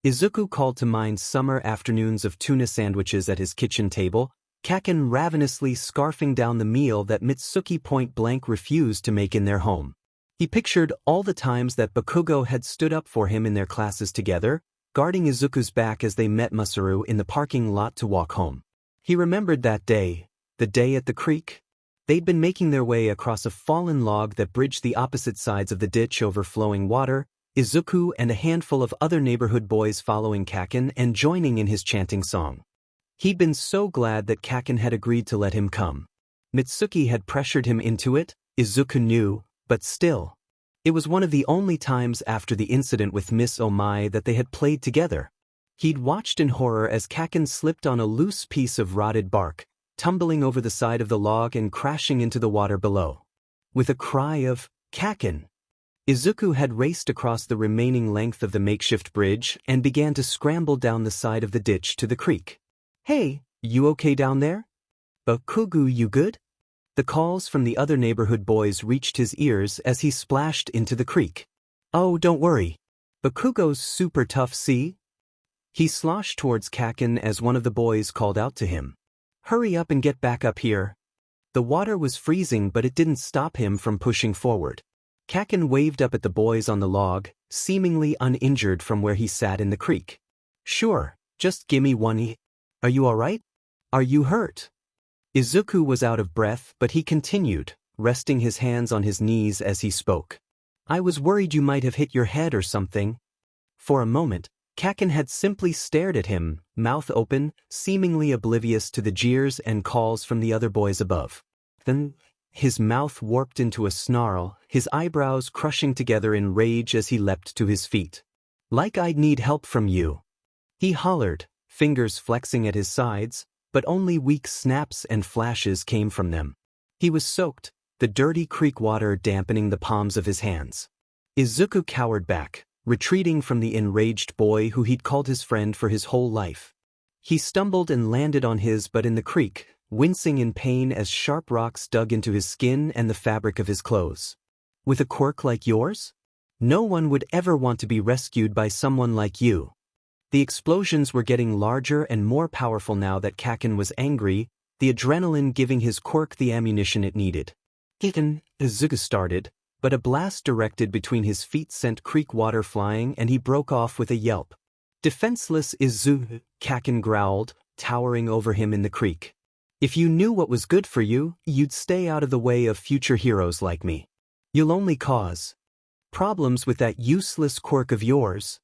Speaker 1: Izuku called to mind summer afternoons of tuna sandwiches at his kitchen table, Kaken ravenously scarfing down the meal that Mitsuki point-blank refused to make in their home. He pictured all the times that Bakugo had stood up for him in their classes together, guarding Izuku's back as they met Masaru in the parking lot to walk home. He remembered that day, the day at the creek. They'd been making their way across a fallen log that bridged the opposite sides of the ditch over flowing water, Izuku and a handful of other neighborhood boys following Kaken and joining in his chanting song. He'd been so glad that Kaken had agreed to let him come. Mitsuki had pressured him into it, Izuku knew, but still. It was one of the only times after the incident with Miss Omai that they had played together. He'd watched in horror as Kaken slipped on a loose piece of rotted bark, tumbling over the side of the log and crashing into the water below. With a cry of, "Kaken!" Izuku had raced across the remaining length of the makeshift bridge and began to scramble down the side of the ditch to the creek. "Hey, you okay down there? Bakugo, you good?" The calls from the other neighborhood boys reached his ears as he splashed into the creek. "Oh, don't worry. Bakugo's super tough, see?" He sloshed towards Kaken as one of the boys called out to him. "Hurry up and get back up here." The water was freezing, but it didn't stop him from pushing forward. Kaken waved up at the boys on the log, seemingly uninjured from where he sat in the creek. "Sure, just gimme one. Are you all right? Are you hurt?" Izuku was out of breath, but he continued, resting his hands on his knees as he spoke. "I was worried you might have hit your head or something." For a moment, Kaken had simply stared at him, mouth open, seemingly oblivious to the jeers and calls from the other boys above. Then, his mouth warped into a snarl, his eyebrows crushing together in rage as he leapt to his feet. "Like I'd need help from you," he hollered, fingers flexing at his sides, but only weak snaps and flashes came from them. He was soaked, the dirty creek water dampening the palms of his hands. Izuku cowered back, retreating from the enraged boy who he'd called his friend for his whole life. He stumbled and landed on his butt in the creek, wincing in pain as sharp rocks dug into his skin and the fabric of his clothes. "With a quirk like yours? No one would ever want to be rescued by someone like you." The explosions were getting larger and more powerful now that Kaken was angry, the adrenaline giving his quirk the ammunition it needed. Izuku started, but a blast directed between his feet sent creek water flying and he broke off with a yelp. "Defenseless Izuku," Kaken growled, towering over him in the creek. "If you knew what was good for you, you'd stay out of the way of future heroes like me. You'll only cause problems with that useless quirk of yours."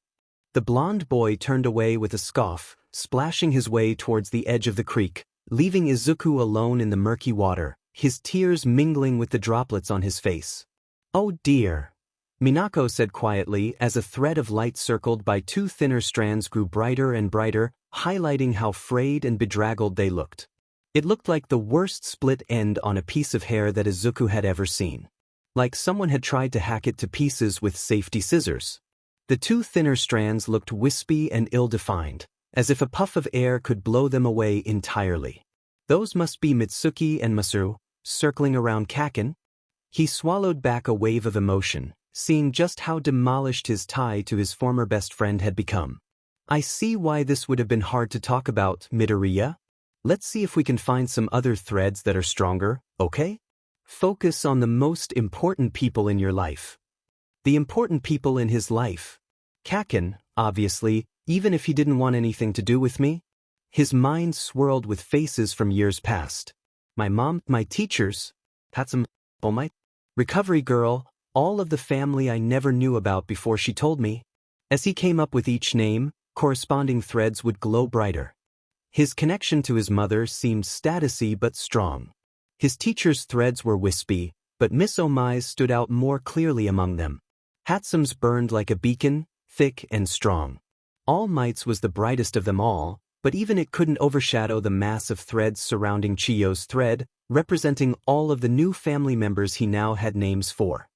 Speaker 1: The blond boy turned away with a scoff, splashing his way towards the edge of the creek, leaving Izuku alone in the murky water, his tears mingling with the droplets on his face. "Oh dear. Minako said quietly as a thread of light circled by two thinner strands grew brighter and brighter, highlighting how frayed and bedraggled they looked. It looked like the worst split end on a piece of hair that Izuku had ever seen. Like someone had tried to hack it to pieces with safety scissors. The two thinner strands looked wispy and ill-defined, as if a puff of air could blow them away entirely. Those must be Mitsuki and Masaru, circling around Kaken. He swallowed back a wave of emotion, seeing just how demolished his tie to his former best friend had become. I see why this would have been hard to talk about, Midoriya. Let's see if we can find some other threads that are stronger, okay? Focus on the most important people in your life. The important people in his life. Kaken, obviously, even if he didn't want anything to do with me. His mind swirled with faces from years past. My mom, my teachers, Quirk of All Might, recovery girl, all of the family I never knew about before she told me. As he came up with each name, corresponding threads would glow brighter. His connection to his mother seemed statusy but strong. His teacher's threads were wispy, but Miss Omai's stood out more clearly among them. Hatsume's burned like a beacon, thick and strong. All Might's was the brightest of them all, but even it couldn't overshadow the mass of threads surrounding Chiyo's thread, representing all of the new family members he now had names for.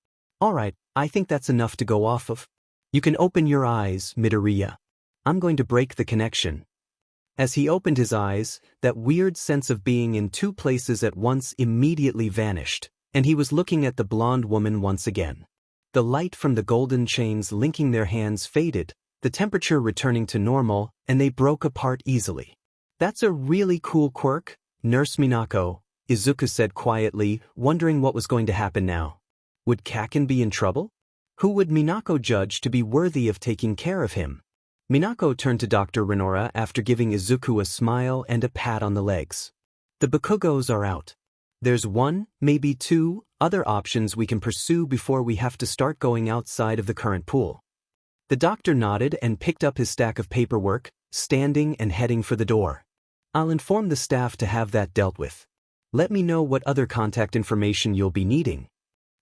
Speaker 1: Alright, I think that's enough to go off of. You can open your eyes, Midoriya. I'm going to break the connection. As he opened his eyes, that weird sense of being in two places at once immediately vanished, and he was looking at the blonde woman once again. The light from the golden chains linking their hands faded, the temperature returning to normal, and they broke apart easily. That's a really cool quirk, Nurse Minako, Izuku said quietly, wondering what was going to happen now. Would Kaken be in trouble? Who would Minako judge to be worthy of taking care of him? Minako turned to Dr. Renora after giving Izuku a smile and a pat on the legs. The Bakugos are out. There's one, maybe two, other options we can pursue before we have to start going outside of the current pool. The doctor nodded and picked up his stack of paperwork, standing and heading for the door. I'll inform the staff to have that dealt with. Let me know what other contact information you'll be needing.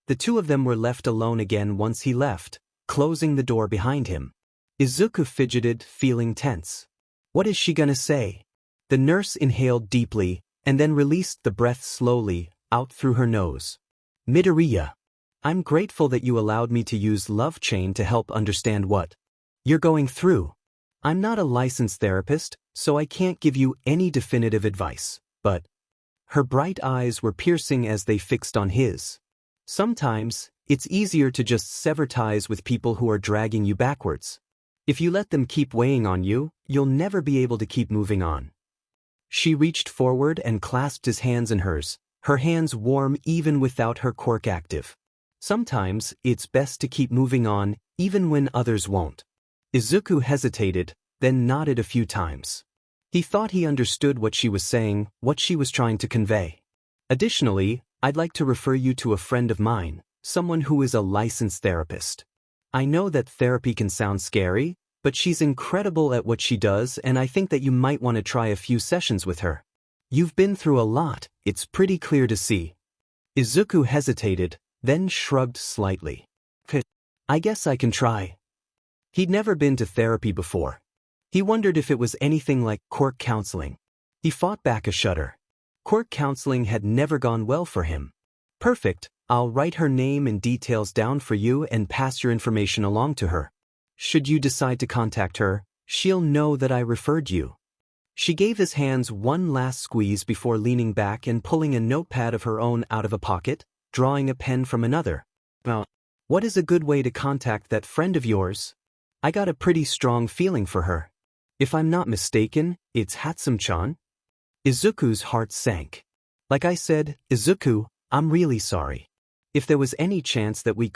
Speaker 1: The two of them were left alone again once he left, closing the door behind him. Izuku fidgeted, feeling tense. What is she gonna say? The nurse inhaled deeply, and then released the breath slowly, out through her nose. Midoriya, I'm grateful that you allowed me to use Love Chain to help understand what you're going through. I'm not a licensed therapist, so I can't give you any definitive advice, but her bright eyes were piercing as they fixed on his. Sometimes, it's easier to just sever ties with people who are dragging you backwards. If you let them keep weighing on you, you'll never be able to keep moving on. She reached forward and clasped his hands in hers, her hands warm even without her quirk active. Sometimes, it's best to keep moving on, even when others won't. Izuku hesitated, then nodded a few times. He thought he understood what she was saying, what she was trying to convey. Additionally, I'd like to refer you to a friend of mine, someone who is a licensed therapist. I know that therapy can sound scary, but she's incredible at what she does, and I think that you might want to try a few sessions with her. You've been through a lot, it's pretty clear to see. Izuku hesitated, then shrugged slightly. I guess I can try. He'd never been to therapy before. He wondered if it was anything like quirk counseling. He fought back a shudder. Quirk counseling had never gone well for him. Perfect, I'll write her name and details down for you and pass your information along to her. Should you decide to contact her, she'll know that I referred you. She gave his hands one last squeeze before leaning back and pulling a notepad of her own out of a pocket, drawing a pen from another. Well, what is a good way to contact that friend of yours? I got a pretty strong feeling for her. If I'm not mistaken, it's Hatsume-chan? Izuku's heart sank. Like I said, Izuku, I'm really sorry. If there was any chance that we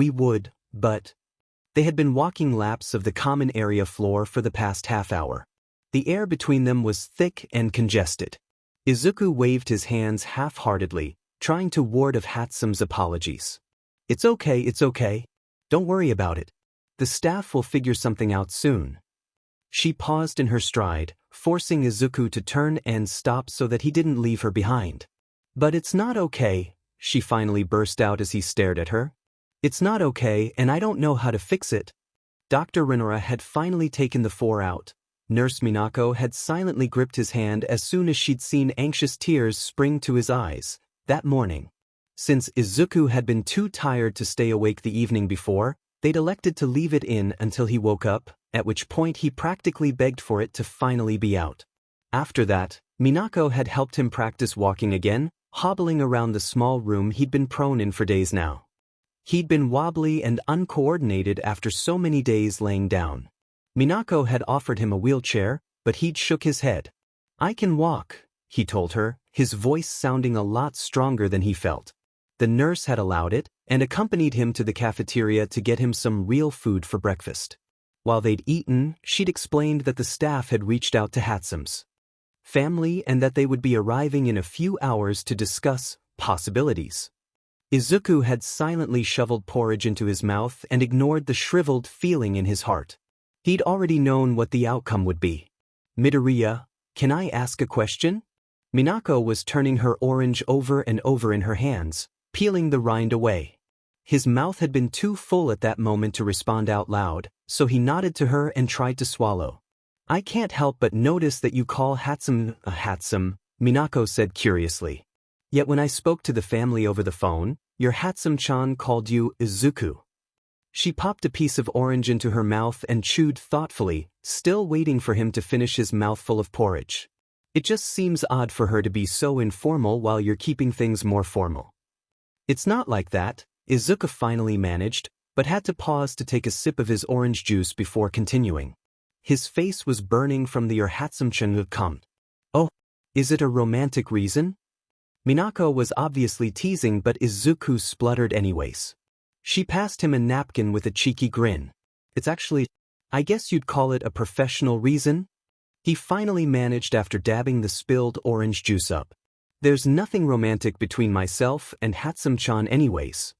Speaker 1: would, but... They had been walking laps of the common area floor for the past half hour. The air between them was thick and congested. Izuku waved his hands half-heartedly, trying to ward off Hatsume's apologies. It's okay. Don't worry about it. The staff will figure something out soon. She paused in her stride, forcing Izuku to turn and stop so that he didn't leave her behind. But it's not okay, she finally burst out as he stared at her. It's not okay and I don't know how to fix it. Dr. Rinora had finally taken the 4 out. Nurse Minako had silently gripped his hand as soon as she'd seen anxious tears spring to his eyes. That morning, since Izuku had been too tired to stay awake the evening before, they'd elected to leave it in until he woke up, at which point he practically begged for it to finally be out. After that, Minako had helped him practice walking again, hobbling around the small room he'd been prone in for days now. He'd been wobbly and uncoordinated after so many days laying down. Minako had offered him a wheelchair, but he'd shook his head. "I can walk," he told her, his voice sounding a lot stronger than he felt. The nurse had allowed it, and accompanied him to the cafeteria to get him some real food for breakfast. While they'd eaten, she'd explained that the staff had reached out to Hatsume's family and that they would be arriving in a few hours to discuss possibilities. Izuku had silently shoveled porridge into his mouth and ignored the shriveled feeling in his heart. He'd already known what the outcome would be. "Midoriya, can I ask a question?" Minako was turning her orange over and over in her hands, peeling the rind away. His mouth had been too full at that moment to respond out loud, so he nodded to her and tried to swallow. "I can't help but notice that you call Hatsume a Hatsume," Minako said curiously. "Yet when I spoke to the family over the phone, your Hatsume-chan called you Izuku." She popped a piece of orange into her mouth and chewed thoughtfully, still waiting for him to finish his mouthful of porridge. "It just seems odd for her to be so informal while you're keeping things more formal." "It's not like that," Izuku finally managed, but had to pause to take a sip of his orange juice before continuing. His face was burning from the "your Hatsume-chan" comment. "Oh, is it a romantic reason?" Minako was obviously teasing, but Izuku spluttered anyways. She passed him a napkin with a cheeky grin. "It's actually, I guess you'd call it a professional reason?" He finally managed after dabbing the spilled orange juice up. "There's nothing romantic between myself and Hatsume-chan anyways."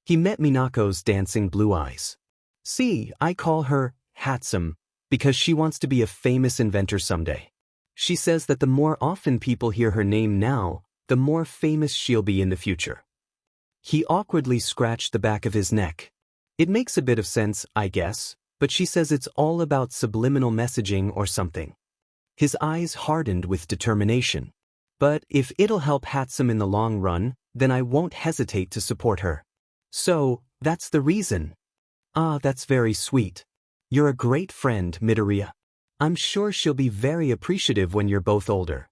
Speaker 1: He met Minako's dancing blue eyes. "See, I call her Hatsume because she wants to be a famous inventor someday. She says that the more often people hear her name now, the more famous she'll be in the future." He awkwardly scratched the back of his neck. "It makes a bit of sense, I guess, but she says it's all about subliminal messaging or something." His eyes hardened with determination. "But if it'll help Hatsume in the long run, then I won't hesitate to support her." "So, that's the reason." "Ah, that's very sweet. You're a great friend, Midoriya. I'm sure she'll be very appreciative when you're both older."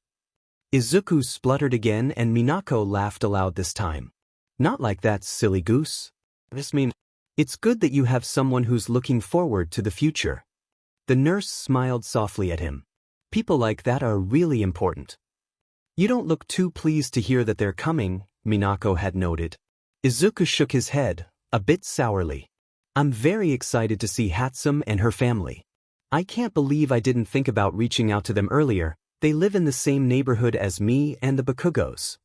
Speaker 1: Izuku spluttered again and Minako laughed aloud this time. "Not like that, silly goose. This means it's good that you have someone who's looking forward to the future." The nurse smiled softly at him. "People like that are really important." "You don't look too pleased to hear that they're coming," Minako had noted. Izuku shook his head, a bit sourly. "I'm very excited to see Hatsume and her family. I can't believe I didn't think about reaching out to them earlier. They live in the same neighborhood as me and the Bakugos."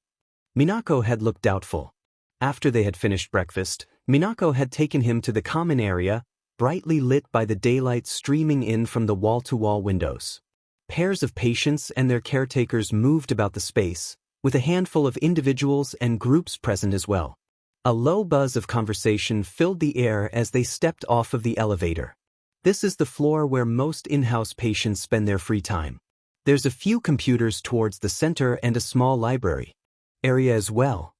Speaker 1: Minako had looked doubtful. After they had finished breakfast, Minako had taken him to the common area, brightly lit by the daylight streaming in from the wall-to-wall windows. Pairs of patients and their caretakers moved about the space, with a handful of individuals and groups present as well. A low buzz of conversation filled the air as they stepped off of the elevator. "This is the floor where most in-house patients spend their free time. There's a few computers towards the center and a small library area as well."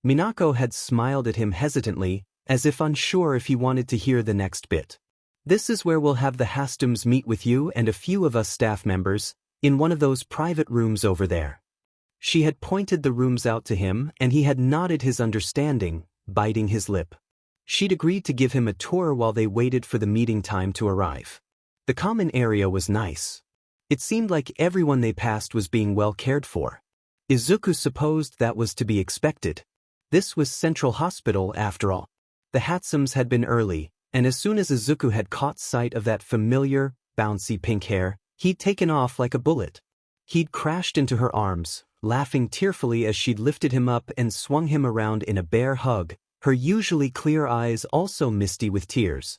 Speaker 1: Minako had smiled at him hesitantly, as if unsure if he wanted to hear the next bit. "This is where we'll have the Hatsumes meet with you and a few of us staff members, in one of those private rooms over there." She had pointed the rooms out to him and he had nodded his understanding, biting his lip. She'd agreed to give him a tour while they waited for the meeting time to arrive. The common area was nice. It seemed like everyone they passed was being well cared for. Izuku supposed that was to be expected. This was Central Hospital after all. The Hatsumes had been early, and as soon as Izuku had caught sight of that familiar, bouncy pink hair, he'd taken off like a bullet. He'd crashed into her arms, laughing tearfully as she'd lifted him up and swung him around in a bear hug, her usually clear eyes also misty with tears.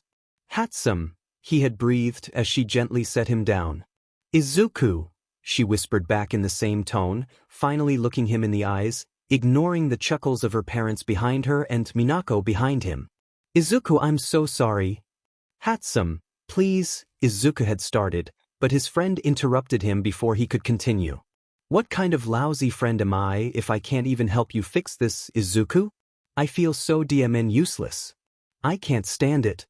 Speaker 1: "Hatsume," he had breathed as she gently set him down. "Izuku," she whispered back in the same tone, finally looking him in the eyes, ignoring the chuckles of her parents behind her and Minako behind him. Izuku, I'm so sorry. Hatsum, please, Izuku had started, but his friend interrupted him before he could continue. What kind of lousy friend am I if I can't even help you fix this, Izuku? I feel so DMN useless. I can't stand it.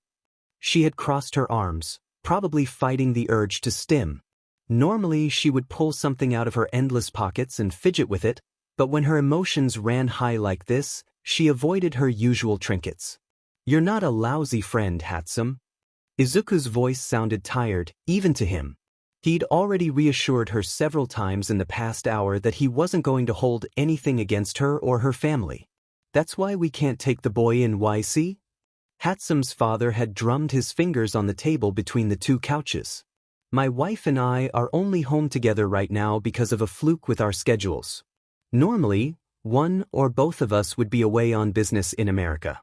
Speaker 1: She had crossed her arms, probably fighting the urge to stim. Normally she would pull something out of her endless pockets and fidget with it, but when her emotions ran high like this, she avoided her usual trinkets. You're not a lousy friend, Hatsum. Izuku's voice sounded tired, even to him. He'd already reassured her several times in the past hour that he wasn't going to hold anything against her or her family. That's why we can't take the boy in, YC? Hatsum's father had drummed his fingers on the table between the two couches. My wife and I are only home together right now because of a fluke with our schedules. Normally, one or both of us would be away on business in America.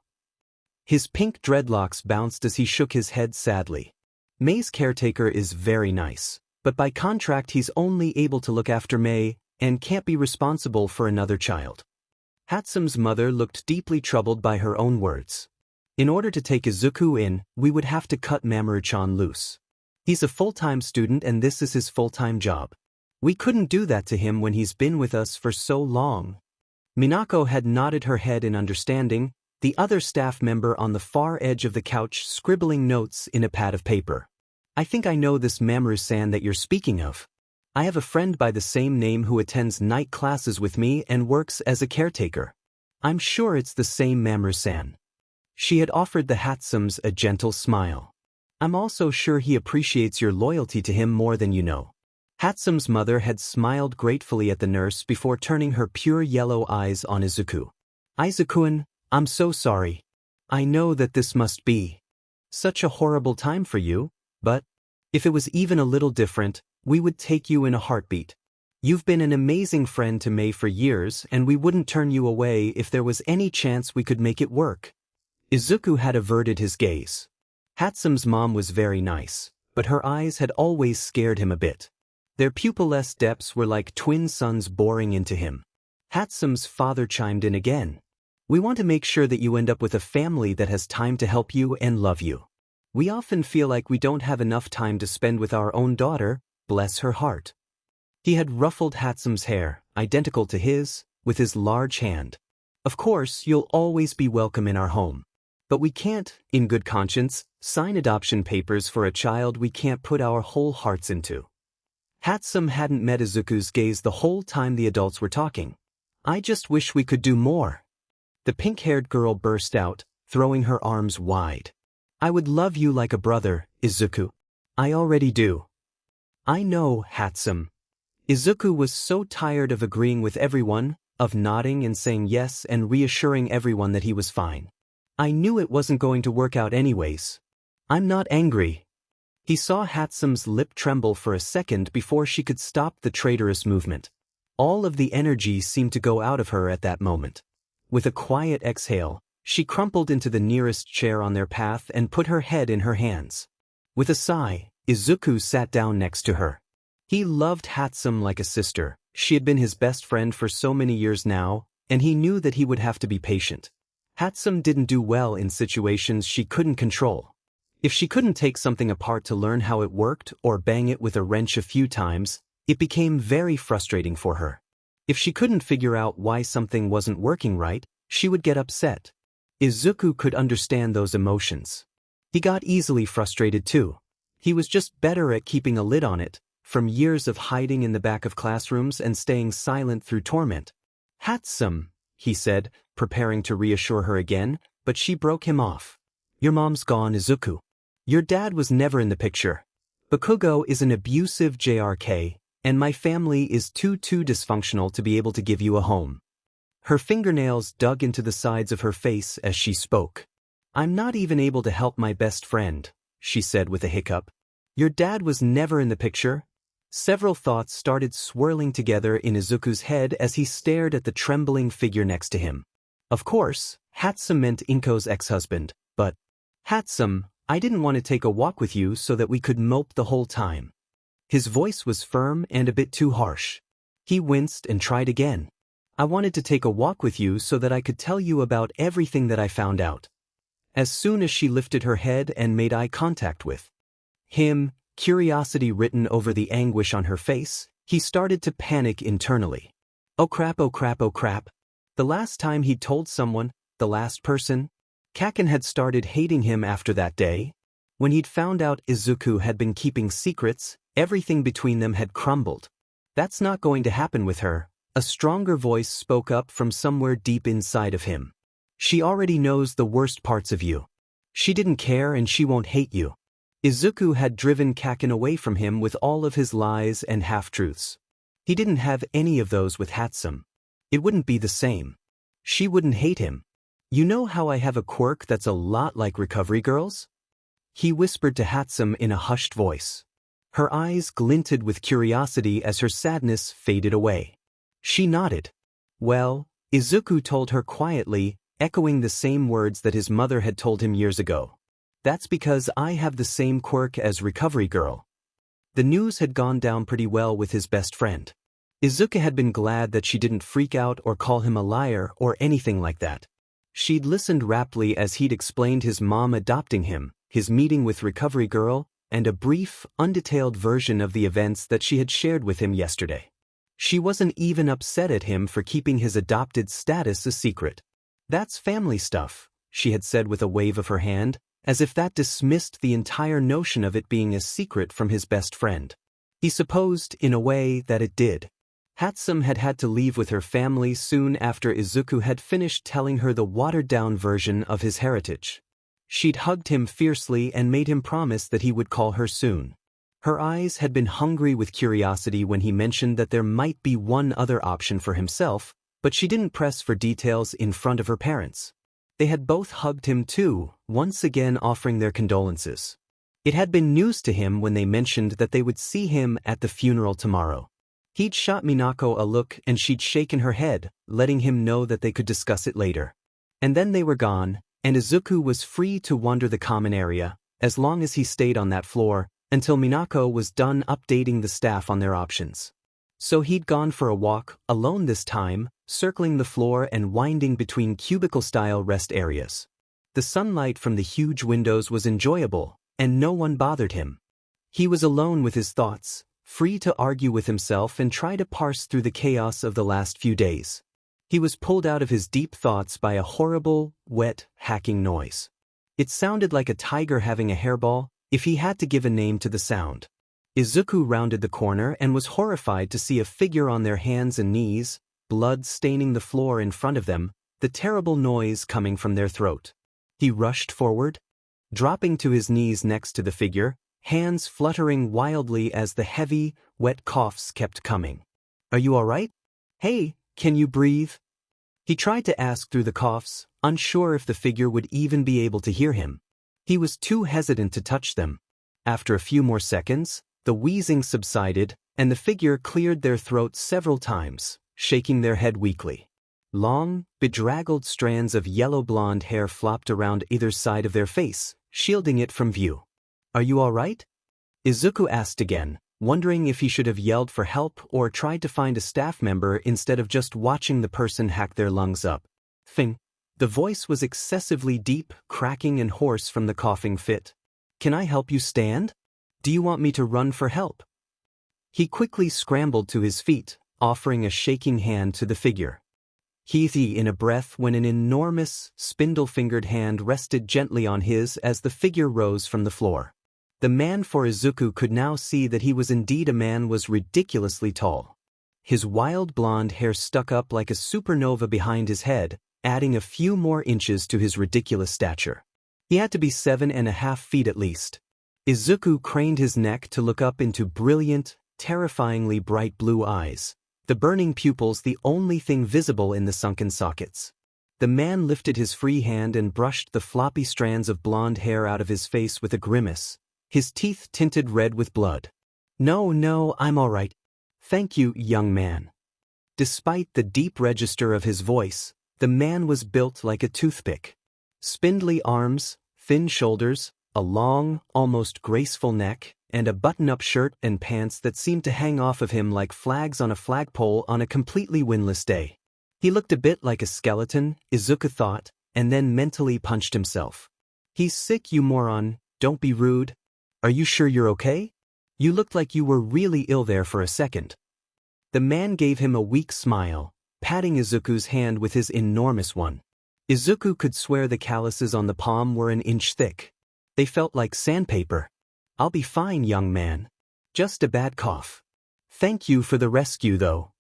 Speaker 1: His pink dreadlocks bounced as he shook his head sadly. May's caretaker is very nice, but by contract he's only able to look after May and can't be responsible for another child. Hatsum's mother looked deeply troubled by her own words. In order to take Izuku in, we would have to cut Mamoru-chan loose. He's a full-time student and this is his full-time job. We couldn't do that to him when he's been with us for so long. Minako had nodded her head in understanding, the other staff member on the far edge of the couch scribbling notes in a pad of paper. I think I know this Mamoru-san that you're speaking of. I have a friend by the same name who attends night classes with me and works as a caretaker. I'm sure it's the same Mamoru-san. She had offered the Hatsums a gentle smile. I'm also sure he appreciates your loyalty to him more than you know. Hatsum's mother had smiled gratefully at the nurse before turning her pure yellow eyes on Izuku. Izuku-kun, I'm so sorry. I know that this must be such a horrible time for you, but if it was even a little different, we would take you in a heartbeat. You've been an amazing friend to May for years and we wouldn't turn you away if there was any chance we could make it work. Izuku had averted his gaze. Hatsum's mom was very nice, but her eyes had always scared him a bit. Their pupilless depths were like twin suns boring into him. Hatsum's father chimed in again. We want to make sure that you end up with a family that has time to help you and love you. We often feel like we don't have enough time to spend with our own daughter, bless her heart. He had ruffled Hatsum's hair, identical to his, with his large hand. Of course, you'll always be welcome in our home. But we can't, in good conscience, sign adoption papers for a child we can't put our whole hearts into. Hatsum hadn't met Izuku's gaze the whole time the adults were talking. I just wish we could do more. The pink-haired girl burst out, throwing her arms wide. I would love you like a brother, Izuku. I already do. I know, Hatsum. Izuku was so tired of agreeing with everyone, of nodding and saying yes and reassuring everyone that he was fine. I knew it wasn't going to work out anyways. I'm not angry. He saw Hatsum's lip tremble for a second before she could stop the traitorous movement. All of the energy seemed to go out of her at that moment. With a quiet exhale, she crumpled into the nearest chair on their path and put her head in her hands. With a sigh, Izuku sat down next to her. He loved Hatsum like a sister. She had been his best friend for so many years now, and he knew that he would have to be patient. Hatsum didn't do well in situations she couldn't control. If she couldn't take something apart to learn how it worked or bang it with a wrench a few times, it became very frustrating for her. If she couldn't figure out why something wasn't working right, she would get upset. Izuku could understand those emotions. He got easily frustrated too. He was just better at keeping a lid on it, from years of hiding in the back of classrooms and staying silent through torment. Hatsum, he said, preparing to reassure her again, but she broke him off. Your mom's gone, Izuku. Your dad was never in the picture. Bakugo is an abusive JRK, and my family is too dysfunctional to be able to give you a home. Her fingernails dug into the sides of her face as she spoke. I'm not even able to help my best friend, she said with a hiccup. Your dad was never in the picture? Several thoughts started swirling together in Izuku's head as he stared at the trembling figure next to him. Of course, Hatsum meant Inko's ex-husband, but Hatsum, I didn't want to take a walk with you so that we could mope the whole time. His voice was firm and a bit too harsh. He winced and tried again. I wanted to take a walk with you so that I could tell you about everything that I found out. As soon as she lifted her head and made eye contact with him, curiosity written over the anguish on her face, he started to panic internally. Oh crap, oh crap, oh crap. The last time he'd told someone, the last person, Kaken had started hating him after that day. When he'd found out Izuku had been keeping secrets, everything between them had crumbled. That's not going to happen with her. A stronger voice spoke up from somewhere deep inside of him. She already knows the worst parts of you. She didn't care and she won't hate you. Izuku had driven Kaken away from him with all of his lies and half-truths. He didn't have any of those with Hatsum. It wouldn't be the same. She wouldn't hate him. You know how I have a quirk that's a lot like Recovery Girl's? He whispered to Hatsum in a hushed voice. Her eyes glinted with curiosity as her sadness faded away. She nodded. Well, Izuku told her quietly, echoing the same words that his mother had told him years ago. That's because I have the same quirk as Recovery Girl. The news had gone down pretty well with his best friend. Izuku had been glad that she didn't freak out or call him a liar or anything like that. She'd listened raptly as he'd explained his mom adopting him, his meeting with Recovery Girl, and a brief, undetailed version of the events that she had shared with him yesterday. She wasn't even upset at him for keeping his adopted status a secret. That's family stuff, she had said with a wave of her hand, as if that dismissed the entire notion of it being a secret from his best friend. He supposed, in a way, that it did. Hatsum had had to leave with her family soon after Izuku had finished telling her the watered-down version of his heritage. She'd hugged him fiercely and made him promise that he would call her soon. Her eyes had been hungry with curiosity when he mentioned that there might be one other option for himself, but she didn't press for details in front of her parents. They had both hugged him too, once again offering their condolences. It had been news to him when they mentioned that they would see him at the funeral tomorrow. He'd shot Minako a look and she'd shaken her head, letting him know that they could discuss it later. And then they were gone, and Izuku was free to wander the common area, as long as he stayed on that floor, until Minako was done updating the staff on their options. So he'd gone for a walk, alone this time, circling the floor and winding between cubicle-style rest areas. The sunlight from the huge windows was enjoyable, and no one bothered him. He was alone with his thoughts, free to argue with himself and try to parse through the chaos of the last few days. He was pulled out of his deep thoughts by a horrible, wet, hacking noise. It sounded like a tiger having a hairball, if he had to give a name to the sound. Izuku rounded the corner and was horrified to see a figure on their hands and knees, blood staining the floor in front of them, the terrible noise coming from their throat. He rushed forward, dropping to his knees next to the figure, hands fluttering wildly as the heavy, wet coughs kept coming. Are you all right? Hey, can you breathe? He tried to ask through the coughs, unsure if the figure would even be able to hear him. He was too hesitant to touch them. After a few more seconds, the wheezing subsided, and the figure cleared their throats several times, shaking their head weakly. Long, bedraggled strands of yellow-blonde hair flopped around either side of their face, shielding it from view. Are you all right? Izuku asked again, wondering if he should have yelled for help or tried to find a staff member instead of just watching the person hack their lungs up. Thing. The voice was excessively deep, cracking and hoarse from the coughing fit. Can I help you stand? Do you want me to run for help? He quickly scrambled to his feet, offering a shaking hand to the figure. Heathy in a breath when an enormous, spindle-fingered hand rested gently on his as the figure rose from the floor. The man for Izuku could now see that he was indeed a man was ridiculously tall. His wild blonde hair stuck up like a supernova behind his head, adding a few more inches to his ridiculous stature. He had to be 7.5 feet at least. Izuku craned his neck to look up into brilliant, terrifyingly bright blue eyes, the burning pupils the only thing visible in the sunken sockets. The man lifted his free hand and brushed the floppy strands of blonde hair out of his face with a grimace, his teeth tinted red with blood. No, I'm all right. Thank you, young man. Despite the deep register of his voice, the man was built like a toothpick. Spindly arms, thin shoulders, a long, almost graceful neck, and a button-up shirt and pants that seemed to hang off of him like flags on a flagpole on a completely windless day. He looked a bit like a skeleton, Izuku thought, and then mentally punched himself. He's sick, you moron, don't be rude. Are you sure you're okay? You looked like you were really ill there for a second. The man gave him a weak smile, patting Izuku's hand with his enormous one. Izuku could swear the calluses on the palm were an inch thick. They felt like sandpaper. I'll be fine, young man. Just a bad cough. Thank you for the rescue, though.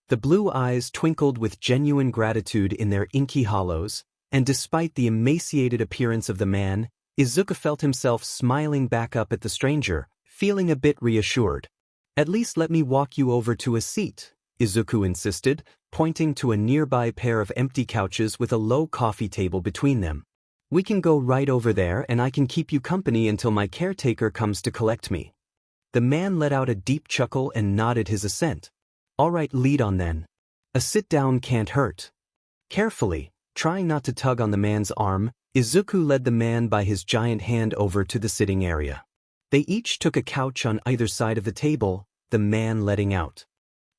Speaker 1: The blue eyes twinkled with genuine gratitude in their inky hollows, and despite the emaciated appearance of the man, Izuku felt himself smiling back up at the stranger, feeling a bit reassured. At least let me walk you over to a seat, Izuku insisted, pointing to a nearby pair of empty couches with a low coffee table between them. We can go right over there and I can keep you company until my caretaker comes to collect me. The man let out a deep chuckle and nodded his assent. All right, lead on then. A sit-down can't hurt. Carefully, trying not to tug on the man's arm, Izuku led the man by his giant hand over to the sitting area. They each took a couch on either side of the table, the man letting out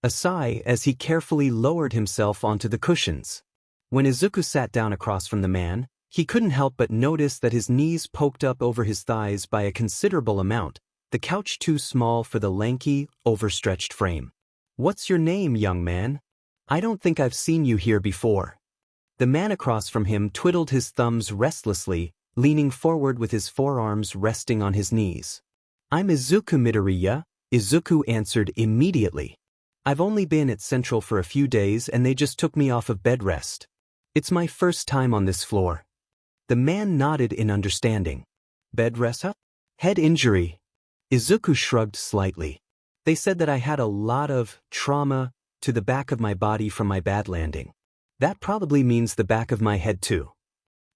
Speaker 1: a sigh as he carefully lowered himself onto the cushions. When Izuku sat down across from the man, he couldn't help but notice that his knees poked up over his thighs by a considerable amount, the couch too small for the lanky, overstretched frame. What's your name, young man? I don't think I've seen you here before. The man across from him twiddled his thumbs restlessly, leaning forward with his forearms resting on his knees. I'm Izuku Midoriya, Izuku answered immediately. I've only been at Central for a few days and they just took me off of bed rest. It's my first time on this floor. The man nodded in understanding. Bed rest? Head injury. Izuku shrugged slightly. They said that I had a lot of trauma to the back of my body from my bad landing. That probably means the back of my head too.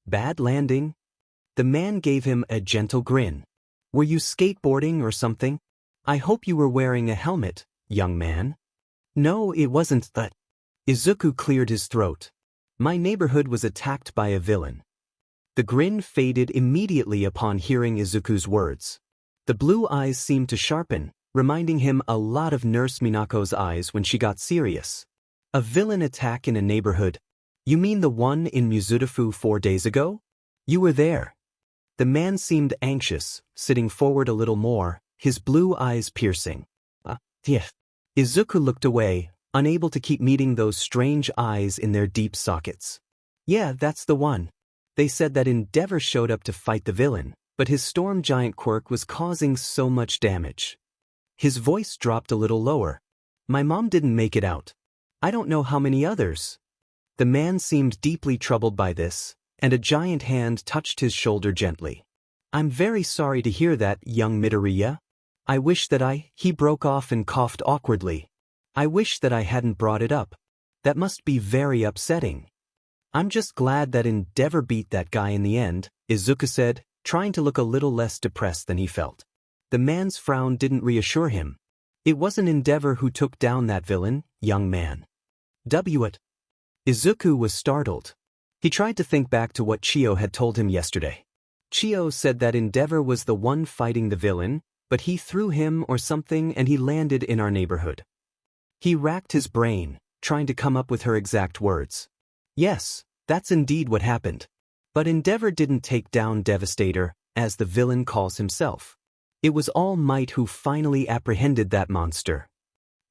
Speaker 1: Bad landing? The man gave him a gentle grin. Were you skateboarding or something? I hope you were wearing a helmet, young man. No, it wasn't that. Izuku cleared his throat. My neighborhood was attacked by a villain. The grin faded immediately upon hearing Izuku's words. The blue eyes seemed to sharpen, reminding him a lot of Nurse Minako's eyes when she got serious. A villain attack in a neighborhood? You mean the one in Mizudafu 4 days ago? You were there. The man seemed anxious, sitting forward a little more, his blue eyes piercing. Yeah. Izuku looked away, unable to keep meeting those strange eyes in their deep sockets. Yeah, that's the one. They said that Endeavor showed up to fight the villain, but his storm giant quirk was causing so much damage. His voice dropped a little lower. My mom didn't make it out. I don't know how many others. The man seemed deeply troubled by this, and a giant hand touched his shoulder gently. I'm very sorry to hear that, young Midoriya. I wish that he broke off and coughed awkwardly. I wish that I hadn't brought it up. That must be very upsetting. I'm just glad that Endeavor beat that guy in the end, Izuku said, trying to look a little less depressed than he felt. The man's frown didn't reassure him. It wasn't Endeavor who took down that villain, young man. What? Izuku was startled. He tried to think back to what Chio had told him yesterday. Chio said that Endeavor was the one fighting the villain, but he threw him or something and he landed in our neighborhood. He racked his brain, trying to come up with her exact words. Yes, that's indeed what happened. But Endeavor didn't take down Devastator, as the villain calls himself. It was All Might who finally apprehended that monster.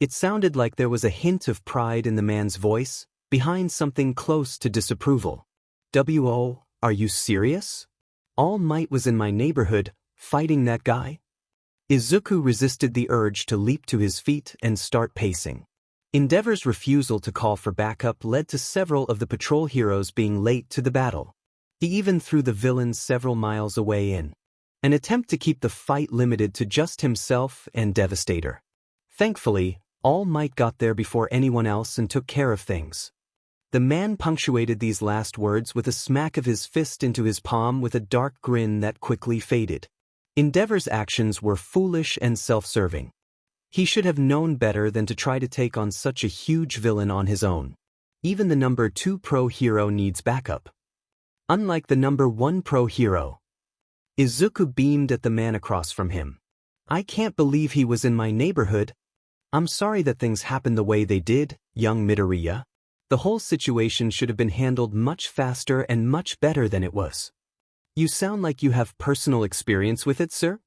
Speaker 1: It sounded like there was a hint of pride in the man's voice, behind something close to disapproval. Are you serious? All Might was in my neighborhood, fighting that guy? Izuku resisted the urge to leap to his feet and start pacing. Endeavor's refusal to call for backup led to several of the patrol heroes being late to the battle. He even threw the villains several miles away in an attempt to keep the fight limited to just himself and Devastator. Thankfully, All Might got there before anyone else and took care of things. The man punctuated these last words with a smack of his fist into his palm with a dark grin that quickly faded. Endeavor's actions were foolish and self-serving. He should have known better than to try to take on such a huge villain on his own. Even the number 2 pro hero needs backup. Unlike the number 1 pro hero. Izuku beamed at the man across from him. I can't believe he was in my neighborhood. I'm sorry that things happened the way they did, young Midoriya. The whole situation should have been handled much faster and much better than it was. You sound like you have personal experience with it, sir?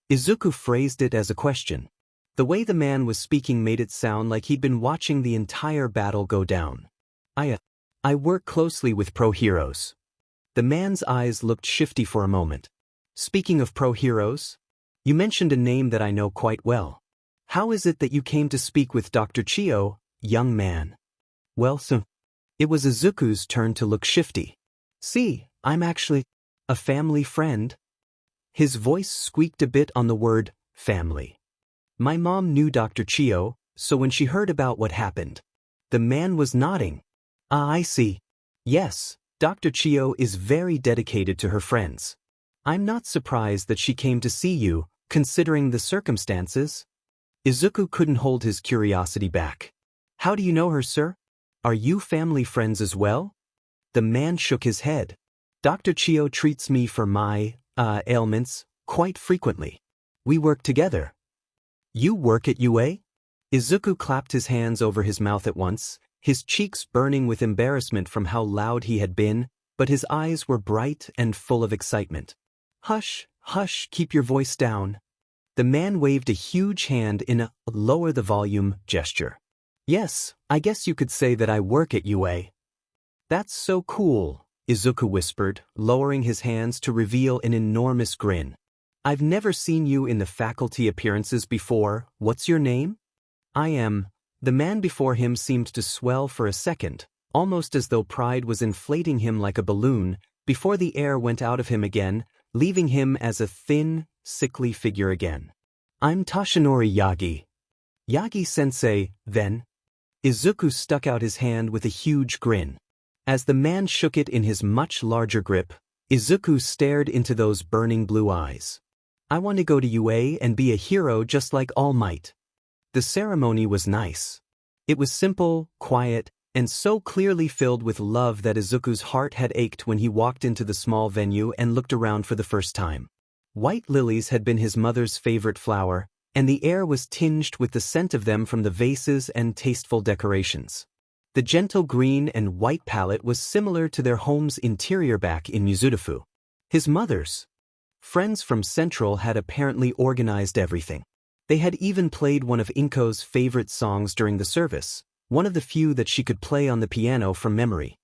Speaker 1: Izuku phrased it as a question. The way the man was speaking made it sound like he'd been watching the entire battle go down. I work closely with pro heroes. The man's eyes looked shifty for a moment. Speaking of pro heroes, you mentioned a name that I know quite well. How is it that you came to speak with Dr. Chio, young man? Well, so it was Izuku's turn to look shifty. See, I'm actually a family friend. His voice squeaked a bit on the word family. My mom knew Dr. Chio, so when she heard about what happened, the man was nodding. Ah, I see. Yes, Dr. Chio is very dedicated to her friends. I'm not surprised that she came to see you, considering the circumstances. Izuku couldn't hold his curiosity back. How do you know her, sir? Are you family friends as well? The man shook his head. Dr. Chio treats me for my, ailments, quite frequently. We work together. You work at UA? Izuku clapped his hands over his mouth at once, his cheeks burning with embarrassment from how loud he had been, but his eyes were bright and full of excitement. Hush, hush, keep your voice down. The man waved a huge hand in a lower the volume gesture. Yes, I guess you could say that I work at UA. That's so cool, Izuku whispered, lowering his hands to reveal an enormous grin. I've never seen you in the faculty appearances before. What's your name? I am. The man before him seemed to swell for a second, almost as though pride was inflating him like a balloon, before the air went out of him again, leaving him as a thin, sickly figure again. I'm Toshinori Yagi. Yagi-sensei, then? Izuku stuck out his hand with a huge grin. As the man shook it in his much larger grip, Izuku stared into those burning blue eyes. I want to go to UA and be a hero just like All Might. The ceremony was nice. It was simple, quiet, and so clearly filled with love that Izuku's heart had ached when he walked into the small venue and looked around for the first time. White lilies had been his mother's favorite flower, and the air was tinged with the scent of them from the vases and tasteful decorations. The gentle green and white palette was similar to their home's interior back in Mizudafu. His mother's friends from Central had apparently organized everything. They had even played one of Inko's favorite songs during the service, one of the few that she could play on the piano from memory.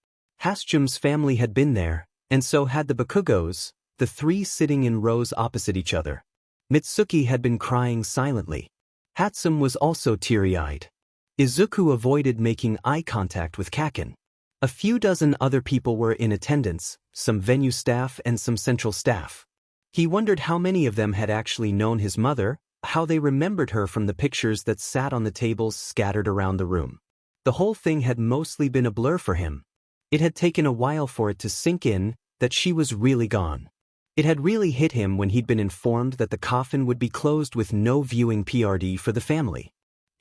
Speaker 1: Hasjum's family had been there, and so had the Bakugos, the three sitting in rows opposite each other. Mitsuki had been crying silently. Hatsum was also teary-eyed. Izuku avoided making eye contact with Kaken. A few dozen other people were in attendance, some venue staff and some central staff. He wondered how many of them had actually known his mother, how they remembered her from the pictures that sat on the tables scattered around the room. The whole thing had mostly been a blur for him. It had taken a while for it to sink in that she was really gone. It had really hit him when he'd been informed that the coffin would be closed with no viewing PRD for the family.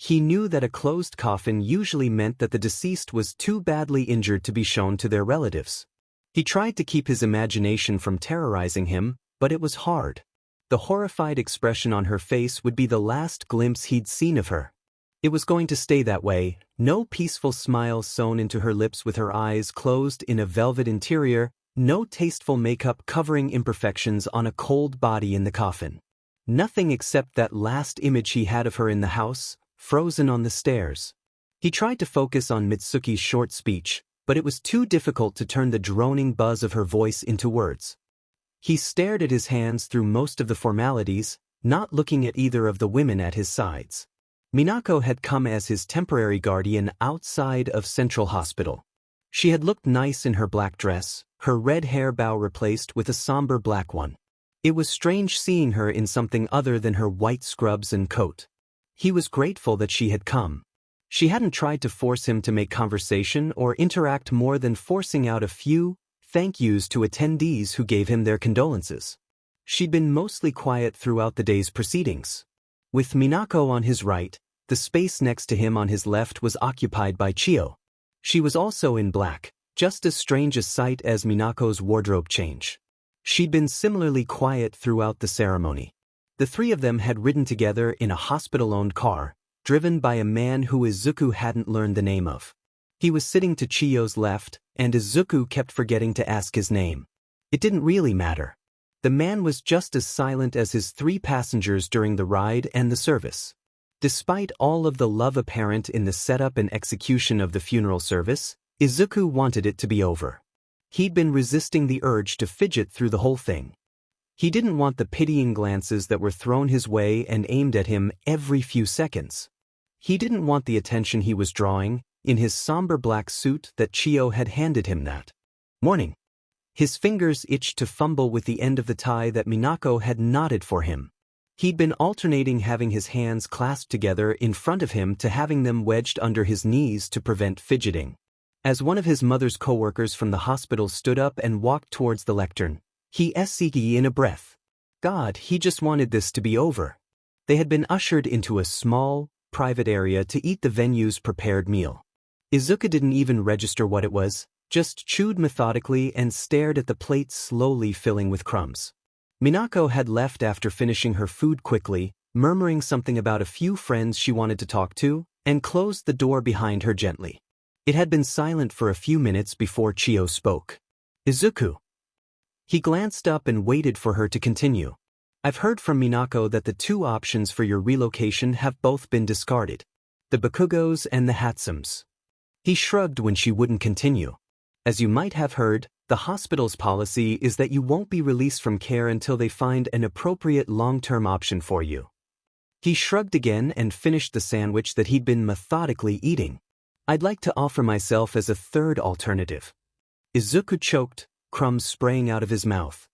Speaker 1: He knew that a closed coffin usually meant that the deceased was too badly injured to be shown to their relatives. He tried to keep his imagination from terrorizing him, but it was hard. The horrified expression on her face would be the last glimpse he'd seen of her. It was going to stay that way, no peaceful smile sewn into her lips with her eyes closed in a velvet interior, no tasteful makeup covering imperfections on a cold body in the coffin. Nothing except that last image he had of her in the house, frozen on the stairs. He tried to focus on Mitsuki's short speech, but it was too difficult to turn the droning buzz of her voice into words. He stared at his hands through most of the formalities, not looking at either of the women at his sides. Minako had come as his temporary guardian outside of Central Hospital. She had looked nice in her black dress, her red hair bow replaced with a somber black one. It was strange seeing her in something other than her white scrubs and coat. He was grateful that she had come. She hadn't tried to force him to make conversation or interact more than forcing out a few thank yous to attendees who gave him their condolences. She'd been mostly quiet throughout the day's proceedings. With Minako on his right, the space next to him on his left was occupied by Chio. She was also in black, just as strange a sight as Minako's wardrobe change. She'd been similarly quiet throughout the ceremony. The three of them had ridden together in a hospital-owned car, driven by a man who Izuku hadn't learned the name of. He was sitting to Chio's left, and Izuku kept forgetting to ask his name. It didn't really matter. The man was just as silent as his 3 passengers during the ride and the service. Despite all of the love apparent in the setup and execution of the funeral service, Izuku wanted it to be over. He'd been resisting the urge to fidget through the whole thing. He didn't want the pitying glances that were thrown his way and aimed at him every few seconds. He didn't want the attention he was drawing in his somber black suit that Chiyo had handed him that morning. His fingers itched to fumble with the end of the tie that Minako had knotted for him. He'd been alternating having his hands clasped together in front of him to having them wedged under his knees to prevent fidgeting. As one of his mother's co-workers from the hospital stood up and walked towards the lectern, he sighed in a breath. God, he just wanted this to be over. They had been ushered into a small, private area to eat the venue's prepared meal. Izuku didn't even register what it was, just chewed methodically and stared at the plate slowly filling with crumbs. Minako had left after finishing her food quickly, murmuring something about a few friends she wanted to talk to, and closed the door behind her gently. It had been silent for a few minutes before Chiyo spoke. Izuku. He glanced up and waited for her to continue. I've heard from Minako that the 2 options for your relocation have both been discarded. The Bakugos and the Hatsums. He shrugged when she wouldn't continue. As you might have heard, the hospital's policy is that you won't be released from care until they find an appropriate long-term option for you. He shrugged again and finished the sandwich that he'd been methodically eating. I'd like to offer myself as a 3rd alternative. Izuku choked, crumbs spraying out of his mouth.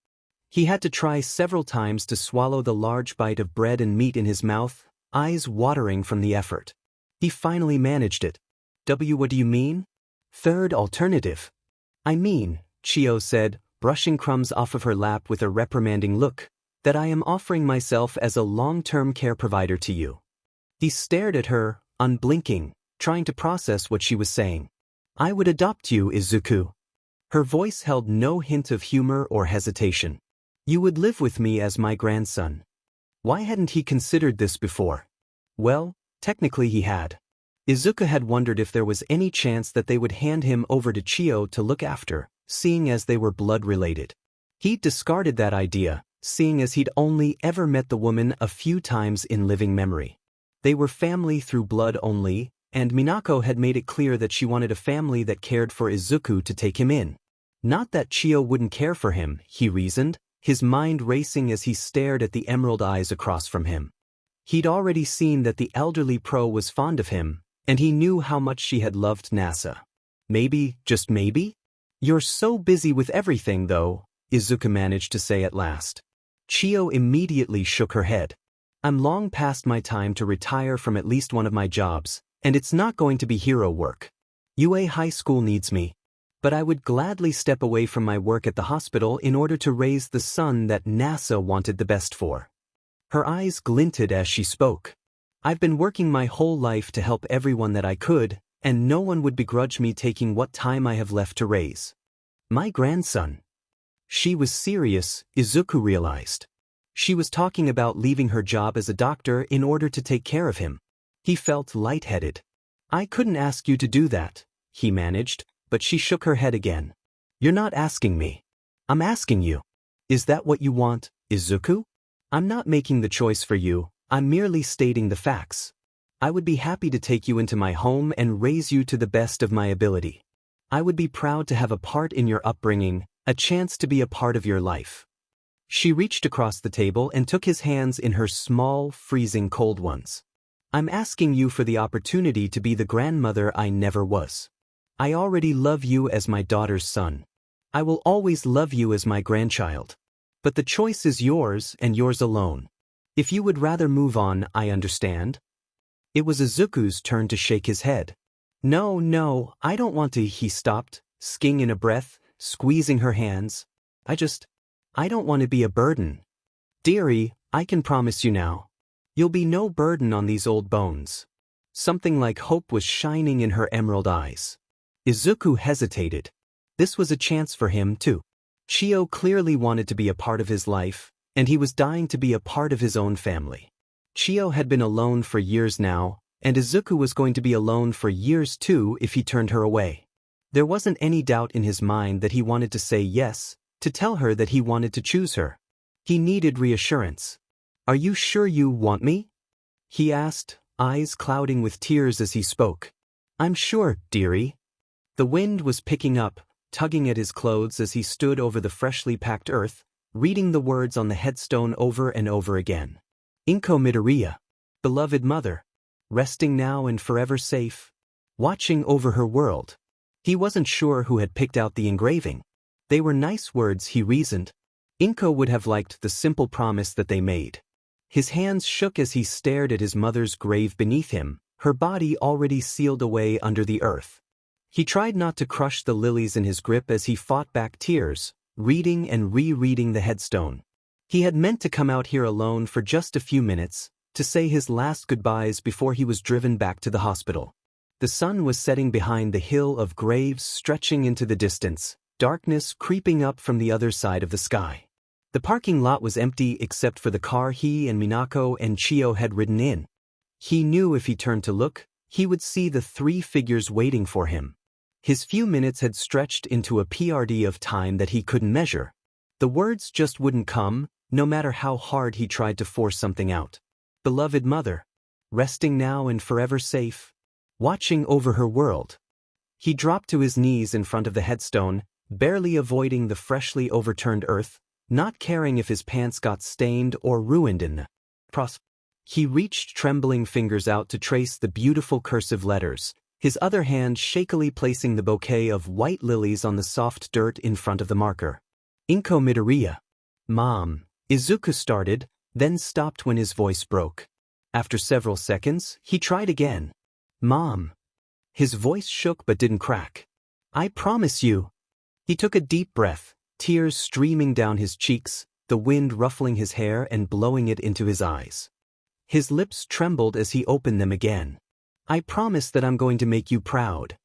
Speaker 1: He had to try several times to swallow the large bite of bread and meat in his mouth, eyes watering from the effort. He finally managed it. What do you mean? 3rd alternative. I mean, Chiyo said, brushing crumbs off of her lap with a reprimanding look, that I am offering myself as a long-term care provider to you. He stared at her, unblinking, trying to process what she was saying. I would adopt you, Izuku. Her voice held no hint of humor or hesitation. You would live with me as my grandson. Why hadn't he considered this before? Well, technically he had. Izuku had wondered if there was any chance that they would hand him over to Chiyo to look after, seeing as they were blood-related. He'd discarded that idea, seeing as he'd only ever met the woman a few times in living memory. They were family through blood only, and Minako had made it clear that she wanted a family that cared for Izuku to take him in. Not that Chiyo wouldn't care for him, he reasoned, his mind racing as he stared at the emerald eyes across from him. He'd already seen that the elderly pro was fond of him, and he knew how much she had loved NASA. Maybe, just maybe? You're so busy with everything, though, Izuku managed to say at last. Chiyo immediately shook her head. I'm long past my time to retire from at least one of my jobs, and it's not going to be hero work. UA High School needs me, but I would gladly step away from my work at the hospital in order to raise the son that NASA wanted the best for. Her eyes glinted as she spoke. I've been working my whole life to help everyone that I could, and no one would begrudge me taking what time I have left to raise my grandson. She was serious, Izuku realized. She was talking about leaving her job as a doctor in order to take care of him. He felt lightheaded. I couldn't ask you to do that, he managed, but she shook her head again. You're not asking me. I'm asking you. Is that what you want, Izuku? I'm not making the choice for you, I'm merely stating the facts. I would be happy to take you into my home and raise you to the best of my ability. I would be proud to have a part in your upbringing, a chance to be a part of your life. She reached across the table and took his hands in her small, freezing cold ones. I'm asking you for the opportunity to be the grandmother I never was. I already love you as my daughter's son. I will always love you as my grandchild. But the choice is yours and yours alone. If you would rather move on, I understand. It was Izuku's turn to shake his head. No, I don't want to, he stopped, skiing in a breath, squeezing her hands. I don't want to be a burden. Dearie, I can promise you now. You'll be no burden on these old bones. Something like hope was shining in her emerald eyes. Izuku hesitated. This was a chance for him, too. Chiyo clearly wanted to be a part of his life, and he was dying to be a part of his own family. Chiyo had been alone for years now, and Izuku was going to be alone for years too if he turned her away. There wasn't any doubt in his mind that he wanted to say yes, to tell her that he wanted to choose her. He needed reassurance. "Are you sure you want me?" he asked, eyes clouding with tears as he spoke. "I'm sure, dearie." The wind was picking up, tugging at his clothes as he stood over the freshly packed earth, reading the words on the headstone over and over again. Izuku Midoriya, beloved mother, resting now and forever safe, watching over her world. He wasn't sure who had picked out the engraving. They were nice words, he reasoned. Izuku would have liked the simple promise that they made. His hands shook as he stared at his mother's grave beneath him, her body already sealed away under the earth. He tried not to crush the lilies in his grip as he fought back tears, reading and rereading the headstone. He had meant to come out here alone for just a few minutes, to say his last goodbyes before he was driven back to the hospital. The sun was setting behind the hill of graves stretching into the distance, darkness creeping up from the other side of the sky. The parking lot was empty except for the car he and Minako and Chio had ridden in. He knew if he turned to look, he would see the three figures waiting for him. His few minutes had stretched into a PRD of time that he couldn't measure. The words just wouldn't come, no matter how hard he tried to force something out. Beloved mother, resting now and forever safe, watching over her world. He dropped to his knees in front of the headstone, barely avoiding the freshly overturned earth, not caring if his pants got stained or ruined in the process. He reached trembling fingers out to trace the beautiful cursive letters, his other hand shakily placing the bouquet of white lilies on the soft dirt in front of the marker. Izuku Midoriya. Mom, Izuku started, then stopped when his voice broke. After several seconds, he tried again. Mom. His voice shook but didn't crack. I promise you. He took a deep breath, tears streaming down his cheeks, the wind ruffling his hair and blowing it into his eyes. His lips trembled as he opened them again. I promise that I'm going to make you proud.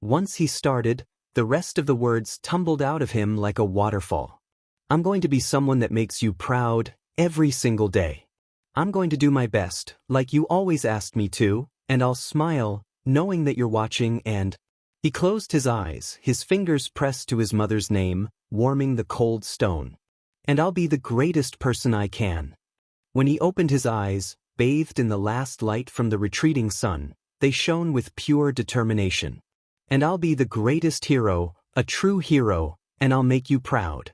Speaker 1: Once he started, the rest of the words tumbled out of him like a waterfall. I'm going to be someone that makes you proud, every single day. I'm going to do my best, like you always asked me to, and I'll smile, knowing that you're watching and... He closed his eyes, his fingers pressed to his mother's name, warming the cold stone. And I'll be the greatest person I can. When he opened his eyes, bathed in the last light from the retreating sun, they shone with pure determination. And I'll be the greatest hero, a true hero, and I'll make you proud.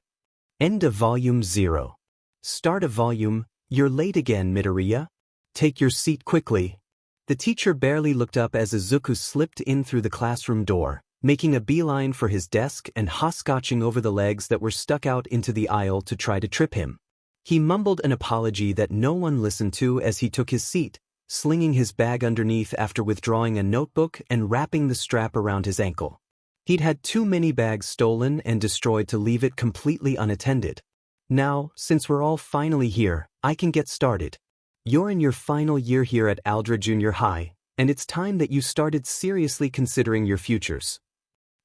Speaker 1: End of Volume 0. Start of Volume, You're late again, Midoriya. Take your seat quickly. The teacher barely looked up as Izuku slipped in through the classroom door, making a beeline for his desk and hopscotching over the legs that were stuck out into the aisle to try to trip him. He mumbled an apology that no one listened to as he took his seat, slinging his bag underneath after withdrawing a notebook and wrapping the strap around his ankle. He'd had too many bags stolen and destroyed to leave it completely unattended. Now, since we're all finally here, I can get started. You're in your final year here at Aldra Junior High, and it's time that you started seriously considering your futures.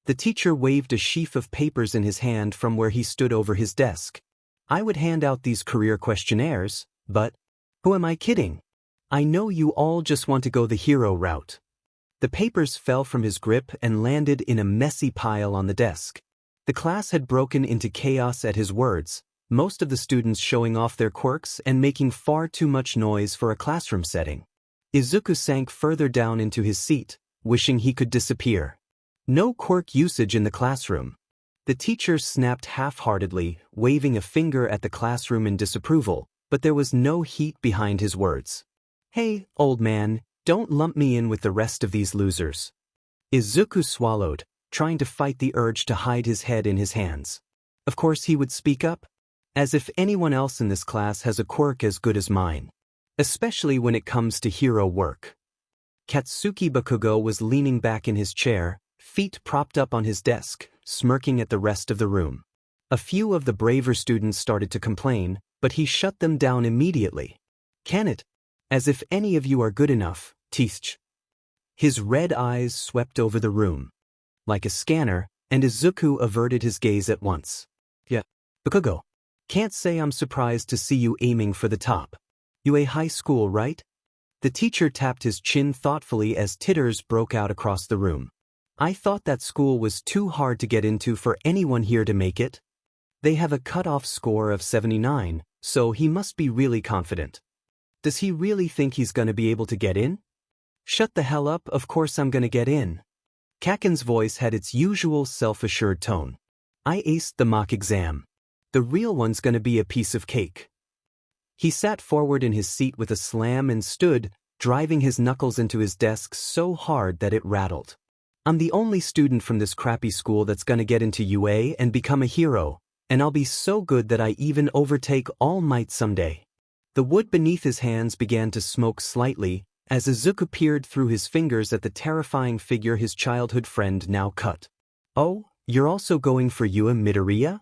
Speaker 1: The teacher waved a sheaf of papers in his hand from where he stood over his desk. I would hand out these career questionnaires, but who am I kidding? I know you all just want to go the hero route. The papers fell from his grip and landed in a messy pile on the desk. The class had broken into chaos at his words, most of the students showing off their quirks and making far too much noise for a classroom setting. Izuku sank further down into his seat, wishing he could disappear. No quirk usage in the classroom. The teacher snapped half-heartedly, waving a finger at the classroom in disapproval, but there was no heat behind his words. Hey, old man, don't lump me in with the rest of these losers. Izuku swallowed, trying to fight the urge to hide his head in his hands. Of course he would speak up. As if anyone else in this class has a quirk as good as mine. Especially when it comes to hero work. Katsuki Bakugo was leaning back in his chair, feet propped up on his desk, smirking at the rest of the room. A few of the braver students started to complain, but he shut them down immediately. Can it? As if any of you are good enough, teach. His red eyes swept over the room. Like a scanner, and Izuku averted his gaze at once. Yeah. Bakugo. Can't say I'm surprised to see you aiming for the top. You a high school, right? The teacher tapped his chin thoughtfully as titters broke out across the room. I thought that school was too hard to get into for anyone here to make it. They have a cutoff score of 79, so he must be really confident. Does he really think he's gonna be able to get in? Shut the hell up, of course I'm gonna get in. Kaken's voice had its usual self-assured tone. I aced the mock exam. The real one's gonna be a piece of cake. He sat forward in his seat with a slam and stood, driving his knuckles into his desk so hard that it rattled. I'm the only student from this crappy school that's gonna get into UA and become a hero, and I'll be so good that I even overtake All Might someday. The wood beneath his hands began to smoke slightly, as Izuku peered through his fingers at the terrifying figure his childhood friend now cut. Oh, you're also going for Izuku Midoriya?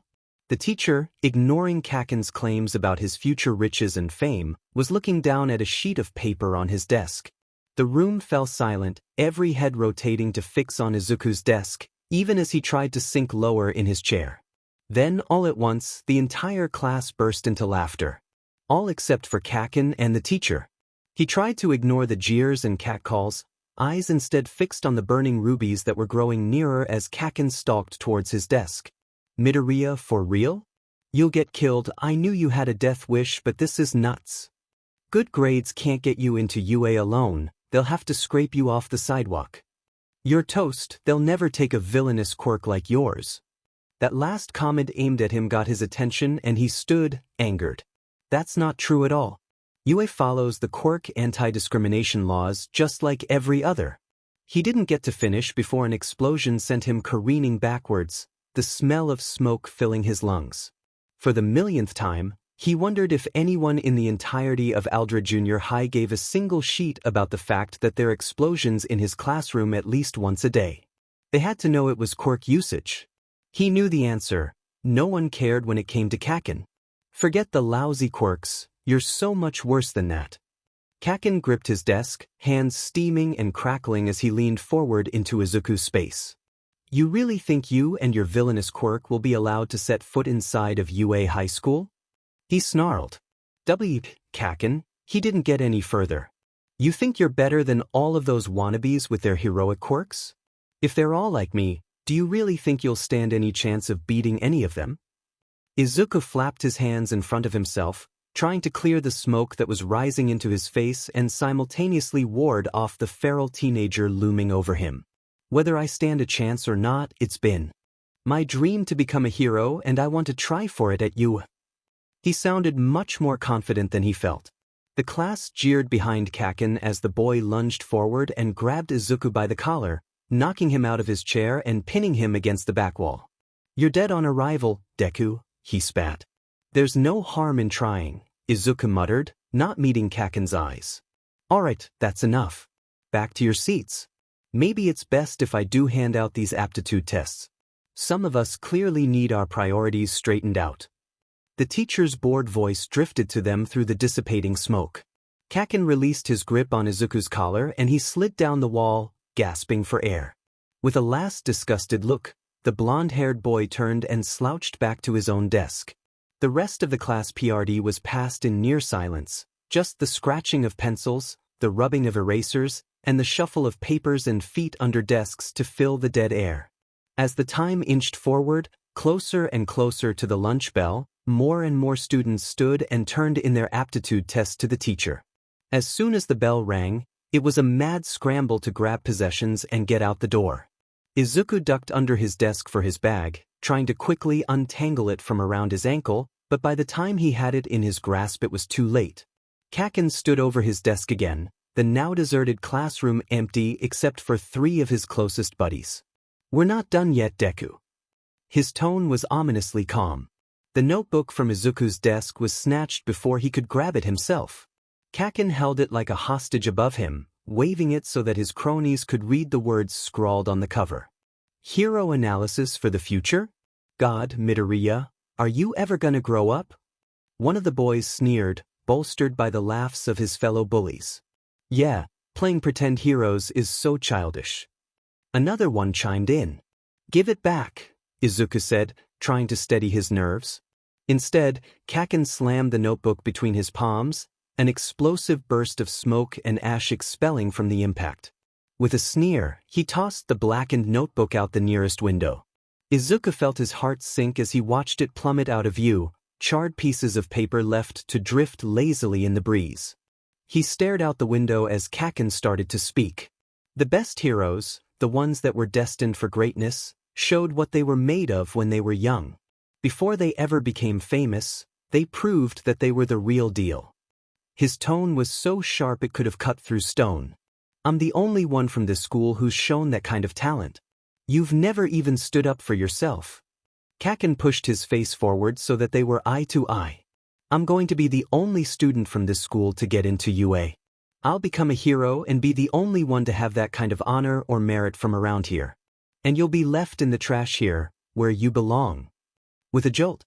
Speaker 1: The teacher, ignoring Kaken's claims about his future riches and fame, was looking down at a sheet of paper on his desk. The room fell silent, every head rotating to fix on Izuku's desk, even as he tried to sink lower in his chair. Then, all at once, the entire class burst into laughter. All except for Kaken and the teacher. He tried to ignore the jeers and catcalls, eyes instead fixed on the burning rubies that were growing nearer as Kaken stalked towards his desk. Midoriya, for real? You'll get killed. I knew you had a death wish, but this is nuts. Good grades can't get you into UA alone, they'll have to scrape you off the sidewalk. You're toast, they'll never take a villainous quirk like yours. That last comment aimed at him got his attention and he stood, angered. That's not true at all. UA follows the quirk anti-discrimination laws just like every other. He didn't get to finish before an explosion sent him careening backwards, the smell of smoke filling his lungs. For the millionth time, he wondered if anyone in the entirety of Aldred Junior High gave a single shit about the fact that there are explosions in his classroom at least once a day. They had to know it was quirk usage. He knew the answer. No one cared when it came to Kaken. Forget the lousy quirks, you're so much worse than that. Kaken gripped his desk, hands steaming and crackling as he leaned forward into Izuku's space. You really think you and your villainous quirk will be allowed to set foot inside of UA High School? He snarled. Kaken, he didn't get any further. You think you're better than all of those wannabes with their heroic quirks? If they're all like me, do you really think you'll stand any chance of beating any of them? Izuku flapped his hands in front of himself, trying to clear the smoke that was rising into his face and simultaneously ward off the feral teenager looming over him. Whether I stand a chance or not, it's been my dream to become a hero and I want to try for it at UA. He sounded much more confident than he felt. The class jeered behind Kaken as the boy lunged forward and grabbed Izuku by the collar, knocking him out of his chair and pinning him against the back wall. You're dead on arrival, Deku, he spat. There's no harm in trying, Izuku muttered, not meeting Kaken's eyes. Alright, that's enough. Back to your seats. Maybe it's best if I do hand out these aptitude tests. Some of us clearly need our priorities straightened out. The teacher's bored voice drifted to them through the dissipating smoke. Kaken released his grip on Izuku's collar and he slid down the wall, gasping for air. With a last disgusted look, the blonde-haired boy turned and slouched back to his own desk. The rest of the class PRD was passed in near silence, just the scratching of pencils, the rubbing of erasers, and the shuffle of papers and feet under desks to fill the dead air. As the time inched forward, closer and closer to the lunch bell, more and more students stood and turned in their aptitude tests to the teacher. As soon as the bell rang, it was a mad scramble to grab possessions and get out the door. Izuku ducked under his desk for his bag, trying to quickly untangle it from around his ankle, but by the time he had it in his grasp it was too late. Kaken stood over his desk again, the now deserted classroom empty except for 3 of his closest buddies. We're not done yet, Deku. His tone was ominously calm. The notebook from Izuku's desk was snatched before he could grab it himself. Kaken held it like a hostage above him, waving it so that his cronies could read the words scrawled on the cover. Hero analysis for the future? God, Midoriya, are you ever gonna grow up? One of the boys sneered, bolstered by the laughs of his fellow bullies. Yeah, playing pretend heroes is so childish. Another one chimed in. Give it back, Izuku said, trying to steady his nerves. Instead, Kaken slammed the notebook between his palms, an explosive burst of smoke and ash expelling from the impact. With a sneer, he tossed the blackened notebook out the nearest window. Izuku felt his heart sink as he watched it plummet out of view, charred pieces of paper left to drift lazily in the breeze. He stared out the window as Kaken started to speak. The best heroes, the ones that were destined for greatness, showed what they were made of when they were young. Before they ever became famous, they proved that they were the real deal. His tone was so sharp it could have cut through stone. I'm the only one from this school who's shown that kind of talent. You've never even stood up for yourself. Kaken pushed his face forward so that they were eye to eye. I'm going to be the only student from this school to get into UA. I'll become a hero and be the only one to have that kind of honor or merit from around here. And you'll be left in the trash here, where you belong. With a jolt,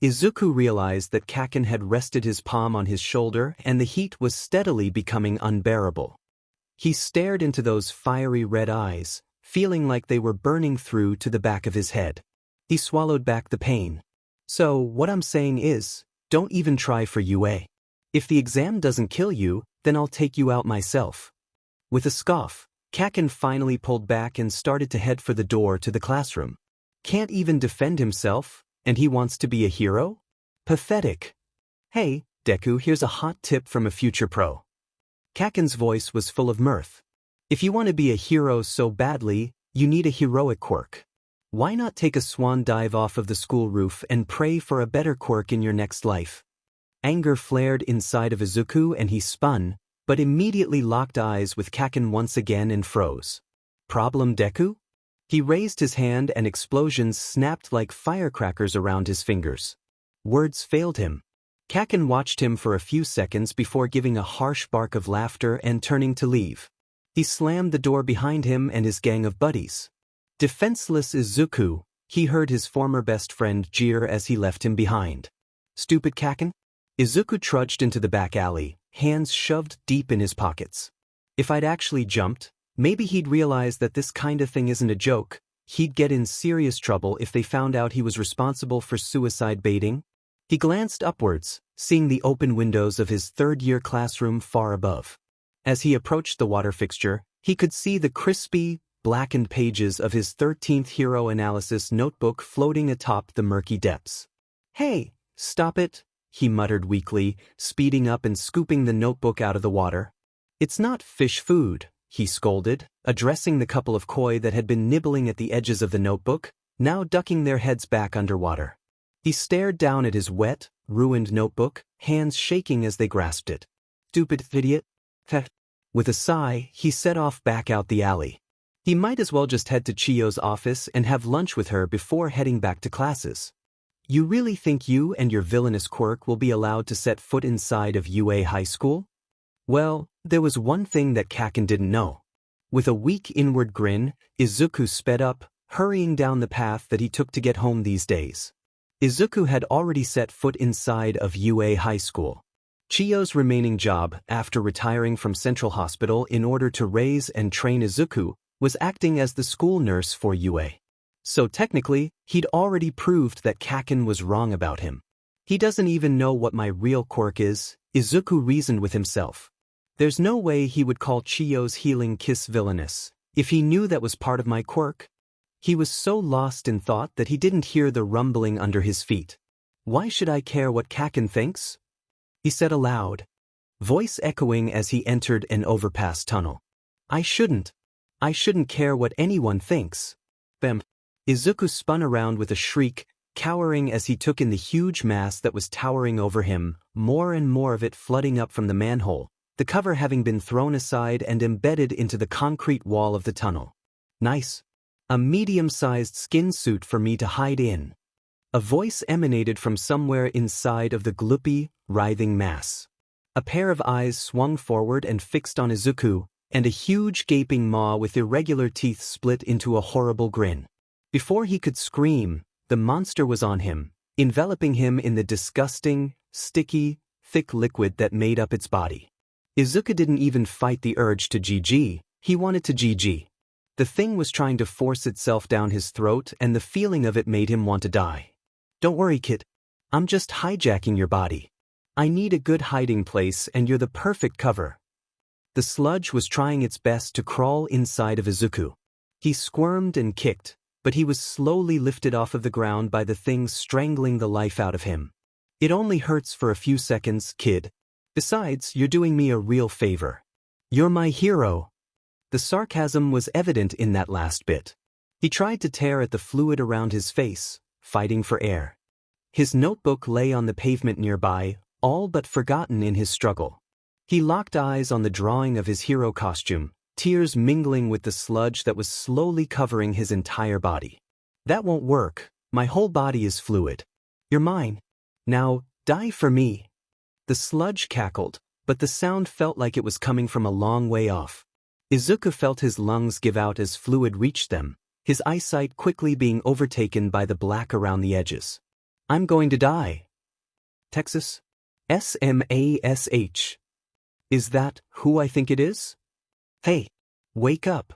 Speaker 1: Izuku realized that Kaken had rested his palm on his shoulder and the heat was steadily becoming unbearable. He stared into those fiery red eyes, feeling like they were burning through to the back of his head. He swallowed back the pain. So, what I'm saying is, don't even try for UA. If the exam doesn't kill you, then I'll take you out myself. With a scoff, Kaken finally pulled back and started to head for the door to the classroom. Can't even defend himself, and he wants to be a hero? Pathetic. Hey, Deku, here's a hot tip from a future pro. Kaken's voice was full of mirth. If you want to be a hero so badly, you need a heroic quirk. Why not take a swan dive off of the school roof and pray for a better quirk in your next life? Anger flared inside of Izuku and he spun, but immediately locked eyes with Kaken once again and froze. Problem, Deku? He raised his hand and explosions snapped like firecrackers around his fingers. Words failed him. Kaken watched him for a few seconds before giving a harsh bark of laughter and turning to leave. He slammed the door behind him and his gang of buddies. Defenseless Izuku, he heard his former best friend jeer as he left him behind. Stupid Kaken? Izuku trudged into the back alley, hands shoved deep in his pockets. If I'd actually jumped, maybe he'd realize that this kind of thing isn't a joke. He'd get in serious trouble if they found out he was responsible for suicide baiting. He glanced upwards, seeing the open windows of his third-year classroom far above. As he approached the water fixture, he could see the crispy, blackened pages of his 13th Hero Analysis notebook floating atop the murky depths. Hey, stop it, he muttered weakly, speeding up and scooping the notebook out of the water. It's not fish food, he scolded, addressing the couple of koi that had been nibbling at the edges of the notebook, now ducking their heads back underwater. He stared down at his wet, ruined notebook, hands shaking as they grasped it. Stupid idiot. With a sigh, he set off back out the alley. He might as well just head to Chiyo's office and have lunch with her before heading back to classes. You really think you and your villainous quirk will be allowed to set foot inside of UA High School? Well, there was one thing that Kaken didn't know. With a weak inward grin, Izuku sped up, hurrying down the path that he took to get home these days. Izuku had already set foot inside of UA High School. Chiyo's remaining job, after retiring from Central Hospital in order to raise and train Izuku, was acting as the school nurse for UA. So technically, he'd already proved that Kaken was wrong about him. He doesn't even know what my real quirk is, Izuku reasoned with himself. There's no way he would call Chiyo's Healing Kiss Villainous, if he knew that was part of my quirk. He was so lost in thought that he didn't hear the rumbling under his feet. Why should I care what Kaken thinks? He said aloud, voice echoing as he entered an overpass tunnel. I shouldn't care what anyone thinks. Bam. Izuku spun around with a shriek, cowering as he took in the huge mass that was towering over him, more and more of it flooding up from the manhole, the cover having been thrown aside and embedded into the concrete wall of the tunnel. Nice. A medium-sized skin suit for me to hide in. A voice emanated from somewhere inside of the gloopy, writhing mass. A pair of eyes swung forward and fixed on Izuku, and a huge gaping maw with irregular teeth split into a horrible grin. Before he could scream, the monster was on him, enveloping him in the disgusting, sticky, thick liquid that made up its body. Izuku didn't even fight the urge to GG, he wanted to GG. The thing was trying to force itself down his throat and the feeling of it made him want to die. Don't worry, kid. I'm just hijacking your body. I need a good hiding place and you're the perfect cover. The sludge was trying its best to crawl inside of Izuku. He squirmed and kicked, but he was slowly lifted off of the ground by the thing strangling the life out of him. It only hurts for a few seconds, kid. Besides, you're doing me a real favor. You're my hero. The sarcasm was evident in that last bit. He tried to tear at the fluid around his face, fighting for air. His notebook lay on the pavement nearby, all but forgotten in his struggle. He locked eyes on the drawing of his hero costume, tears mingling with the sludge that was slowly covering his entire body. That won't work. My whole body is fluid. You're mine. Now, die for me. The sludge cackled, but the sound felt like it was coming from a long way off. Izuku felt his lungs give out as fluid reached them, his eyesight quickly being overtaken by the black around the edges. I'm going to die. Texas? SMASH. Is that who I think it is? Hey, wake up.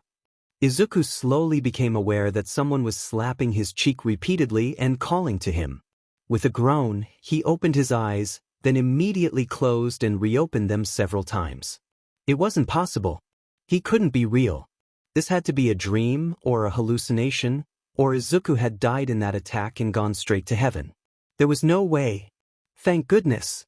Speaker 1: Izuku slowly became aware that someone was slapping his cheek repeatedly and calling to him. With a groan, he opened his eyes, then immediately closed and reopened them several times. It wasn't possible. He couldn't be real. This had to be a dream or a hallucination, or Izuku had died in that attack and gone straight to heaven. There was no way. Thank goodness.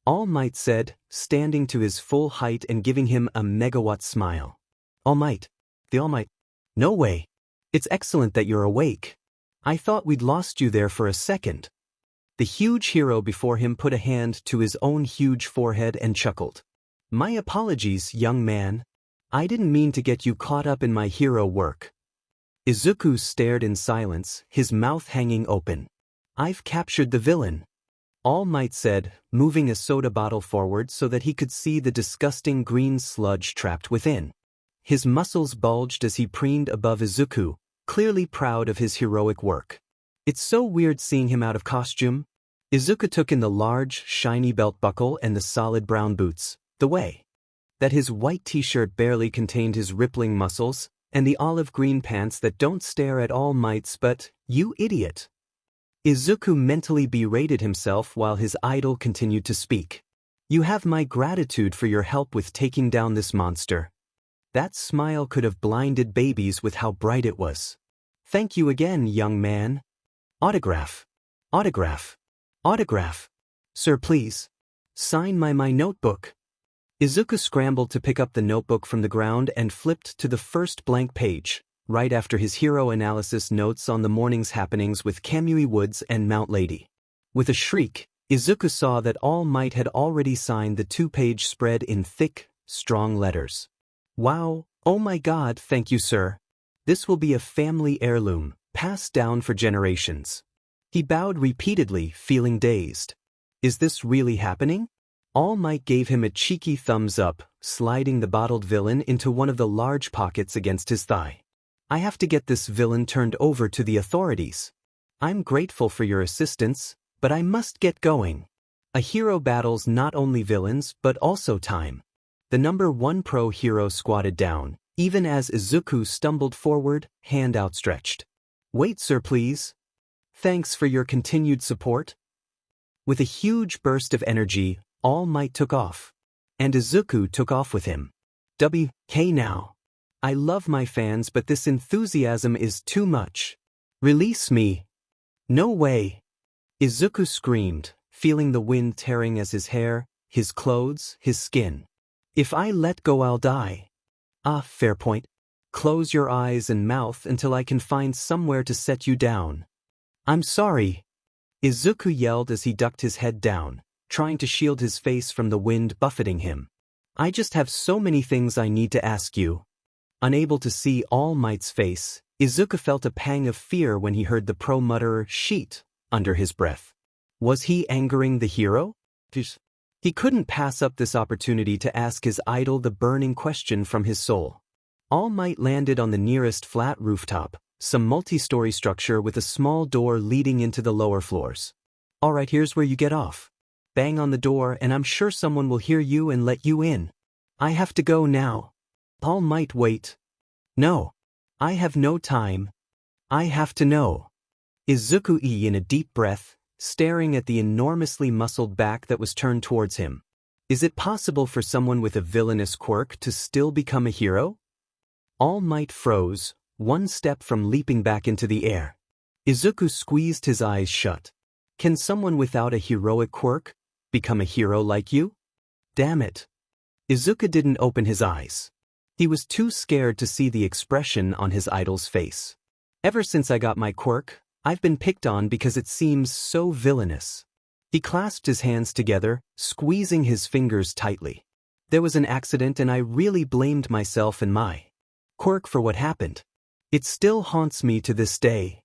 Speaker 1: All Might said, standing to his full height and giving him a megawatt smile. All Might. The All Might. No way. It's excellent that you're awake. I thought we'd lost you there for a second. The huge hero before him put a hand to his own huge forehead and chuckled. My apologies, young man. I didn't mean to get you caught up in my hero work. Izuku stared in silence, his mouth hanging open. I've captured the villain. All Might said, moving a soda bottle forward so that he could see the disgusting green sludge trapped within. His muscles bulged as he preened above Izuku, clearly proud of his heroic work. It's so weird seeing him out of costume. Izuku took in the large, shiny belt buckle and the solid brown boots, the way that his white t-shirt barely contained his rippling muscles, and the olive green pants that don't stare at All Might's but, you idiot. Izuku mentally berated himself while his idol continued to speak. You have my gratitude for your help with taking down this monster. That smile could have blinded babies with how bright it was. Thank you again, young man. Autograph. Autograph. Autograph. Sir, please. Sign my notebook. Izuku scrambled to pick up the notebook from the ground and flipped to the first blank page, right after his hero analysis notes on the morning's happenings with Kamui Woods and Mount Lady. With a shriek, Izuku saw that All Might had already signed the 2-page spread in thick, strong letters. Wow, oh my god, thank you, sir. This will be a family heirloom, passed down for generations. He bowed repeatedly, feeling dazed. Is this really happening? All Might gave him a cheeky thumbs up, sliding the bottled villain into one of the large pockets against his thigh. I have to get this villain turned over to the authorities. I'm grateful for your assistance, but I must get going. A hero battles not only villains but also time. The number 1 pro hero squatted down, even as Izuku stumbled forward, hand outstretched. Wait, sir, please. Thanks for your continued support. With a huge burst of energy, All Might took off. And Izuku took off with him. WK now. I love my fans, but this enthusiasm is too much. Release me. No way. Izuku screamed, feeling the wind tearing at his hair, his clothes, his skin. If I let go, I'll die. Ah, fair point. Close your eyes and mouth until I can find somewhere to set you down. I'm sorry. Izuku yelled as he ducked his head down, trying to shield his face from the wind buffeting him. I just have so many things I need to ask you. Unable to see All Might's face, Izuku felt a pang of fear when he heard the pro mutter "sheet" under his breath. Was he angering the hero? He couldn't pass up this opportunity to ask his idol the burning question from his soul. All Might landed on the nearest flat rooftop, some multi-story structure with a small door leading into the lower floors. Alright, here's where you get off. Bang on the door and I'm sure someone will hear you and let you in. I have to go now. All Might wait. No. I have no time. I have to know. Izuku in a deep breath, staring at the enormously muscled back that was turned towards him. Is it possible for someone with a villainous quirk to still become a hero? All Might froze, one step from leaping back into the air. Izuku squeezed his eyes shut. Can someone without a heroic quirk become a hero like you? Damn it. Izuku didn't open his eyes. He was too scared to see the expression on his idol's face. Ever since I got my quirk, I've been picked on because it seems so villainous. He clasped his hands together, squeezing his fingers tightly. There was an accident and I really blamed myself and my quirk for what happened. It still haunts me to this day.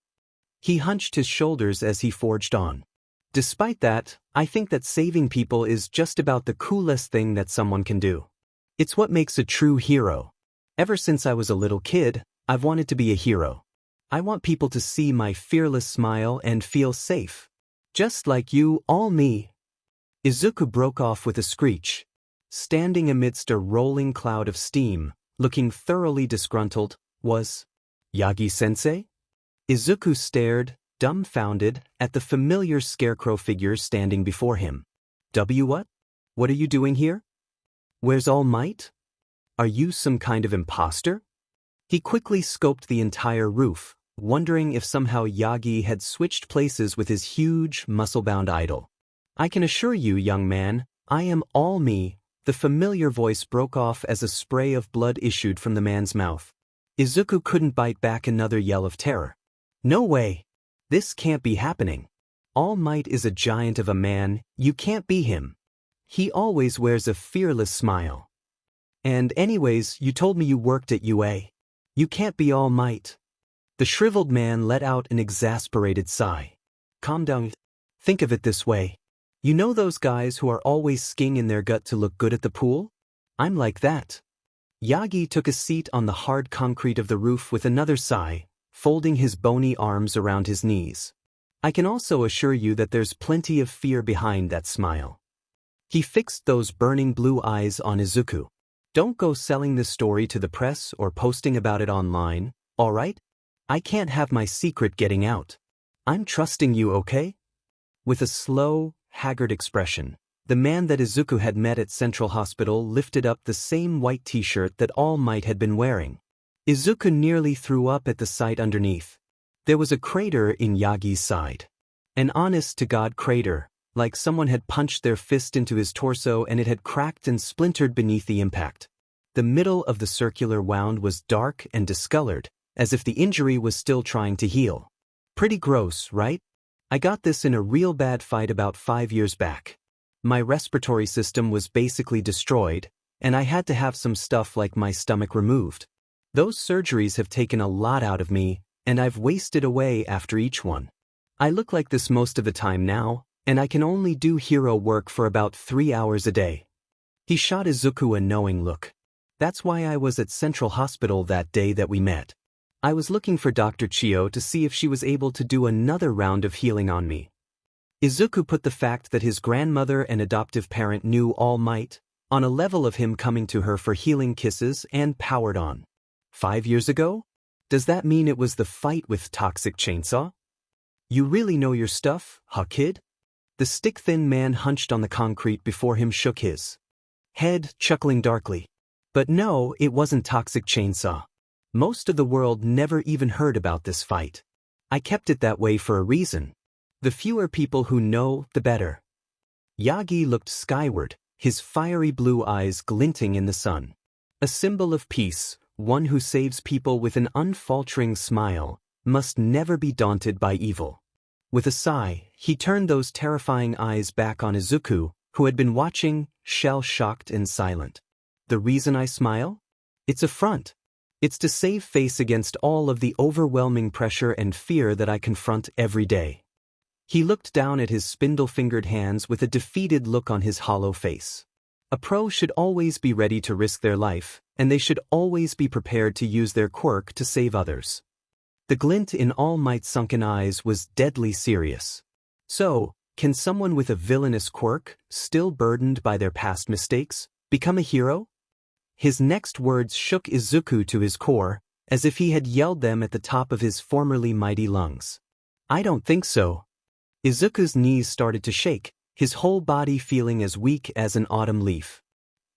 Speaker 1: He hunched his shoulders as he forged on. Despite that, I think that saving people is just about the coolest thing that someone can do. It's what makes a true hero. Ever since I was a little kid, I've wanted to be a hero. I want people to see my fearless smile and feel safe. Just like you, all me. Izuku broke off with a screech. Standing amidst a rolling cloud of steam, looking thoroughly disgruntled, was Yagi-sensei? Izuku stared, dumbfounded, at the familiar scarecrow figure standing before him. What? What are you doing here? Where's All Might? Are you some kind of imposter? He quickly scoped the entire roof, wondering if somehow Yagi had switched places with his huge, muscle-bound idol. I can assure you, young man, I am all me. The familiar voice broke off as a spray of blood issued from the man's mouth. Izuku couldn't bite back another yell of terror. No way. This can't be happening. All Might is a giant of a man, you can't be him. He always wears a fearless smile. And anyways, you told me you worked at UA. You can't be All Might. The shriveled man let out an exasperated sigh. Calm down. Think of it this way. You know those guys who are always skiing in their gut to look good at the pool? I'm like that. Yagi took a seat on the hard concrete of the roof with another sigh, folding his bony arms around his knees. I can also assure you that there's plenty of fear behind that smile. He fixed those burning blue eyes on Izuku. Don't go selling this story to the press or posting about it online, all right? I can't have my secret getting out. I'm trusting you, okay? With a slow, haggard expression, the man that Izuku had met at Central Hospital lifted up the same white t-shirt that All Might had been wearing. Izuku nearly threw up at the sight underneath. There was a crater in Yagi's side. An honest-to-God crater, like someone had punched their fist into his torso and it had cracked and splintered beneath the impact. The middle of the circular wound was dark and discolored, as if the injury was still trying to heal. Pretty gross, right? I got this in a real bad fight about 5 years back. My respiratory system was basically destroyed, and I had to have some stuff like my stomach removed. Those surgeries have taken a lot out of me, and I've wasted away after each one. I look like this most of the time now, and I can only do hero work for about 3 hours a day. He shot Izuku a knowing look. That's why I was at Central Hospital that day that we met. I was looking for Dr. Chio to see if she was able to do another round of healing on me. Izuku put the fact that his grandmother and adoptive parent knew All Might on a level of him coming to her for healing kisses and powered on. 5 years ago? Does that mean it was the fight with Toxic Chainsaw? You really know your stuff, huh, kid? The stick-thin man hunched on the concrete before him shook his head, chuckling darkly. But no, it wasn't Toxic Chainsaw. Most of the world never even heard about this fight. I kept it that way for a reason. The fewer people who know, the better. Yagi looked skyward, his fiery blue eyes glinting in the sun. A symbol of peace, one who saves people with an unfaltering smile, must never be daunted by evil. With a sigh, he turned those terrifying eyes back on Izuku, who had been watching, shell-shocked and silent. The reason I smile? It's a front. It's to save face against all of the overwhelming pressure and fear that I confront every day. He looked down at his spindle-fingered hands with a defeated look on his hollow face. A pro should always be ready to risk their life, and they should always be prepared to use their quirk to save others. The glint in All Might's sunken eyes was deadly serious. So, can someone with a villainous quirk, still burdened by their past mistakes, become a hero? His next words shook Izuku to his core, as if he had yelled them at the top of his formerly mighty lungs. I don't think so. Izuku's knees started to shake, his whole body feeling as weak as an autumn leaf.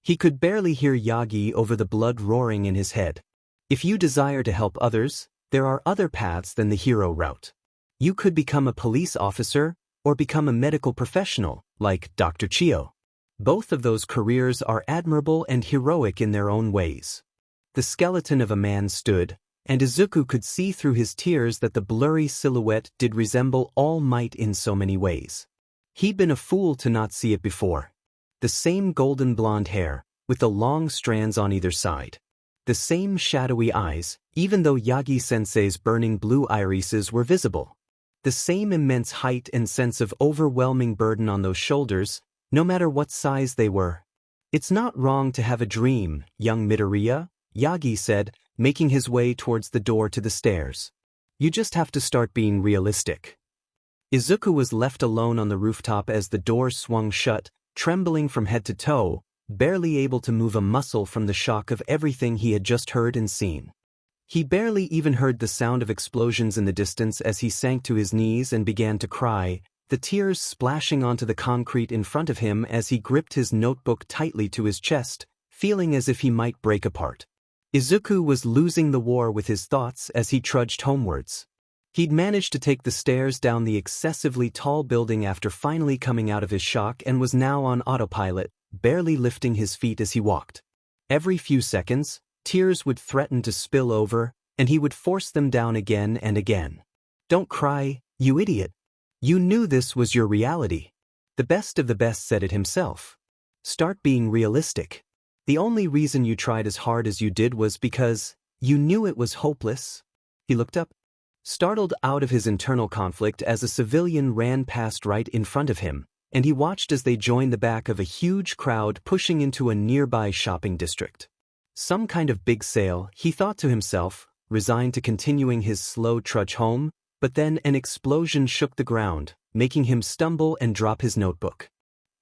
Speaker 1: He could barely hear Yagi over the blood roaring in his head. If you desire to help others, there are other paths than the hero route. You could become a police officer, or become a medical professional, like Dr. Chio. Both of those careers are admirable and heroic in their own ways. The skeleton of a man stood, and Izuku could see through his tears that the blurry silhouette did resemble All Might in so many ways. He'd been a fool to not see it before. The same golden blonde hair, with the long strands on either side. The same shadowy eyes, even though Yagi-sensei's burning blue irises were visible. The same immense height and sense of overwhelming burden on those shoulders, no matter what size they were. "It's not wrong to have a dream, young Midoriya," Yagi said, making his way towards the door to the stairs. "You just have to start being realistic." Izuku was left alone on the rooftop as the door swung shut, trembling from head to toe, barely able to move a muscle from the shock of everything he had just heard and seen. He barely even heard the sound of explosions in the distance as he sank to his knees and began to cry, the tears splashing onto the concrete in front of him as he gripped his notebook tightly to his chest, feeling as if he might break apart. Izuku was losing the war with his thoughts as he trudged homewards. He'd managed to take the stairs down the excessively tall building after finally coming out of his shock and was now on autopilot, barely lifting his feet as he walked. Every few seconds, tears would threaten to spill over, and he would force them down again and again. "Don't cry, you idiot. You knew this was your reality." The best of the best said it himself. "Start being realistic. The only reason you tried as hard as you did was because you knew it was hopeless." He looked up, startled out of his internal conflict as a civilian ran past right in front of him, and he watched as they joined the back of a huge crowd pushing into a nearby shopping district. Some kind of big sale, he thought to himself, resigned to continuing his slow trudge home, but then an explosion shook the ground, making him stumble and drop his notebook.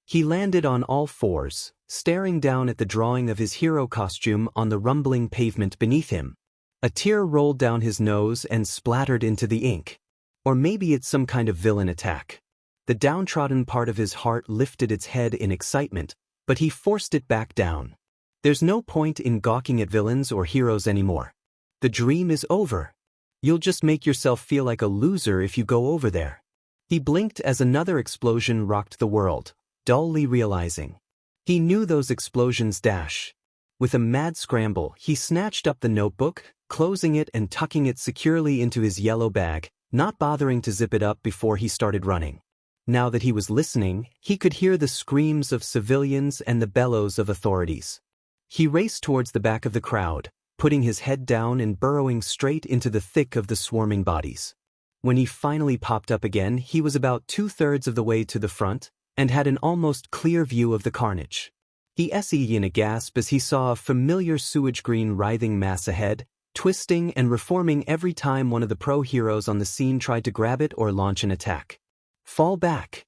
Speaker 1: He landed on all fours, staring down at the drawing of his hero costume on the rumbling pavement beneath him. A tear rolled down his nose and splattered into the ink. Or maybe it's some kind of villain attack. The downtrodden part of his heart lifted its head in excitement, but he forced it back down. There's no point in gawking at villains or heroes anymore. The dream is over. You'll just make yourself feel like a loser if you go over there. He blinked as another explosion rocked the world, dully realizing. He knew those explosions dash. With a mad scramble, he snatched up the notebook, closing it and tucking it securely into his yellow bag, not bothering to zip it up before he started running. Now that he was listening, he could hear the screams of civilians and the bellows of authorities. He raced towards the back of the crowd, putting his head down and burrowing straight into the thick of the swarming bodies. When he finally popped up again, he was about 2/3 of the way to the front, and had an almost clear view of the carnage. He essayed in a gasp as he saw a familiar sewage-green writhing mass ahead, twisting and reforming every time one of the pro-heroes on the scene tried to grab it or launch an attack. "Fall back.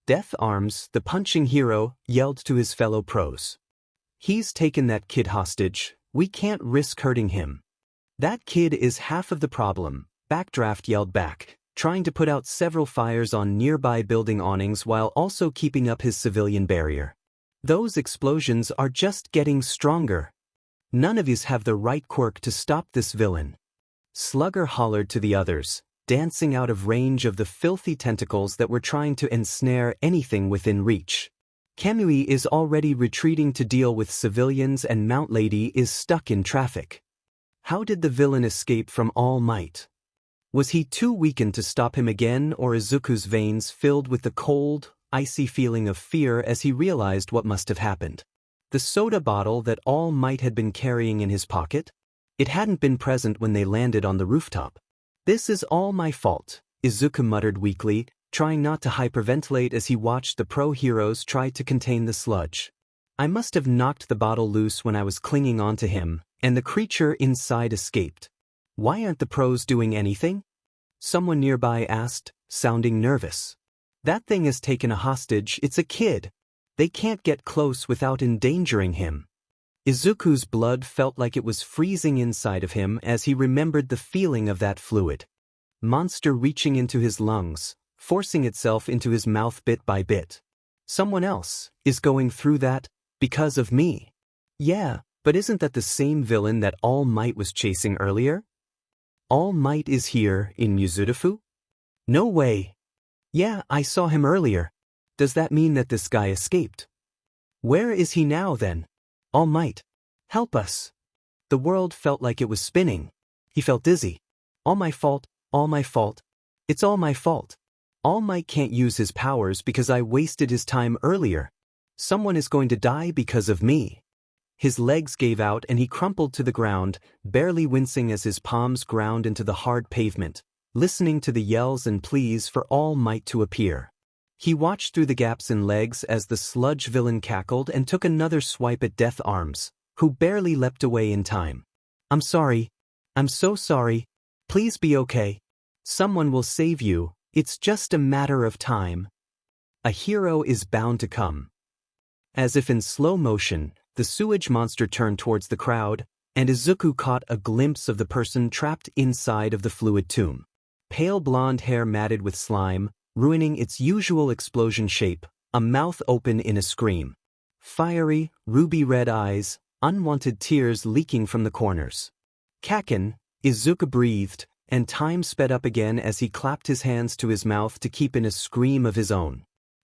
Speaker 1: Death Arms," the punching hero yelled to his fellow pros. "He's taken that kid hostage. We can't risk hurting him." "That kid is half of the problem," Backdraft yelled back, trying to put out several fires on nearby building awnings while also keeping up his civilian barrier. "Those explosions are just getting stronger. None of yous have the right quirk to stop this villain." Slugger hollered to the others, dancing out of range of the filthy tentacles that were trying to ensnare anything within reach. "Kamui is already retreating to deal with civilians and Mount Lady is stuck in traffic. How did the villain escape from All Might? Was he too weakened to stop him again, or Izuku's veins filled with the cold, icy feeling of fear as he realized what must have happened? The soda bottle that All Might had been carrying in his pocket? It hadn't been present when they landed on the rooftop. "This is all my fault," Izuku muttered weakly, trying not to hyperventilate as he watched the pro-heroes try to contain the sludge. "I must have knocked the bottle loose when I was clinging onto him, and the creature inside escaped. Why aren't the pros doing anything?" Someone nearby asked, sounding nervous. "That thing has taken a hostage. It's a kid. They can't get close without endangering him." Izuku's blood felt like it was freezing inside of him as he remembered the feeling of that fluid. Monster reaching into his lungs, forcing itself into his mouth bit by bit. "Someone else is going through that because of me." "Yeah, But isn't that the same villain that All Might was chasing earlier? All Might is here in Mizurufu? No way. Yeah, I saw him earlier. Does that mean that this guy escaped? Where is he now then? All Might, help us. The world felt like it was spinning. He felt dizzy. All my fault, all my fault. It's all my fault. All Might can't use his powers because I wasted his time earlier. Someone is going to die because of me. His legs gave out and he crumpled to the ground, barely wincing as his palms ground into the hard pavement, listening to the yells and pleas for All Might to appear. He watched through the gaps in legs as the sludge villain cackled and took another swipe at Death Arms, who barely leapt away in time. I'm sorry. I'm so sorry. Please be okay. Someone will save you. It's just a matter of time. A hero is bound to come. As if in slow motion, the sewage monster turned towards the crowd, and Izuku caught a glimpse of the person trapped inside of the fluid tomb. Pale blonde hair matted with slime, ruining its usual explosion shape, a mouth open in a scream. Fiery, ruby-red eyes, unwanted tears leaking from the corners. Kaken, Izuku breathed, and time sped up again as he clapped his hands to his mouth to keep in a scream of his own.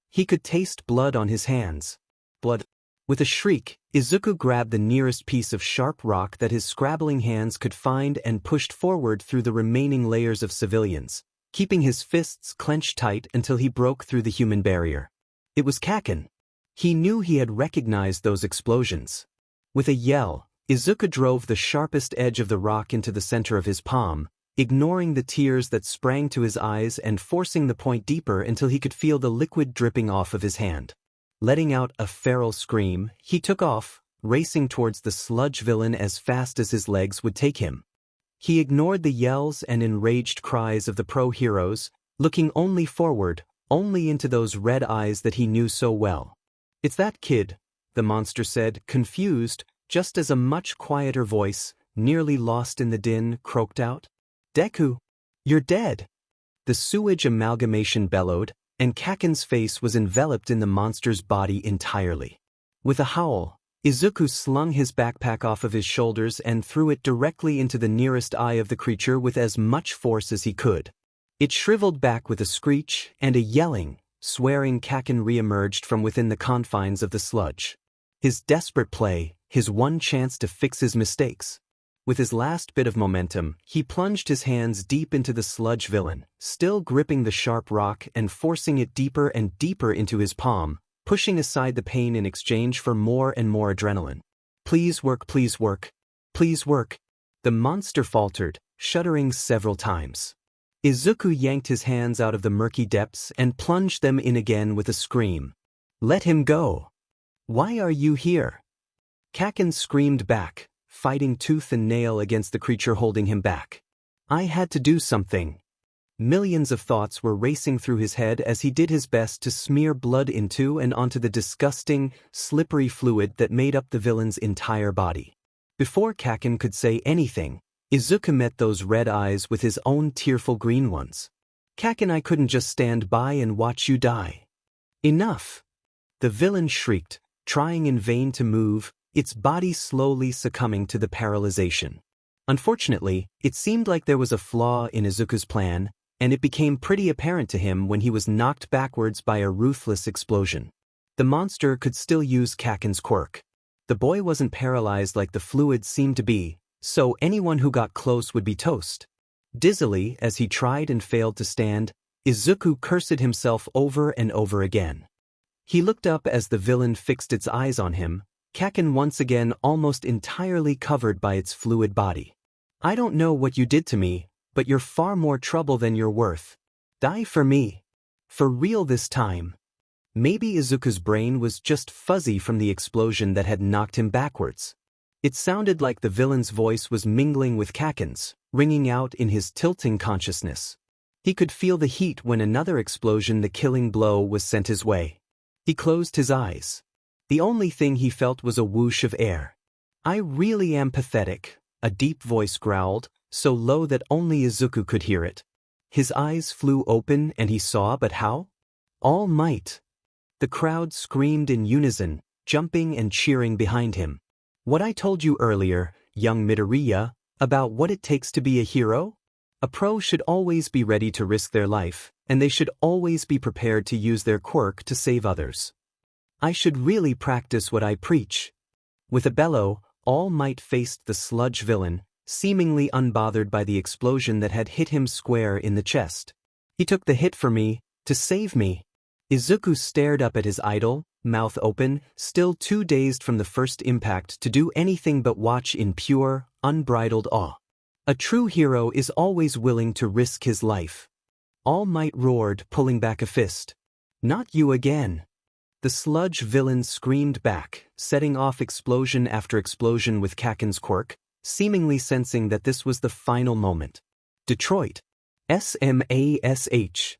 Speaker 1: He could taste blood on his hands. Blood. With a shriek, Izuku grabbed the nearest piece of sharp rock that his scrabbling hands could find and pushed forward through the remaining layers of civilians, keeping his fists clenched tight until he broke through the human barrier. It was Kaken. He knew he had recognized those explosions. With a yell, Izuku drove the sharpest edge of the rock into the center of his palm, ignoring the tears that sprang to his eyes and forcing the point deeper until he could feel the liquid dripping off of his hand. Letting out a feral scream, he took off, racing towards the sludge villain as fast as his legs would take him. He ignored the yells and enraged cries of the pro-heroes, looking only forward, only into those red eyes that he knew so well. It's that kid, the monster said, confused, just as a much quieter voice, nearly lost in the din, croaked out. Deku, you're dead. The sewage amalgamation bellowed, and Kaken's face was enveloped in the monster's body entirely. With a howl, Izuku slung his backpack off of his shoulders and threw it directly into the nearest eye of the creature with as much force as he could. It shriveled back with a screech, and a yelling, swearing Kaken re-emerged from within the confines of the sludge. His desperate play, his one chance to fix his mistakes. With his last bit of momentum, he plunged his hands deep into the sludge villain, still gripping the sharp rock and forcing it deeper and deeper into his palm, pushing aside the pain in exchange for more and more adrenaline. Please work, please work. Please work. The monster faltered, shuddering several times. Izuku yanked his hands out of the murky depths and plunged them in again with a scream. Let him go. Why are you here? Kaken screamed back, fighting tooth and nail against the creature holding him back. I had to do something. Millions of thoughts were racing through his head as he did his best to smear blood into and onto the disgusting, slippery fluid that made up the villain's entire body. Before Kaken could say anything, Izuku met those red eyes with his own tearful green ones. Kaken, I couldn't just stand by and watch you die. Enough! The villain shrieked, trying in vain to move, its body slowly succumbing to the paralyzation. Unfortunately, it seemed like there was a flaw in Izuku's plan, and it became pretty apparent to him when he was knocked backwards by a ruthless explosion. The monster could still use Kaken's quirk. The boy wasn't paralyzed like the fluid seemed to be, so anyone who got close would be toast. Dizzily, as he tried and failed to stand, Izuku cursed himself over and over again. He looked up as the villain fixed its eyes on him, Kaken once again almost entirely covered by its fluid body. I don't know what you did to me, but you're far more trouble than you're worth. Die for me. For real this time. Maybe Izuku's brain was just fuzzy from the explosion that had knocked him backwards. It sounded like the villain's voice was mingling with Kaken's, ringing out in his tilting consciousness. He could feel the heat when another explosion, the killing blow, was sent his way. He closed his eyes. The only thing he felt was a whoosh of air. I really am pathetic, a deep voice growled, so low that only Izuku could hear it. His eyes flew open and he saw, but how? All Might. The crowd screamed in unison, jumping and cheering behind him. What I told you earlier, young Midoriya, about what it takes to be a hero? A pro should always be ready to risk their life, and they should always be prepared to use their quirk to save others. I should really practice what I preach. With a bellow, All Might faced the sludge villain, seemingly unbothered by the explosion that had hit him square in the chest. He took the hit for me, to save me. Izuku stared up at his idol, mouth open, still too dazed from the first impact to do anything but watch in pure, unbridled awe. A true hero is always willing to risk his life. All Might roared, pulling back a fist. Not you again. The sludge villain screamed back, setting off explosion after explosion with Kaken's quirk, seemingly sensing that this was the final moment. Detroit. SMASH.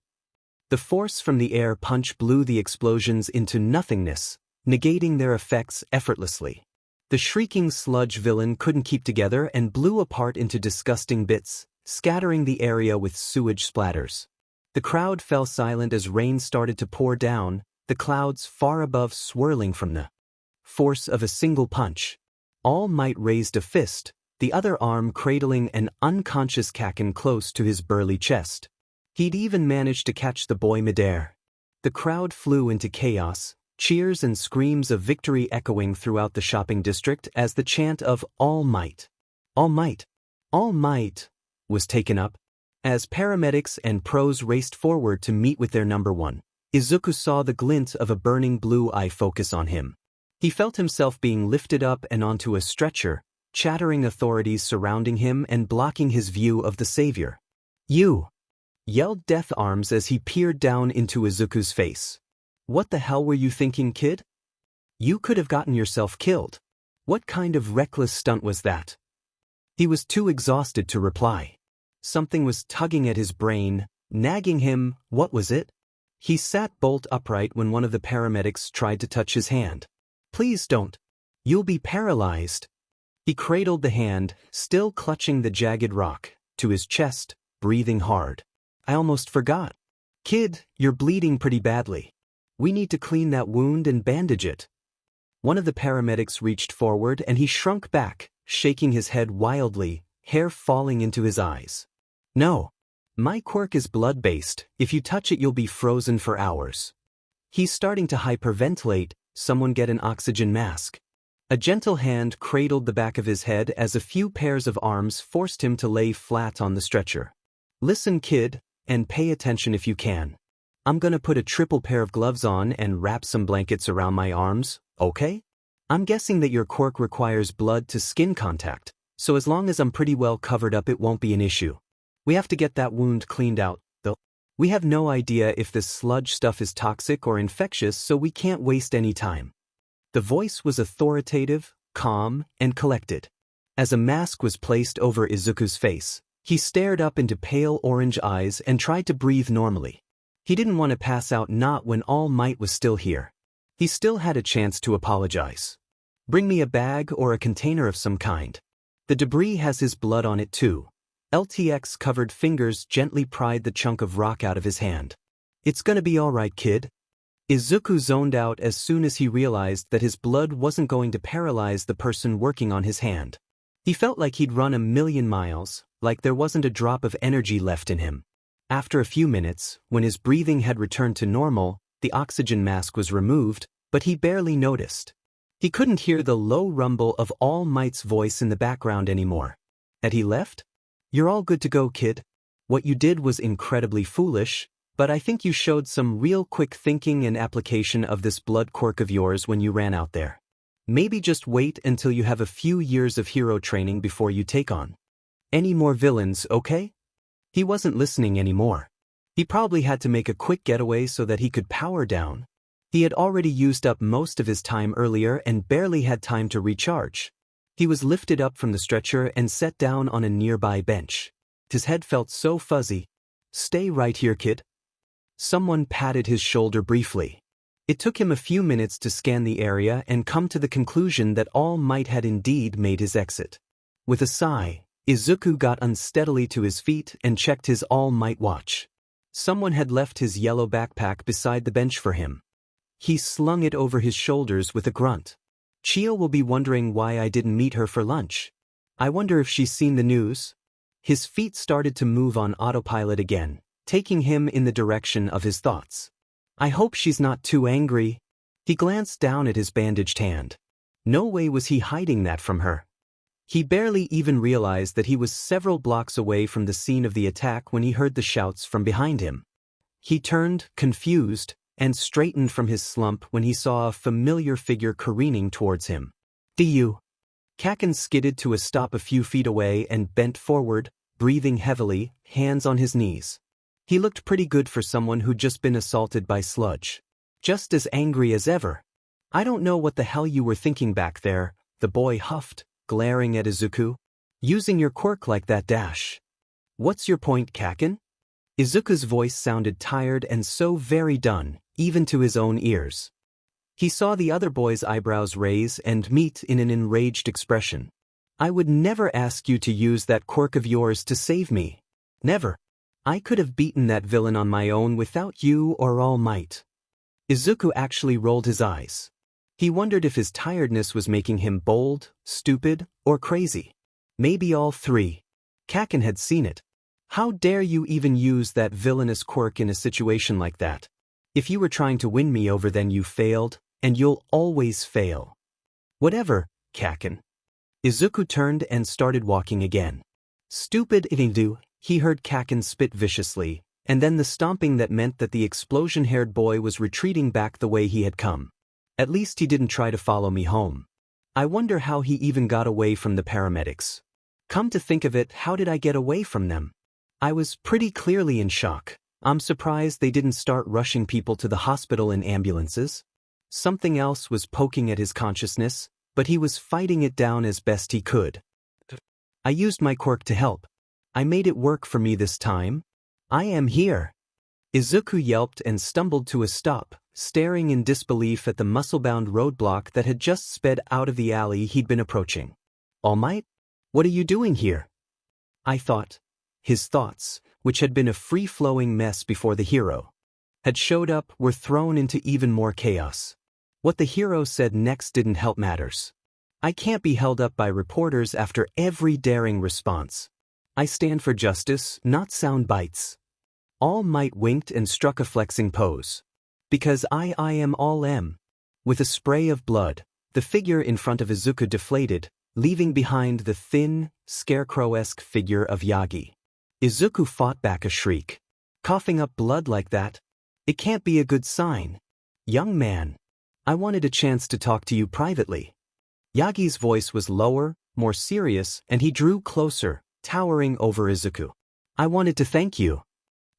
Speaker 1: The force from the air punch blew the explosions into nothingness, negating their effects effortlessly. The shrieking sludge villain couldn't keep together and blew apart into disgusting bits, scattering the area with sewage splatters. The crowd fell silent as rain started to pour down, the clouds far above swirling from the force of a single punch. All Might raised a fist, the other arm cradling an unconscious Kaken close to his burly chest. He'd even managed to catch the boy midair. The crowd flew into chaos, cheers and screams of victory echoing throughout the shopping district as the chant of All Might, All Might, All Might was taken up. As paramedics and pros raced forward to meet with their number one, Izuku saw the glint of a burning blue eye focus on him. He felt himself being lifted up and onto a stretcher, chattering authorities surrounding him and blocking his view of the savior. "You!" yelled Death Arms as he peered down into Izuku's face. "What the hell were you thinking, kid? You could have gotten yourself killed. What kind of reckless stunt was that?" He was too exhausted to reply. Something was tugging at his brain, nagging him. What was it? He sat bolt upright when one of the paramedics tried to touch his hand. "Please don't. You'll be paralyzed." He cradled the hand, still clutching the jagged rock, to his chest, breathing hard. "I almost forgot. Kid, you're bleeding pretty badly. We need to clean that wound and bandage it." One of the paramedics reached forward and he shrunk back, shaking his head wildly, hair falling into his eyes. "No. My quirk is blood-based. If you touch it you'll be frozen for hours." He's starting to hyperventilate. Someone get an oxygen mask. A gentle hand cradled the back of his head as a few pairs of arms forced him to lay flat on the stretcher. "Listen, kid, and pay attention if you can. I'm gonna put a triple pair of gloves on and wrap some blankets around my arms, okay? I'm guessing that your quirk requires blood to skin contact, so as long as I'm pretty well covered up it won't be an issue. We have to get that wound cleaned out, though. We have no idea if this sludge stuff is toxic or infectious, so we can't waste any time." The voice was authoritative, calm, and collected. As a mask was placed over Izuku's face, he stared up into pale orange eyes and tried to breathe normally. He didn't want to pass out, not when All Might was still here. He still had a chance to apologize. "Bring me a bag or a container of some kind. The debris has his blood on it too." LTX-covered fingers gently pried the chunk of rock out of his hand. "It's gonna be all right, kid." Izuku zoned out as soon as he realized that his blood wasn't going to paralyze the person working on his hand. He felt like he'd run 1,000,000 miles, like there wasn't a drop of energy left in him. After a few minutes, when his breathing had returned to normal, the oxygen mask was removed, but he barely noticed. He couldn't hear the low rumble of All Might's voice in the background anymore. Had he left? "You're all good to go, kid. What you did was incredibly foolish, but I think you showed some real quick thinking and application of this blood quirk of yours when you ran out there. Maybe just wait until you have a few years of hero training before you take on any more villains, okay?" He wasn't listening anymore. He probably had to make a quick getaway so that he could power down. He had already used up most of his time earlier and barely had time to recharge. He was lifted up from the stretcher and set down on a nearby bench. His head felt so fuzzy. "Stay right here, kid." Someone patted his shoulder briefly. It took him a few minutes to scan the area and come to the conclusion that All Might had indeed made his exit. With a sigh, Izuku got unsteadily to his feet and checked his All Might watch. Someone had left his yellow backpack beside the bench for him. He slung it over his shoulders with a grunt. Chio will be wondering why I didn't meet her for lunch. I wonder if she's seen the news. His feet started to move on autopilot again, taking him in the direction of his thoughts. I hope she's not too angry. He glanced down at his bandaged hand. No way was he hiding that from her. He barely even realized that he was several blocks away from the scene of the attack when he heard the shouts from behind him. He turned, confused, and straightened from his slump when he saw a familiar figure careening towards him. "You?" Kaken skidded to a stop a few feet away and bent forward, breathing heavily, hands on his knees. He looked pretty good for someone who'd just been assaulted by sludge. Just as angry as ever. "I don't know what the hell you were thinking back there," the boy huffed, glaring at Izuku. "Using your quirk like that dash. What's your point, Kaken?" Izuku's voice sounded tired and so very done, even to his own ears. He saw the other boy's eyebrows raise and meet in an enraged expression. "I would never ask you to use that quirk of yours to save me. Never. I could have beaten that villain on my own without you or All Might." Izuku actually rolled his eyes. He wondered if his tiredness was making him bold, stupid, or crazy. Maybe all three. Kaken had seen it. "How dare you even use that villainous quirk in a situation like that? If you were trying to win me over, then you failed, and you'll always fail." "Whatever, Kaken." Izuku turned and started walking again. "Stupid Inidu," he heard Kaken spit viciously, and then the stomping that meant that the explosion-haired boy was retreating back the way he had come. "At least he didn't try to follow me home. I wonder how he even got away from the paramedics. Come to think of it, how did I get away from them? I was pretty clearly in shock. I'm surprised they didn't start rushing people to the hospital in ambulances." Something else was poking at his consciousness, but he was fighting it down as best he could. "I used my quirk to help. I made it work for me this time. I am here." Izuku yelped and stumbled to a stop, staring in disbelief at the muscle-bound roadblock that had just sped out of the alley he'd been approaching. "All Might? What are you doing here?" "I thought." His thoughts, which had been a free-flowing mess before the hero had showed up, were thrown into even more chaos. What the hero said next didn't help matters. "I can't be held up by reporters after every daring response. I stand for justice, not sound bites." All Might winked and struck a flexing pose. "Because I am All M." With a spray of blood, the figure in front of Izuku deflated, leaving behind the thin, scarecrow-esque figure of Yagi. Izuku fought back a shriek. "Coughing up blood like that? It can't be a good sign. Young man, I wanted a chance to talk to you privately." Yagi's voice was lower, more serious, and he drew closer, towering over Izuku. "I wanted to thank you."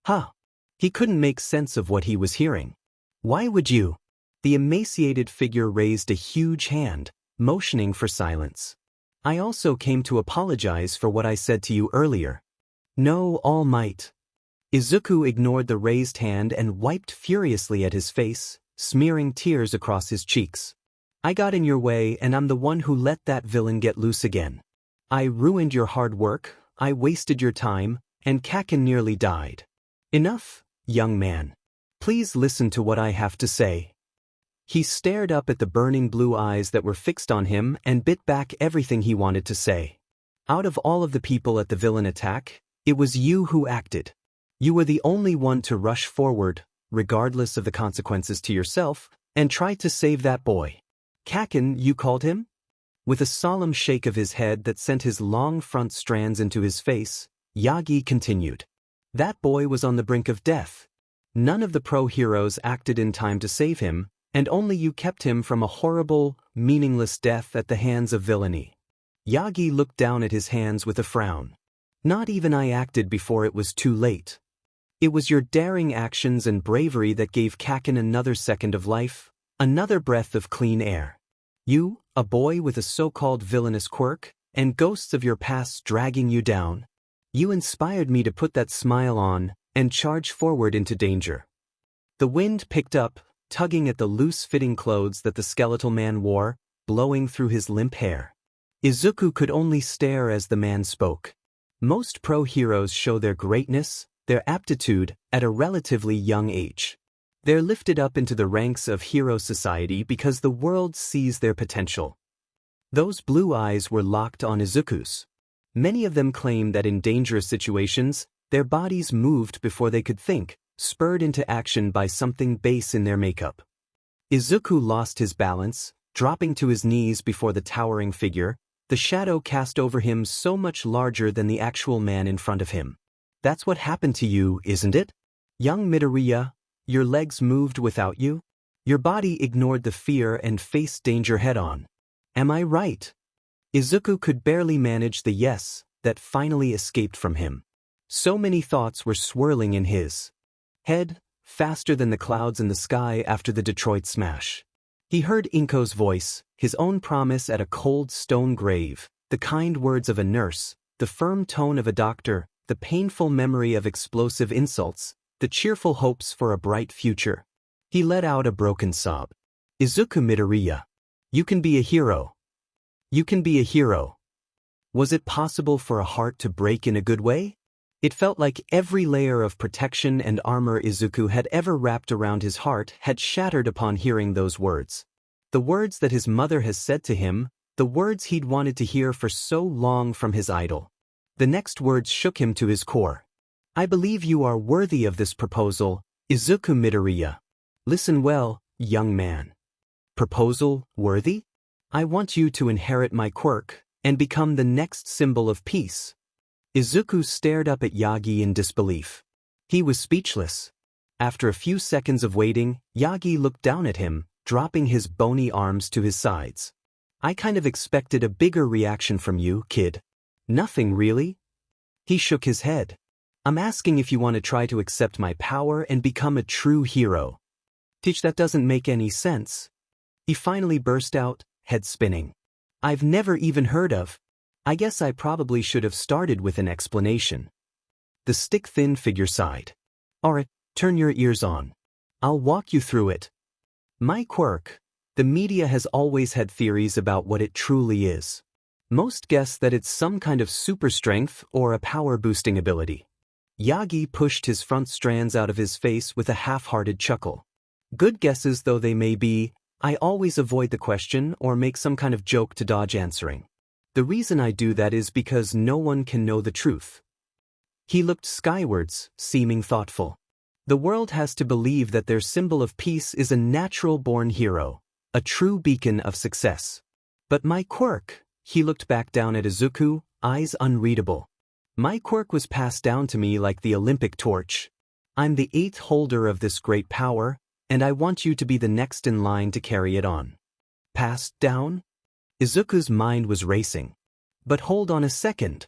Speaker 1: Huh. He couldn't make sense of what he was hearing. "Why would you?" The emaciated figure raised a huge hand, motioning for silence. "I also came to apologize for what I said to you earlier." "No, All Might." Izuku ignored the raised hand and wiped furiously at his face, smearing tears across his cheeks. "I got in your way, and I'm the one who let that villain get loose again. I ruined your hard work, I wasted your time, and Kaken nearly died. Enough, young man. Please listen to what I have to say." He stared up at the burning blue eyes that were fixed on him and bit back everything he wanted to say. "Out of all of the people at the villain attack, it was you who acted. You were the only one to rush forward, regardless of the consequences to yourself, and try to save that boy. Kaken, you called him?" With a solemn shake of his head that sent his long front strands into his face, Yagi continued. "That boy was on the brink of death. None of the pro-heroes acted in time to save him, and only you kept him from a horrible, meaningless death at the hands of villainy." Yagi looked down at his hands with a frown. "Not even I acted before it was too late. It was your daring actions and bravery that gave Kaken another second of life, another breath of clean air. You, a boy with a so-called villainous quirk, and ghosts of your past dragging you down. You inspired me to put that smile on and charge forward into danger." The wind picked up, tugging at the loose-fitting clothes that the skeletal man wore, blowing through his limp hair. Izuku could only stare as the man spoke. Most pro-heroes show their greatness, their aptitude, at a relatively young age. They're lifted up into the ranks of hero society because the world sees their potential. Those blue eyes were locked on Izuku's. Many of them claim that in dangerous situations, their bodies moved before they could think, spurred into action by something base in their makeup. Izuku lost his balance, dropping to his knees before the towering figure, the shadow cast over him so much larger than the actual man in front of him. That's what happened to you, isn't it? Young Midoriya, your legs moved without you? Your body ignored the fear and faced danger head-on. Am I right? Izuku could barely manage the yes that finally escaped from him. So many thoughts were swirling in his head, faster than the clouds in the sky after the Detroit smash. He heard Inko's voice, his own promise at a cold stone grave, the kind words of a nurse, the firm tone of a doctor, the painful memory of explosive insults, the cheerful hopes for a bright future. He let out a broken sob. Izuku Midoriya. You can be a hero. You can be a hero. Was it possible for a heart to break in a good way? It felt like every layer of protection and armor Izuku had ever wrapped around his heart had shattered upon hearing those words. The words that his mother has said to him, the words he'd wanted to hear for so long from his idol. The next words shook him to his core. I believe you are worthy of this proposal, Izuku Midoriya. Listen well, young man. Proposal worthy? I want you to inherit my quirk and become the next symbol of peace. Izuku stared up at Yagi in disbelief. He was speechless. After a few seconds of waiting, Yagi looked down at him, dropping his bony arms to his sides. I kind of expected a bigger reaction from you, kid. Nothing really? He shook his head. I'm asking if you want to try to accept my power and become a true hero. Teach, that doesn't make any sense. He finally burst out, head spinning. I've never even heard of. I guess I probably should have started with an explanation. The stick-thin figure sighed. Alright, turn your ears on. I'll walk you through it. My quirk. The media has always had theories about what it truly is. Most guess that it's some kind of super strength or a power-boosting ability. Yagi pushed his front strands out of his face with a half-hearted chuckle. Good guesses though they may be, I always avoid the question or make some kind of joke to dodge answering. The reason I do that is because no one can know the truth. He looked skywards, seeming thoughtful. The world has to believe that their symbol of peace is a natural-born hero, a true beacon of success. But my quirk, he looked back down at Izuku, eyes unreadable. My quirk was passed down to me like the Olympic torch. I'm the 8th holder of this great power, and I want you to be the next in line to carry it on. Passed down? Izuku's mind was racing. But hold on a second.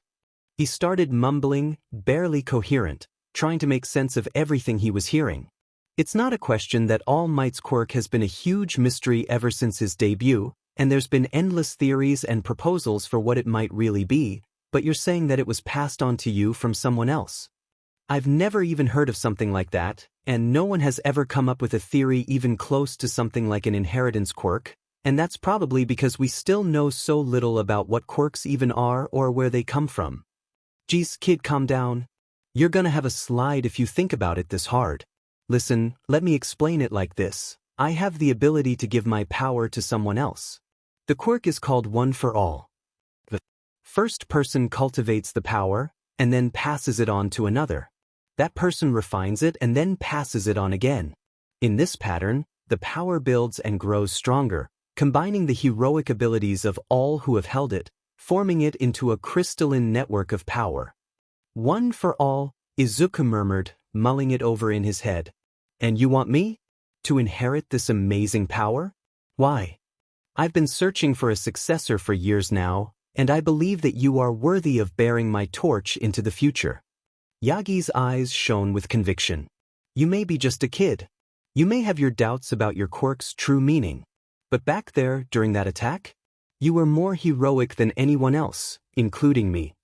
Speaker 1: He started mumbling, barely coherent, trying to make sense of everything he was hearing. It's not a question that All Might's quirk has been a huge mystery ever since his debut, and there's been endless theories and proposals for what it might really be, but you're saying that it was passed on to you from someone else. I've never even heard of something like that, and no one has ever come up with a theory even close to something like an inheritance quirk, and that's probably because we still know so little about what quirks even are or where they come from. Geez, kid, calm down. You're gonna have a slide if you think about it this hard. Listen, let me explain it like this. I have the ability to give my power to someone else. The quirk is called One for All. The first person cultivates the power, and then passes it on to another. That person refines it and then passes it on again. In this pattern, the power builds and grows stronger, combining the heroic abilities of all who have held it, forming it into a crystalline network of power. One for all, Izuku murmured, mulling it over in his head. And you want me? To inherit this amazing power? Why? I've been searching for a successor for years now, and I believe that you are worthy of bearing my torch into the future. Yagi's eyes shone with conviction. You may be just a kid. You may have your doubts about your quirk's true meaning. But back there, during that attack, you were more heroic than anyone else, including me.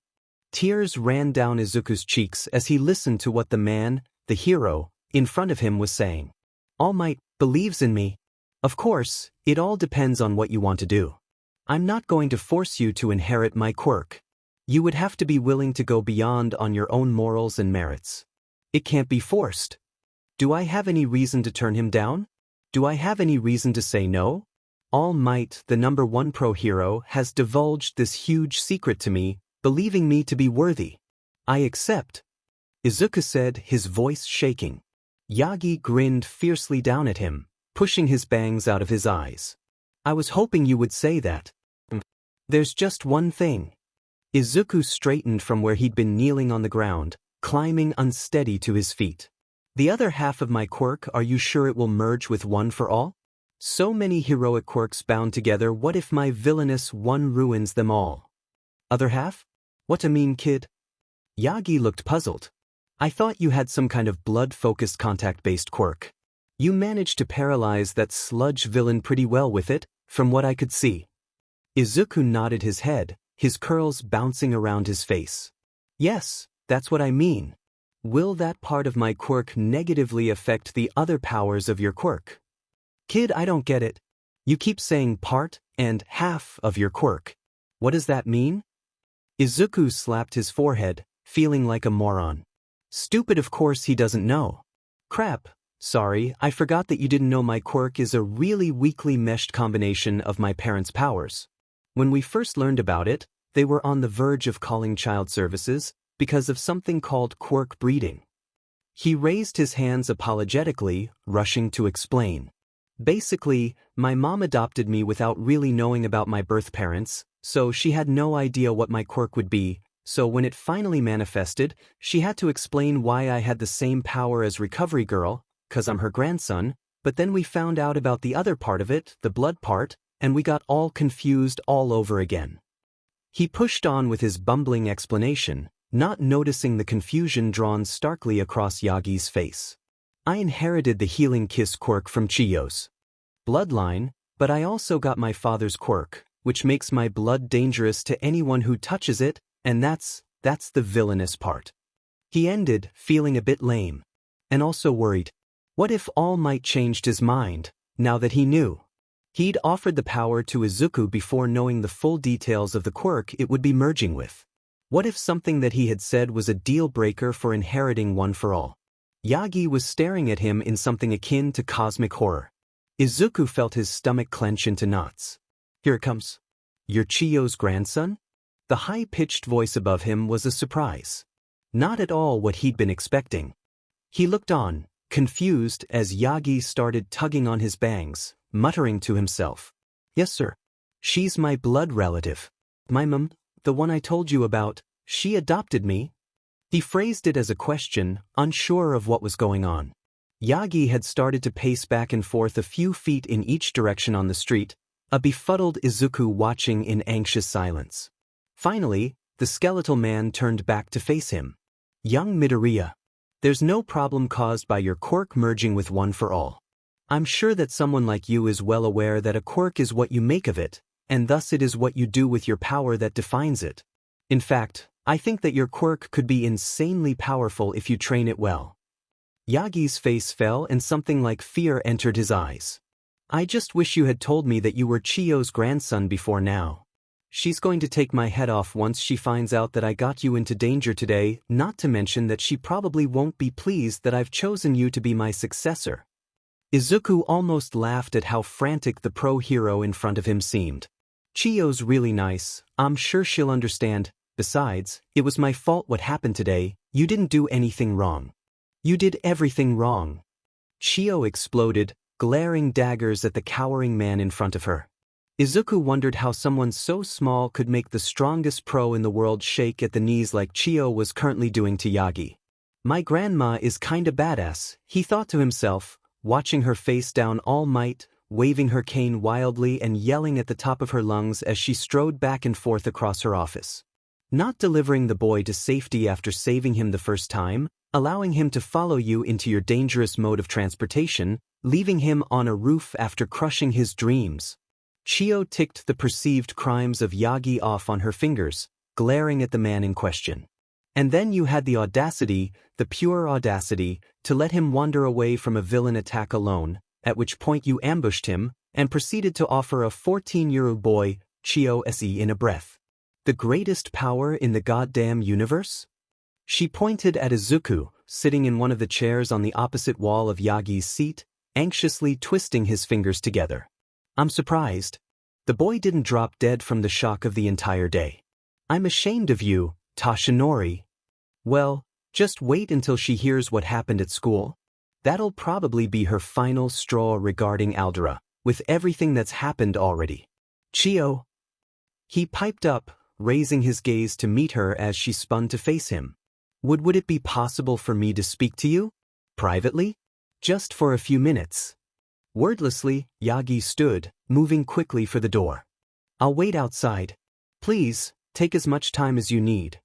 Speaker 1: Tears ran down Izuku's cheeks as he listened to what the man, the hero, in front of him was saying. All Might believes in me. Of course, it all depends on what you want to do. I'm not going to force you to inherit my quirk. You would have to be willing to go beyond on your own morals and merits. It can't be forced. Do I have any reason to turn him down? Do I have any reason to say no? All Might, the #1 pro hero, has divulged this huge secret to me, believing me to be worthy. I accept, Izuku said, his voice shaking. Yagi grinned fiercely down at him, pushing his bangs out of his eyes. I was hoping you would say that. There's just one thing. Izuku straightened from where he'd been kneeling on the ground, climbing unsteady to his feet. The other half of my quirk, are you sure it will merge with one for all? So many heroic quirks bound together, what if my villainous one ruins them all? Other half? What a mean kid. Yagi looked puzzled. I thought you had some kind of blood-focused contact-based quirk. You managed to paralyze that sludge villain pretty well with it, from what I could see. Izuku nodded his head, his curls bouncing around his face. Yes, that's what I mean. Will that part of my quirk negatively affect the other powers of your quirk? Kid, I don't get it. You keep saying part and half of your quirk. What does that mean? Izuku slapped his forehead, feeling like a moron. Stupid, of course he doesn't know. Crap, sorry, I forgot that you didn't know my quirk is a really weakly meshed combination of my parents' powers. When we first learned about it, they were on the verge of calling child services because of something called quirk breeding. He raised his hands apologetically, rushing to explain. Basically, my mom adopted me without really knowing about my birth parents, so she had no idea what my quirk would be, so when it finally manifested, she had to explain why I had the same power as Recovery Girl, 'cause I'm her grandson, but then we found out about the other part of it, the blood part, and we got all confused all over again. He pushed on with his bumbling explanation, not noticing the confusion drawn starkly across Yagi's face. I inherited the Healing Kiss Quirk from Chiyo's bloodline, but I also got my father's quirk, which makes my blood dangerous to anyone who touches it, and that's the villainous part. He ended, feeling a bit lame. And also worried. What if All Might changed his mind, now that he knew? He'd offered the power to Izuku before knowing the full details of the quirk it would be merging with. What if something that he had said was a deal-breaker for inheriting One for All? Yagi was staring at him in something akin to cosmic horror. Izuku felt his stomach clench into knots. Here it comes. You're Chiyo's grandson? The high-pitched voice above him was a surprise. Not at all what he'd been expecting. He looked on, confused, as Yagi started tugging on his bangs, muttering to himself. Yes, sir. She's my blood relative. My mom, the one I told you about, she adopted me. He phrased it as a question, unsure of what was going on. Yagi had started to pace back and forth a few feet in each direction on the street, a befuddled Izuku watching in anxious silence. Finally, the skeletal man turned back to face him. Young Midoriya. There's no problem caused by your quirk merging with One for All. I'm sure that someone like you is well aware that a quirk is what you make of it, and thus it is what you do with your power that defines it. In fact, I think that your quirk could be insanely powerful if you train it well. Yagi's face fell and something like fear entered his eyes. I just wish you had told me that you were Chiyo's grandson before now. She's going to take my head off once she finds out that I got you into danger today, not to mention that she probably won't be pleased that I've chosen you to be my successor. Izuku almost laughed at how frantic the pro hero in front of him seemed. Chiyo's really nice, I'm sure she'll understand. Besides, it was my fault what happened today. You didn't do anything wrong. You did everything wrong. Chiyo exploded, glaring daggers at the cowering man in front of her. Izuku wondered how someone so small could make the strongest pro in the world shake at the knees like Chiyo was currently doing to Yagi. My grandma is kinda badass, he thought to himself, watching her face down All Might, waving her cane wildly and yelling at the top of her lungs as she strode back and forth across her office. Not delivering the boy to safety after saving him the first time, allowing him to follow you into your dangerous mode of transportation, leaving him on a roof after crushing his dreams. Chiyo ticked the perceived crimes of Yagi off on her fingers, glaring at the man in question. And then you had the audacity, the pure audacity, to let him wander away from a villain attack alone, at which point you ambushed him, and proceeded to offer a 14-year-old boy, Chiyo se in a breath. The greatest power in the goddamn universe? She pointed at Izuku, sitting in one of the chairs on the opposite wall of Yagi's seat, anxiously twisting his fingers together. I'm surprised. The boy didn't drop dead from the shock of the entire day. I'm ashamed of you, Toshinori. Well, just wait until she hears what happened at school. That'll probably be her final straw regarding Aldera, with everything that's happened already. Chio. He piped up, raising his gaze to meet her as she spun to face him. Would it be possible for me to speak to you? Privately? Just for a few minutes. Wordlessly, Yagi stood, moving quickly for the door. I'll wait outside. Please, take as much time as you need.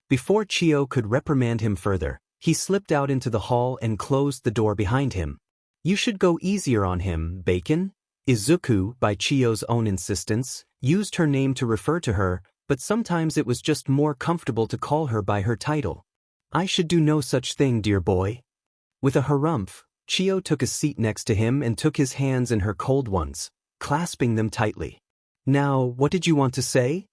Speaker 1: Before Chio could reprimand him further, he slipped out into the hall and closed the door behind him. You should go easier on him, Bacon. Izuku, by Chio's own insistence, used her name to refer to her, but sometimes it was just more comfortable to call her by her title. I should do no such thing, dear boy. With a harumph, Chio took a seat next to him and took his hands in her cold ones, clasping them tightly. Now, what did you want to say?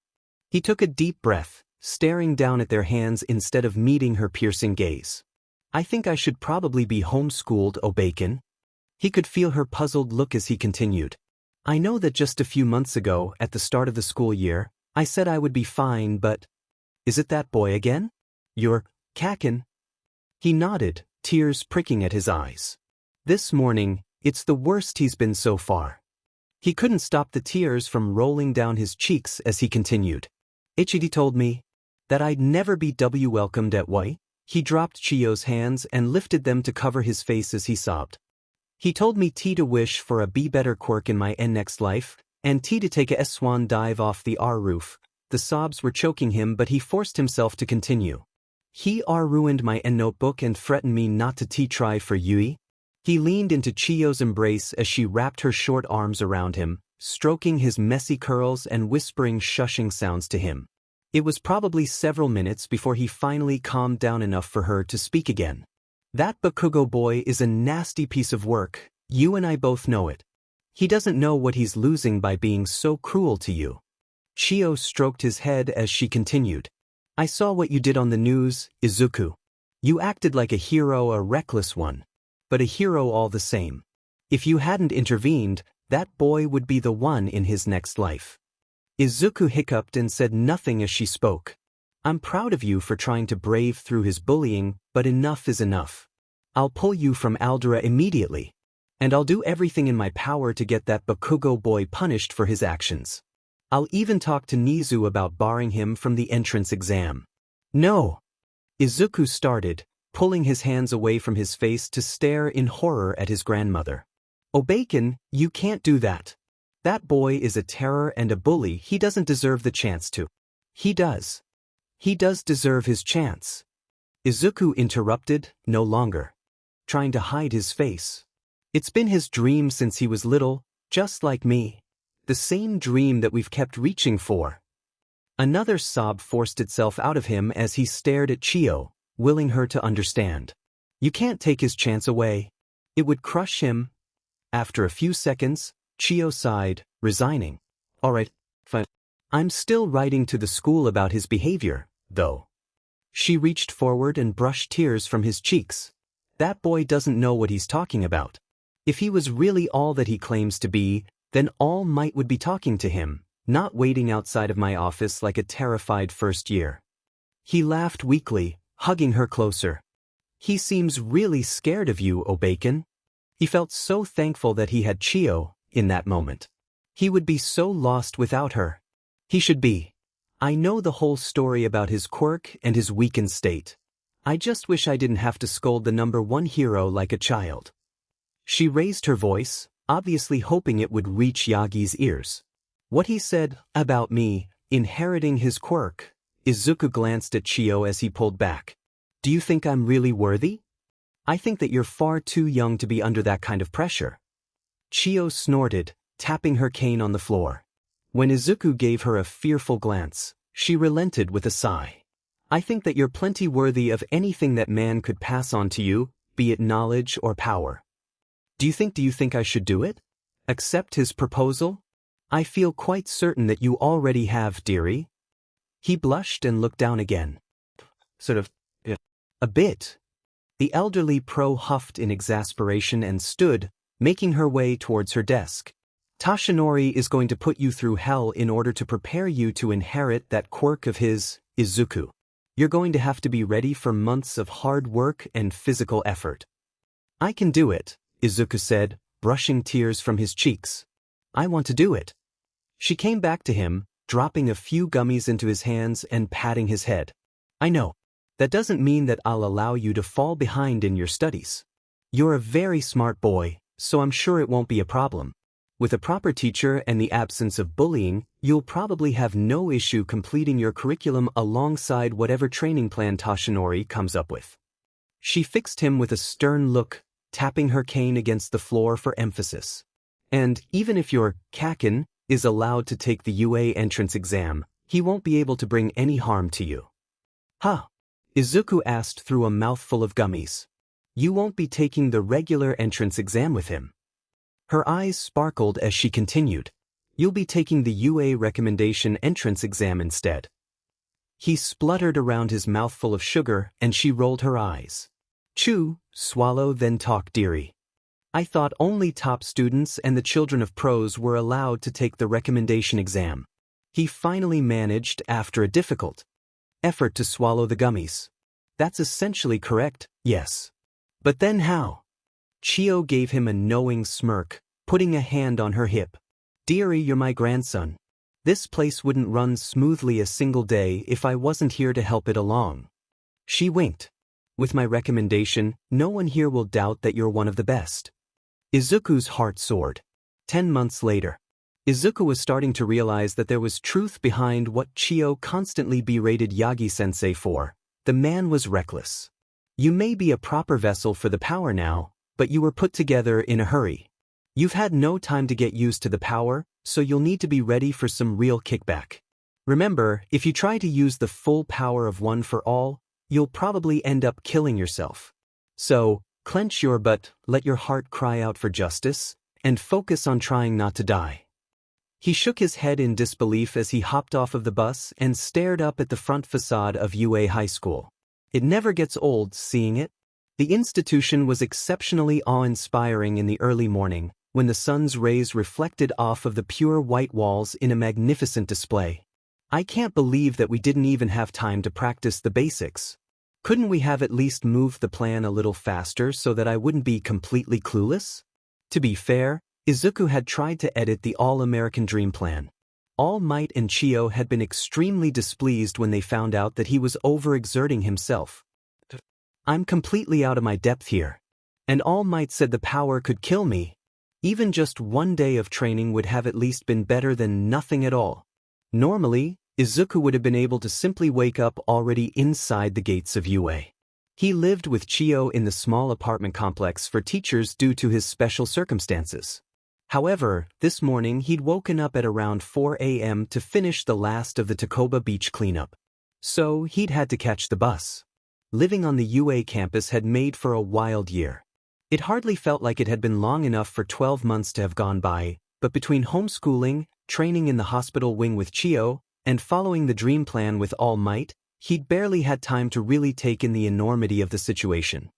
Speaker 1: He took a deep breath, staring down at their hands instead of meeting her piercing gaze. I think I should probably be homeschooled, O Bacon. He could feel her puzzled look as he continued. I know that just a few months ago, at the start of the school year, I said I would be fine, but… Is it that boy again? You're… Kakin? He nodded, tears pricking at his eyes. This morning, it's the worst he's been so far. He couldn't stop the tears from rolling down his cheeks as he continued. Ichidi told me that I'd never be welcomed at Y. He dropped Chio's hands and lifted them to cover his face as he sobbed. He told me to wish for a better quirk in my next life, and to take a swan dive off the roof. The sobs were choking him, but he forced himself to continue. He ruined my notebook and threatened me not to try for Yui. He leaned into Chio's embrace as she wrapped her short arms around him, stroking his messy curls and whispering shushing sounds to him. It was probably several minutes before he finally calmed down enough for her to speak again. That Bakugo boy is a nasty piece of work, you and I both know it. He doesn't know what he's losing by being so cruel to you. Chio stroked his head as she continued. I saw what you did on the news, Izuku. You acted like a hero, a reckless one. But a hero all the same. If you hadn't intervened, that boy would be the one in his next life. Izuku hiccuped and said nothing as she spoke. I'm proud of you for trying to brave through his bullying, but enough is enough. I'll pull you from Aldera immediately. And I'll do everything in my power to get that Bakugo boy punished for his actions. I'll even talk to Nizu about barring him from the entrance exam. No! Izuku started, pulling his hands away from his face to stare in horror at his grandmother. Oh Bacon, you can't do that. That boy is a terror and a bully. He doesn't deserve the chance to. He does. He does deserve his chance. Izuku interrupted, no longer trying to hide his face. It's been his dream since he was little, just like me. The same dream that we've kept reaching for. Another sob forced itself out of him as he stared at Chio, willing her to understand. You can't take his chance away. It would crush him. After a few seconds, Chio sighed, resigning. All right, fine. I'm still writing to the school about his behavior, though. She reached forward and brushed tears from his cheeks. That boy doesn't know what he's talking about. If he was really all that he claims to be, then All Might would be talking to him, not waiting outside of my office like a terrified first year. He laughed weakly, hugging her closer. He seems really scared of you, O Bacon. He felt so thankful that he had Chio, in that moment. He would be so lost without her. He should be. I know the whole story about his quirk and his weakened state. I just wish I didn't have to scold the #1 hero like a child. She raised her voice, obviously hoping it would reach Yagi's ears. What he said about me, inheriting his quirk. Izuku glanced at Chio as he pulled back. Do you think I'm really worthy? I think that you're far too young to be under that kind of pressure. Chio snorted, tapping her cane on the floor. When Izuku gave her a fearful glance, she relented with a sigh. I think that you're plenty worthy of anything that man could pass on to you, be it knowledge or power. Do you think I should do it? Accept his proposal? I feel quite certain that you already have, dearie. He blushed and looked down again. Sort of, a bit. The elderly pro huffed in exasperation and stood, making her way towards her desk. Toshinori is going to put you through hell in order to prepare you to inherit that quirk of his, Izuku. You're going to have to be ready for months of hard work and physical effort. I can do it, Izuku said, brushing tears from his cheeks. I want to do it. She came back to him, dropping a few gummies into his hands and patting his head. I know. That doesn't mean that I'll allow you to fall behind in your studies. You're a very smart boy, so I'm sure it won't be a problem. With a proper teacher and the absence of bullying, you'll probably have no issue completing your curriculum alongside whatever training plan Toshinori comes up with. She fixed him with a stern look, tapping her cane against the floor for emphasis. And even if your Kaken is allowed to take the UA entrance exam, he won't be able to bring any harm to you. Huh? Izuku asked through a mouthful of gummies. You won't be taking the regular entrance exam with him. Her eyes sparkled as she continued. You'll be taking the UA recommendation entrance exam instead. He spluttered around his mouthful of sugar and she rolled her eyes. Chew, swallow, then talk, dearie. I thought only top students and the children of pros were allowed to take the recommendation exam. He finally managed, after a difficult effort, to swallow the gummies. That's essentially correct, yes. But then how? Chio gave him a knowing smirk, putting a hand on her hip. Dearie, you're my grandson. This place wouldn't run smoothly a single day if I wasn't here to help it along. She winked. With my recommendation, no one here will doubt that you're one of the best. Izuku's heart soared. 10 months later. Izuku was starting to realize that there was truth behind what Chio constantly berated Yagi-sensei for. The man was reckless. You may be a proper vessel for the power now, but you were put together in a hurry. You've had no time to get used to the power, so you'll need to be ready for some real kickback. Remember, if you try to use the full power of One for All, you'll probably end up killing yourself. So, clench your butt, let your heart cry out for justice, and focus on trying not to die. He shook his head in disbelief as he hopped off of the bus and stared up at the front facade of UA High School. It never gets old seeing it. The institution was exceptionally awe-inspiring in the early morning, when the sun's rays reflected off of the pure white walls in a magnificent display. I can't believe that we didn't even have time to practice the basics. Couldn't we have at least moved the plan a little faster so that I wouldn't be completely clueless? To be fair, Izuku had tried to edit the All-American Dream Plan. All Might and Chio had been extremely displeased when they found out that he was overexerting himself. I'm completely out of my depth here. And All Might said the power could kill me. Even just one day of training would have at least been better than nothing at all. Normally, Izuku would have been able to simply wake up already inside the gates of UA. He lived with Chio in the small apartment complex for teachers due to his special circumstances. However, this morning he'd woken up at around 4 a.m. to finish the last of the Takoba Beach cleanup. So he'd had to catch the bus. Living on the UA campus had made for a wild year. It hardly felt like it had been long enough for 12 months to have gone by, but between homeschooling, training in the hospital wing with Chio, and following the dream plan with All Might, he'd barely had time to really take in the enormity of the situation.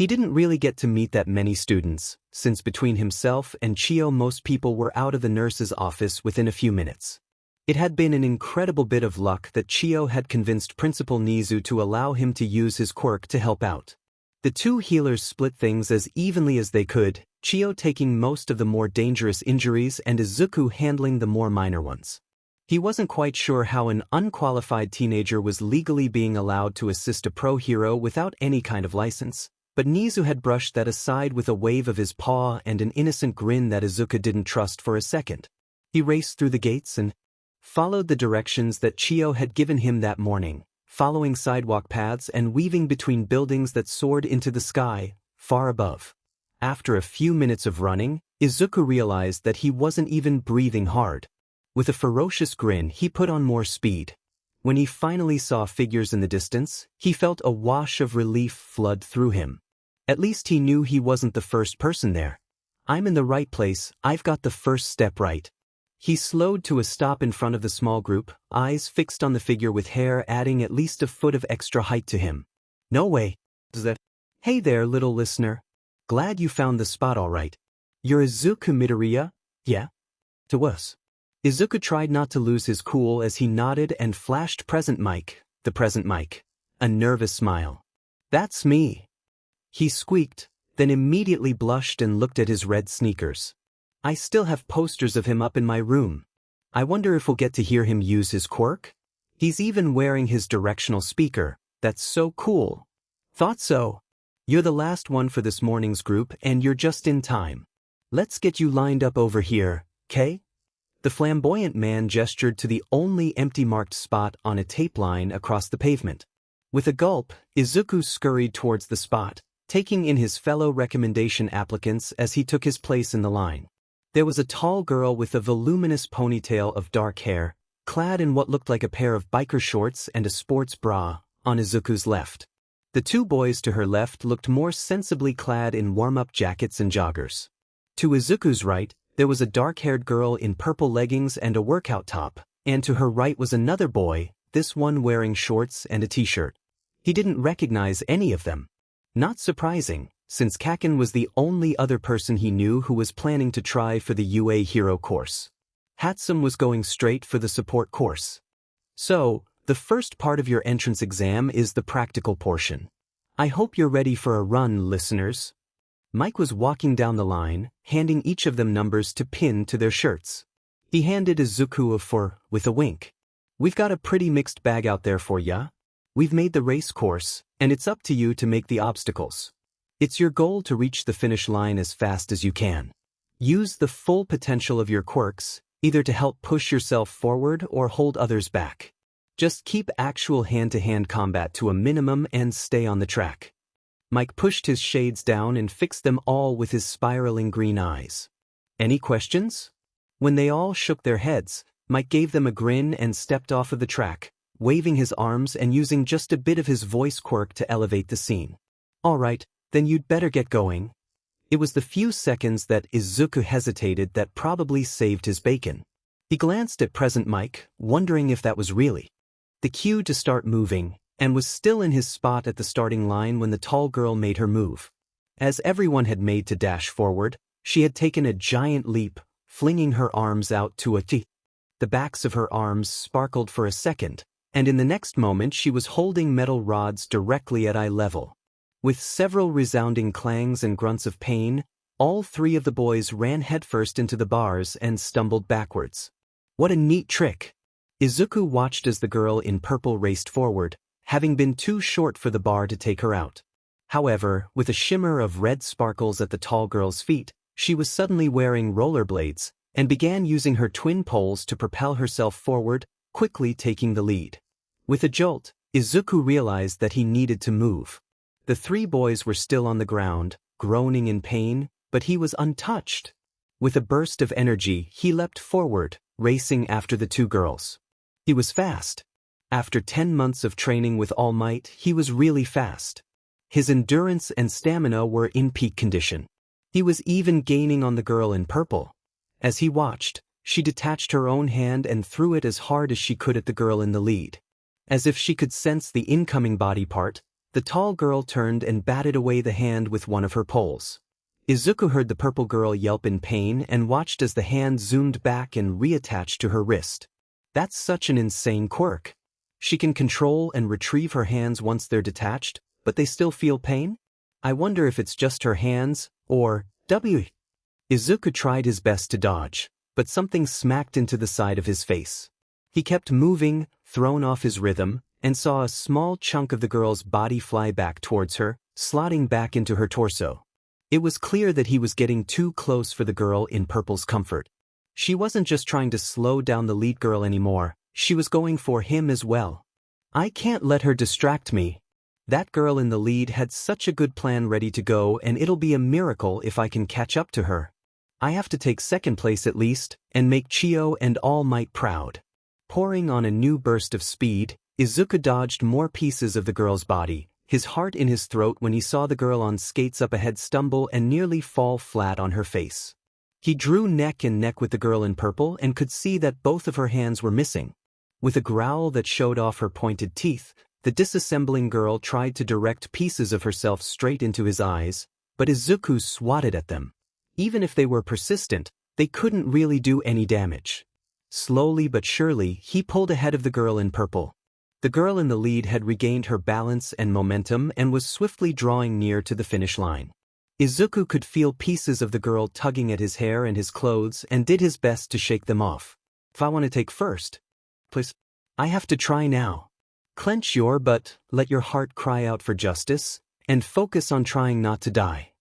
Speaker 1: He didn't really get to meet that many students, since between himself and Chio most people were out of the nurse's office within a few minutes. It had been an incredible bit of luck that Chio had convinced Principal Nizu to allow him to use his quirk to help out. The two healers split things as evenly as they could, Chio taking most of the more dangerous injuries and Izuku handling the more minor ones. He wasn't quite sure how an unqualified teenager was legally being allowed to assist a pro hero without any kind of license, but Nizu had brushed that aside with a wave of his paw and an innocent grin that Izuku didn't trust for a second. He raced through the gates and followed the directions that Chio had given him that morning, following sidewalk paths and weaving between buildings that soared into the sky, far above. After a few minutes of running, Izuku realized that he wasn't even breathing hard. With a ferocious grin, he put on more speed. When he finally saw figures in the distance, he felt a wash of relief flood through him. At least he knew he wasn't the first person there. I'm in the right place, I've got the first step right. He slowed to a stop in front of the small group, eyes fixed on the figure with hair adding at least a foot of extra height to him. No way. That Hey there, little listener. Glad you found the spot all right. You're Izuku Midoriya, yeah? To us. Izuku tried not to lose his cool as he nodded and flashed the present Mike. A nervous smile. That's me. He squeaked, then immediately blushed and looked at his red sneakers. I still have posters of him up in my room. I wonder if we'll get to hear him use his quirk? He's even wearing his directional speaker. That's so cool. Thought so. You're the last one for this morning's group and you're just in time. Let's get you lined up over here, 'kay? The flamboyant man gestured to the only empty marked spot on a tape line across the pavement. With a gulp, Izuku scurried towards the spot, taking in his fellow recommendation applicants as he took his place in the line. There was a tall girl with a voluminous ponytail of dark hair, clad in what looked like a pair of biker shorts and a sports bra, on Izuku's left. The two boys to her left looked more sensibly clad in warm-up jackets and joggers. To Izuku's right, there was a dark-haired girl in purple leggings and a workout top, and to her right was another boy, this one wearing shorts and a t-shirt. He didn't recognize any of them. Not surprising, since Kaken was the only other person he knew who was planning to try for the UA Hero course. Hatsum was going straight for the support course. So, the first part of your entrance exam is the practical portion. I hope you're ready for a run, listeners. Mike was walking down the line, handing each of them numbers to pin to their shirts. He handed Izuku a 4, with a wink. We've got a pretty mixed bag out there for ya. We've made the race course, and it's up to you to make the obstacles. It's your goal to reach the finish line as fast as you can. Use the full potential of your quirks, either to help push yourself forward or hold others back. Just keep actual hand-to-hand combat to a minimum and stay on the track. Mike pushed his shades down and fixed them all with his spiraling green eyes. Any questions? When they all shook their heads, Mike gave them a grin and stepped off of the track, waving his arms and using just a bit of his voice quirk to elevate the scene. All right, then you'd better get going. It was the few seconds that Izuku hesitated that probably saved his bacon. He glanced at present Mike, wondering if that was really the cue to start moving, and was still in his spot at the starting line when the tall girl made her move. As everyone had made to dash forward, she had taken a giant leap, flinging her arms out to a T. The backs of her arms sparkled for a second, and in the next moment she was holding metal rods directly at eye level. With several resounding clangs and grunts of pain, all three of the boys ran headfirst into the bars and stumbled backwards. What a neat trick! Izuku watched as the girl in purple raced forward, having been too short for the bar to take her out. However, with a shimmer of red sparkles at the tall girl's feet, she was suddenly wearing rollerblades, and began using her twin poles to propel herself forward, quickly taking the lead. With a jolt, Izuku realized that he needed to move. The three boys were still on the ground, groaning in pain, but he was untouched. With a burst of energy, he leapt forward, racing after the two girls. He was fast. After 10 months of training with All Might, he was really fast. His endurance and stamina were in peak condition. He was even gaining on the girl in purple. As he watched, she detached her own hand and threw it as hard as she could at the girl in the lead. As if she could sense the incoming body part, the tall girl turned and batted away the hand with one of her poles. Izuku heard the purple girl yelp in pain and watched as the hand zoomed back and reattached to her wrist. That's such an insane quirk. She can control and retrieve her hands once they're detached, but they still feel pain? I wonder if it's just her hands, or W. Izuku tried his best to dodge, but something smacked into the side of his face. He kept moving, thrown off his rhythm, and saw a small chunk of the girl's body fly back towards her, slotting back into her torso. It was clear that he was getting too close for the girl in purple's comfort. She wasn't just trying to slow down the lead girl anymore, she was going for him as well. I can't let her distract me. That girl in the lead had such a good plan ready to go, and it'll be a miracle if I can catch up to her. I have to take second place at least, and make Chio and All Might proud. Pouring on a new burst of speed, Izuku dodged more pieces of the girl's body, his heart in his throat when he saw the girl on skates up ahead stumble and nearly fall flat on her face. He drew neck and neck with the girl in purple and could see that both of her hands were missing. With a growl that showed off her pointed teeth, The disassembling girl tried to direct pieces of herself straight into his eyes, but Izuku swatted at them. Even if they were persistent, they couldn't really do any damage. Slowly but surely, he pulled ahead of the girl in purple. The girl in the lead had regained her balance and momentum and was swiftly drawing near to the finish line. Izuku could feel pieces of the girl tugging at his hair and his clothes and did his best to shake them off. If I want to take first, please. I have to try now. Clench your butt, let your heart cry out for justice, and focus on trying not to die.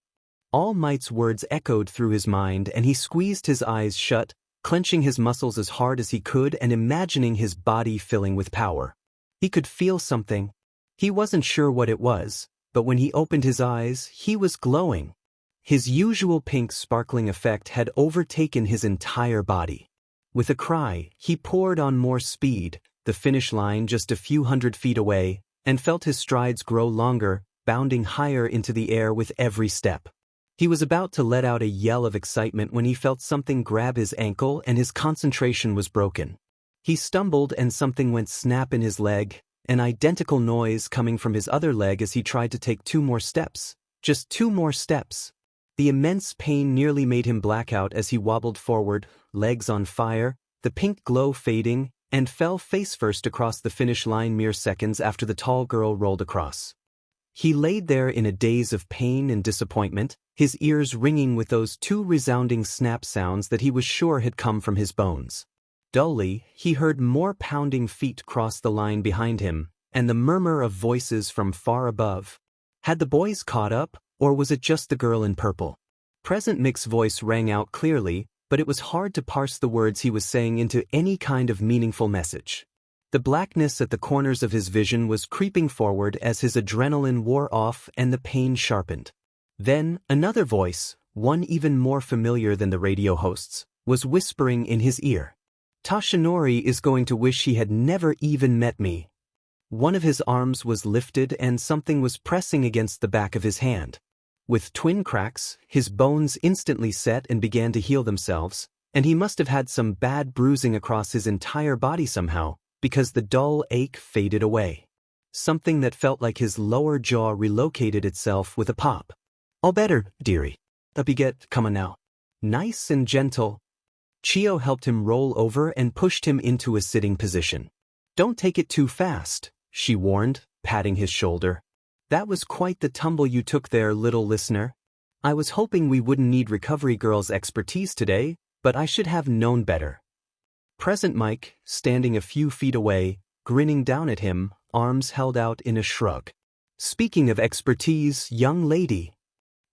Speaker 1: All Might's words echoed through his mind and he squeezed his eyes shut, clenching his muscles as hard as he could and imagining his body filling with power. He could feel something. He wasn't sure what it was, but when he opened his eyes, he was glowing. His usual pink sparkling effect had overtaken his entire body. With a cry, he poured on more speed, the finish line just a few hundred feet away, and felt his strides grow longer, bounding higher into the air with every step. He was about to let out a yell of excitement when he felt something grab his ankle and his concentration was broken. He stumbled and something went snap in his leg, an identical noise coming from his other leg as he tried to take 2 more steps. Just 2 more steps. The immense pain nearly made him black out as he wobbled forward, legs on fire, the pink glow fading, and fell face-first across the finish line mere seconds after the tall girl rolled across. He laid there in a daze of pain and disappointment, his ears ringing with those 2 resounding snap sounds that he was sure had come from his bones. Dully, he heard more pounding feet cross the line behind him, and the murmur of voices from far above. Had the boys caught up, or was it just the girl in purple? Present Mick's voice rang out clearly, but it was hard to parse the words he was saying into any kind of meaningful message. The blackness at the corners of his vision was creeping forward as his adrenaline wore off and the pain sharpened. Then, another voice, one even more familiar than the radio host's, was whispering in his ear. Toshinori is going to wish he had never even met me. One of his arms was lifted and something was pressing against the back of his hand. With twin cracks, his bones instantly set and began to heal themselves, and he must have had some bad bruising across his entire body somehow, because the dull ache faded away. Something that felt like his lower jaw relocated itself with a pop. All better, dearie. Up you get, come on now. Nice and gentle. Chio helped him roll over and pushed him into a sitting position. Don't take it too fast, she warned, patting his shoulder. That was quite the tumble you took there, little listener. I was hoping we wouldn't need Recovery Girl's expertise today, but I should have known better. Present Mike, standing a few feet away, grinning down at him, arms held out in a shrug. Speaking of expertise, young lady.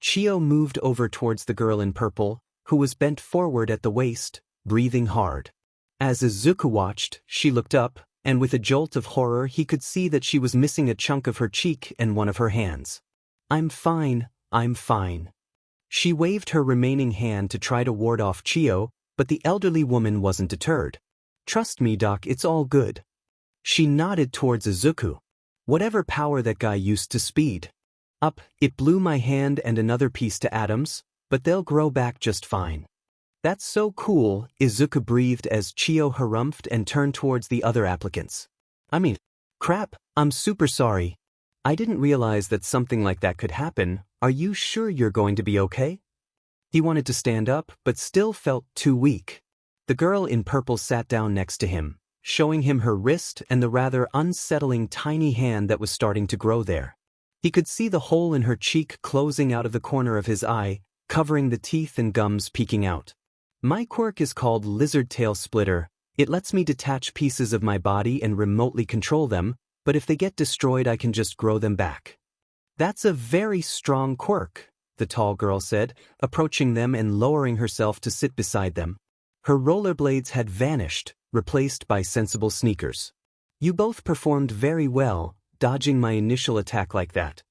Speaker 1: Chio moved over towards the girl in purple, who was bent forward at the waist, breathing hard. As Izuku watched, she looked up, and with a jolt of horror he could see that she was missing a chunk of her cheek and one of her hands. I'm fine, I'm fine. She waved her remaining hand to try to ward off Chio, but the elderly woman wasn't deterred. Trust me, Doc, it's all good. She nodded towards Izuku. Whatever power that guy used to speed. Up, it blew my hand and another piece to atoms, but they'll grow back just fine. That's so cool, Izuku breathed as Chio harumphed and turned towards the other applicants. Crap, I'm super sorry. I didn't realize that something like that could happen. Are you sure you're going to be okay? He wanted to stand up, but still felt too weak. The girl in purple sat down next to him, showing him her wrist and the rather unsettling tiny hand that was starting to grow there. He could see the hole in her cheek closing out of the corner of his eye, covering the teeth and gums peeking out. My quirk is called Lizard Tail Splitter. It lets me detach pieces of my body and remotely control them, but if they get destroyed I can just grow them back. That's a very strong quirk, the tall girl said, approaching them and lowering herself to sit beside them. Her rollerblades had vanished, replaced by sensible sneakers. You both performed very well, dodging my initial attack like that.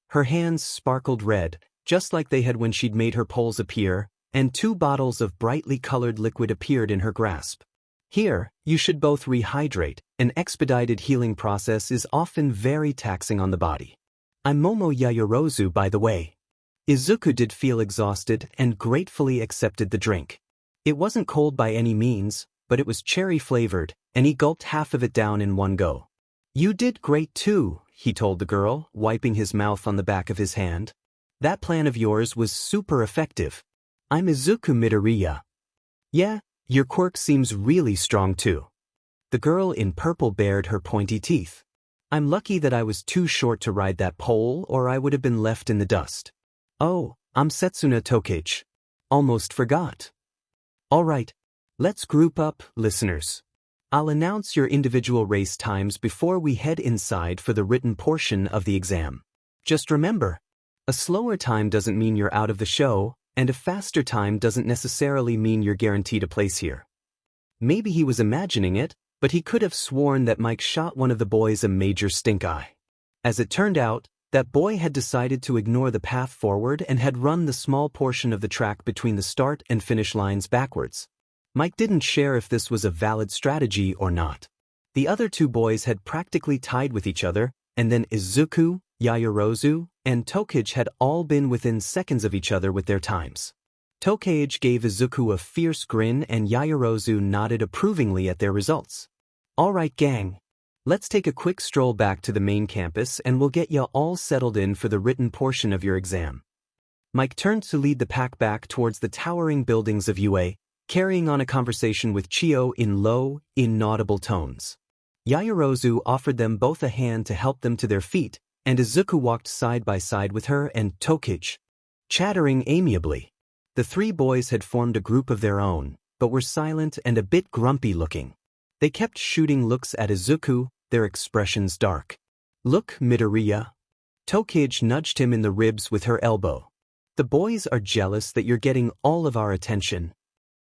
Speaker 1: Her hands sparkled red, just like they had when she'd made her poles appear, and 2 bottles of brightly colored liquid appeared in her grasp. Here, you should both rehydrate. An expedited healing process is often very taxing on the body. I'm Momo Yayorozu, by the way. Izuku did feel exhausted and gratefully accepted the drink. It wasn't cold by any means, but it was cherry flavored, and he gulped half of it down in one go. You did great too, he told the girl, wiping his mouth on the back of his hand. That plan of yours was super effective. I'm Izuku Midoriya. Yeah, your quirk seems really strong too. The girl in purple bared her pointy teeth. I'm lucky that I was too short to ride that pole, or I would have been left in the dust. Oh, I'm Setsuna Tokage. Almost forgot. Alright, let's group up, listeners. I'll announce your individual race times before we head inside for the written portion of the exam. Just remember, a slower time doesn't mean you're out of the show, and a faster time doesn't necessarily mean you're guaranteed a place here. Maybe he was imagining it, but he could have sworn that Mike shot one of the boys a major stink eye. As it turned out, that boy had decided to ignore the path forward and had run the small portion of the track between the start and finish lines backwards. Mike didn't share if this was a valid strategy or not. The other two boys had practically tied with each other, and then Izuku, Yaoyorozu, and Tokage had all been within seconds of each other with their times. Tokage gave Izuku a fierce grin and Yaoyorozu nodded approvingly at their results. Alright gang, let's take a quick stroll back to the main campus and we'll get ya all settled in for the written portion of your exam. Mike turned to lead the pack back towards the towering buildings of UA, carrying on a conversation with Chio in low, inaudible tones. Yaoyorozu offered them both a hand to help them to their feet, and Izuku walked side by side with her and Tokage, chattering amiably. The three boys had formed a group of their own, but were silent and a bit grumpy looking. They kept shooting looks at Izuku, their expressions dark. Look, Midoriya. Tokage nudged him in the ribs with her elbow. The boys are jealous that you're getting all of our attention.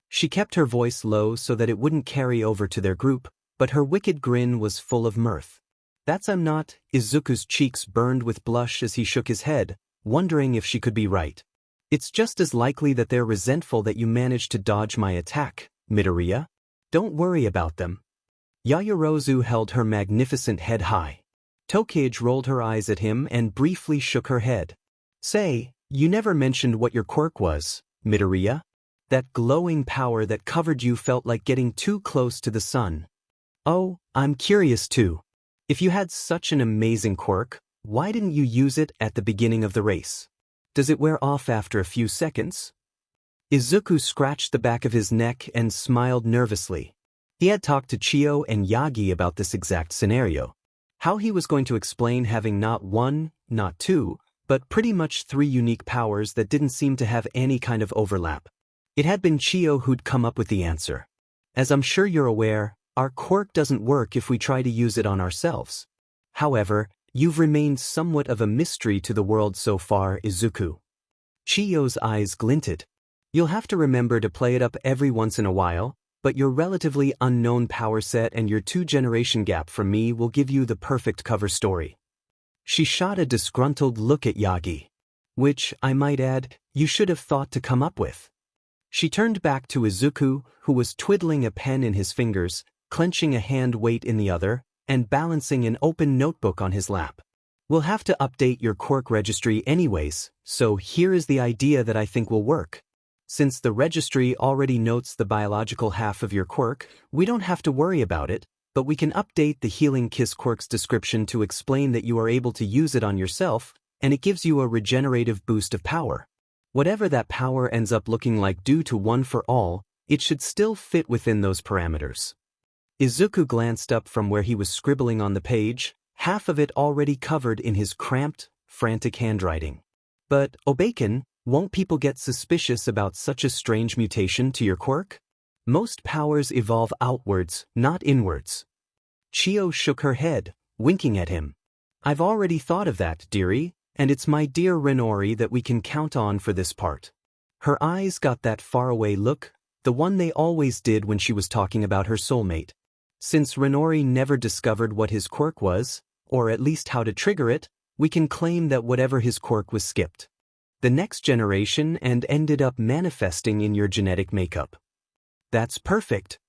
Speaker 1: She kept her voice low so that it wouldn't carry over to their group, but her wicked grin was full of mirth. That's I'm not. Izuku's cheeks burned with blush as he shook his head, wondering if she could be right. It's just as likely that they're resentful that you managed to dodge my attack, Midoriya. Don't worry about them. Yaoyorozu held her magnificent head high. Tokage rolled her eyes at him and briefly shook her head. Say, you never mentioned what your quirk was, Midoriya. That glowing power that covered you felt like getting too close to the sun. Oh, I'm curious too. If you had such an amazing quirk, why didn't you use it at the beginning of the race? Does it wear off after a few seconds? Izuku scratched the back of his neck and smiled nervously. He had talked to Chio and Yagi about this exact scenario. How he was going to explain having not one, not two, but pretty much three unique powers that didn't seem to have any kind of overlap. It had been Chio who'd come up with the answer. As I'm sure you're aware, our quirk doesn't work if we try to use it on ourselves. However, you've remained somewhat of a mystery to the world so far, Izuku. Chio's eyes glinted. You'll have to remember to play it up every once in a while, but your relatively unknown power set and your 2-generation gap from me will give you the perfect cover story. She shot a disgruntled look at Yagi. Which, I might add, you should have thought to come up with. She turned back to Izuku, who was twiddling a pen in his fingers, clenching a hand weight in the other, and balancing an open notebook on his lap. We'll have to update your quirk registry anyways, so here is the idea that I think will work. Since the registry already notes the biological half of your quirk, we don't have to worry about it, but we can update the Healing Kiss Quirk's description to explain that you are able to use it on yourself, and it gives you a regenerative boost of power. Whatever that power ends up looking like due to One for All, it should still fit within those parameters. Izuku glanced up from where he was scribbling on the page, half of it already covered in his cramped, frantic handwriting. But, Obeiken, won't people get suspicious about such a strange mutation to your quirk? Most powers evolve outwards, not inwards. Chio shook her head, winking at him. I've already thought of that, dearie, and it's my dear Renori that we can count on for this part. Her eyes got that faraway look, the one they always did when she was talking about her soulmate. Since Renori never discovered what his quirk was, or at least how to trigger it, we can claim that whatever his quirk was skipped the next generation and ended up manifesting in your genetic makeup. That's perfect.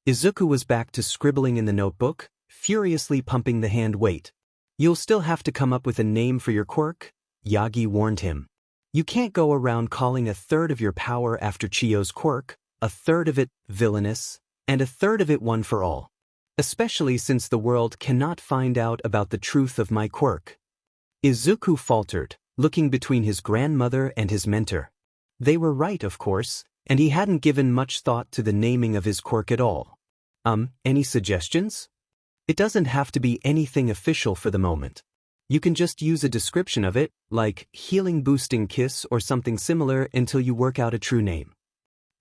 Speaker 1: Izuku was back to scribbling in the notebook, furiously pumping the hand weight. You'll still have to come up with a name for your quirk, Yagi warned him. You can't go around calling a third of your power after Chio's quirk, a third of it Villainous, and a third of it One for All. especially since the world cannot find out about the truth of my quirk. Izuku faltered, looking between his grandmother and his mentor. They were right, of course, and he hadn't given much thought to the naming of his quirk at all. Any suggestions? It doesn't have to be anything official for the moment. You can just use a description of it, like Healing Boosting Kiss or something similar until you work out a true name.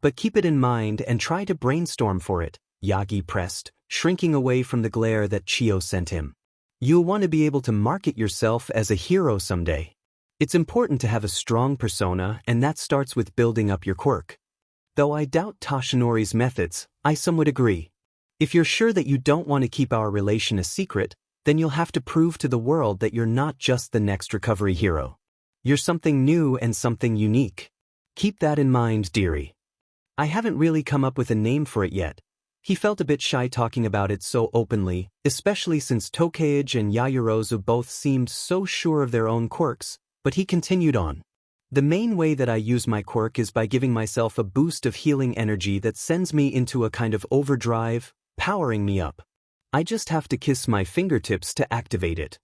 Speaker 1: But keep it in mind and try to brainstorm for it, Yagi pressed, shrinking away from the glare that Chio sent him. You'll want to be able to market yourself as a hero someday. It's important to have a strong persona, and that starts with building up your quirk. Though I doubt Toshinori's methods, I somewhat agree. If you're sure that you don't want to keep our relation a secret, then you'll have to prove to the world that you're not just the next recovery hero. You're something new and something unique. Keep that in mind, dearie. I haven't really come up with a name for it yet. He felt a bit shy talking about it so openly, especially since Tokage and Yaoyorozu both seemed so sure of their own quirks, but he continued on. The main way that I use my quirk is by giving myself a boost of healing energy that sends me into a kind of overdrive, powering me up. I just have to kiss my fingertips to activate it.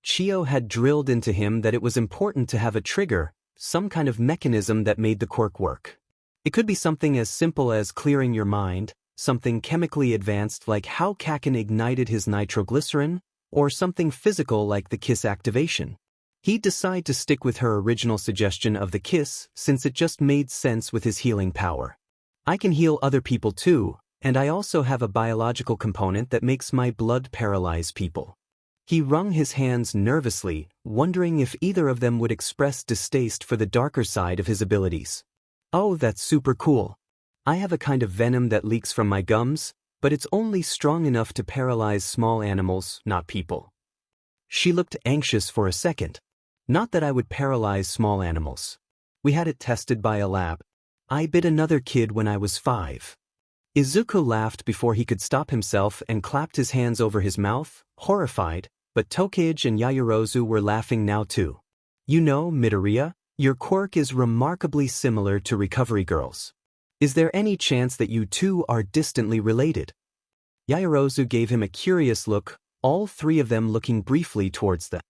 Speaker 1: Chio had drilled into him that it was important to have a trigger, some kind of mechanism that made the quirk work. It could be something as simple as clearing your mind, something chemically advanced like how Kaken ignited his nitroglycerin, or something physical like the kiss activation. He'd decide to stick with her original suggestion of the kiss since it just made sense with his healing power. I can heal other people too, and I also have a biological component that makes my blood paralyze people. He wrung his hands nervously, wondering if either of them would express distaste for the darker side of his abilities. Oh, that's super cool. I have a kind of venom that leaks from my gums, but it's only strong enough to paralyze small animals, not people. She looked anxious for a second. Not that I would paralyze small animals. We had it tested by a lab. I bit another kid when I was 5. Izuku laughed before he could stop himself and clapped his hands over his mouth, horrified, but Tokage and Yaoyorozu were laughing now too. You know, Midoriya, your quirk is remarkably similar to Recovery Girl's. Is there any chance that you two are distantly related? Yaoyorozu gave him a curious look, all three of them looking briefly towards the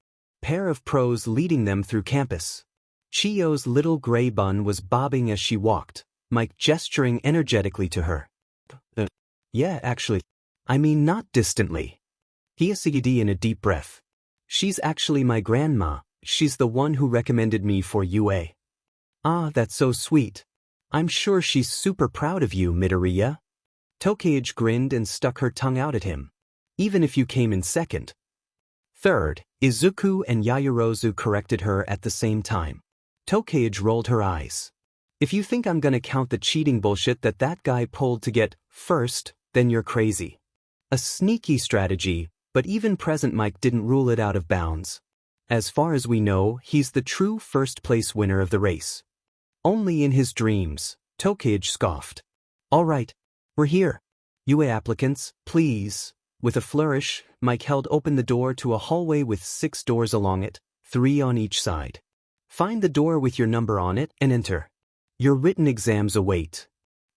Speaker 1: pair of pros leading them through campus. Chio's little gray bun was bobbing as she walked, Mike gesturing energetically to her. Yeah, actually. I mean not distantly. He sighed in a deep breath. She's actually my grandma, she's the one who recommended me for UA. Ah, that's so sweet. I'm sure she's super proud of you, Midoriya. Tokage grinned and stuck her tongue out at him. Even if you came in second. Third, Izuku and Yaoyorozu corrected her at the same time. Tokage rolled her eyes. If you think I'm gonna count the cheating bullshit that guy pulled to get first, then you're crazy. A sneaky strategy, but even present Mike didn't rule it out of bounds. As far as we know, he's the true first-place winner of the race. Only in his dreams, Tokage scoffed. All right, we're here. UA applicants, please. With a flourish, Mike held open the door to a hallway with 6 doors along it, 3 on each side. Find the door with your number on it and enter. Your written exams await.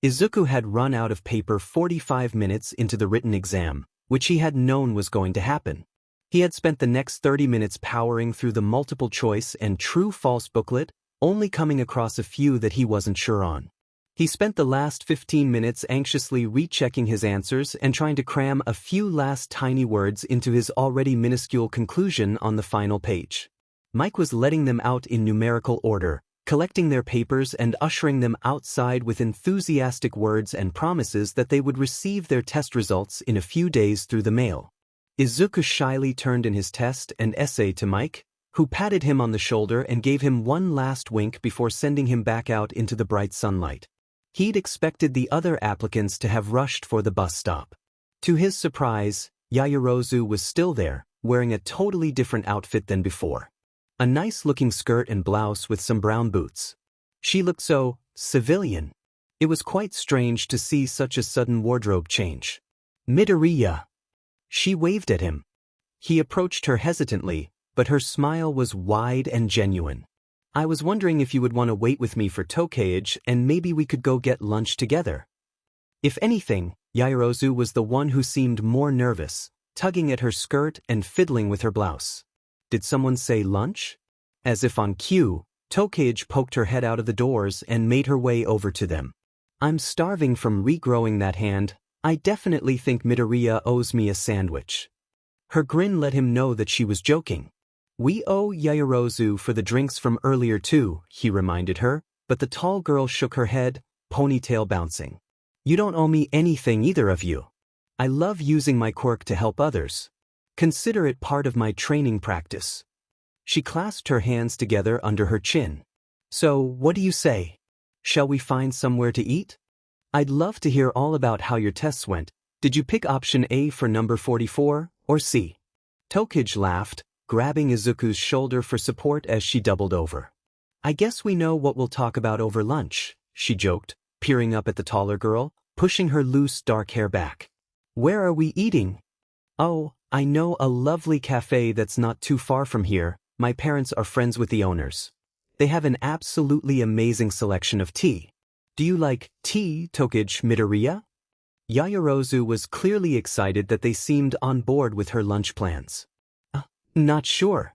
Speaker 1: Izuku had run out of paper 45 minutes into the written exam, which he had known was going to happen. He had spent the next 30 minutes powering through the multiple choice and true-false booklet, only coming across a few that he wasn't sure on. He spent the last 15 minutes anxiously rechecking his answers and trying to cram a few last tiny words into his already minuscule conclusion on the final page. Mike was letting them out in numerical order, collecting their papers and ushering them outside with enthusiastic words and promises that they would receive their test results in a few days through the mail. Izuku shyly turned in his test and essay to Mike, who patted him on the shoulder and gave him one last wink before sending him back out into the bright sunlight. He'd expected the other applicants to have rushed for the bus stop. To his surprise, Yaoyorozu was still there, wearing a totally different outfit than before. A nice-looking skirt and blouse with some brown boots. She looked so civilian. It was quite strange to see such a sudden wardrobe change. Midoriya. She waved at him. He approached her hesitantly, but her smile was wide and genuine. I was wondering if you would want to wait with me for Tokage and maybe we could go get lunch together. If anything, Yaoyorozu was the one who seemed more nervous, tugging at her skirt and fiddling with her blouse. Did someone say lunch? As if on cue, Tokage poked her head out of the doors and made her way over to them. I'm starving from regrowing that hand. I definitely think Midoriya owes me a sandwich. Her grin let him know that she was joking. We owe Yaoyorozu for the drinks from earlier too, he reminded her, but the tall girl shook her head, ponytail bouncing. You don't owe me anything, either of you. I love using my quirk to help others. Consider it part of my training practice. She clasped her hands together under her chin. So, what do you say? Shall we find somewhere to eat? I'd love to hear all about how your tests went. Did you pick option A for number 44, or C? Tokage laughed, grabbing Izuku's shoulder for support as she doubled over. I guess we know what we'll talk about over lunch, she joked, peering up at the taller girl, pushing her loose dark hair back. Where are we eating? Oh, I know a lovely cafe that's not too far from here. My parents are friends with the owners. They have an absolutely amazing selection of tea. Do you like tea, Tokage Midoriya? Yaoyorozu was clearly excited that they seemed on board with her lunch plans. Not sure.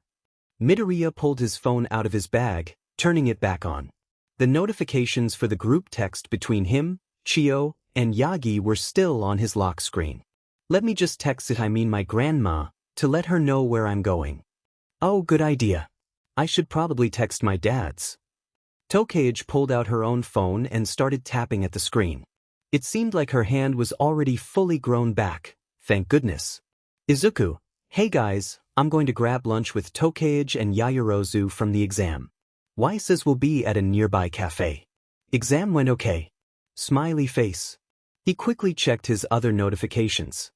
Speaker 1: Midoriya pulled his phone out of his bag, turning it back on. The notifications for the group text between him, Chio, and Yagi were still on his lock screen. Let me just text my grandma, to let her know where I'm going. Oh, good idea. I should probably text my dad's. Tokage pulled out her own phone and started tapping at the screen. It seemed like her hand was already fully grown back, thank goodness. Izuku, hey guys, I'm going to grab lunch with Tokage and Yaoyorozu from the exam. Y says we'll be at a nearby cafe. Exam went okay. Smiley face. He quickly checked his other notifications.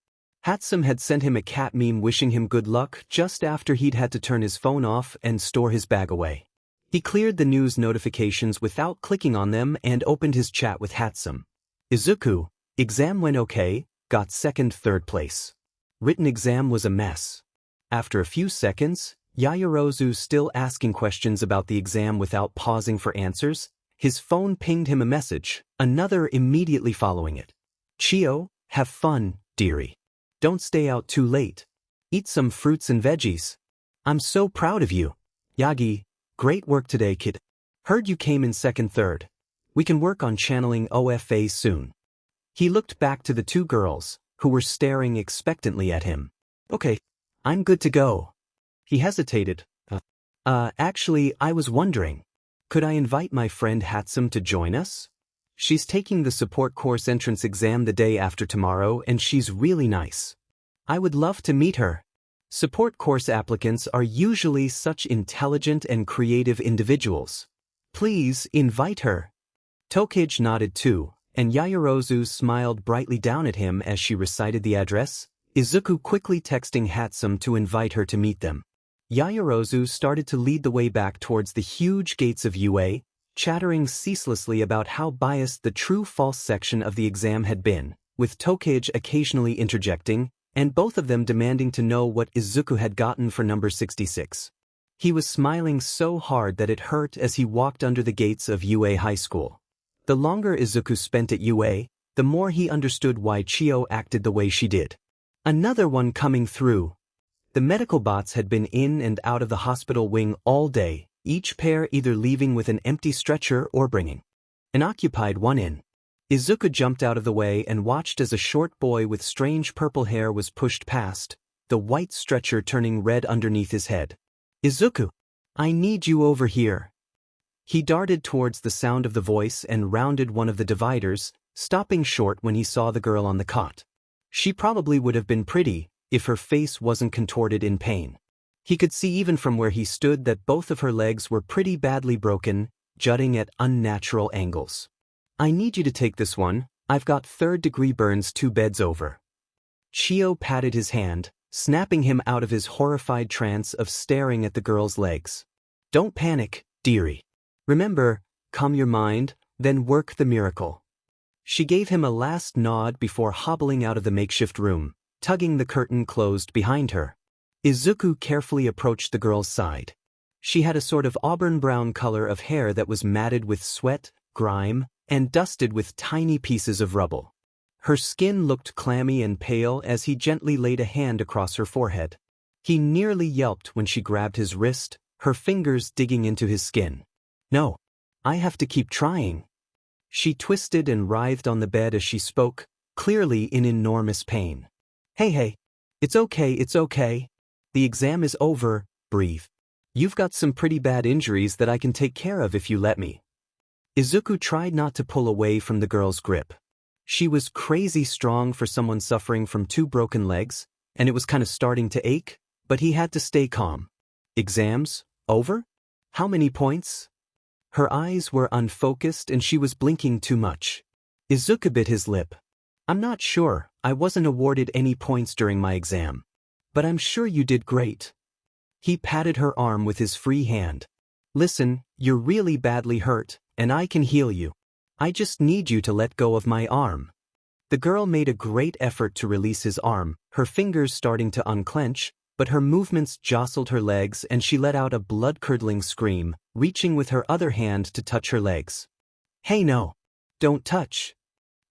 Speaker 1: Hatsum had sent him a cat meme wishing him good luck just after he'd had to turn his phone off and store his bag away. He cleared the news notifications without clicking on them and opened his chat with Hatsum. Izuku, exam went okay, got third place. Written exam was a mess. After a few seconds, Yaoyorozu still asking questions about the exam without pausing for answers, his phone pinged him a message, another immediately following it. Chio, have fun, dearie. Don't stay out too late. Eat some fruits and veggies. I'm so proud of you. Yagi, great work today, kid. Heard you came in third. We can work on channeling OFA soon. He looked back to the two girls, who were staring expectantly at him. Okay, I'm good to go. He hesitated. Actually, I was wondering, could I invite my friend Hatsum to join us? She's taking the support course entrance exam the day after tomorrow and she's really nice. I would love to meet her. Support course applicants are usually such intelligent and creative individuals. Please invite her. Tokage nodded too, and Yaoyorozu smiled brightly down at him as she recited the address, Izuku quickly texting Hatsum to invite her to meet them. Yaoyorozu started to lead the way back towards the huge gates of UA, chattering ceaselessly about how biased the true-false section of the exam had been, with Tokage occasionally interjecting, and both of them demanding to know what Izuku had gotten for number 66. He was smiling so hard that it hurt as he walked under the gates of UA High School. The longer Izuku spent at UA, the more he understood why Chio acted the way she did. Another one coming through. The medical bots had been in and out of the hospital wing all day, each pair either leaving with an empty stretcher or bringing an occupied one in. Izuku jumped out of the way and watched as a short boy with strange purple hair was pushed past, the white stretcher turning red underneath his head. Izuku, I need you over here. He darted towards the sound of the voice and rounded one of the dividers, stopping short when he saw the girl on the cot. She probably would have been pretty, if her face wasn't contorted in pain. He could see even from where he stood that both of her legs were pretty badly broken, jutting at unnatural angles. I need you to take this one, I've got third-degree burns 2 beds over. Chio patted his hand, snapping him out of his horrified trance of staring at the girl's legs. Don't panic, dearie. Remember, calm your mind, then work the miracle. She gave him a last nod before hobbling out of the makeshift room, tugging the curtain closed behind her. Izuku carefully approached the girl's side. She had a sort of auburn-brown color of hair that was matted with sweat, grime, and dusted with tiny pieces of rubble. Her skin looked clammy and pale as he gently laid a hand across her forehead. He nearly yelped when she grabbed his wrist, her fingers digging into his skin. "No. I have to keep trying." She twisted and writhed on the bed as she spoke, clearly in enormous pain. Hey, it's okay. The exam is over, breathe. You've got some pretty bad injuries that I can take care of if you let me. Izuku tried not to pull away from the girl's grip. She was crazy strong for someone suffering from 2 broken legs, and it was kind of starting to ache, but he had to stay calm. Exams? Over? How many points? Her eyes were unfocused and she was blinking too much. Izuku bit his lip. "I'm not sure, I wasn't awarded any points during my exam. But I'm sure you did great." He patted her arm with his free hand. "Listen, you're really badly hurt, and I can heal you. I just need you to let go of my arm." The girl made a great effort to release his arm, her fingers starting to unclench, but her movements jostled her legs and she let out a blood-curdling scream, reaching with her other hand to touch her legs. "Hey, no. Don't touch."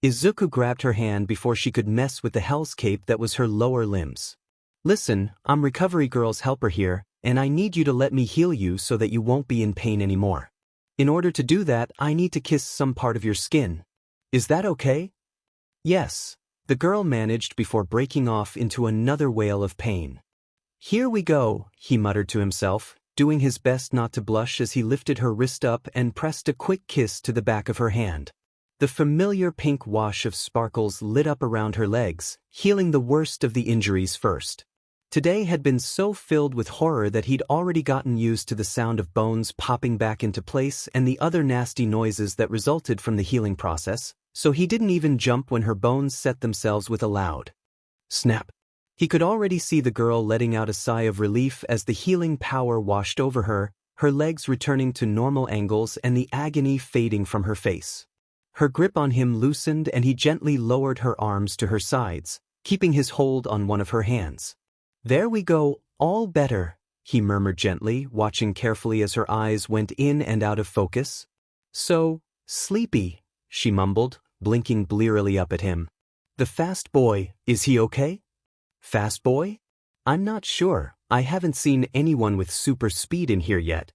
Speaker 1: Izuku grabbed her hand before she could mess with the hellscape that was her lower limbs. "Listen, I'm Recovery Girl's helper here, and I need you to let me heal you so that you won't be in pain anymore. In order to do that, I need to kiss some part of your skin. Is that okay?" "Yes," the girl managed before breaking off into another wail of pain. "Here we go," he muttered to himself, doing his best not to blush as he lifted her wrist up and pressed a quick kiss to the back of her hand. The familiar pink wash of sparkles lit up around her legs, healing the worst of the injuries first. Today had been so filled with horror that he'd already gotten used to the sound of bones popping back into place and the other nasty noises that resulted from the healing process, so he didn't even jump when her bones set themselves with a loud snap. He could already see the girl letting out a sigh of relief as the healing power washed over her, her legs returning to normal angles and the agony fading from her face. Her grip on him loosened and he gently lowered her arms to her sides, keeping his hold on one of her hands. "There we go, all better," he murmured gently, watching carefully as her eyes went in and out of focus. "So sleepy," she mumbled, blinking blearily up at him. "The fast boy, is he okay?" "Fast boy? I'm not sure, I haven't seen anyone with super speed in here yet."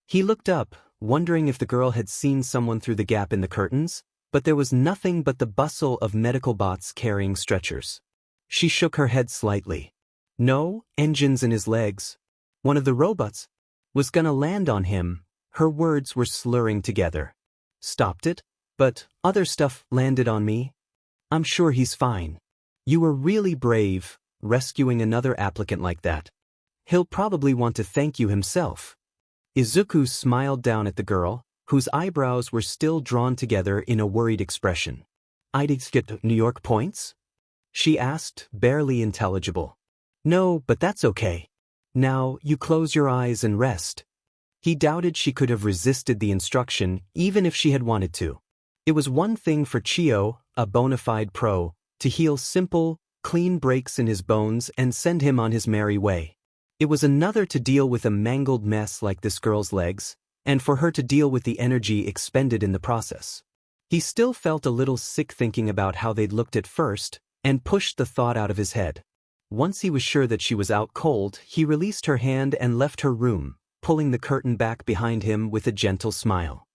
Speaker 1: He looked up, wondering if the girl had seen someone through the gap in the curtains, but there was nothing but the bustle of medical bots carrying stretchers. She shook her head slightly. "No, engines in his legs. One of the robots was gonna land on him." Her words were slurring together. "Stopped it, but other stuff landed on me. I'm sure he's fine. You were really brave, rescuing another applicant like that. He'll probably want to thank you himself." Izuku smiled down at the girl, whose eyebrows were still drawn together in a worried expression. "I'd get New York points?" she asked, barely intelligible. "No, but that's okay. Now, you close your eyes and rest." He doubted she could have resisted the instruction, even if she had wanted to. It was one thing for Chio, a bona fide pro, to heal simple, clean breaks in his bones and send him on his merry way. It was another to deal with a mangled mess like this girl's legs, and for her to deal with the energy expended in the process. He still felt a little sick thinking about how they'd looked at first, and pushed the thought out of his head. Once he was sure that she was out cold, he released her hand and left her room, pulling the curtain back behind him with a gentle smile.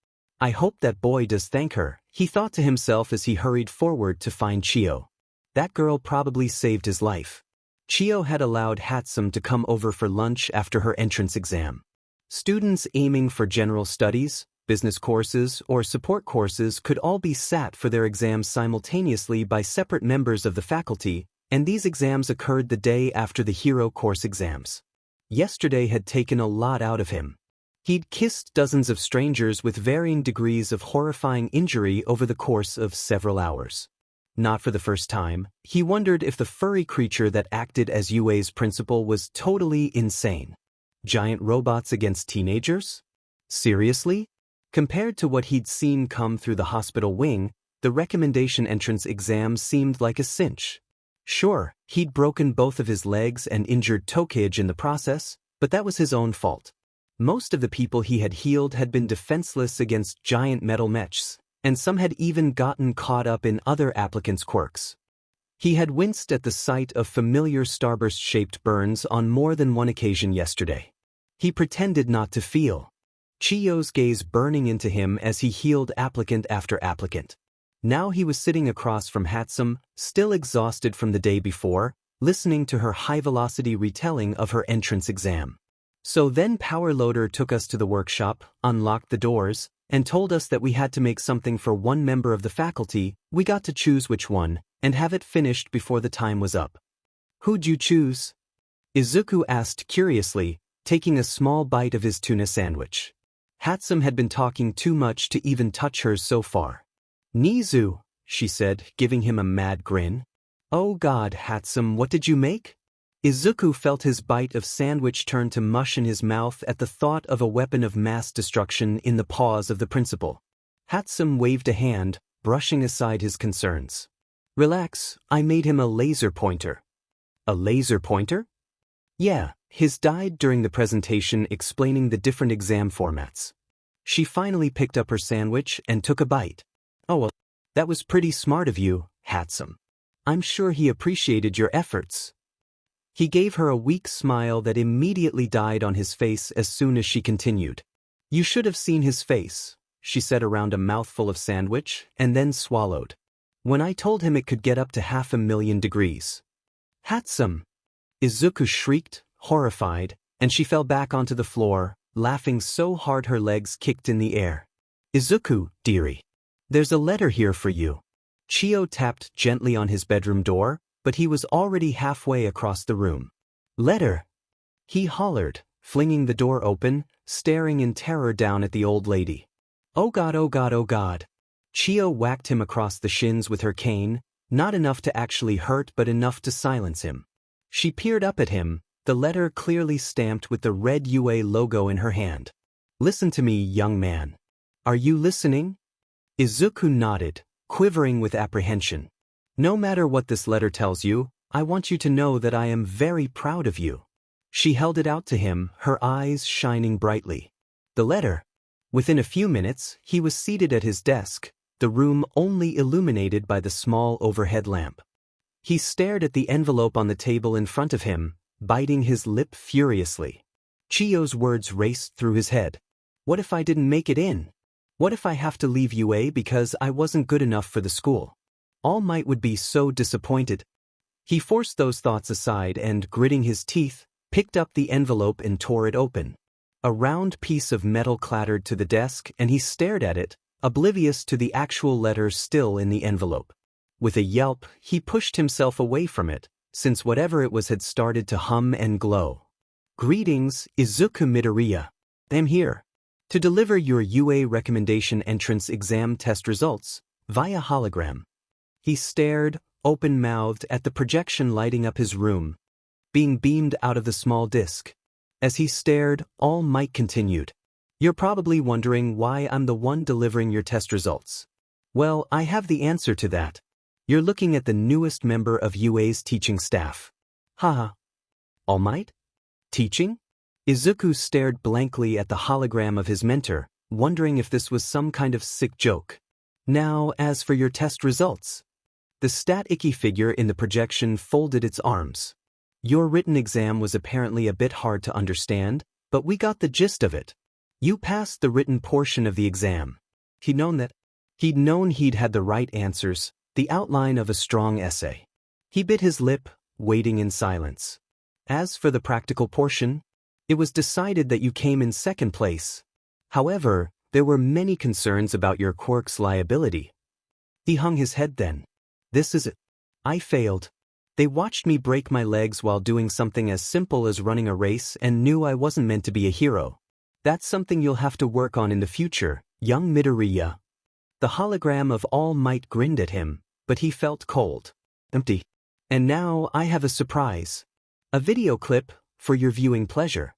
Speaker 1: "I hope that boy does thank her," he thought to himself as he hurried forward to find Chio. That girl probably saved his life. Chio had allowed Hatsum to come over for lunch after her entrance exam. Students aiming for general studies, business courses, or support courses could all be sat for their exams simultaneously by separate members of the faculty, and these exams occurred the day after the hero course exams. Yesterday had taken a lot out of him. He'd kissed dozens of strangers with varying degrees of horrifying injury over the course of several hours. Not for the first time, he wondered if the furry creature that acted as UA's principal was totally insane. Giant robots against teenagers? Seriously? Compared to what he'd seen come through the hospital wing, the recommendation entrance exam seemed like a cinch. Sure, he'd broken both of his legs and injured Tokage in the process, but that was his own fault. Most of the people he had healed had been defenseless against giant metal mechs, and some had even gotten caught up in other applicants' quirks. He had winced at the sight of familiar starburst-shaped burns on more than one occasion yesterday. He pretended not to feel Chiyo's gaze burning into him as he healed applicant after applicant. Now he was sitting across from Hatsum, still exhausted from the day before, listening to her high-velocity retelling of her entrance exam. So then Power Loader took us to the workshop, unlocked the doors, and told us that we had to make something for one member of the faculty. We got to choose which one, and have it finished before the time was up. Who'd you choose? Izuku asked curiously, taking a small bite of his tuna sandwich. Hatsum had been talking too much to even touch hers so far. Nizu, she said, giving him a mad grin. Oh God, Hatsum, what did you make? Izuku felt his bite of sandwich turn to mush in his mouth at the thought of a weapon of mass destruction in the paws of the principal. Hatsum waved a hand, brushing aside his concerns. Relax, I made him a laser pointer. A laser pointer? Yeah, his died during the presentation explaining the different exam formats. She finally picked up her sandwich and took a bite. Oh well, that was pretty smart of you, Hatsum. I'm sure he appreciated your efforts. He gave her a weak smile that immediately died on his face as soon as she continued. You should have seen his face, she said around a mouthful of sandwich, and then swallowed. When I told him it could get up to 500,000 degrees. Hatsum! Izuku shrieked, horrified, and she fell back onto the floor, laughing so hard her legs kicked in the air. Izuku, dearie. There's a letter here for you. Chiyo tapped gently on his bedroom door, but he was already halfway across the room. Letter! He hollered, flinging the door open, staring in terror down at the old lady. Oh God, oh God, oh God. Chiyo whacked him across the shins with her cane, not enough to actually hurt but enough to silence him. She peered up at him, the letter clearly stamped with the red UA logo in her hand. Listen to me, young man. Are you listening? Izuku nodded, quivering with apprehension. No matter what this letter tells you, I want you to know that I am very proud of you. She held it out to him, her eyes shining brightly. The letter. Within a few minutes, he was seated at his desk, the room only illuminated by the small overhead lamp. He stared at the envelope on the table in front of him, biting his lip furiously. Chiyo's words raced through his head. What if I didn't make it in? What if I have to leave UA because I wasn't good enough for the school? All Might would be so disappointed. He forced those thoughts aside and, gritting his teeth, picked up the envelope and tore it open. A round piece of metal clattered to the desk and he stared at it, oblivious to the actual letter still in the envelope. With a yelp, he pushed himself away from it, since whatever it was had started to hum and glow. Greetings, Izuku Midoriya. I'm here to deliver your UA recommendation entrance exam test results, via hologram. He stared, open-mouthed, at the projection lighting up his room, being beamed out of the small disc. As he stared, All Might continued. You're probably wondering why I'm the one delivering your test results. Well, I have the answer to that. You're looking at the newest member of UA's teaching staff. Haha. All Might? Teaching? Izuku stared blankly at the hologram of his mentor, wondering if this was some kind of sick joke. Now, as for your test results. The stat-icky figure in the projection folded its arms. Your written exam was apparently a bit hard to understand, but we got the gist of it. You passed the written portion of the exam. He'd known he'd had the right answers, the outline of a strong essay. He bit his lip, waiting in silence. As for the practical portion, it was decided that you came in second place. However, there were many concerns about your quirk's liability. He hung his head then. This is it. I failed. They watched me break my legs while doing something as simple as running a race and knew I wasn't meant to be a hero. That's something you'll have to work on in the future, young Midoriya. The hologram of All Might grinned at him, but he felt cold. Empty. And now I have a surprise. A video clip, for your viewing pleasure.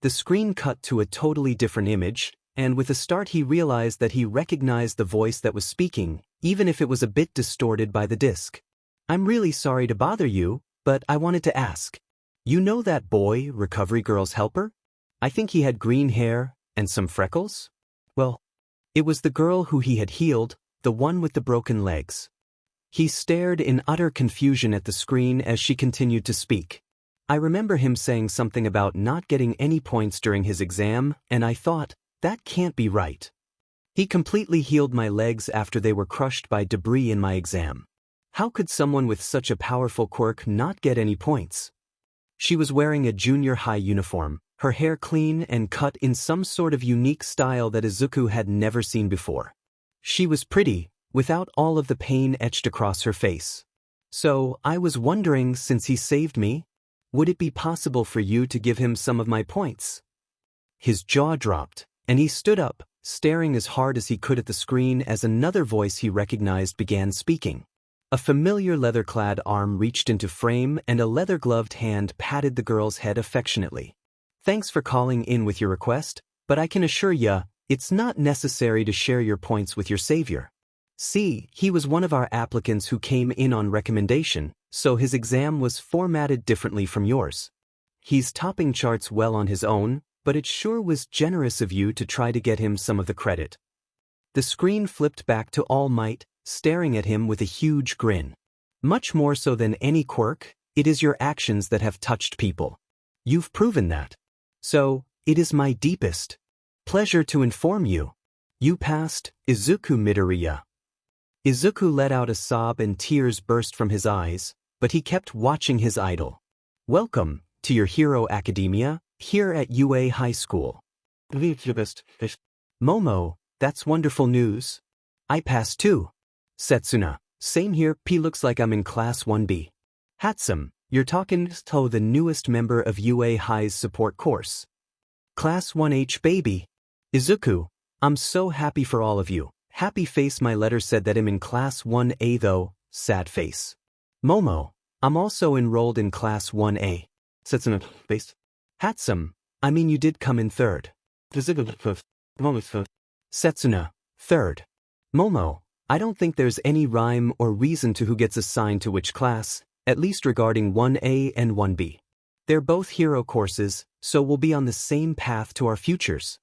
Speaker 1: The screen cut to a totally different image, and with a start he realized that he recognized the voice that was speaking, even if it was a bit distorted by the disc. I'm really sorry to bother you, but I wanted to ask. You know that boy, Recovery Girl's helper? I think he had green hair and some freckles? Well, It was the girl who he had healed, the one with the broken legs. He stared in utter confusion at the screen as she continued to speak. I remember him saying something about not getting any points during his exam, and I thought, that can't be right. He completely healed my legs after they were crushed by debris in my exam. How could someone with such a powerful quirk not get any points? She was wearing a junior high uniform, her hair clean and cut in some sort of unique style that Izuku had never seen before. She was pretty, without all of the pain etched across her face. So, I was wondering, since he saved me, would it be possible for you to give him some of my points? His jaw dropped, and he stood up, staring as hard as he could at the screen as another voice he recognized began speaking. A familiar leather-clad arm reached into frame and a leather-gloved hand patted the girl's head affectionately. Thanks for calling in with your request, but I can assure ya, it's not necessary to share your points with your savior. See, he was one of our applicants who came in on recommendation, so his exam was formatted differently from yours. He's topping charts well on his own, but it sure was generous of you to try to get him some of the credit. The screen flipped back to All Might, staring at him with a huge grin. Much more so than any quirk, it is your actions that have touched people. You've proven that. So, it is my deepest pleasure to inform you. You passed, Izuku Midoriya. Izuku let out a sob and tears burst from his eyes, but he kept watching his idol. Welcome to your hero academia, here at UA High School. Momo, that's wonderful news. I passed too. Setsuna, same here, P looks like I'm in class 1B. Hatsum, you're talking to the newest member of UA High's support course. Class 1H baby. Izuku, I'm so happy for all of you. Happy face, my letter said that I'm in class 1A though, sad face. Momo, I'm also enrolled in class 1A. Setsuna, face. Hatsum, I mean you did come in third. Setsuna, third. Momo, I don't think there's any rhyme or reason to who gets assigned to which class, at least regarding 1A and 1B. They're both hero courses, so we'll be on the same path to our futures.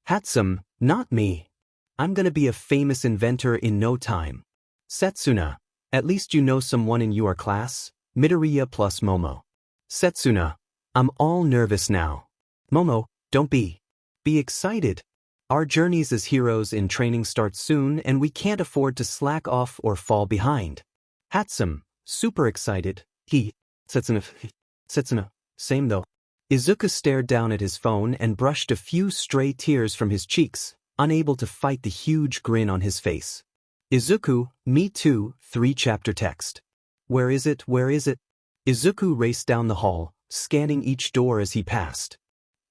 Speaker 1: Hatsum, not me. I'm gonna be a famous inventor in no time. Setsuna, at least you know someone in your class, Midoriya plus Momo. Setsuna, I'm all nervous now. Momo, don't be excited. Our journeys as heroes in training start soon and we can't afford to slack off or fall behind. Hatsum, super excited. Setsuna, same though. Izuku stared down at his phone and brushed a few stray tears from his cheeks, unable to fight the huge grin on his face. Izuku, me too, 3-chapter text. Where is it, where is it? Izuku raced down the hall, scanning each door as he passed.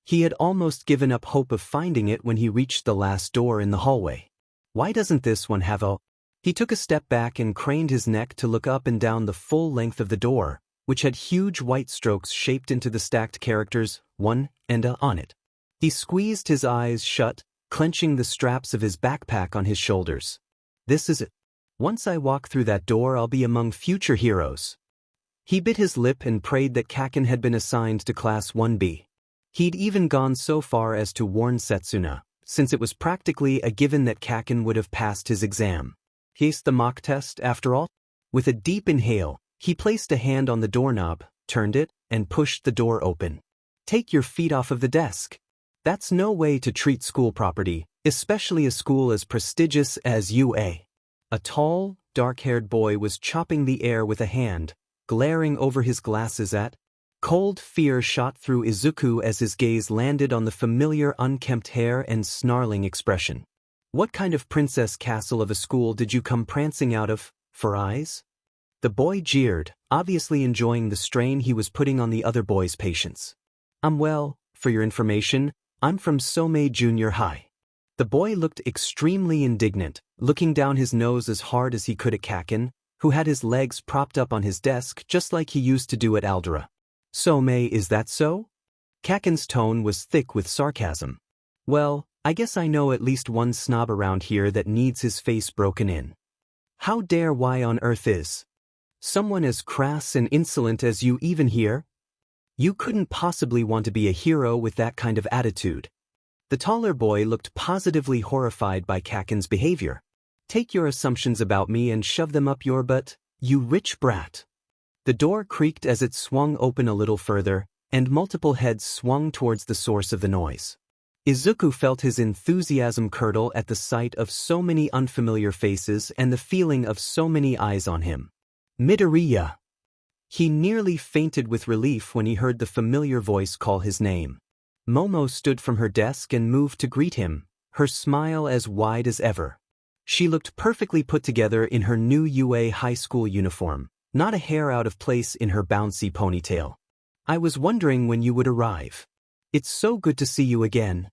Speaker 1: He had almost given up hope of finding it when he reached the last door in the hallway. Why doesn't this one have a... He took a step back and craned his neck to look up and down the full length of the door, which had huge white strokes shaped into the stacked characters, 1 and A on it. He squeezed his eyes shut, clenching the straps of his backpack on his shoulders. This is it. Once I walk through that door I'll be among future heroes. He bit his lip and prayed that Kaken had been assigned to class 1B. He'd even gone so far as to warn Setsuna, since it was practically a given that Kaken would have passed his exam. He's the mock test, after all? With a deep inhale, he placed a hand on the doorknob, turned it, and pushed the door open. Take your feet off of the desk. That's no way to treat school property, especially a school as prestigious as UA. A tall, dark-haired boy was chopping the air with a hand, glaring over his glasses at. Cold fear shot through Izuku as his gaze landed on the familiar unkempt hair and snarling expression. What kind of princess castle of a school did you come prancing out of, for eyes? The boy jeered, obviously enjoying the strain he was putting on the other boy's patience. Well, for your information, I'm from Somei Junior High. The boy looked extremely indignant, looking down his nose as hard as he could at Kaken, who had his legs propped up on his desk just like he used to do at Aldera. Somei, is that so? Kaken's tone was thick with sarcasm. Well, I guess I know at least one snob around here that needs his face broken in. How dare why on earth is someone as crass and insolent as you even here? You couldn't possibly want to be a hero with that kind of attitude. The taller boy looked positively horrified by Kaken's behavior. Take your assumptions about me and shove them up your butt, you rich brat. The door creaked as it swung open a little further, and multiple heads swung towards the source of the noise. Izuku felt his enthusiasm curdle at the sight of so many unfamiliar faces and the feeling of so many eyes on him. Midoriya. He nearly fainted with relief when he heard the familiar voice call his name. Momo stood from her desk and moved to greet him, her smile as wide as ever. She looked perfectly put together in her new UA high school uniform, not a hair out of place in her bouncy ponytail. I was wondering when you would arrive. It's so good to see you again.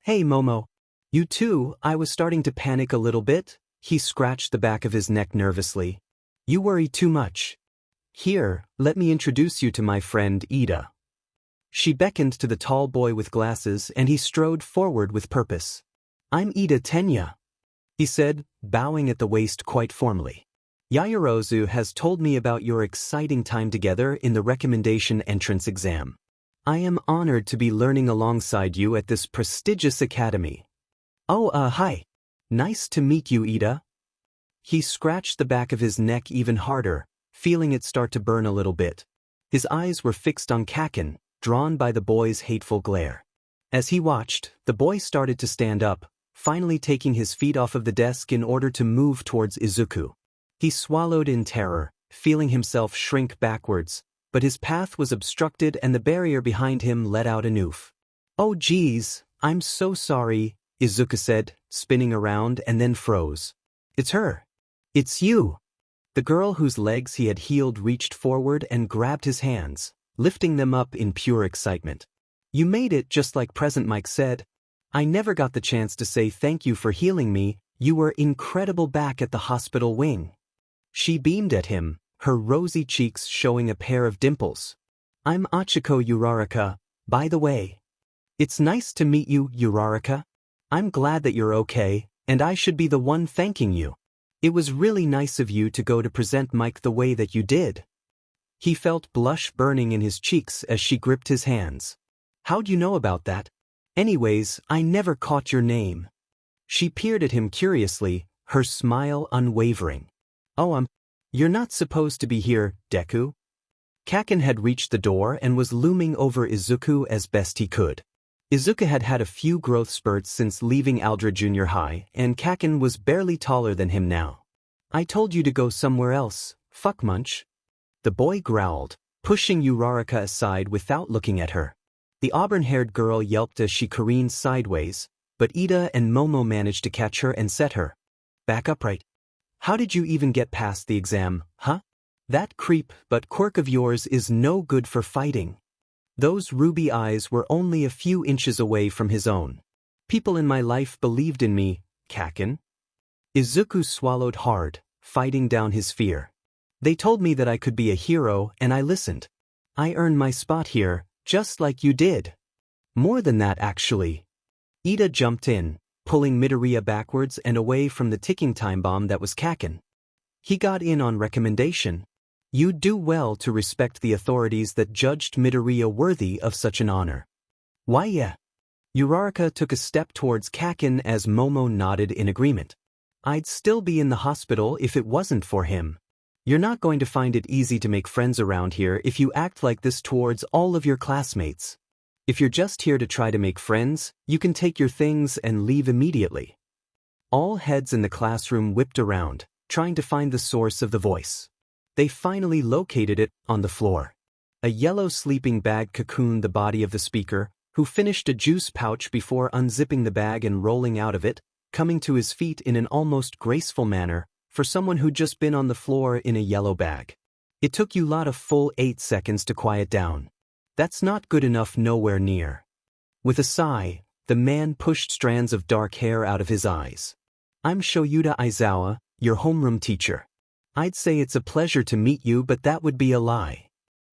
Speaker 1: Hey Momo. You too. I was starting to panic a little bit. He scratched the back of his neck nervously. You worry too much. Here, let me introduce you to my friend Ida. She beckoned to the tall boy with glasses and he strode forward with purpose. I'm Ida Tenya, he said, bowing at the waist quite formally. Yaoyorozu has told me about your exciting time together in the recommendation entrance exam. I am honored to be learning alongside you at this prestigious academy. Oh, hi. Nice to meet you, Ida. He scratched the back of his neck even harder, feeling it start to burn a little bit. His eyes were fixed on Kaken, drawn by the boy's hateful glare. As he watched, the boy started to stand up, finally taking his feet off of the desk in order to move towards Izuku. He swallowed in terror, feeling himself shrink backwards, but his path was obstructed and the barrier behind him let out an oof. Oh geez, I'm so sorry, Izuku said, spinning around and then froze. It's her. It's you. The girl whose legs he had healed reached forward and grabbed his hands, lifting them up in pure excitement. You made it just like Present Mike said. I never got the chance to say thank you for healing me. You were incredible back at the hospital wing. She beamed at him, her rosy cheeks showing a pair of dimples. I'm Achiko Uraraka, by the way. It's nice to meet you, Uraraka. I'm glad that you're okay, and I should be the one thanking you. It was really nice of you to go to present Mike the way that you did. He felt blush burning in his cheeks as she gripped his hands. How'd you know about that? Anyways, I never caught your name. She peered at him curiously, her smile unwavering. Oh, you're not supposed to be here, Deku. Kaken had reached the door and was looming over Izuku as best he could. Izuku had had a few growth spurts since leaving Aldra Junior High, and Kaken was barely taller than him now. I told you to go somewhere else, fuckmunch. The boy growled, pushing Uraraka aside without looking at her. The auburn-haired girl yelped as she careened sideways, but Ida and Momo managed to catch her and set her back upright. How did you even get past the exam, huh? That creep but quirk of yours is no good for fighting. Those ruby eyes were only a few inches away from his own. People in my life believed in me, Kaken. Izuku swallowed hard, fighting down his fear. They told me that I could be a hero and I listened. I earned my spot here, just like you did. More than that actually. Ida jumped in, pulling Midoriya backwards and away from the ticking time bomb that was Kaken. He got in on recommendation. You'd do well to respect the authorities that judged Midoriya worthy of such an honor. Why yeah. Uraraka took a step towards Kaken as Momo nodded in agreement. I'd still be in the hospital if it wasn't for him. You're not going to find it easy to make friends around here if you act like this towards all of your classmates. If you're just here to try to make friends, you can take your things and leave immediately. All heads in the classroom whipped around, trying to find the source of the voice. They finally located it on the floor. A yellow sleeping bag cocooned the body of the speaker, who finished a juice pouch before unzipping the bag and rolling out of it, coming to his feet in an almost graceful manner for someone who'd just been on the floor in a yellow bag. It took you lot a full 8 seconds to quiet down. That's not good enough nowhere near. With a sigh, the man pushed strands of dark hair out of his eyes. I'm Shoyuda Aizawa, your homeroom teacher. I'd say it's a pleasure to meet you, but that would be a lie.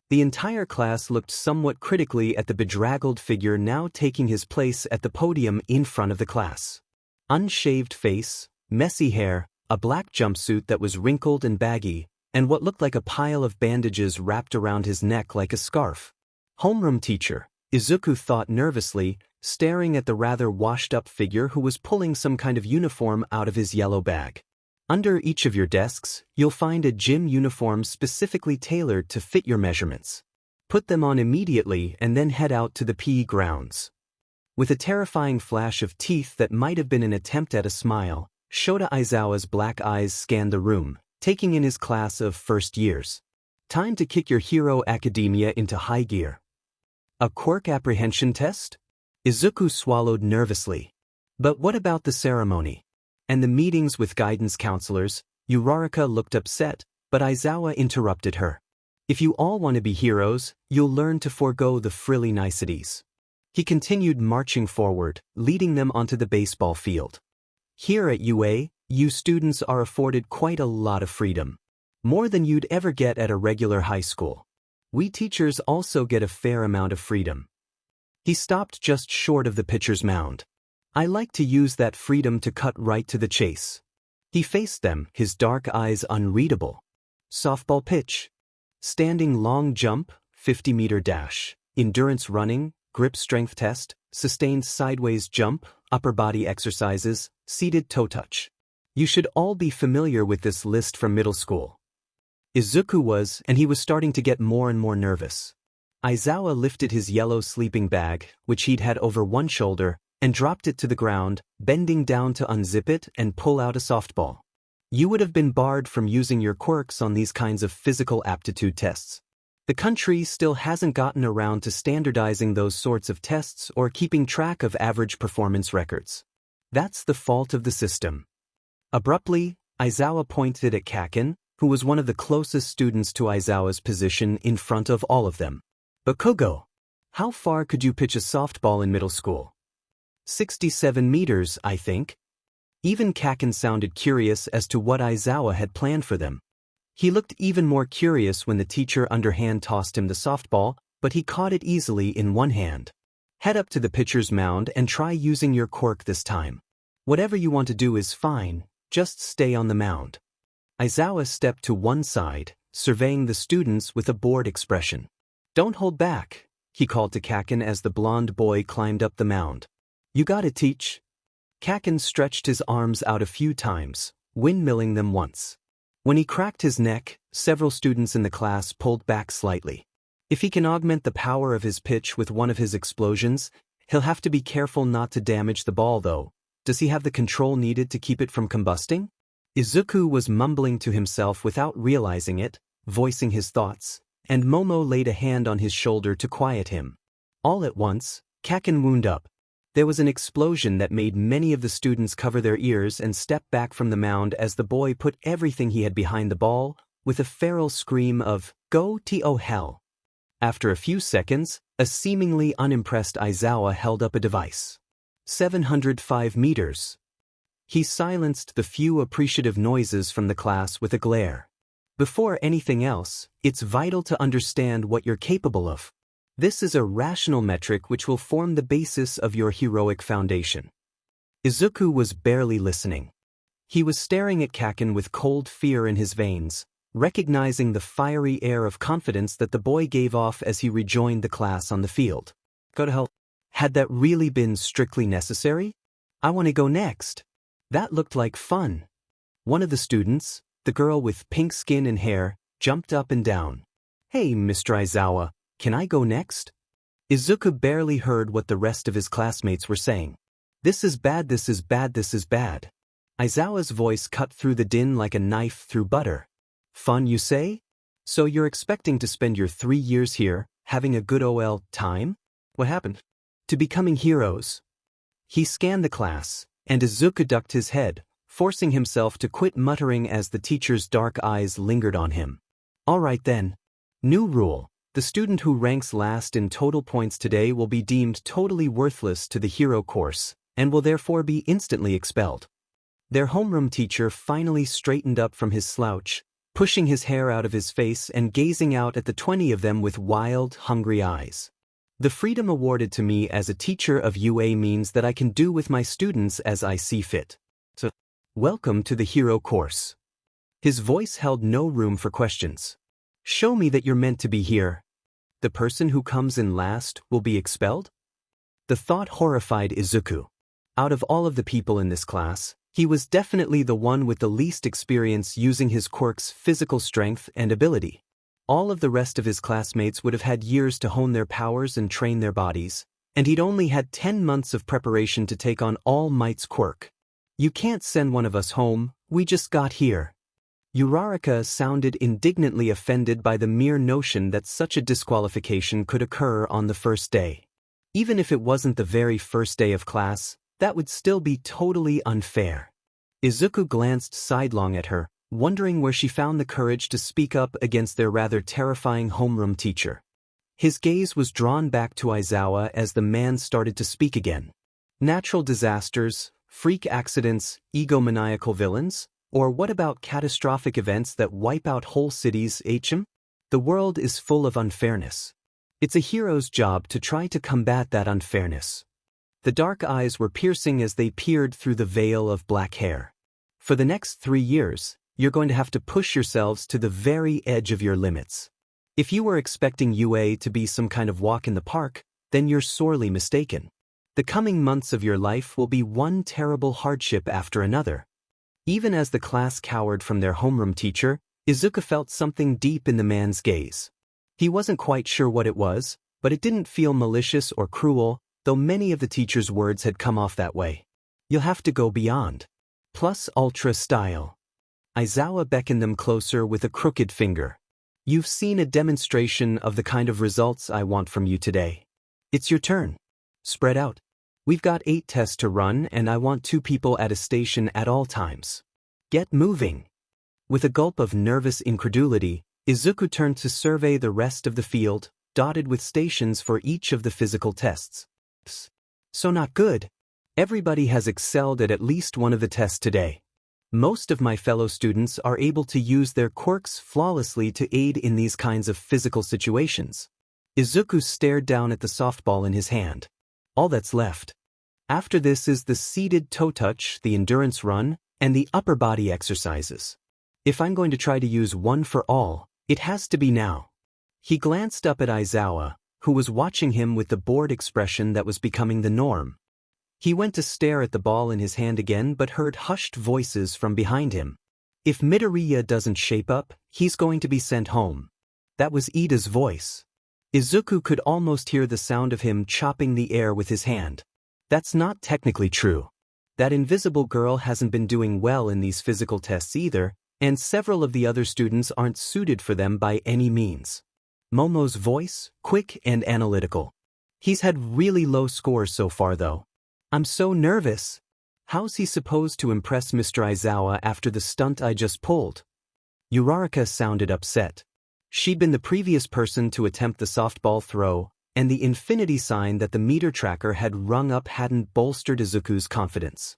Speaker 1: The entire class looked somewhat critically at the bedraggled figure now taking his place at the podium in front of the class. Unshaved face, messy hair, a black jumpsuit that was wrinkled and baggy, and what looked like a pile of bandages wrapped around his neck like a scarf. Homeroom teacher, Izuku thought nervously, staring at the rather washed-up figure who was pulling some kind of uniform out of his yellow bag. Under each of your desks, you'll find a gym uniform specifically tailored to fit your measurements. Put them on immediately and then head out to the PE grounds. With a terrifying flash of teeth that might have been an attempt at a smile, Shota Aizawa's black eyes scanned the room, taking in his class of first years. Time to kick your Hero Academia into high gear. A quirk apprehension test? Izuku swallowed nervously. But what about the ceremony? And the meetings with guidance counselors? Uraraka looked upset, but Aizawa interrupted her. If you all want to be heroes, you'll learn to forego the frilly niceties. He continued marching forward, leading them onto the baseball field. Here at UA, you students are afforded quite a lot of freedom. More than you'd ever get at a regular high school. We teachers also get a fair amount of freedom. He stopped just short of the pitcher's mound. I like to use that freedom to cut right to the chase. He faced them, his dark eyes unreadable. Softball pitch. Standing long jump, 50-meter dash. Endurance running, grip strength test, sustained sideways jump, upper body exercises, seated toe touch. You should all be familiar with this list from middle school. Izuku was, and he was starting to get more and more nervous. Aizawa lifted his yellow sleeping bag, which he'd had over one shoulder, and dropped it to the ground, bending down to unzip it and pull out a softball. You would have been barred from using your quirks on these kinds of physical aptitude tests. The country still hasn't gotten around to standardizing those sorts of tests or keeping track of average performance records. That's the fault of the system. Abruptly, Aizawa pointed at Kaken, who was one of the closest students to Aizawa's position in front of all of them. Bakugo, how far could you pitch a softball in middle school? 67 meters, I think. Even Kaken sounded curious as to what Aizawa had planned for them. He looked even more curious when the teacher underhand tossed him the softball, but he caught it easily in one hand. Head up to the pitcher's mound and try using your quirk this time. Whatever you want to do is fine, just stay on the mound. Aizawa stepped to one side, surveying the students with a bored expression. Don't hold back, he called to Kaken as the blond boy climbed up the mound. You gotta teach. Kaken stretched his arms out a few times, windmilling them once. When he cracked his neck, several students in the class pulled back slightly. If he can augment the power of his pitch with one of his explosions, he'll have to be careful not to damage the ball though. Does he have the control needed to keep it from combusting? Izuku was mumbling to himself without realizing it, voicing his thoughts, and Momo laid a hand on his shoulder to quiet him. All at once, Kaken wound up. There was an explosion that made many of the students cover their ears and step back from the mound as the boy put everything he had behind the ball, with a feral scream of, "Go to hell." After a few seconds, a seemingly unimpressed Aizawa held up a device. 705 meters. He silenced the few appreciative noises from the class with a glare. Before anything else, it's vital to understand what you're capable of. This is a rational metric which will form the basis of your heroic foundation. Izuku was barely listening. He was staring at Kaken with cold fear in his veins, recognizing the fiery air of confidence that the boy gave off as he rejoined the class on the field. Go to hell. Had that really been strictly necessary? I want to go next. That looked like fun. One of the students, the girl with pink skin and hair, jumped up and down. Hey, Mr. Aizawa. Can I go next? Izuku barely heard what the rest of his classmates were saying. This is bad, this is bad, this is bad. Aizawa's voice cut through the din like a knife through butter. Fun, you say? So you're expecting to spend your 3 years here, having a good OL time? What happened? To becoming heroes. He scanned the class, and Izuku ducked his head, forcing himself to quit muttering as the teacher's dark eyes lingered on him. All right then. New rule. The student who ranks last in total points today will be deemed totally worthless to the hero course, and will therefore be instantly expelled. Their homeroom teacher finally straightened up from his slouch, pushing his hair out of his face and gazing out at the 20 of them with wild, hungry eyes. The freedom awarded to me as a teacher of UA means that I can do with my students as I see fit. So, welcome to the hero course. His voice held no room for questions. Show me that you're meant to be here. The person who comes in last will be expelled? The thought horrified Izuku. Out of all of the people in this class, he was definitely the one with the least experience using his quirk's physical strength and ability. All of the rest of his classmates would have had years to hone their powers and train their bodies, and he'd only had 10 months of preparation to take on All Might's quirk. You can't send one of us home, we just got here. Uraraka sounded indignantly offended by the mere notion that such a disqualification could occur on the first day. Even if it wasn't the very first day of class, that would still be totally unfair. Izuku glanced sidelong at her, wondering where she found the courage to speak up against their rather terrifying homeroom teacher. His gaze was drawn back to Aizawa as the man started to speak again. Natural disasters, freak accidents, egomaniacal villains? Or what about catastrophic events that wipe out whole cities, HM? The world is full of unfairness. It's a hero's job to try to combat that unfairness. The dark eyes were piercing as they peered through the veil of black hair. For the next 3 years, you're going to have to push yourselves to the very edge of your limits. If you were expecting UA to be some kind of walk in the park, then you're sorely mistaken. The coming months of your life will be one terrible hardship after another. Even as the class cowered from their homeroom teacher, Izuku felt something deep in the man's gaze. He wasn't quite sure what it was, but it didn't feel malicious or cruel, though many of the teacher's words had come off that way. You'll have to go beyond. Plus ultra style. Aizawa beckoned them closer with a crooked finger. You've seen a demonstration of the kind of results I want from you today. It's your turn. Spread out. We've got 8 tests to run and I want 2 people at a station at all times. Get moving. With a gulp of nervous incredulity, Izuku turned to survey the rest of the field, dotted with stations for each of the physical tests. So not good. Everybody has excelled at least one of the tests today. Most of my fellow students are able to use their quirks flawlessly to aid in these kinds of physical situations. Izuku stared down at the softball in his hand. All that's left. After this is the seated toe touch, the endurance run, and the upper body exercises. If I'm going to try to use one for all, it has to be now. He glanced up at Aizawa, who was watching him with the bored expression that was becoming the norm. He went to stare at the ball in his hand again but heard hushed voices from behind him. If Midoriya doesn't shape up, he's going to be sent home. That was Ida's voice. Izuku could almost hear the sound of him chopping the air with his hand. That's not technically true. That invisible girl hasn't been doing well in these physical tests either, and several of the other students aren't suited for them by any means. Momo's voice, quick and analytical. He's had really low scores so far though. I'm so nervous. How's he supposed to impress Mr. Aizawa after the stunt I just pulled? Uraraka sounded upset. She'd been the previous person to attempt the softball throw, and the infinity sign that the meter tracker had rung up hadn't bolstered Izuku's confidence.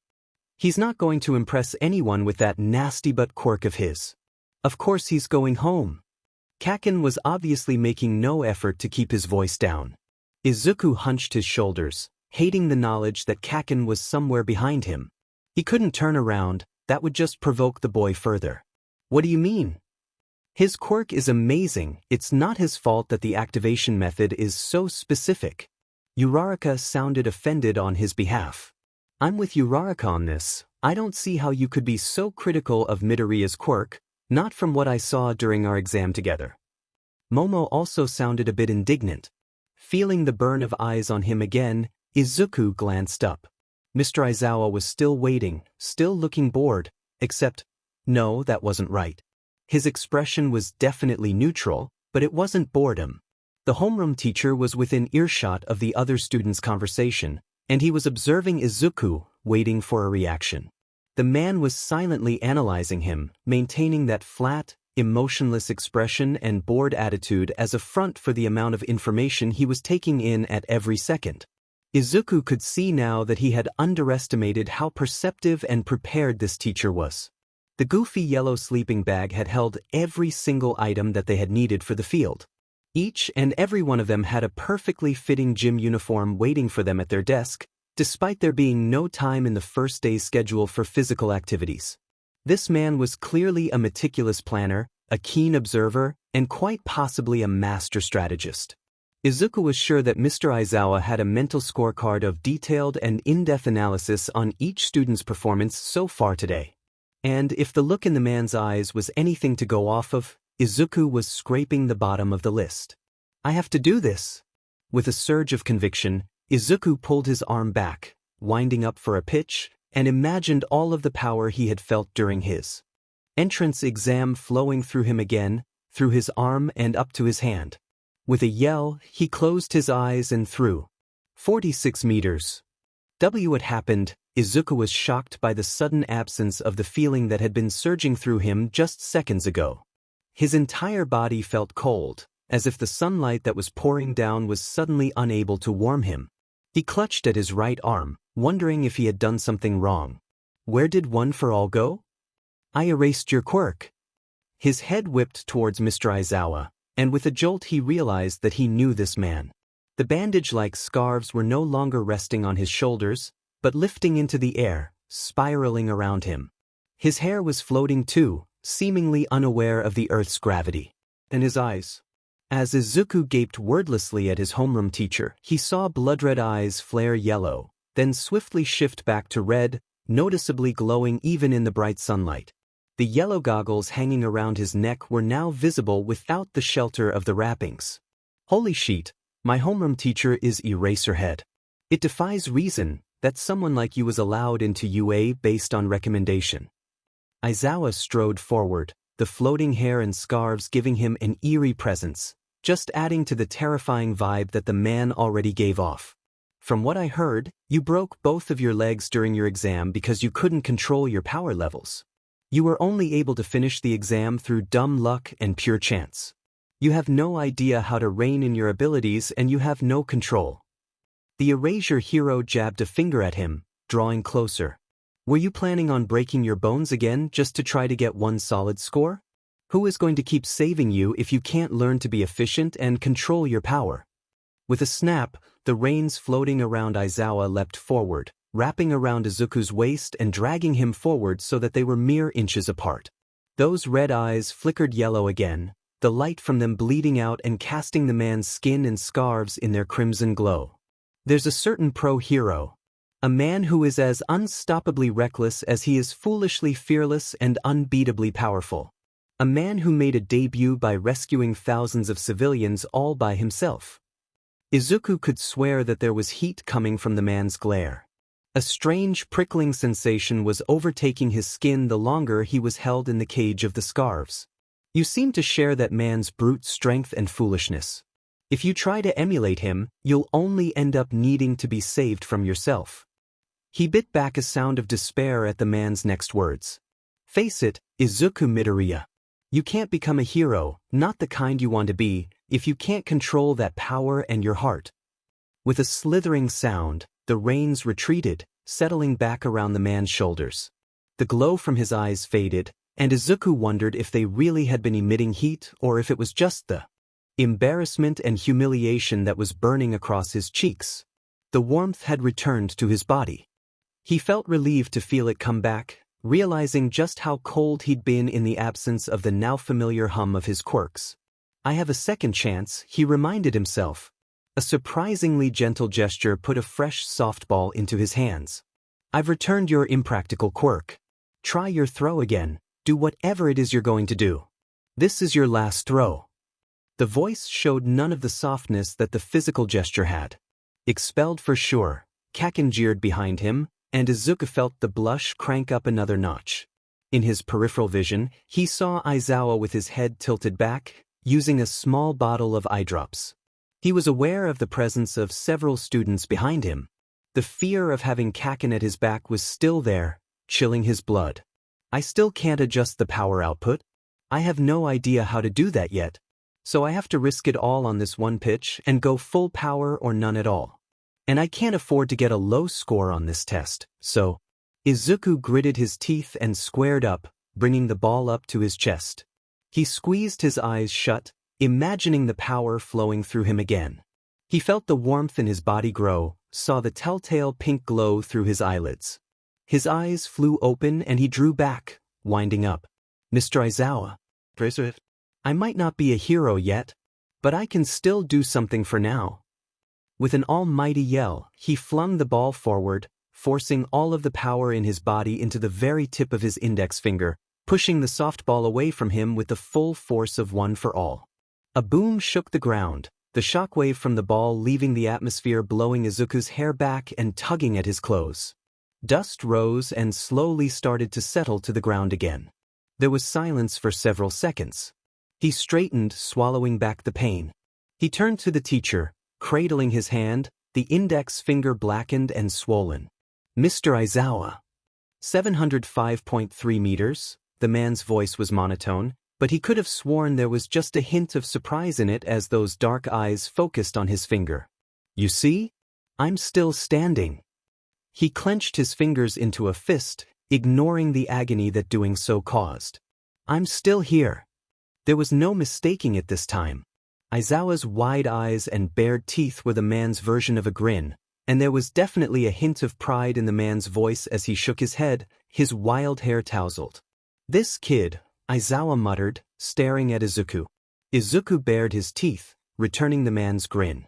Speaker 1: He's not going to impress anyone with that nasty but quirk of his. Of course he's going home. Kaken was obviously making no effort to keep his voice down. Izuku hunched his shoulders, hating the knowledge that Kaken was somewhere behind him. He couldn't turn around, that would just provoke the boy further. What do you mean? His quirk is amazing, it's not his fault that the activation method is so specific. Uraraka sounded offended on his behalf. I'm with Uraraka on this. I don't see how you could be so critical of Midoriya's quirk, not from what I saw during our exam together. Momo also sounded a bit indignant. Feeling the burn of eyes on him again, Izuku glanced up. Mr. Aizawa was still waiting, still looking bored, except, no, that wasn't right. His expression was definitely neutral, but it wasn't boredom. The homeroom teacher was within earshot of the other students' conversation, and he was observing Izuku, waiting for a reaction. The man was silently analyzing him, maintaining that flat, emotionless expression and bored attitude as a front for the amount of information he was taking in at every second. Izuku could see now that he had underestimated how perceptive and prepared this teacher was. The goofy yellow sleeping bag had held every single item that they had needed for the field. Each and every one of them had a perfectly fitting gym uniform waiting for them at their desk, despite there being no time in the first day's schedule for physical activities. This man was clearly a meticulous planner, a keen observer, and quite possibly a master strategist. Izuku was sure that Mr. Aizawa had a mental scorecard of detailed and in-depth analysis on each student's performance so far today. And if the look in the man's eyes was anything to go off of, Izuku was scraping the bottom of the list. I have to do this. With a surge of conviction, Izuku pulled his arm back, winding up for a pitch, and imagined all of the power he had felt during his entrance exam flowing through him again, through his arm and up to his hand. With a yell, he closed his eyes and threw 46 meters. What happened? Izuku was shocked by the sudden absence of the feeling that had been surging through him just seconds ago. His entire body felt cold, as if the sunlight that was pouring down was suddenly unable to warm him. He clutched at his right arm, wondering if he had done something wrong. Where did One for All go? I erased your quirk. His head whipped towards Mr. Aizawa, and with a jolt he realized that he knew this man. The bandage-like scarves were no longer resting on his shoulders, but lifting into the air, spiraling around him. His hair was floating too, seemingly unaware of the Earth's gravity. And his eyes. As Izuku gaped wordlessly at his homeroom teacher, he saw blood-red eyes flare yellow, then swiftly shift back to red, noticeably glowing even in the bright sunlight. The yellow goggles hanging around his neck were now visible without the shelter of the wrappings. Holy shit, my homeroom teacher is Eraserhead. It defies reason that someone like you was allowed into UA based on recommendation. Aizawa strode forward, the floating hair and scarves giving him an eerie presence, just adding to the terrifying vibe that the man already gave off. From what I heard, you broke both of your legs during your exam because you couldn't control your power levels. You were only able to finish the exam through dumb luck and pure chance. You have no idea how to rein in your abilities and you have no control. The erasure hero jabbed a finger at him, drawing closer. Were you planning on breaking your bones again just to try to get one solid score? Who is going to keep saving you if you can't learn to be efficient and control your power? With a snap, the reins floating around Aizawa leapt forward, wrapping around Izuku's waist and dragging him forward so that they were mere inches apart. Those red eyes flickered yellow again, the light from them bleeding out and casting the man's skin and scarves in their crimson glow. There's a certain pro-hero. A man who is as unstoppably reckless as he is foolishly fearless and unbeatably powerful. A man who made a debut by rescuing thousands of civilians all by himself. Izuku could swear that there was heat coming from the man's glare. A strange prickling sensation was overtaking his skin the longer he was held in the cage of the scarves. You seem to share that man's brute strength and foolishness. If you try to emulate him, you'll only end up needing to be saved from yourself. He bit back a sound of despair at the man's next words. Face it, Izuku Midoriya. You can't become a hero, not the kind you want to be, if you can't control that power and your heart. With a slithering sound, the reins retreated, settling back around the man's shoulders. The glow from his eyes faded, and Izuku wondered if they really had been emitting heat or if it was just the embarrassment and humiliation that was burning across his cheeks. The warmth had returned to his body. He felt relieved to feel it come back, realizing just how cold he'd been in the absence of the now familiar hum of his quirks. I have a second chance, he reminded himself. A surprisingly gentle gesture put a fresh softball into his hands. I've returned your impractical quirk. Try your throw again, do whatever it is you're going to do. This is your last throw. The voice showed none of the softness that the physical gesture had. Expelled for sure, Kaken jeered behind him, and Izuku felt the blush crank up another notch. In his peripheral vision, he saw Aizawa with his head tilted back, using a small bottle of eye drops. He was aware of the presence of several students behind him. The fear of having Kaken at his back was still there, chilling his blood. I still can't adjust the power output. I have no idea how to do that yet. So I have to risk it all on this one pitch and go full power or none at all. And I can't afford to get a low score on this test, so... Izuku gritted his teeth and squared up, bringing the ball up to his chest. He squeezed his eyes shut, imagining the power flowing through him again. He felt the warmth in his body grow, saw the telltale pink glow through his eyelids. His eyes flew open and he drew back, winding up. Mr. Aizawa. I might not be a hero yet, But I can still do something for now. With an almighty yell, he flung the ball forward, forcing all of the power in his body into the very tip of his index finger, pushing the softball away from him with the full force of One for All. A boom shook the ground, the shockwave from the ball leaving the atmosphere, blowing Izuku's hair back and tugging at his clothes. Dust rose and slowly started to settle to the ground again. There was silence for several seconds. He straightened, swallowing back the pain. He turned to the teacher, cradling his hand, the index finger blackened and swollen. "Mr. Aizawa." 705.3 meters, the man's voice was monotone, but he could have sworn there was just a hint of surprise in it as those dark eyes focused on his finger. "You see? I'm still standing." He clenched his fingers into a fist, ignoring the agony that doing so caused. "I'm still here." There was no mistaking it this time. Aizawa's wide eyes and bared teeth were the man's version of a grin, and there was definitely a hint of pride in the man's voice as he shook his head, his wild hair tousled. "This kid," Aizawa muttered, staring at Izuku. Izuku bared his teeth, returning the man's grin.